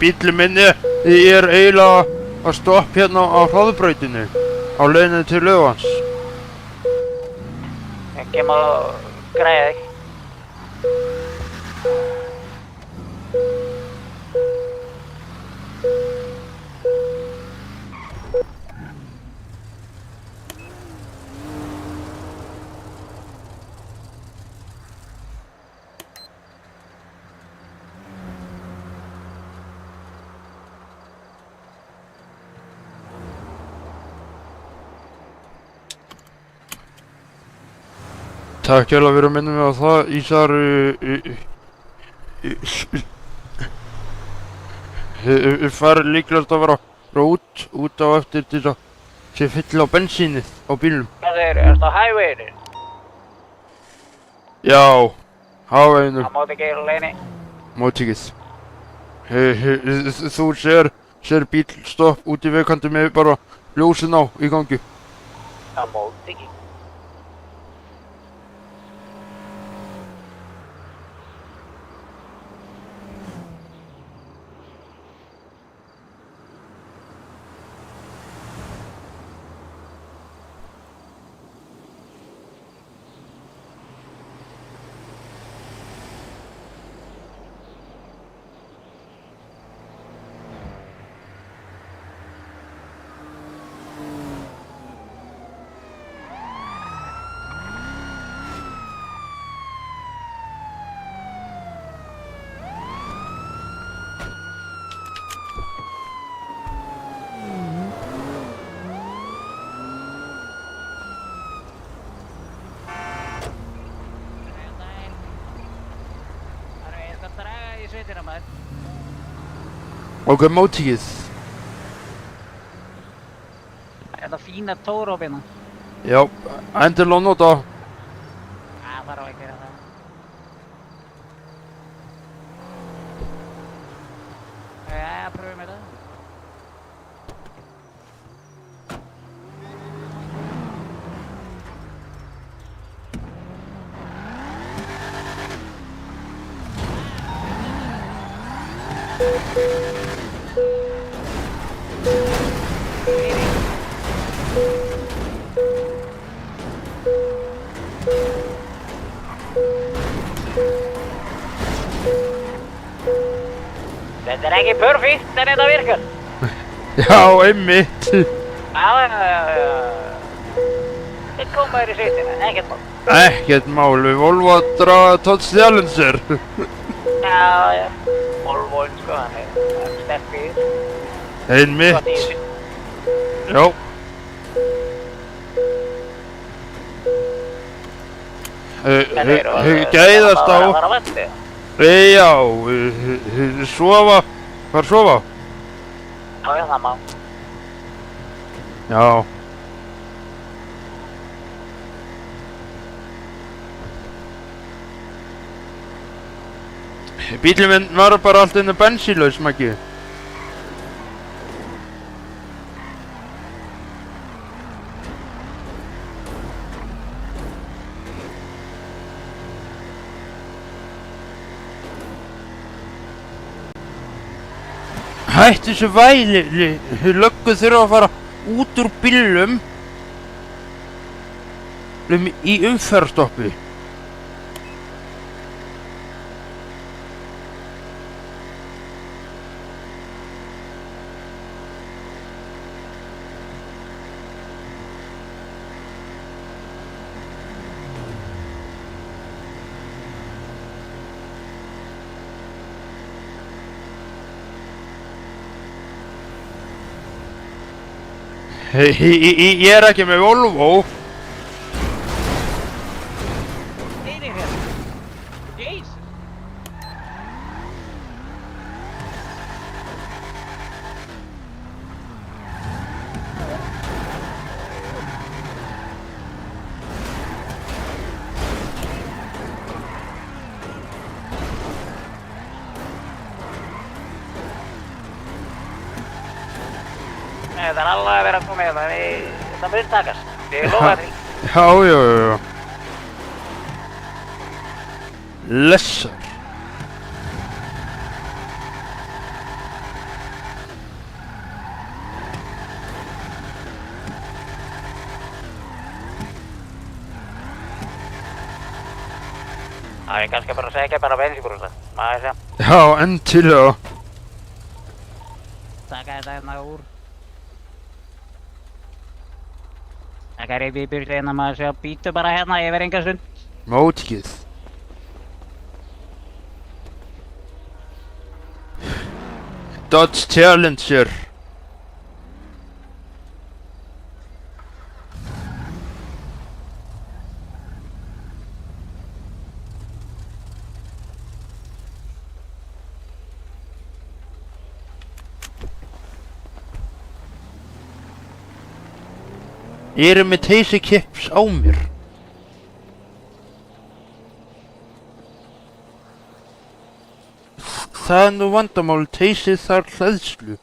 Bíllinn minni er eiginlega að stoppa hérna á hraðbrautinu á leiðinni til Laugans. Ég kem að græja þig. Takk hérlega fyrir að minna mig á það, Ísar. Fari líklegast að vera út á eftir til að sé fylla á bensínið á bílnum. Hvað ertu á highwayinu? Já, highwayinu. Á móttekið leiðinni. Móttekið. Þú sér bíl stopp út í vegkanti með bara ljósin á í gangi. Á móttekið. Ok, móttekið. Þetta fína tórófina. Já, endilega nota. Það þarf að gera það. Þetta er ekki perfect en þetta virkar. Já, einmitt. Þið komaður í sveitina, ekkert mál. Ekkert mál, við Volvo að draga Todd Silencer. Já. Volvoinn sko, hann er sterk í þessu. Einmitt. Já. Gæðast á. Það var að vandi. Já, sofa. Hvar sofa? Já, það má. Já. Bílinn minn var bara allt innan bensínlaus, Maggi. Hættu þessu væli, löggu þurfa að fara út úr bílnum í umferðstoppi. Ég er ekki með Volvo. Nei, hérna. Jesus. Það er alveg að vera að koma hérna, það mun takast. Ég lofa því. Já. Lessar. Það er kannski bara að segja bara bensínbrúsa. Maður sé. Já, endilega. Taka þetta hérna úr. Taka reyfi í byrju hérna maður sé að býtu bara hérna yfir enga stund. Mótikið. Dodge Challenger. Ég er með Teysi Kips á mér. Það er nú vandamál, Teysi þarf hleðslu.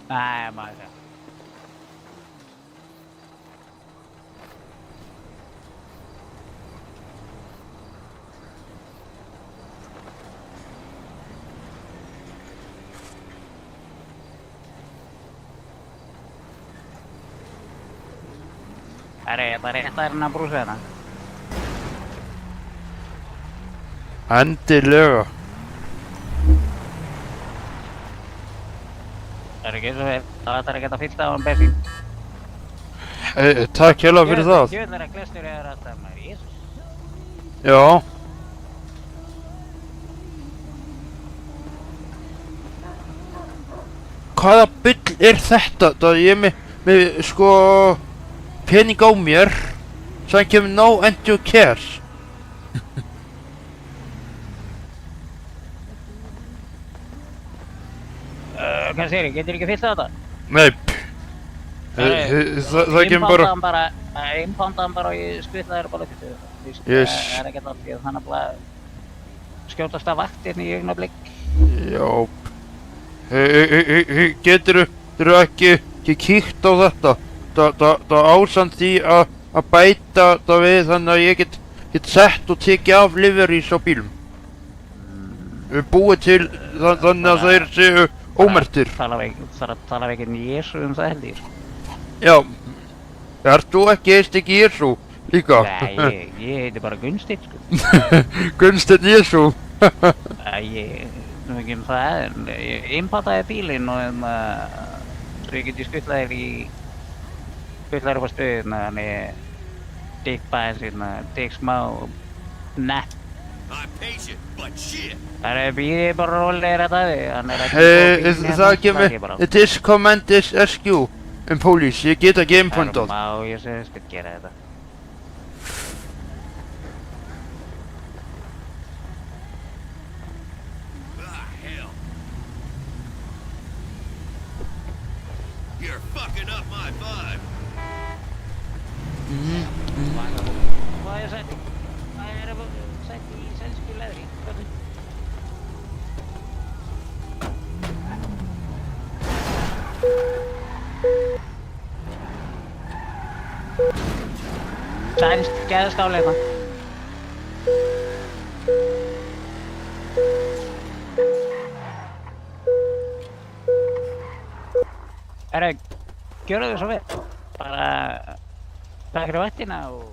Nei, maður sé. Það er rétt að hérna brúsa hérna. Endilega. Það er ekki eins og það ætlar að geta fyllt á hann bensín. Takk hérlega fyrir það. Djöðlar að klestur er alltaf maður, Jesús. Já. Hvaða bull er þetta? Það ég er með sko pening á mér sem kemur no end your cares. Hvað segir ég? Getur ekki fyllt á þetta? Nei. Það kemur bara... Innpanda hann bara og ég skvitla þér bara til þetta. Yes. Það er ekkert allt, þannig að skjótast af vaktirni í augnablik. Já. Geturðu þeir eru ekki kíkt á þetta. Það ásamt því að bæta það við þannig að ég get sett og tekið af liverís á bílum. Búið til þannig að þeir séu ómerktir. Talar ekki Jésu það held ég. Já, ert þú ekki Jésu líka? Nei, ég heiti bara Gunnsteinn sko. Gunnsteinn Jésu? Ég nú ekki það, en ég innpataði bílinn og svo ég geti skuttlaðir upp á stöðuna, þannig Dick bara Dick smá nett. Það býðið bara rólegir að það kemur this command is SQ in police, ég get ekki innpöndað. Má ég segist að gera þetta. You're fucking up my vibe. Hvað er sett? Hvað er sett í sænsku leðri? Sænsk geðskáleika. Gjöru þið svo vel. Bara takk fyrir vaktina og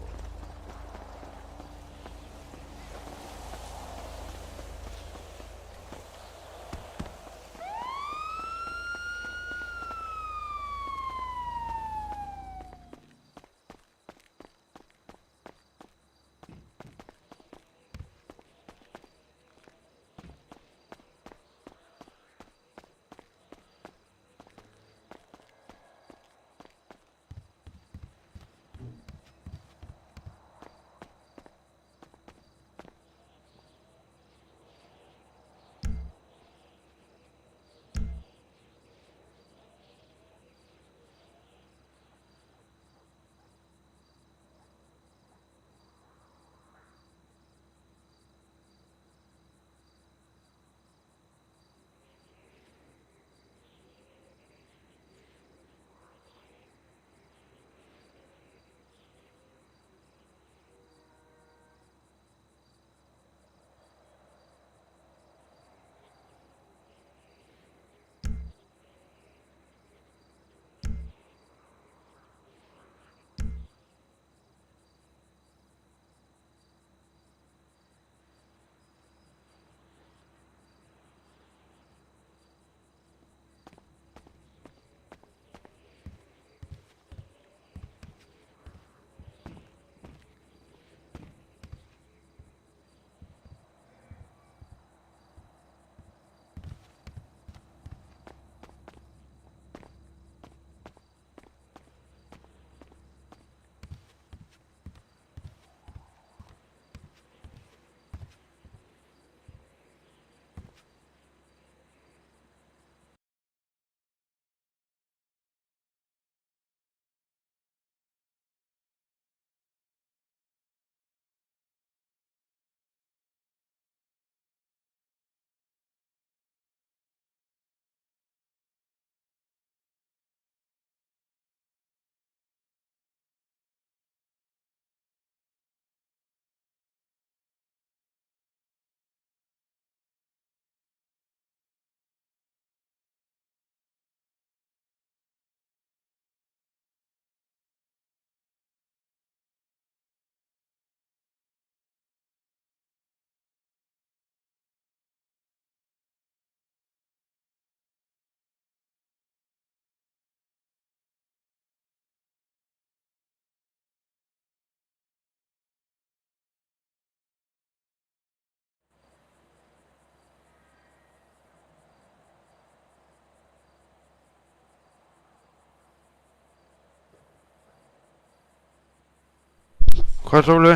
Hvað Sóli?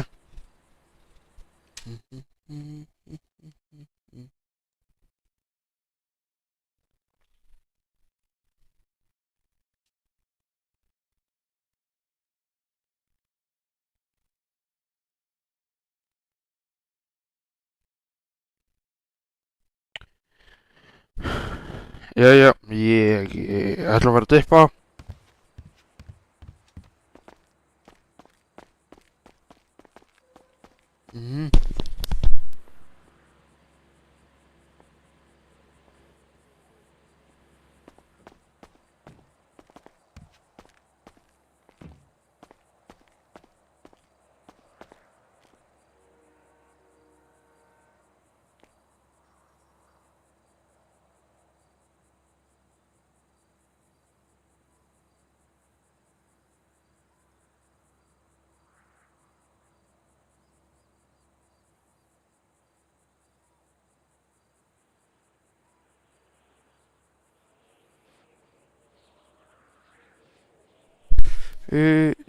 Jæja, ég ætla að fara að dippa. Mhm.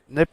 Nei,